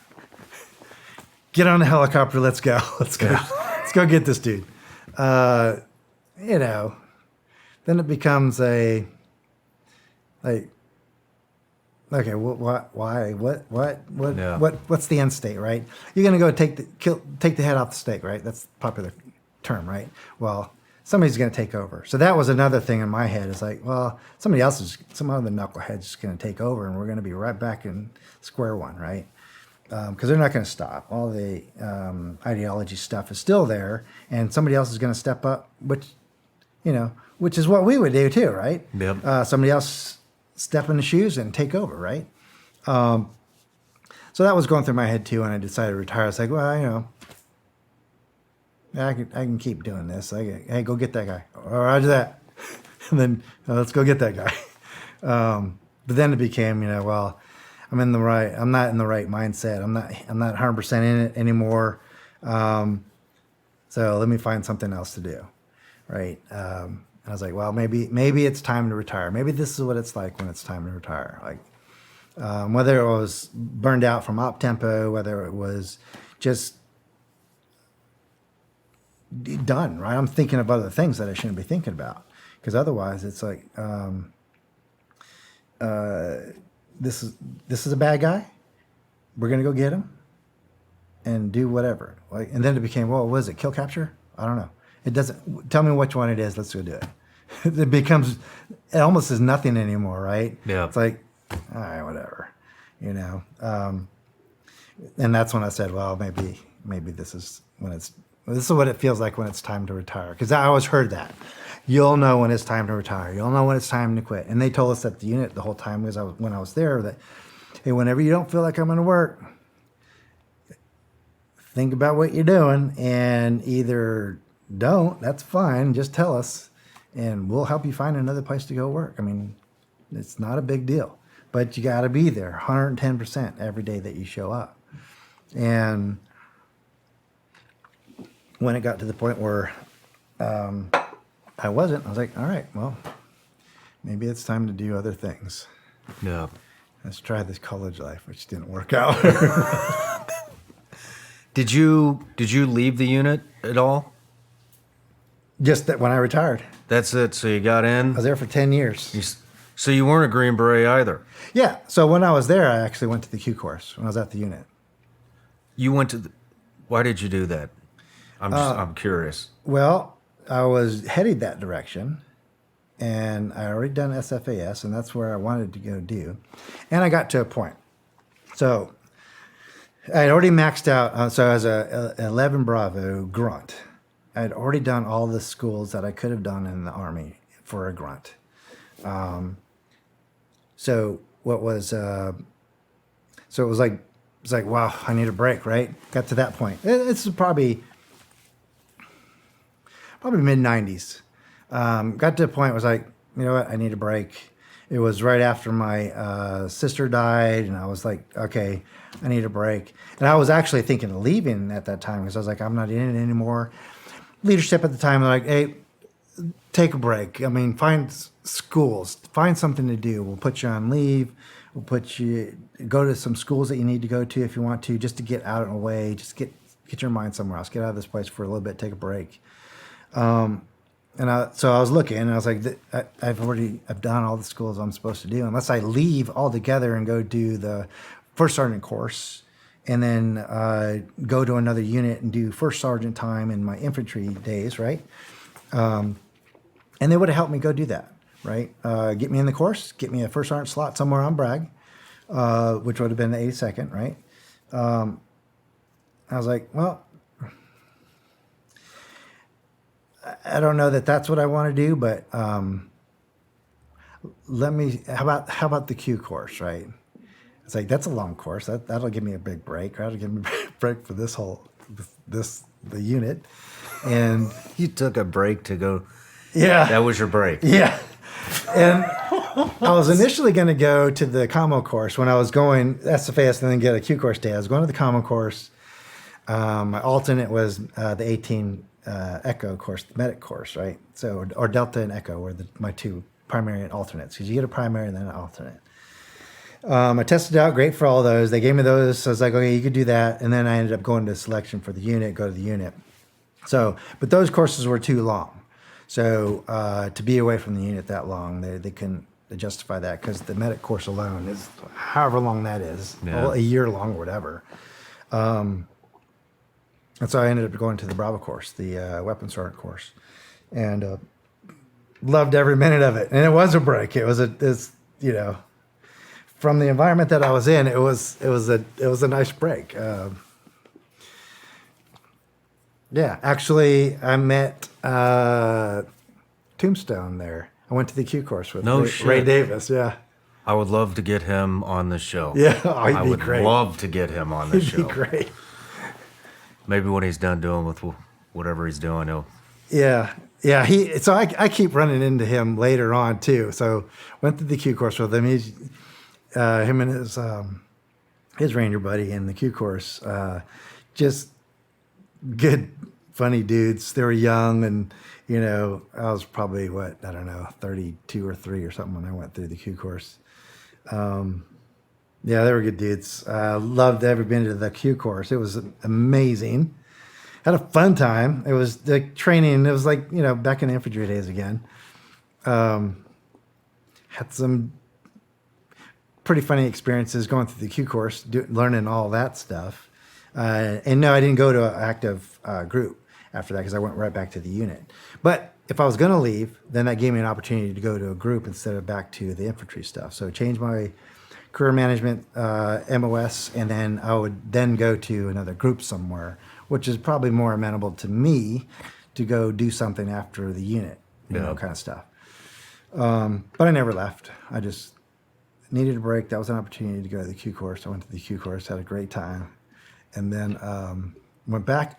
Get on the helicopter, let's go. Let's go. Let's go get this dude. Then it becomes okay, why, what's the end state, right? You're gonna go take the head off the stake, right? That's the popular term, right? Well, somebody's gonna take over. So that was another thing in my head. Is like, well, some other knucklehead's just gonna take over, and we're gonna be right back in square one, right? Because they're not gonna stop. All the ideology stuff is still there, and somebody else is gonna step up, which is what we would do too, right? Yep. Somebody else step in the shoes and take over, right? So that was going through my head too, and I decided to retire. I was like, well, I can keep doing this. Hey, go get that guy. Oh, roger that. And then let's go get that guy. But then it became, well, I'm not in the right mindset. I'm not 100% in it anymore. So let me find something else to do, right? I was like, well, maybe it's time to retire. Maybe this is what it's like when it's time to retire. Like, whether it was burned out from op tempo, whether it was just done, right? I'm thinking of other things that I shouldn't be thinking about, because otherwise it's like, this is a bad guy. We're gonna go get him and do whatever. Like, and then it became, well, what is it? Kill capture? I don't know. It doesn't tell me which one it is. Let's go do it. It almost is nothing anymore, right? Yeah. It's like, all right, whatever, and that's when I said, well, maybe this is what it feels like when it's time to retire. Because I always heard that. You'll know when it's time to retire. You'll know when it's time to quit. And they told us at the unit the whole time when I was there that, hey, whenever you don't feel like I'm going to work, think about what you're doing, and either don't, that's fine, just tell us, and we'll help you find another place to go work. I mean, it's not a big deal, but you got to be there 110% every day that you show up. And when it got to the point where I wasn't, I was like, all right, well, maybe it's time to do other things. Yeah. Let's try this college life, which didn't work out. Did you leave the unit at all? Just that when I retired. That's it. So you got in. I was there for 10 years. So you weren't a Green Beret either. Yeah. So when I was there, I actually went to the Q course when I was at the unit. You went to why did you do that? I'm curious. Well, I was headed that direction, and I already done SFAS, and that's where I wanted to go do. And I got to a point. So I had already maxed out. So as a 11 Bravo grunt, I had already done all the schools that I could have done in the Army for a grunt. So what was, so it was like, wow, I need a break, right? Got to that point. It's probably mid 90s. Got to a point where I was like, you know what, I need a break. It was right after my sister died, and I was like, okay, I need a break. And I was actually thinking of leaving at that time because I was like, I'm not in it anymore. Leadership at the time, they're like, hey, take a break. I mean, find schools, find something to do. We'll put you on leave. We'll go to some schools that you need to go to if you want to, just to get out and away, just get your mind somewhere else, get out of this place for a little bit, take a break. So I was looking, and I was like, I've done all the schools I'm supposed to do. Unless I leave altogether and go do the first sergeant course, and then go to another unit and do first sergeant time in my infantry days, right? And they would have helped me go do that, right? Get me in the course, get me a first sergeant slot somewhere on Bragg, which would have been the 82nd, right? I was like, well, I don't know that that's what I want to do, but how about the Q course, right? It's like, that's a long course. That'll give me a big break. That'll give me a break for the unit. And You took a break to go. yeah, That was your break. yeah. And I was initially going to go to the commo course when I was going SFAS and then get a Q course day. I was going to the commo course. My alternate was the 18 Echo course, the medic course, right? So, or Delta and Echo were my two primary and alternates, because you get a primary and then an alternate. I tested out, great for all those. They gave me those. So I was like, okay, you could do that. And then I ended up going to selection for the unit, go to the unit. So, but those courses were too long. So to be away from the unit that long, they couldn't justify that, because the medic course alone is however long that is, a year long or whatever. And so I ended up going to the Bravo course, the weapons sergeant course, and loved every minute of it. And it was a break. It's from the environment that I was in, it was a nice break. Actually, I met Tombstone there. I went to the Q course with Ray Davis. Yeah, I would love to get him on the show. yeah, I he'd be would great. love to get him on the He'd show. be great. Maybe when he's done doing with whatever he's doing, he'll. Yeah. So I keep running into him later on too. So went to the Q course with him. He's him and his ranger buddy in the Q course. Just good, funny dudes. They were young, and I was probably 32 or 3 or something when I went through the Q course. Yeah, they were good dudes. Loved every bit of the Q course. It was amazing. Had a fun time. It was the training. It was like, back in the infantry days again. Had some pretty funny experiences going through the Q course, learning all that stuff. And no, I didn't go to an active group after that, because I went right back to the unit. But if I was going to leave, then that gave me an opportunity to go to a group instead of back to the infantry stuff. So changed my career management MOS, and then I would then go to another group somewhere, which is probably more amenable to me to go do something after the unit, kind of stuff. But I never left. I just needed a break. That was an opportunity to go to the Q course. I went to the Q course, had a great time, and then went back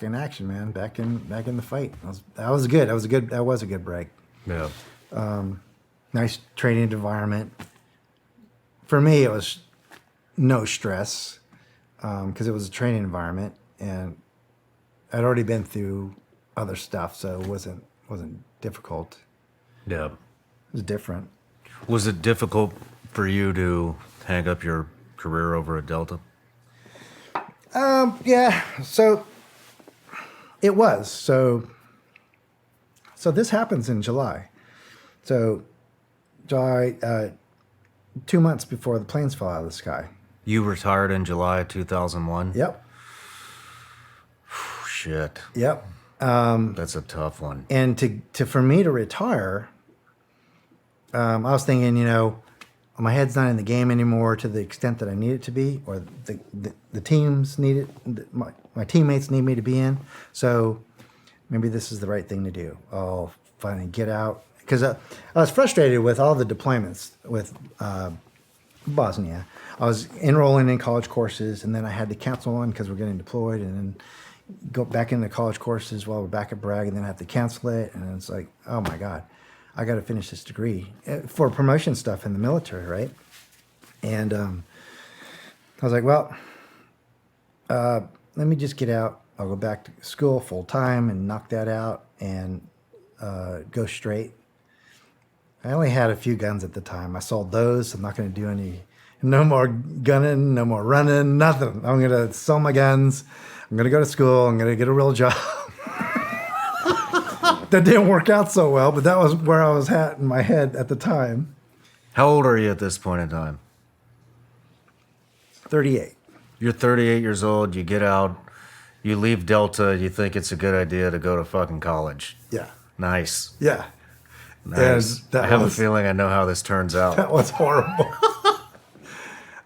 in action, man. Back in the fight. That was good. That was a good break. Yeah. Nice training environment. For me, it was no stress, because it was a training environment, and I'd already been through other stuff, so it wasn't difficult. Yeah. It was different. Was it difficult for you to hang up your career over a Delta? Yeah. So it was. So this happens in July. So July, 2 months before the planes fell out of the sky. You retired in July 2001? Yep. Shit. Yep. That's a tough one. And for me to retire, I was thinking, my head's not in the game anymore to the extent that I need it to be, or the teams need it. My teammates need me to be in. So maybe this is the right thing to do. I'll finally get out because I was frustrated with all the deployments with Bosnia. I was enrolling in college courses, and then I had to cancel one because we're getting deployed, and then go back into college courses while we're back at Bragg, and then have to cancel it. And it's like, oh my God, I got to finish this degree for promotion stuff in the military, right? And I was like, well, let me just get out. I'll go back to school full time and knock that out and go straight. I only had a few guns at the time. I sold those. I'm not going to do no more gunning, no more running, nothing. I'm going to sell my guns. I'm going to go to school. I'm going to get a real job. That didn't work out so well, but that was where I was at in my head at the time. How old are you at this point in time? 38. You're 38 years old. You get out. You leave Delta. You think it's a good idea to go to fucking college. Yeah. Nice. Yeah. Nice. And I have a feeling I know how this turns out. That was horrible.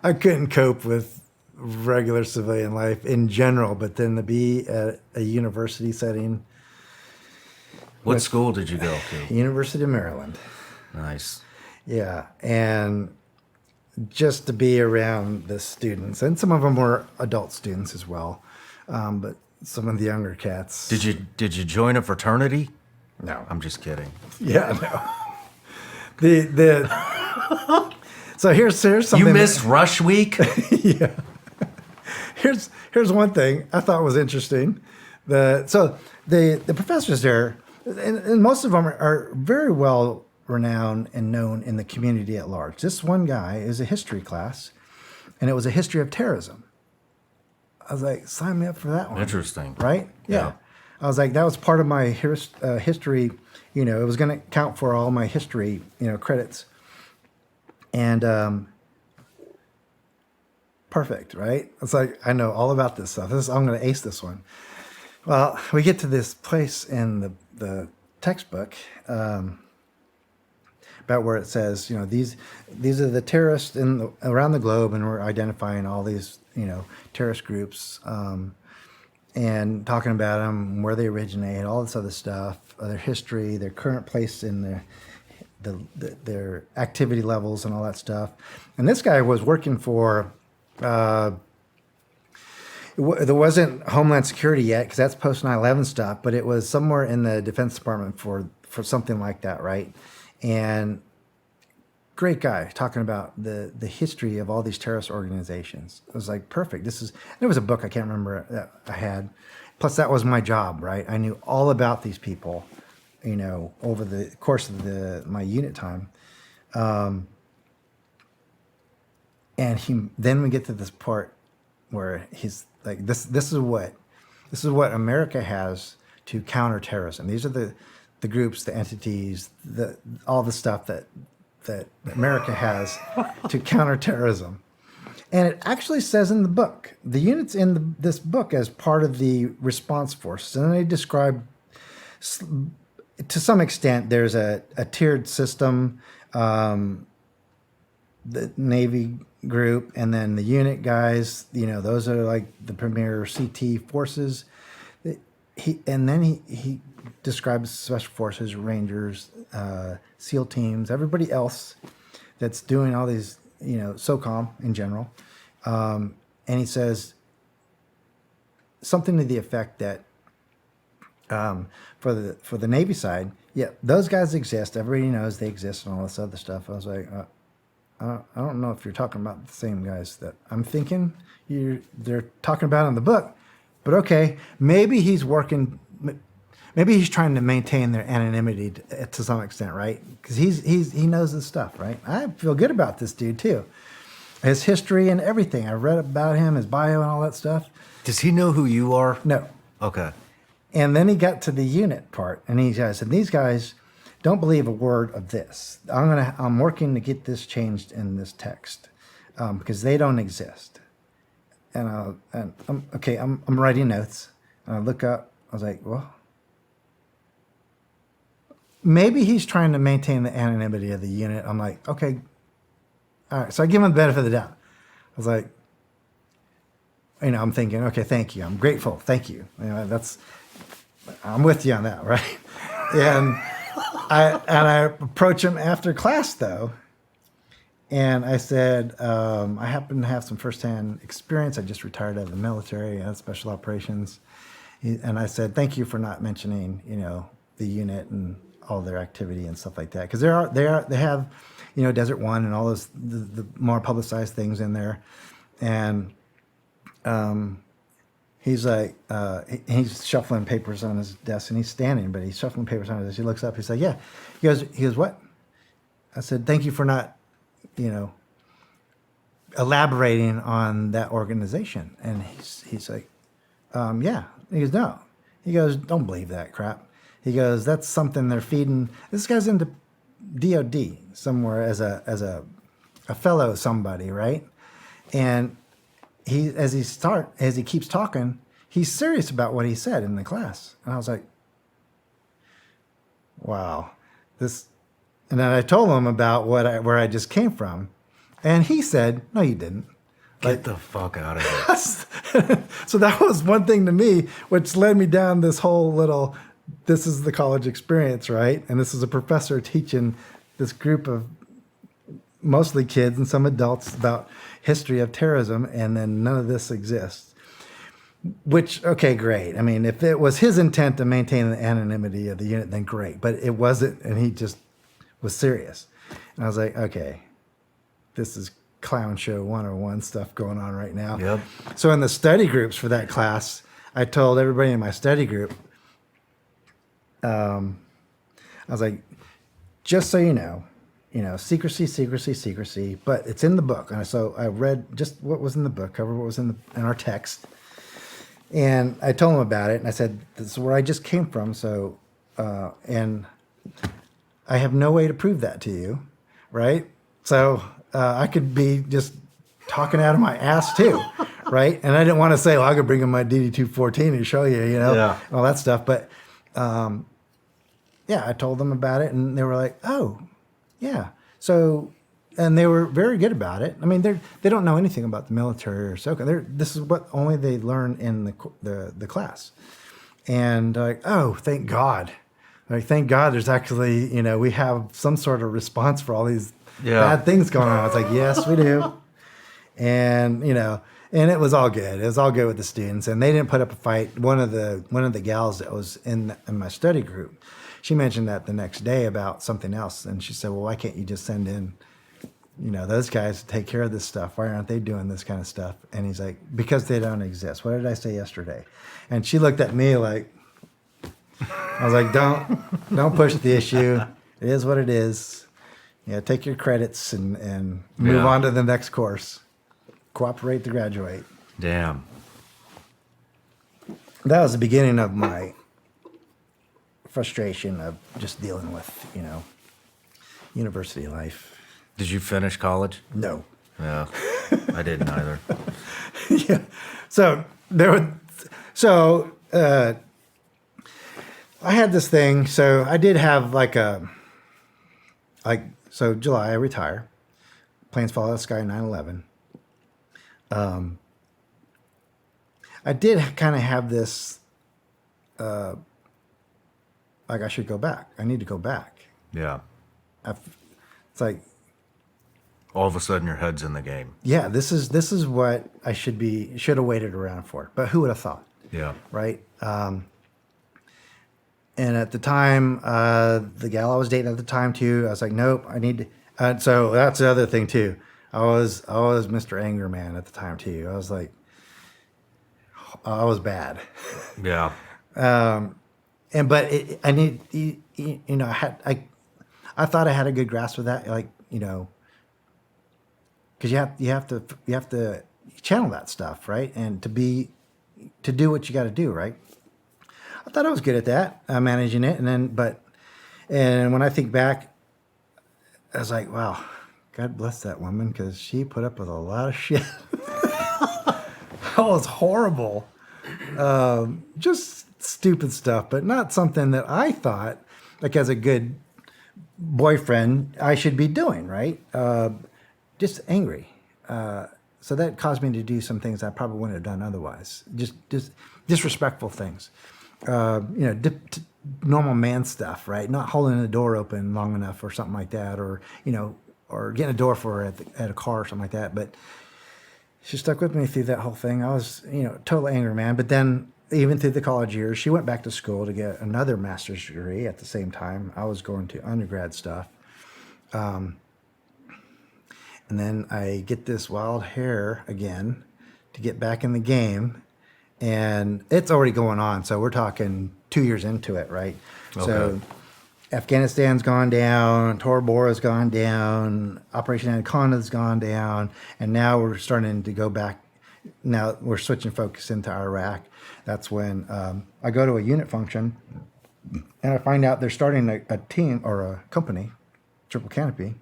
I couldn't cope with regular civilian life in general, but then to be at a university setting. What school did you go to? University of Maryland. Nice. Yeah, and just to be around the students, and some of them were adult students as well, but some of the younger cats. Did you join a fraternity? No. I'm just kidding. Yeah, no. So here's something. You missed Rush Week? Yeah. Here's one thing I thought was interesting. The professors there, and most of them are very well renowned and known in the community at large. This one guy is a history class, and it was a history of terrorism. I was like, sign me up for that one. Interesting. Right? Yeah. I was like, that was part of my history. You know, it was going to count for all my history, credits. And perfect, right? It's like, I know all about this stuff. I'm going to ace this one. Well, we get to this place in the textbook about where it says, these are the terrorists around the globe, and we're identifying all these, terrorist groups and talking about them, where they originate, all this other stuff, their history, their current place in their activity levels and all that stuff. And this guy was working for, there wasn't Homeland Security yet, because that's post 9/11 stuff, but it was somewhere in the Defense Department for something like that, right? And great guy talking about the history of all these terrorist organizations. It was like, perfect. There was a book I can't remember that I had. Plus, that was my job, right? I knew all about these people, over the course of my unit time. And then we get to this part where he's like, this is what America has to counter terrorism. These are the groups, the entities, all the stuff that America has to counter terrorism. And it actually says in the book, the units in this book as part of the response forces, and they describe, to some extent, there's a tiered system, the Navy group, and then the unit guys, those are like the premier CT forces. He describes Special Forces, Rangers, SEAL teams, everybody else that's doing all these, SOCOM in general. And he says something to the effect that for the Navy side, yeah, those guys exist. Everybody knows they exist and all this other stuff. I was like, I don't know if you're talking about the same guys that I'm thinking they're talking about in the book, but okay, maybe he's working. Maybe he's trying to maintain their anonymity to some extent, right? Because he knows this stuff, right? I feel good about this dude too, his history and everything. I read about him, his bio and all that stuff. Does he know who you are? No. Okay. And then he got to the unit part, and he said, "These guys don't believe a word of this. I'm working to get this changed in this text because they don't exist." And I'm writing notes, and I look up. I was like, well, maybe he's trying to maintain the anonymity of the unit. I'm like, okay, all right. So I give him the benefit of the doubt. I was like, I'm thinking, okay, thank you. I'm grateful. Thank you. I'm with you on that, right? And I approach him after class though. And I said, I happen to have some firsthand experience. I just retired out of the military, special operations. And I said, thank you for not mentioning, the unit and all their activity and stuff like that. Because they have, Desert One and all those the more publicized things in there. And he's like, he's shuffling papers on his desk, and he's standing, but he's shuffling papers on his desk. He looks up, he's like, yeah. He goes, what? I said, thank you for not, elaborating on that organization. And he's like, yeah. He goes, no. He goes, don't believe that crap. He goes, that's something they're feeding. This guy's into DOD somewhere as a fellow somebody, right? And as he keeps talking, he's serious about what he said in the class. And I was like, wow, this. And then I told him about where I just came from, and he said, no, you didn't. Get the fuck out of here. So that was one thing to me, which led me down this whole little, this is the college experience, right? And this is a professor teaching this group of mostly kids and some adults about history of terrorism, and then none of this exists. Which, okay, great. I mean, if it was his intent to maintain the anonymity of the unit, then great. But it wasn't, and he just was serious. And I was like, okay, this is clown show 101 stuff going on right now. Yep. So in the study groups for that class, I told everybody in my study group, I was like, just so you know, secrecy, secrecy, secrecy, but it's in the book. And so I read just what was in the book, cover what was in our text. And I told him about it, and I said, this is where I just came from. So, and I have no way to prove that to you, right? So I could be just talking out of my ass too, right? And I didn't want to say, well, I could bring in my DD-214 and show you, Yeah. all that stuff. But yeah, I told them about it, and they were like, oh, yeah. So, and they were very good about it. I mean, they don't know anything about the military or SOCA. This is what only they learn in the class. And like, oh, thank God. Like, thank God there's actually, we have some sort of response for all these bad things going on. I was like, yes, we do. And, and it was all good. It was all good with the students. And they didn't put up a fight. One of the gals that was in my study group, she mentioned that the next day about something else. And she said, well, why can't you just send in, those guys to take care of this stuff? Why aren't they doing this kind of stuff? And he's like, because they don't exist. What did I say yesterday? And she looked at me like, I was like, don't push the issue. It is what it is. Take your credits and move on to the next course. Cooperate to graduate. Damn. That was the beginning of my frustration of just dealing with, university life. Did you finish college? No. Yeah, I didn't either. Yeah. So I had this thing. So I did have so July I retire. Planes fall out of the sky 9/11. I did kind of have this, like I should go back. I need to go back. Yeah. It's like, All of a sudden, your head's in the game. yeah, this is what I should have waited around for. But who would have thought? Yeah. Right? And at the time, the gal I was dating at the time too, I was like, nope, I need to. So that's the other thing too. I was Mr. Anger Man at the time too. I was like, I was bad. Yeah. I thought I had a good grasp of that, because you have to channel that stuff, right? And to do what you got to do, right? I thought I was good at that, managing it, and when I think back, I was like, wow, God bless that woman, because she put up with a lot of shit. That was horrible. Just stupid stuff, but not something that I thought, like as a good boyfriend, I should be doing, right? just angry. So that caused me to do some things I probably wouldn't have done otherwise. Just disrespectful things. Normal man stuff, right? Not holding the door open long enough or something like that, or or getting a door for her at a car or something like that. But she stuck with me through that whole thing. I was, total angry man. But then even through the college years, she went back to school to get another master's degree at the same time. I was going to undergrad stuff. And then I get this wild hair again to get back in the game. And it's already going on. So we're talking 2 years into it, right? Okay. So Afghanistan's gone down, Tora Bora's gone down, Operation Anaconda's gone down, and now we're starting to go back. Now we're switching focus into Iraq. That's when I go to a unit function, and I find out they're starting a team or a company, Triple Canopy.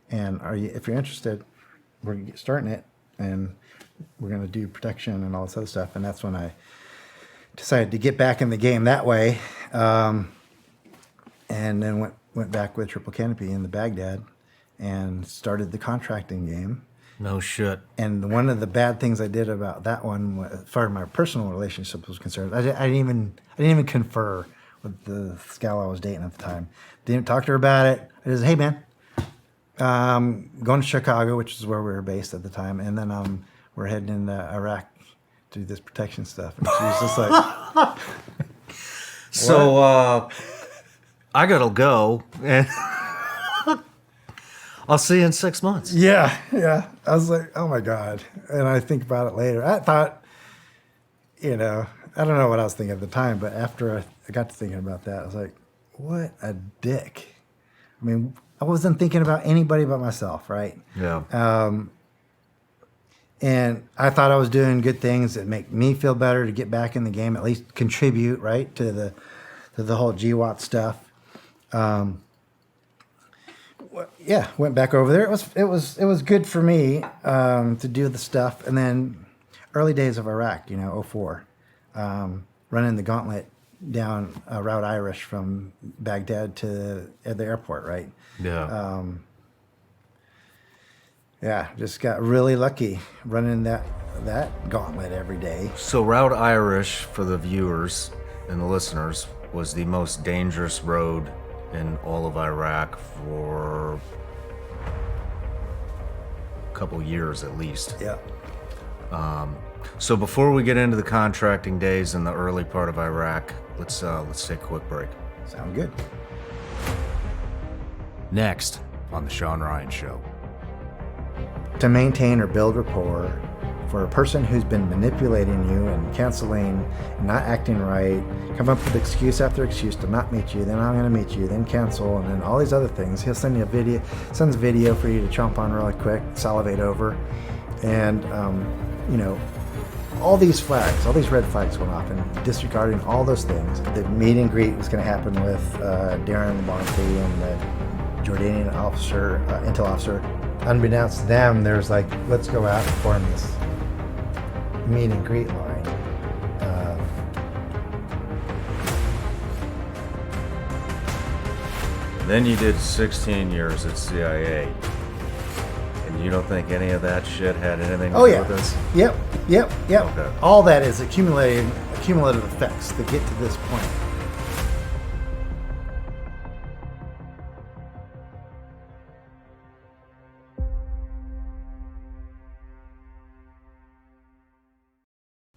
And if you're interested, we're starting it, and we're going to do protection and all this other stuff. And that's when I decided to get back in the game that way. And then went back with Triple Canopy in the Baghdad and started the contracting game. No shit. And one of the bad things I did about that one, as far as my personal relationship was concerned, I didn't even confer with the gal I was dating at the time. Didn't talk to her about it. I just, hey man, going to Chicago, which is where we were based at the time, and then we're heading into Iraq to do this protection stuff. And she was just like, so I gotta go, and I'll see you in 6 months. yeah. I was like, oh my God. And I think about it later. I thought, I don't know what I was thinking at the time, but after I got to thinking about that, I was like, what a dick. I mean, I wasn't thinking about anybody but myself, right? Yeah. And I thought I was doing good things that make me feel better to get back in the game, at least contribute, right, to the whole GWAT stuff. Went back over there. It was good for me to do the stuff. And then early days of Iraq, 04, running the gauntlet down Route Irish from Baghdad to the airport, right? Yeah. Just got really lucky running that gauntlet every day. So Route Irish, for the viewers and the listeners, was the most dangerous road in all of Iraq for a couple years at least. Yeah. So before we get into the contracting days in the early part of Iraq, let's take a quick break. Sound good. Next on the Shawn Ryan Show. To maintain or build rapport, for a person who's been manipulating you and canceling and not acting right, come up with excuse after excuse to not meet you, then I'm going to meet you, then cancel, and then all these other things. He'll send you sends a video for you to chomp on really quick, salivate over, and all these flags, all these red flags went off, and disregarding all those things. The meet and greet was going to happen with Darren Labonte and the Jordanian officer, intel officer. Unbeknownst to them, there's like, let's go out and form this meet and greet line. Then you did 16 years at CIA. And you don't think any of that shit had anything to do with this? Yep. Okay. All that is cumulative effects that get to this point.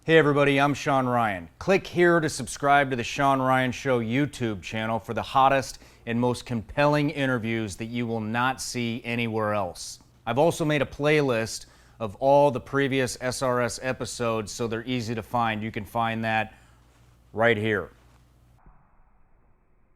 Hey everybody, I'm Shawn Ryan. Click here to subscribe to the Shawn Ryan Show YouTube channel for the hottest and most compelling interviews that you will not see anywhere else. I've also made a playlist of all the previous SRS episodes so they're easy to find. You can find that right here.